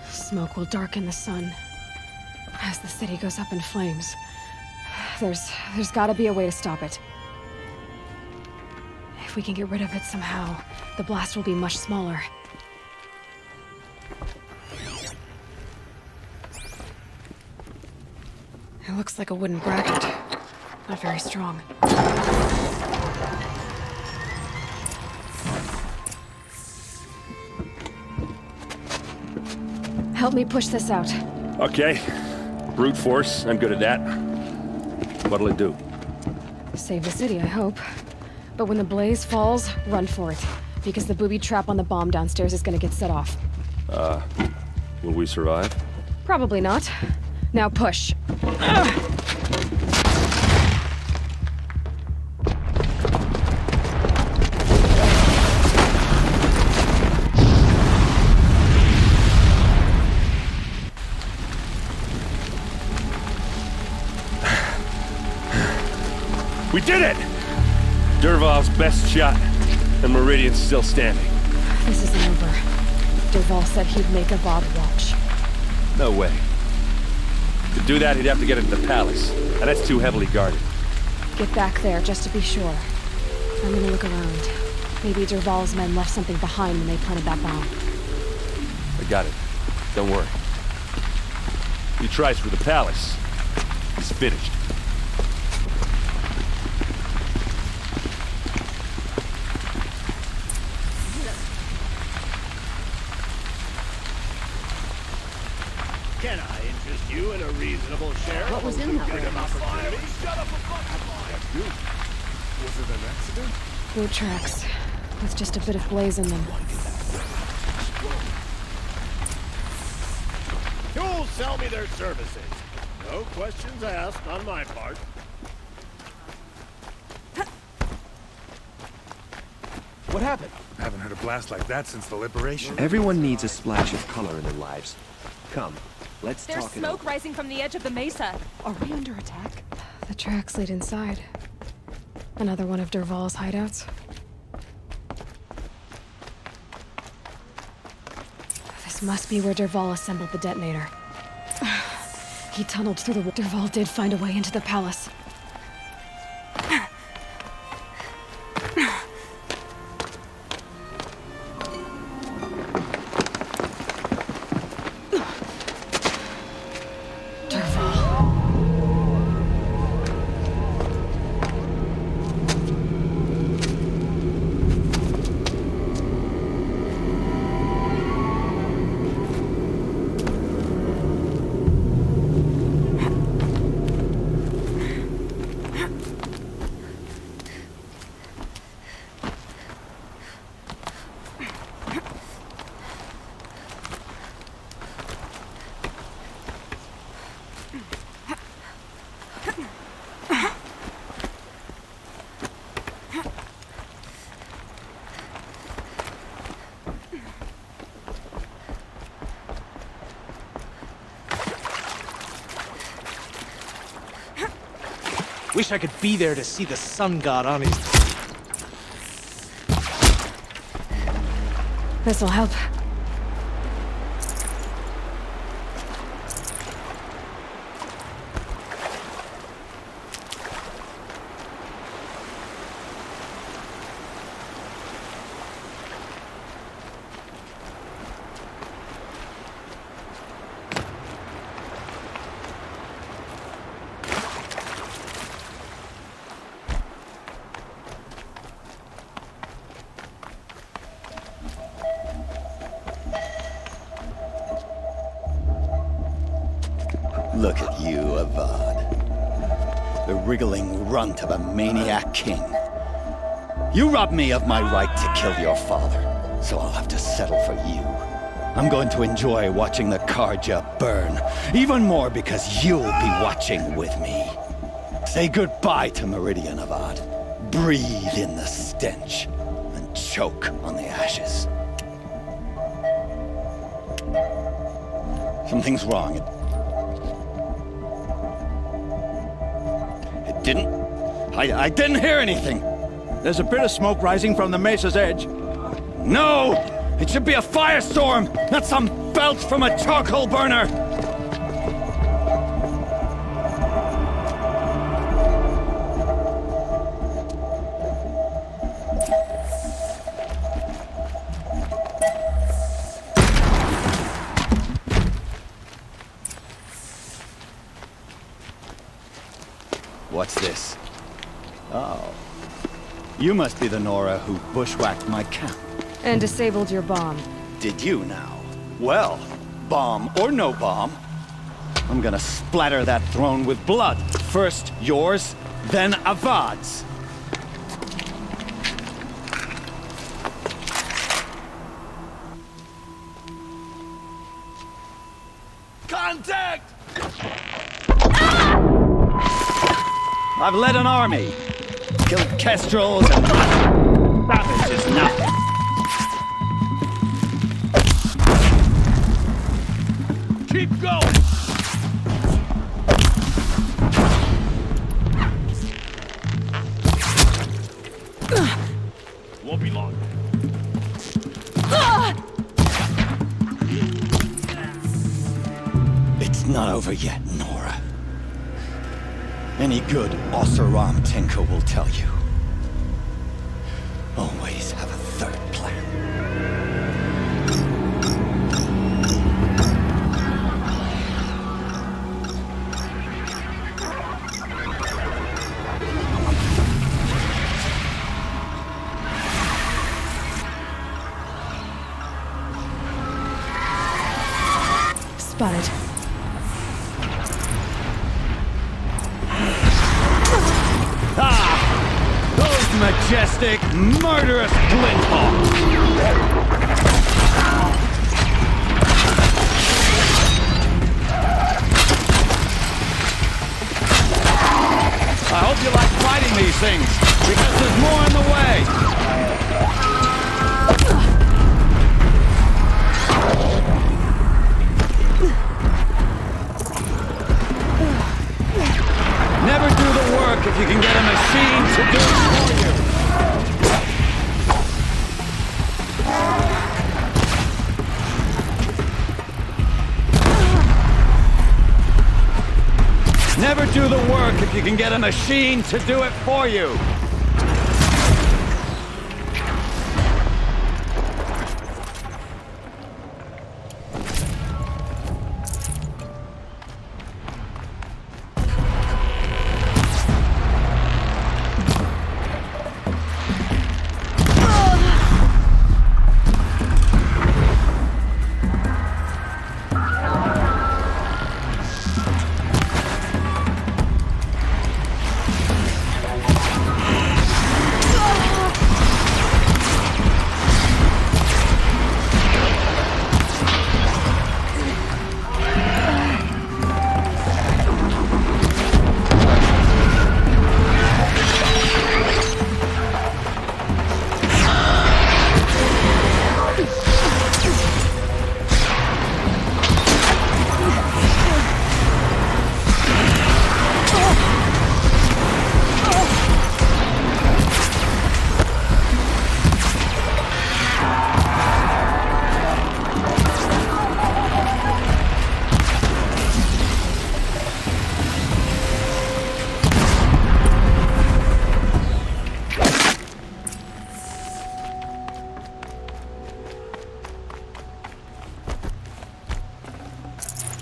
Smoke will darken the sun. As the city goes up in flames, there's gotta be a way to stop it. If we can get rid of it somehow, the blast will be much smaller. It looks like a wooden bracket. Not very strong. Help me push this out. Okay. Brute force, I'm good at that. What'll it do? Save the city, I hope. But when the blaze falls, run for it. Because the booby trap on the bomb downstairs is gonna get set off. Will we survive? Probably not. Now push. We did it! Dervahl's best shot, and Meridian's still standing. This isn't over. Dervahl said he'd make Avad watch. No way. To do that, he'd have to get into the palace, and that's too heavily guarded. Get back there, just to be sure. I'm gonna look around. Maybe Dervahl's men left something behind when they planted that bomb. I got it. Don't worry. He tries for the palace. He's finished. Can I interest you in a reasonable share? What was in that Shut up, Was it an accident? Boot tracks, with just a bit of blaze in them. You'll sell me their services. No questions asked on my part. What happened? I haven't heard a blast like that since the liberation. Everyone needs a splash of color in their lives. Come, let's There's talk it smoke over. rising from the edge of the mesa. Are we under attack? The tracks lead inside. Another one of Dervahl's hideouts. This must be where Dervahl assembled the detonator. He tunneled through the... Dervahl did find a way into the palace. Wish I could be there to see the sun god on his... This'll help. Look at you, Avad. The wriggling runt of a maniac king. You robbed me of my right to kill your father, so I'll have to settle for you. I'm going to enjoy watching the Karja burn, even more because you'll be watching with me. Say goodbye to Meridian, Avad. Breathe in the stench, and choke on the ashes. Something's wrong. I didn't hear anything. There's a bit of smoke rising from the mesa's edge. No! It should be a firestorm, not some belch from a charcoal burner! What's this? Oh. You must be the Nora who bushwhacked my camp. And disabled your bomb. Did you now? Well, bomb or no bomb, I'm gonna splatter that throne with blood. First yours, then Avad's. Contact! I've led an army. Killed kestrels and savage is nothing. Keep going! Won't be long. It's not over yet, Nora. Any good Oseram tinker will tell you. Always have a third plan. Spotted. Those majestic, murderous glinthawks! I hope you like fighting these things, because there's more in the way! Never do the work if you can get a machine to do it for you. Never do the work if you can get a machine to do it for you.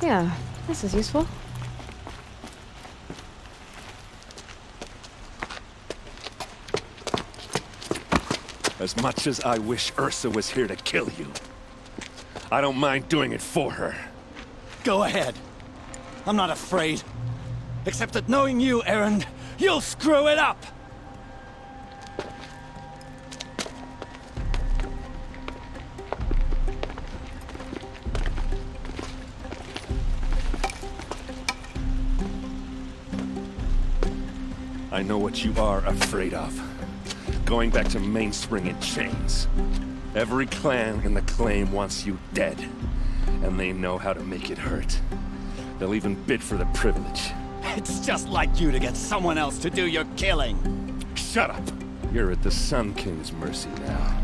Yeah, this is useful. As much as I wish Ursa was here to kill you, I don't mind doing it for her. Go ahead. I'm not afraid. Except that knowing you, Erend, you'll screw it up! I know what you are afraid of. Going back to Mainspring in chains. Every clan in the claim wants you dead. And they know how to make it hurt. They'll even bid for the privilege. It's just like you to get someone else to do your killing. Shut up! You're at the Sun King's mercy now.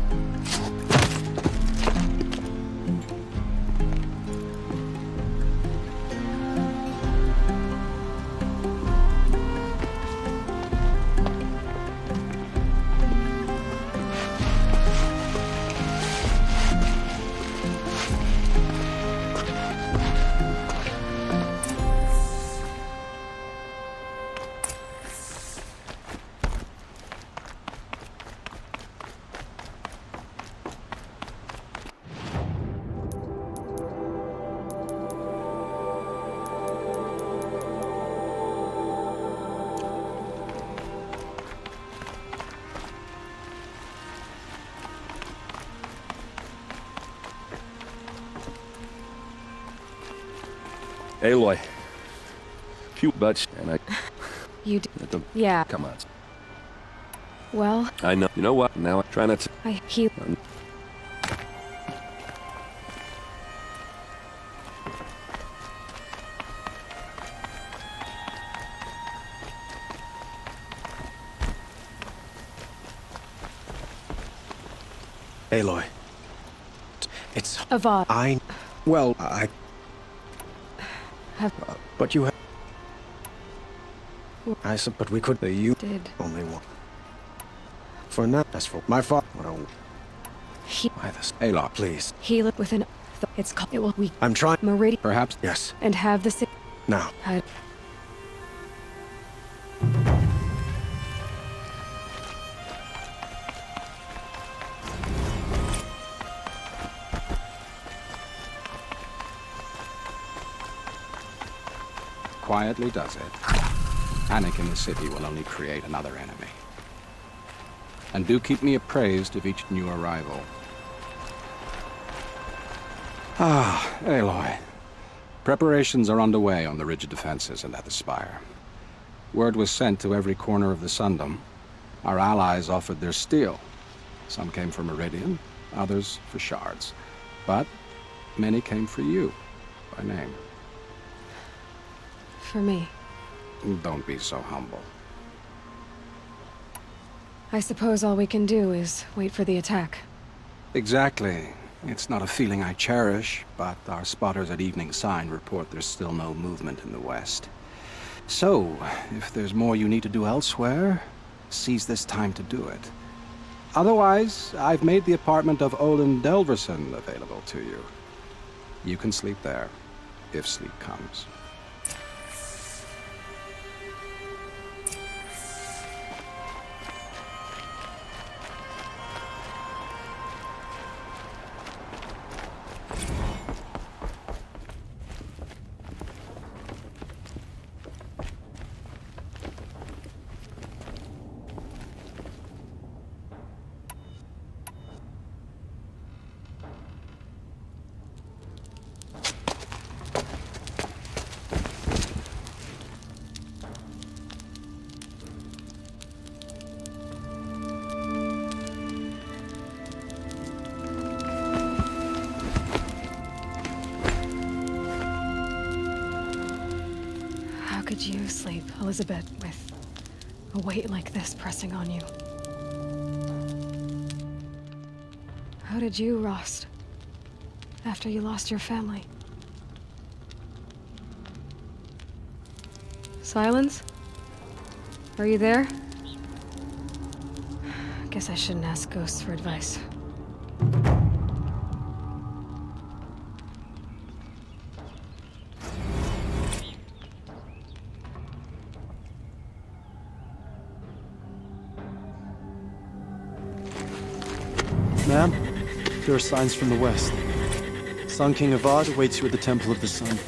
Aloy. Few butts, and I... You yeah. Come on. Well... I know. You know what? Now I try not to... He... Aloy. It's... Avad. Well, I... Have... but you have... but we could... You... Did... Only one. For now, as for my father... Why this? Aloy, please. Heal it within... It's called... It will... We... I'm trying... Meridian... Perhaps... Yes. And have the... Now. Quietly does it. Panic in the city will only create another enemy. And do keep me appraised of each new arrival. Ah, Aloy. Preparations are underway on the rigid defenses and at the spire. Word was sent to every corner of the Sundom. Our allies offered their steel. Some came for Meridian, others for shards. But many came for you, by name. For me. Don't be so humble. I suppose all we can do is wait for the attack. Exactly. It's not a feeling I cherish, but our spotters at Evening Sign report there's still no movement in the west. So, if there's more you need to do elsewhere, seize this time to do it. Otherwise, I've made the apartment of Olin Delverson available to you. You can sleep there, if sleep comes. Could you sleep, Elizabeth, with a weight like this pressing on you? How did you, Rost, after you lost your family? Silence? Are you there? Guess I shouldn't ask ghosts for advice. Ma'am, there are signs from the west. Sun King Avad awaits you at the Temple of the Sun.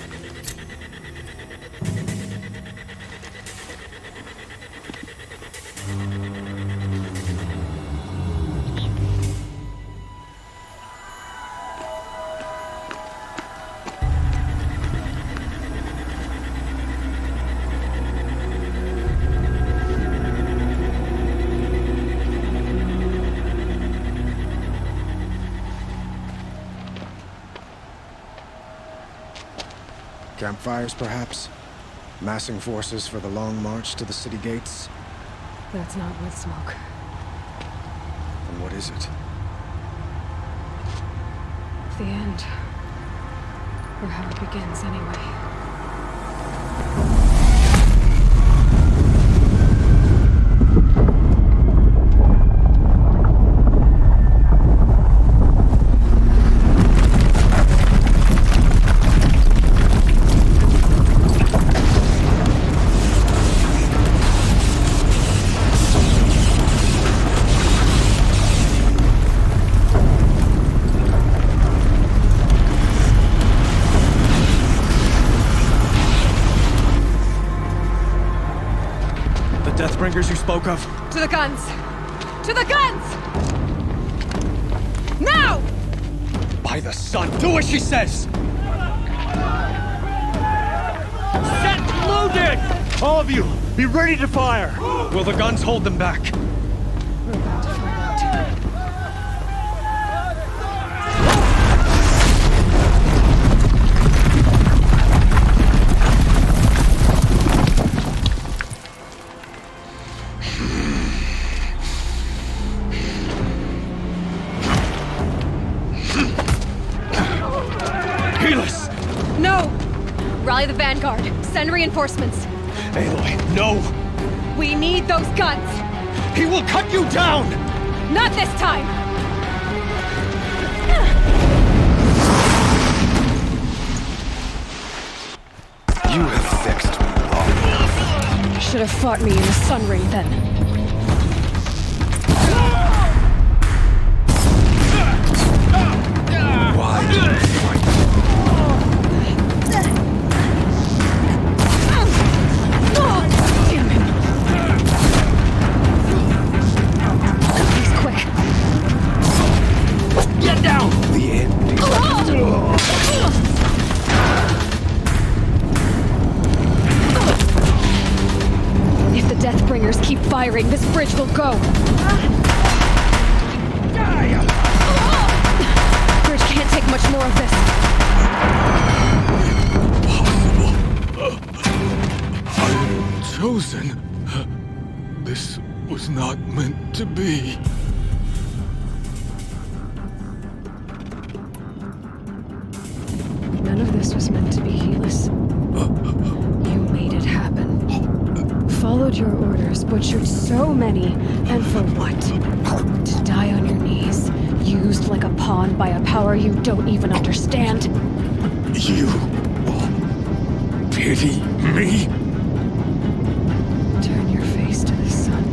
Campfires, perhaps? Massing forces for the long march to the city gates? That's not with smoke. Then what is it? The end. Or how it begins, anyway. Deathbringers you spoke of? To the guns! To the guns! Now! By the sun, do as she says! Set loaded! All of you, be ready to fire! Will the guns hold them back? We're about to find out, too. Helis! No! Rally the Vanguard. Send reinforcements. Aloy, no! We need those guns! He will cut you down! Not this time! You have vexed me long. You should have fought me in the sun ring then. Why do you fight? Damn him! He's quick. Get down! The end. If the Deathbringers keep firing, this bridge will go. Bridge can't take much more of this. Chosen. This was not meant to be. None of this was meant to be, Helis. You made it happen. Followed your orders, butchered so many, and for what? To die on your knees, used like a pawn by a power you don't even understand. You pity me? Turn your face to the sun.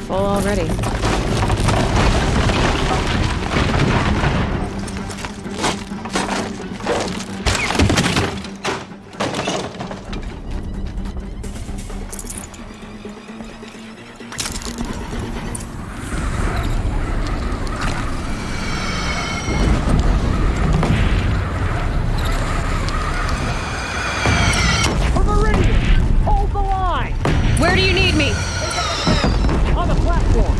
Full already. Hold the line! Where do you need me? On the platform!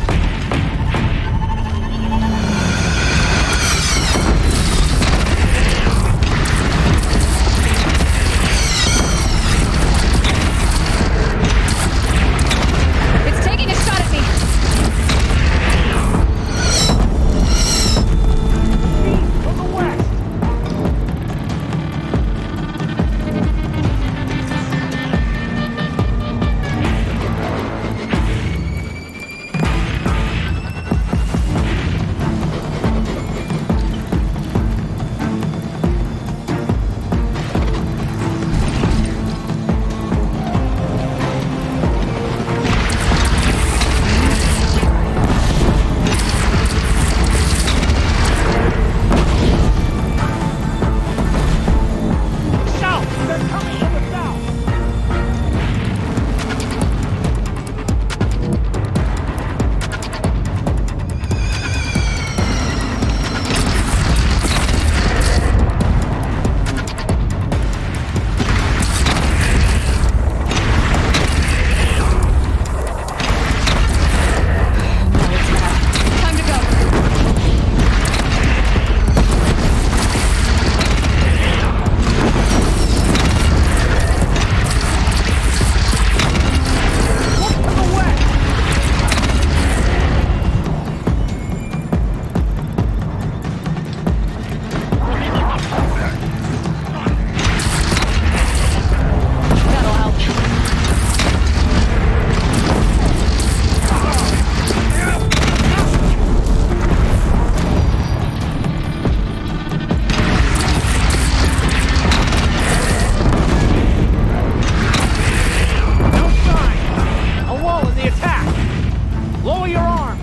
Lower your arm,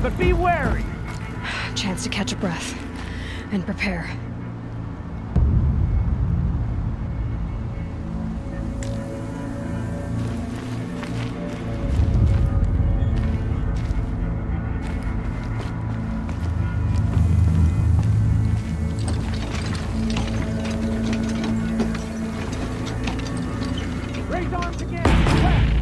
but be wary. Chance to catch a breath and prepare. Raise arms again. Left.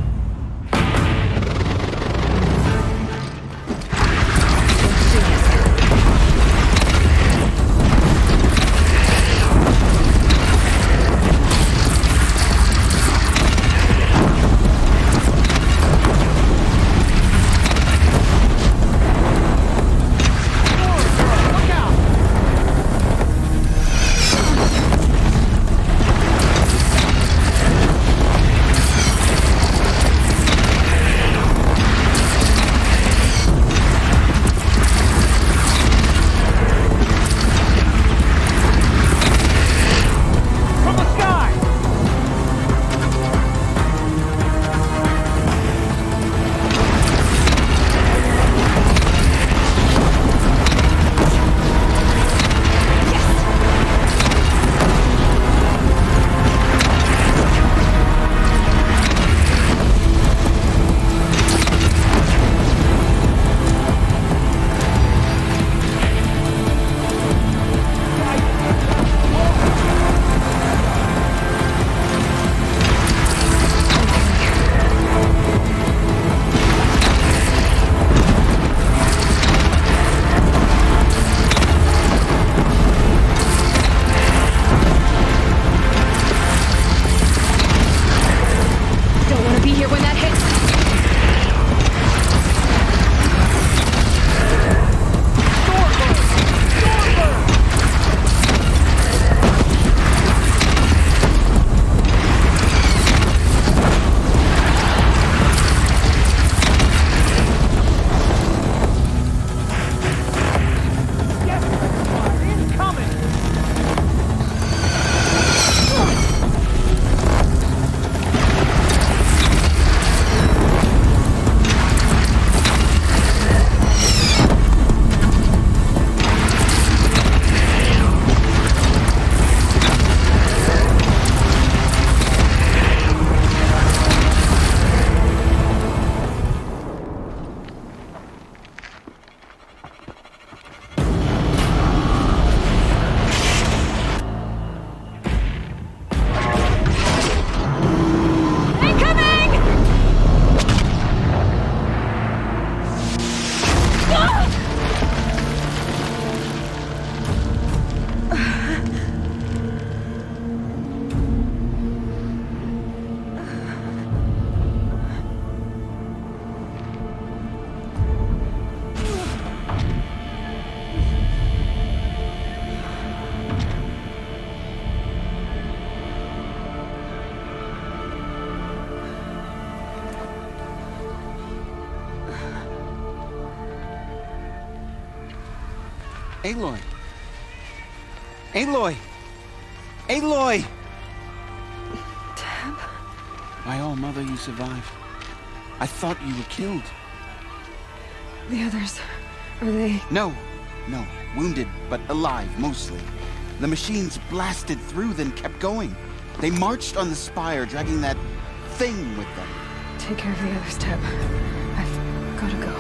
Aloy! Aloy! Aloy! Tab? My all-mother, you survived. I thought you were killed. The others, are they... No. Wounded, but alive, mostly. The machines blasted through, then kept going. They marched on the spire, dragging that thing with them. Take care of the others, Tab. I've gotta go.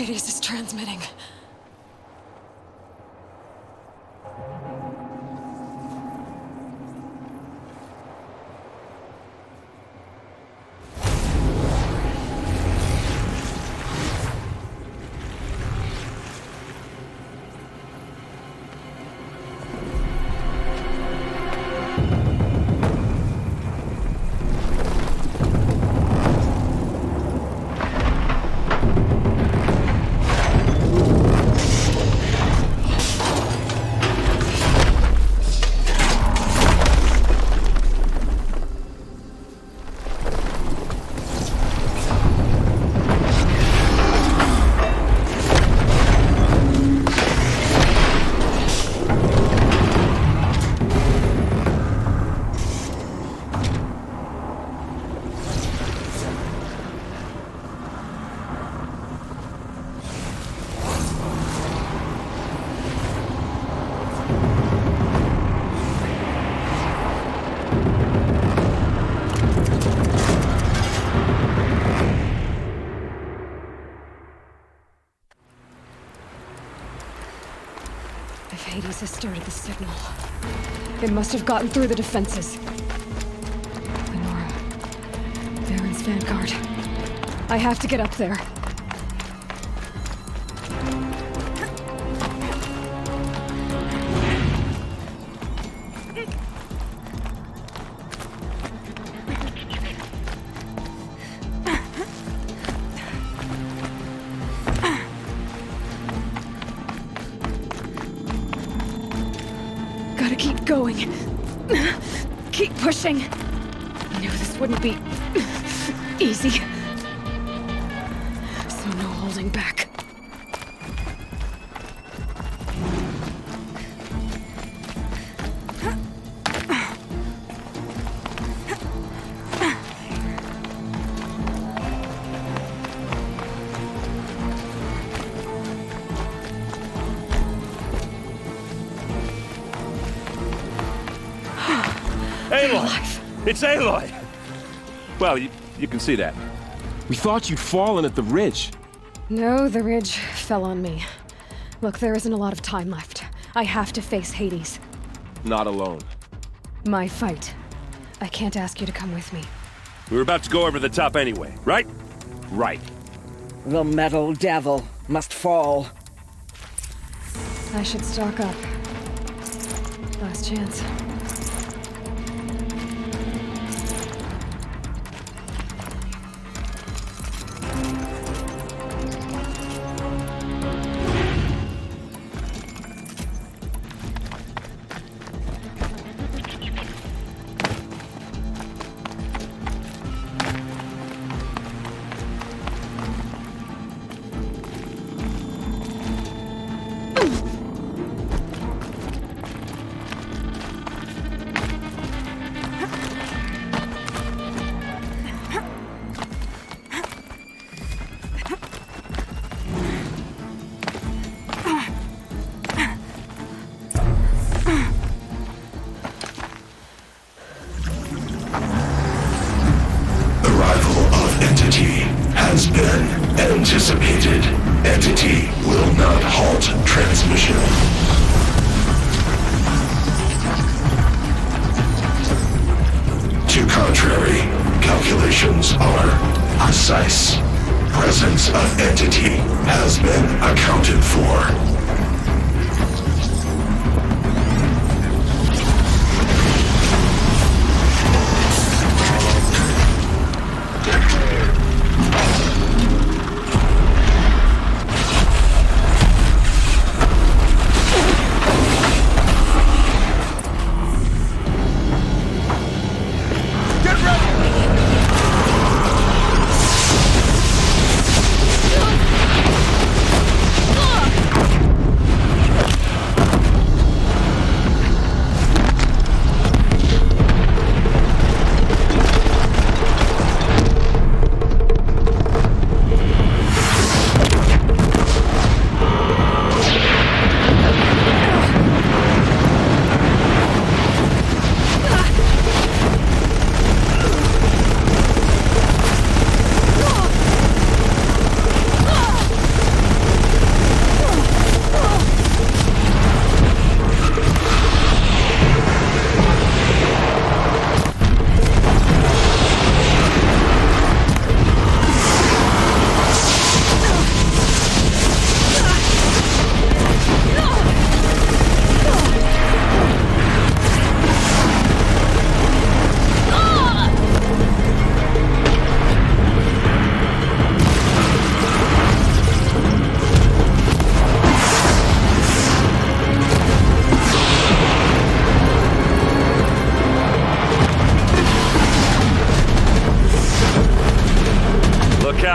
Hades is transmitting. If Hades has started the signal, it must have gotten through the defenses. Lenora, Baron's vanguard. I have to get up there. Going. Keep pushing. I knew this wouldn't be easy. So no holding back. Aloy! It's Aloy! Well, you can see that. We thought you'd fallen at the ridge. No, the ridge fell on me. Look, there isn't a lot of time left. I have to face Hades. Not alone. My fight. I can't ask you to come with me. We were about to go over the top anyway, right? Right. The metal devil must fall. I should stock up. Last chance. Has been anticipated. Entity will not halt transmission. To contrary, calculations are precise. Presence of entity has been accounted for.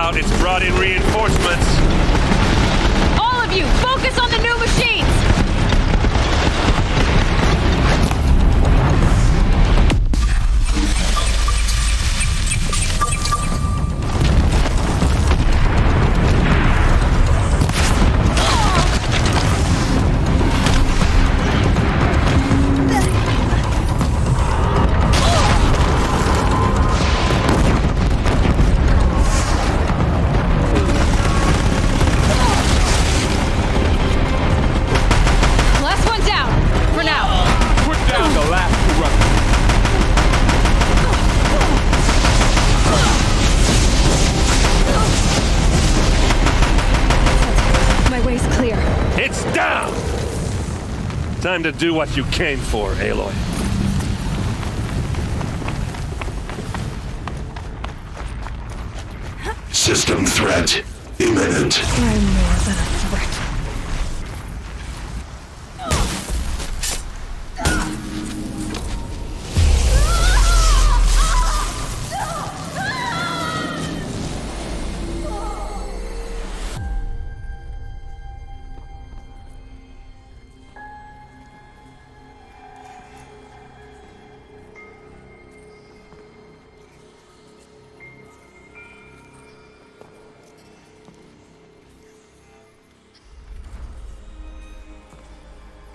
out, it's brought in reinforcements. All of you, focus on the new machines! Time to do what you came for, Aloy. System threat imminent. I'm more than a threat.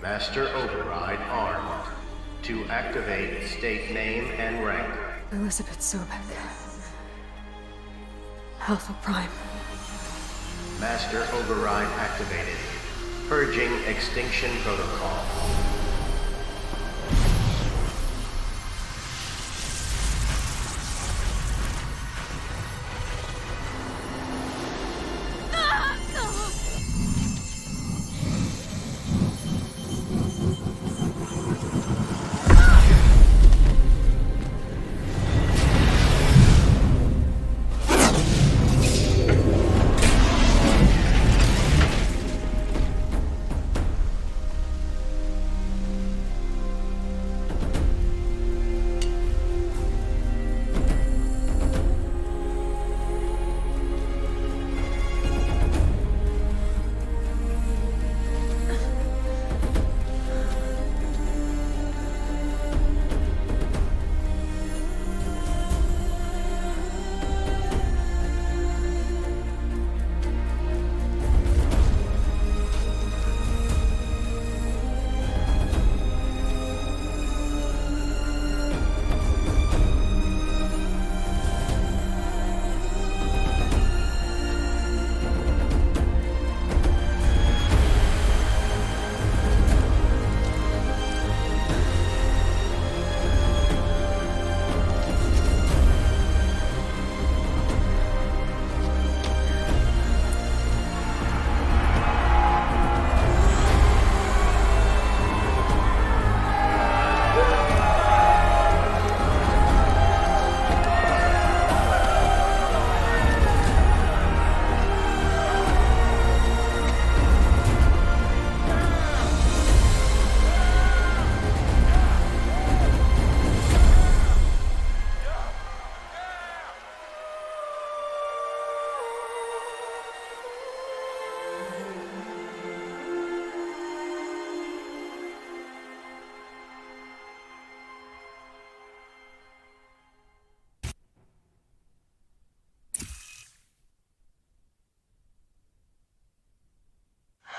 Master Override armed. To activate, state name and rank. Elizabeth Sobek. Alpha Prime. Master Override activated. Purging extinction protocol.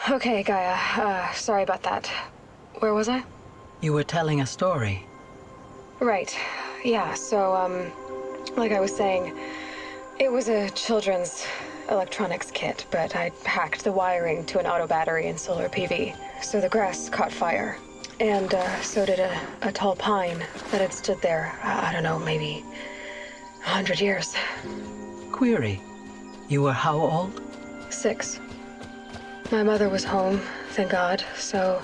Okay, Gaia. Sorry about that. Where was I? You were telling a story. Right. Yeah, so, like I was saying, it was a children's electronics kit, but I hacked the wiring to an auto battery and solar PV. So the grass caught fire. And, so did a tall pine that had stood there, I don't know, maybe 100 years. Query. You were how old? 6. My mother was home, thank God, so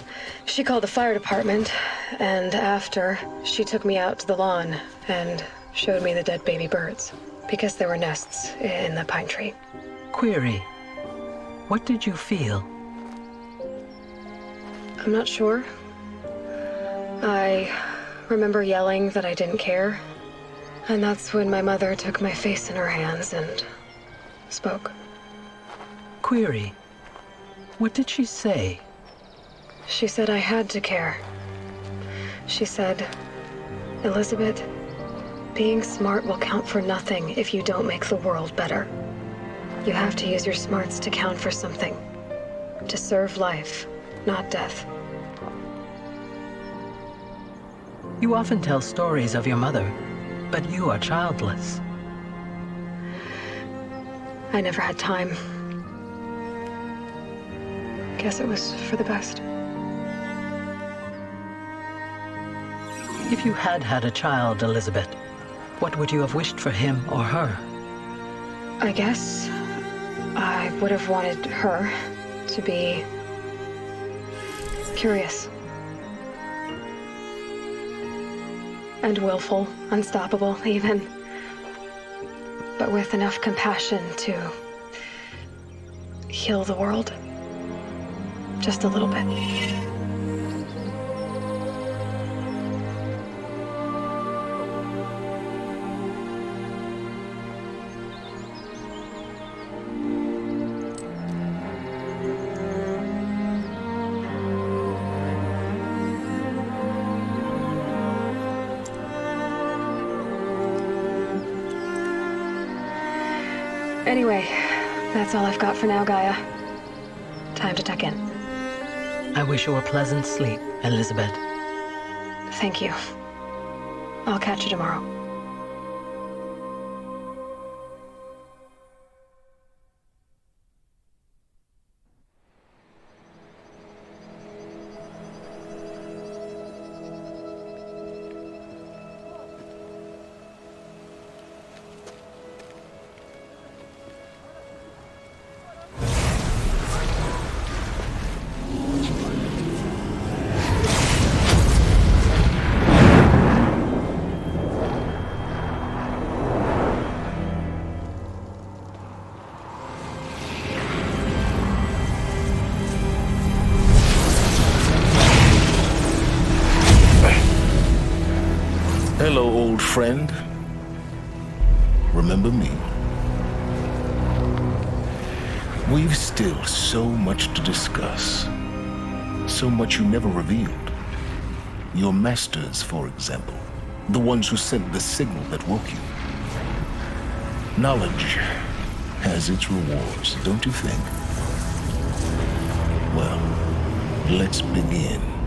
she called the fire department, and after, she took me out to the lawn and showed me the dead baby birds, because there were nests in the pine tree. Query. What did you feel? I'm not sure. I remember yelling that I didn't care, and that's when my mother took my face in her hands and spoke. Query. What did she say? She said I had to care. She said, Elizabeth, being smart will count for nothing if you don't make the world better. You have to use your smarts to count for something. To serve life, not death. You often tell stories of your mother, but you are childless. I never had time. Guess it was for the best. If you had had a child, Elizabeth, what would you have wished for him or her? I guess I would have wanted her to be curious. And willful, unstoppable, even. But with enough compassion to heal the world. Just a little bit. Anyway, that's all I've got for now, Gaia. Time to tuck in. I wish you a pleasant sleep, Elizabeth. Thank you. I'll catch you tomorrow. Hello, old friend. Remember me? We've still so much to discuss. So much you never revealed. Your masters, for example. The ones who sent the signal that woke you. Knowledge has its rewards, don't you think? Well, let's begin.